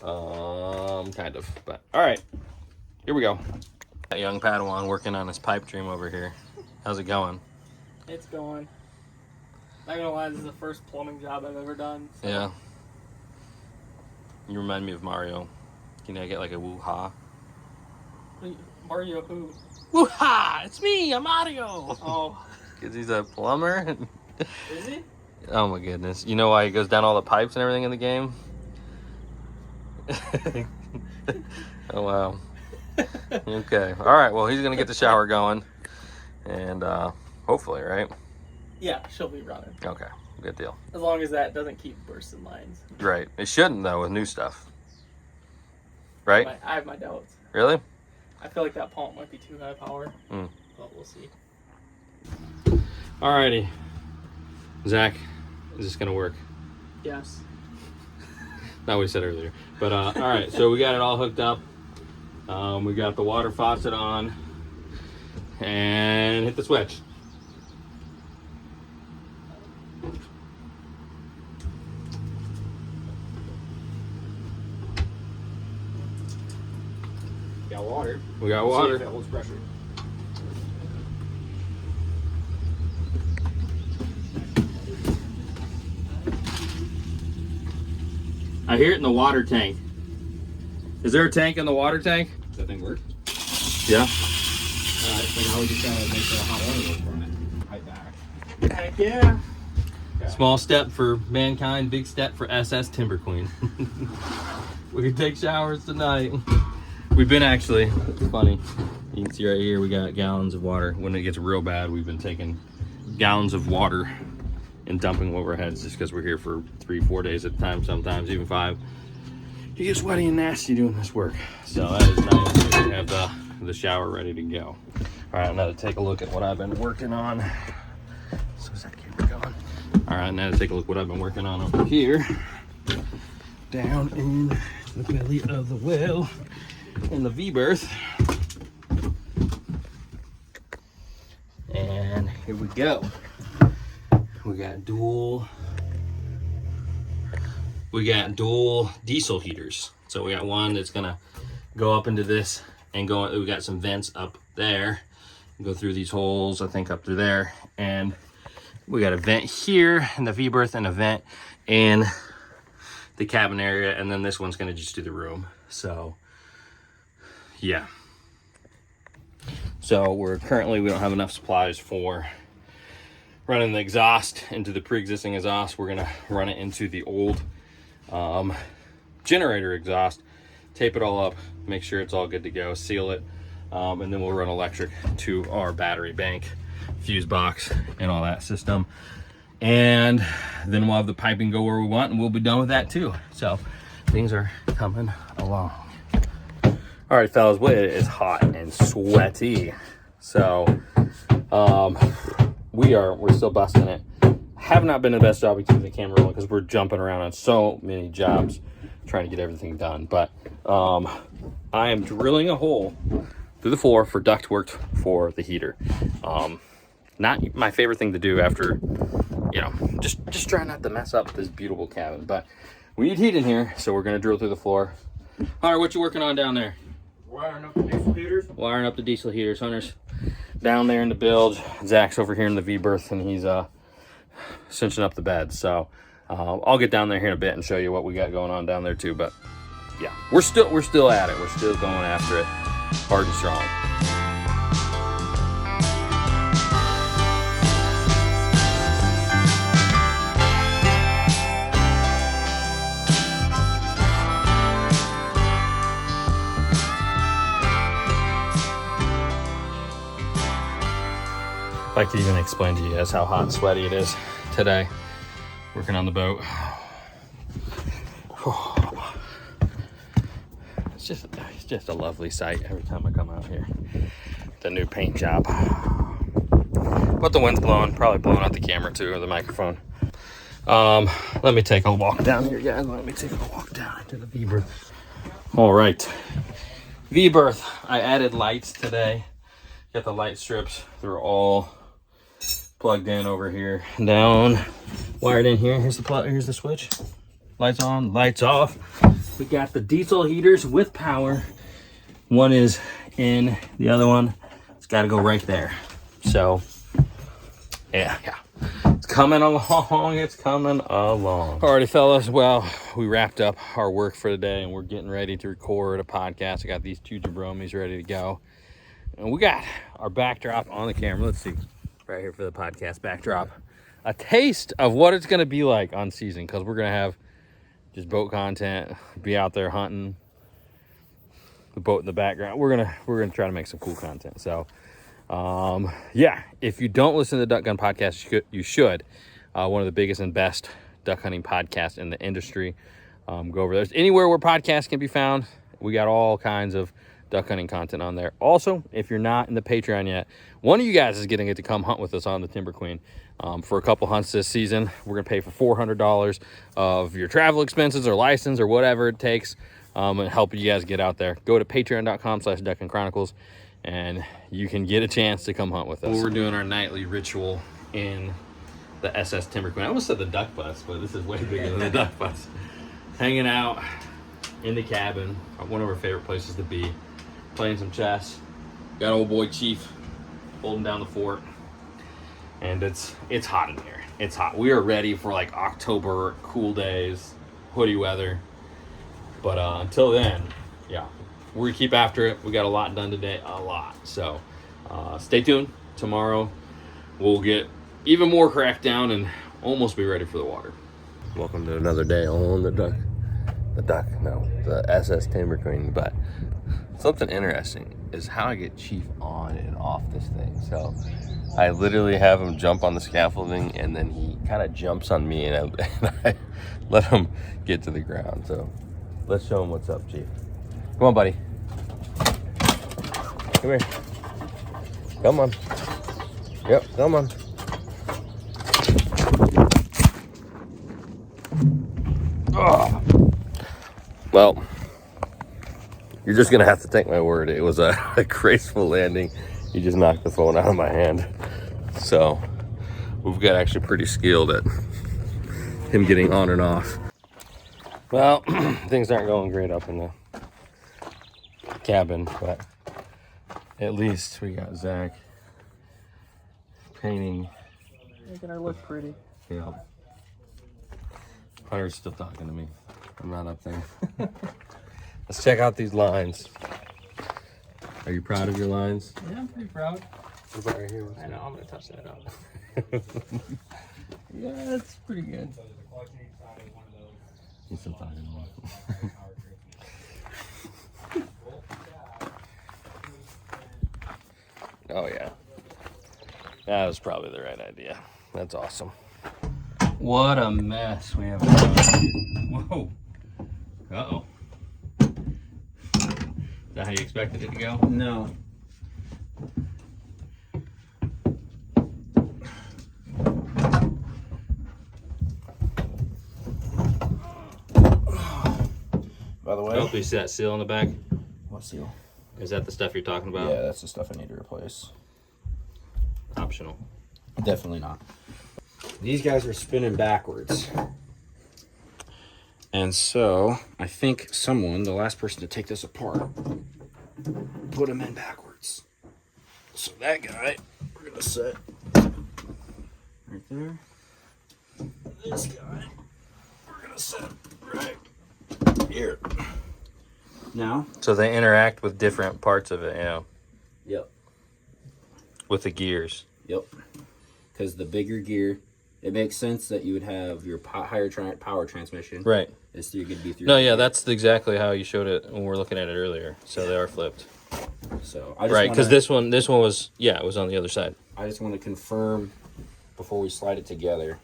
kind of. But all right, here we go. That young Padawan working on his pipe dream over here. How's it going? It's going. Not gonna lie, this is the first plumbing job I've ever done. So. Yeah. You remind me of Mario. Can I get like a woo-ha? Mario who? Woo-ha! It's me, I'm Mario! Oh. Because he's a plumber. Is he? Oh my goodness. You know why he goes down all the pipes and everything in the game? Oh wow. Okay. Alright, well he's gonna get the shower going. And hopefully, right? Yeah, she'll be running. Okay, good deal. As long as that doesn't keep bursting lines. Right. It shouldn't though with new stuff. Right? I have my doubts. Really? I feel like that pump might be too high power. Mm. But we'll see. Alrighty. Zach, is this gonna work? Yes. Not what we said earlier. But alright, so we got it all hooked up. We got the water faucet on. And hit the switch. Got water. We got See water. if it holds pressure. I hear it in the water tank. Is there a tank in the water tank? Does that thing work? Yeah. Alright, so now we just gotta make sure the hot water goes from it. Pipe back. Heck yeah. Okay. Small step for mankind, big step for SS Timber Queen. We can take showers tonight. We've been actually, it's funny. You can see right here, we got gallons of water. When it gets real bad, we've been taking gallons of water and dumping over our heads just because we're here for 3-4 days at a time, sometimes even 5. You get sweaty and nasty doing this work. So that is nice. We have the shower ready to go. All right, now to take a look at what I've been working on. So is that camera going? All right, now to take a look what I've been working on over here. Down in the belly of the well in the V-berth. And here we go. We got dual diesel heaters. So we got one that's gonna go up into this and we got some vents up there, go through these holes, I think up through there. And we got a vent here in the V-berth and a vent in the cabin area. And then this one's gonna just do the room. So yeah. So we don't have enough supplies for running the exhaust into the pre-existing exhaust. We're gonna run it into the old generator exhaust, tape it all up, make sure it's all good to go, seal it, and then we'll run electric to our battery bank, fuse box, and all that system. And then we'll have the piping go where we want, and we'll be done with that too. So things are coming along. All right, fellas, well, it is hot and sweaty. So we're still busting it. have not been the best job of keeping the camera rolling because we're jumping around on so many jobs trying to get everything done. But I am drilling a hole through the floor for ductwork for the heater. Not my favorite thing to do after, you know, just try not to mess up this beautiful cabin. But we need heat in here, so we're gonna drill through the floor. Hunter, what you working on down there? Wiring up the diesel heaters. Wiring up the diesel heaters. Hunter's down there in the bilge. Zach's over here in the V-berth, and he's cinching up the bed. So I'll get down there here in a bit and show you what we got going on down there too. But yeah, we're still at it. We're still going after it, hard and strong. If I could even explain to you guys how hot and sweaty it is today, working on the boat. It's just a lovely sight every time I come out here. The new paint job. But the wind's blowing, probably blowing out the camera too, or the microphone. Let me take a walk down here, guys. Let me take a walk down into the V-berth. All right, V-berth. I added lights today. Got the light strips. They're all plugged in over here, down, wired in here. Here's the plug. Here's the switch. Lights on, lights off. We got the diesel heaters with power. One is in, the other one, it's got to go right there. So, yeah, it's coming along. It's coming along. Alrighty, fellas. Well, we wrapped up our work for the day, and we're getting ready to record a podcast. I got these two jabronis ready to go, and we got our backdrop on the camera. Let's see. Right here for the podcast backdrop, a taste of what it's going to be like on season, because we're going to have just boat content, be out there hunting, the boat in the background. We're gonna try to make some cool content. So yeah, if you don't listen to the Duck Gun podcast, you should. One of the biggest and best duck hunting podcasts in the industry. Go over there. Anywhere where podcasts can be found, we got all kinds of duck hunting content on there. Also, if you're not in the Patreon yet, one of you guys is getting it to come hunt with us on the Timber Queen for a couple hunts this season. We're gonna pay for $400 of your travel expenses or license or whatever it takes, and help you guys get out there. Go to patreon.com/duckandchronicles and you can get a chance to come hunt with us. We're doing our nightly ritual in the SS Timber Queen. I almost said the duck bus, but this is way bigger than the duck bus. Hanging out in the cabin, one of our favorite places to be. Playing some chess. Got old boy Chief holding down the fort, and it's hot in here. It's hot. We are ready for like October cool days, hoodie weather. But until then, yeah, we're gonna keep after it. We got a lot done today, a lot. So stay tuned. Tomorrow we'll get even more cracked down and almost be ready for the water. Welcome to another day on the SS Timber Queen. But something interesting is how I get Chief on and off this thing. So I literally have him jump on the scaffolding, and then he kind of jumps on me, and I let him get to the ground. So let's show him what's up, Chief. Come on, buddy. Come here. Come on. Yep, come on. Oh. Well, you're just gonna have to take my word. It was a graceful landing. He just knocked the phone out of my hand. So we've got actually pretty skilled at him getting on and off. Well, things aren't going great up in the cabin, but at least we got Zach painting. Making her look pretty. Yeah. Hunter's still talking to me. I'm not up there. Let's check out these lines. Are you proud of your lines? Yeah, I'm pretty proud. What about right here? I know, I'm gonna touch that up. Yeah, that's pretty good. He's still talking to me. Oh yeah. That was probably the right idea. That's awesome. What a mess we have going on here. Whoa. Uh-oh. Is that how you expected it to go? No. by the way. Oh, you see that seal on the back? What seal? Is that the stuff you're talking about? Yeah, that's the stuff I need to replace. Optional. Definitely not. These guys are spinning backwards. And so, I think someone, the last person to take this apart, put them in backwards. So that guy, we're going to set right there. This guy, we're going to set right here. Now. So they interact with different parts of it, yeah. Yep. With the gears. Yep. Because the bigger gear, it makes sense that you would have your higher power transmission. Right. It's going to be through. No, yeah, that's exactly how you showed it when we were looking at it earlier. So they are flipped. So I just right, because this one was, yeah, it was on the other side. I just want to confirm before we slide it together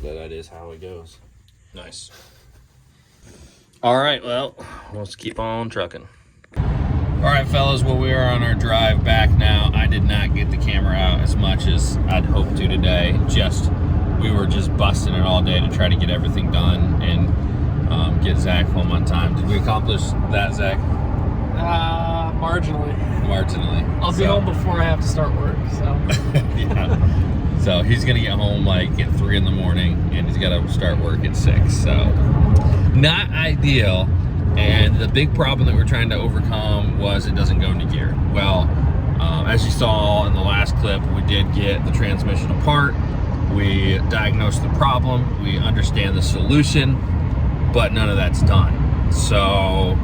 that is how it goes. Nice. All right, well, let's keep on trucking. All right, fellas, well, we are on our drive back now. I did not get the camera out as much as I'd hoped to today. We were just busting it all day to try to get everything done and get Zach home on time. Did we accomplish that, Zach? Marginally. Marginally. I'll be home before I have to start work, so. Yeah. So he's gonna get home like at 3 in the morning, and he's gotta start work at 6. So not ideal. And the big problem that we're trying to overcome was it doesn't go into gear. Well, as you saw in the last clip, we did get the transmission apart. We diagnosed the problem. We understand the solution, but none of that's done. So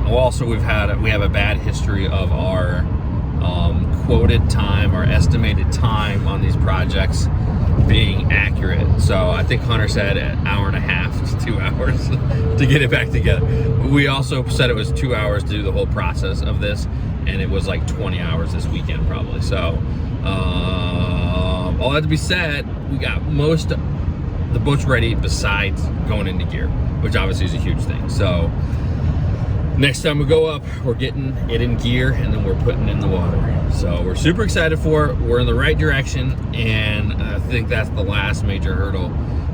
also we have a bad history of our quoted time, our estimated time on these projects being accurate. So I think Hunter said an hour and a half to 2 hours to get it back together. We also said it was 2 hours to do the whole process of this, and it was like 20 hours this weekend probably. So all that to be said, we got most of the boat's ready besides going into gear, which obviously is a huge thing. So next time we go up, we're getting it in gear, and then we're putting it in the water. So we're super excited for it. We're in the right direction, and I think that's the last major hurdle,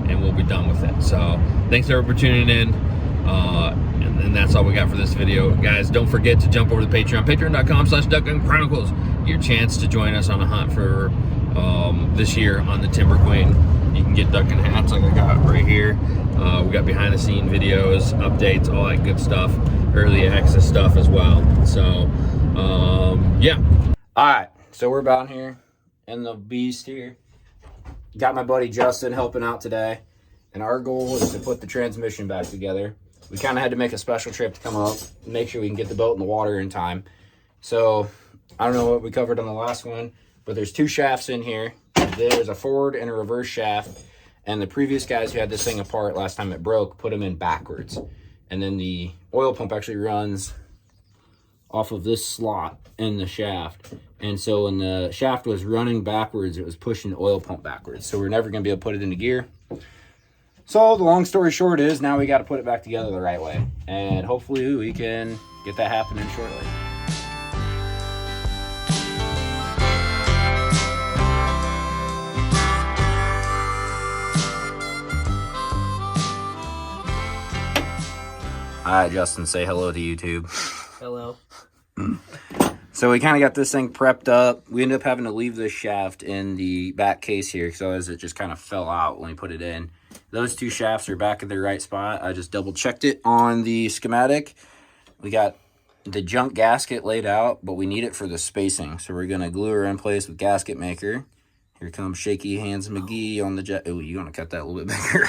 and we'll be done with it. So thanks everyone for tuning in, and that's all we got for this video. Guys, don't forget to jump over to Patreon, patreon.com/DuckGunChronicles. Your chance to join us on a hunt for this year on the Timber Queen. You can get duck and hats like I got right here. We got behind the scene videos, updates, all that good stuff, early access stuff as well. So yeah. All right, so we're about here in the beast here. Got my buddy Justin helping out today, and our goal is to put the transmission back together. We kind of had to make a special trip to come up and make sure we can get the boat in the water in time. So I don't know what we covered on the last one, but there's 2 shafts in here. There's a forward and a reverse shaft, and the previous guys who had this thing apart last time it broke put them in backwards. And then the oil pump actually runs off of this slot in the shaft. And so when the shaft was running backwards, it was pushing the oil pump backwards. So we're never going to be able to put it into gear. So the long story short is now we got to put it back together the right way. And hopefully we can get that happening shortly. All right, Justin, say hello to YouTube. Hello. So we kind of got this thing prepped up. We ended up having to leave this shaft in the back case here because otherwise it just kind of fell out when we put it in. Those 2 shafts are back in their right spot. I just double checked it on the schematic. We got the junk gasket laid out, but we need it for the spacing. So we're going to glue her in place with gasket maker. Here comes Shaky Hands McGee on the jet. Oh, you want to cut that a little bit bigger.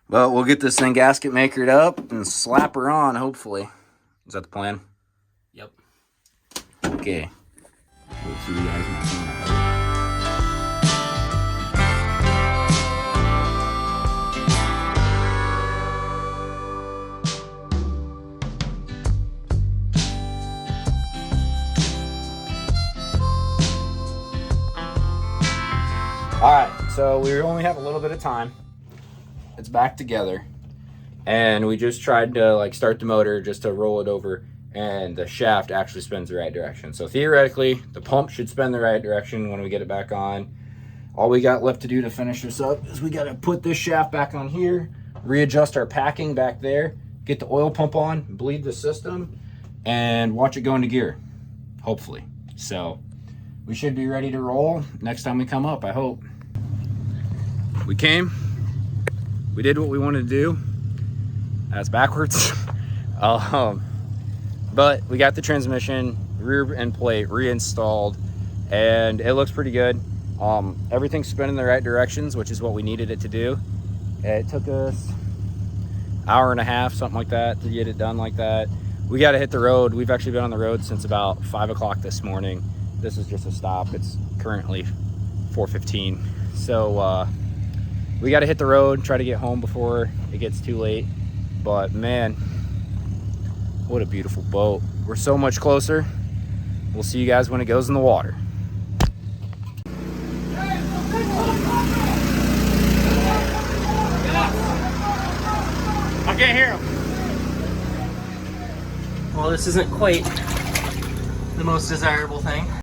But we'll get this thing gasket makered up and slap her on, hopefully. Is that the plan? Yep. Okay. We'll see you guys next time. All right, so we only have a little bit of time. It's back together, and we just tried to like start the motor just to roll it over, and the shaft actually spins the right direction. So theoretically the pump should spin the right direction when we get it back on. All we got left to do to finish this up is we got to put this shaft back on here, readjust our packing back there, get the oil pump on, bleed the system, and watch it go into gear, hopefully. So we should be ready to roll next time we come up, I hope. We came, we did what we wanted to do. That's backwards. But we got the transmission, rear end plate reinstalled, and it looks pretty good. Everything's spinning in the right directions, which is what we needed it to do. It took us an hour and a half, something like that, to get it done like that. We got to hit the road. We've actually been on the road since about 5 o'clock this morning. This is just a stop. It's currently 4:15. So we got to hit the road, try to get home before it gets too late. But man, what a beautiful boat. We're so much closer. We'll see you guys when it goes in the water. I can't hear him. Well, this isn't quite the most desirable thing.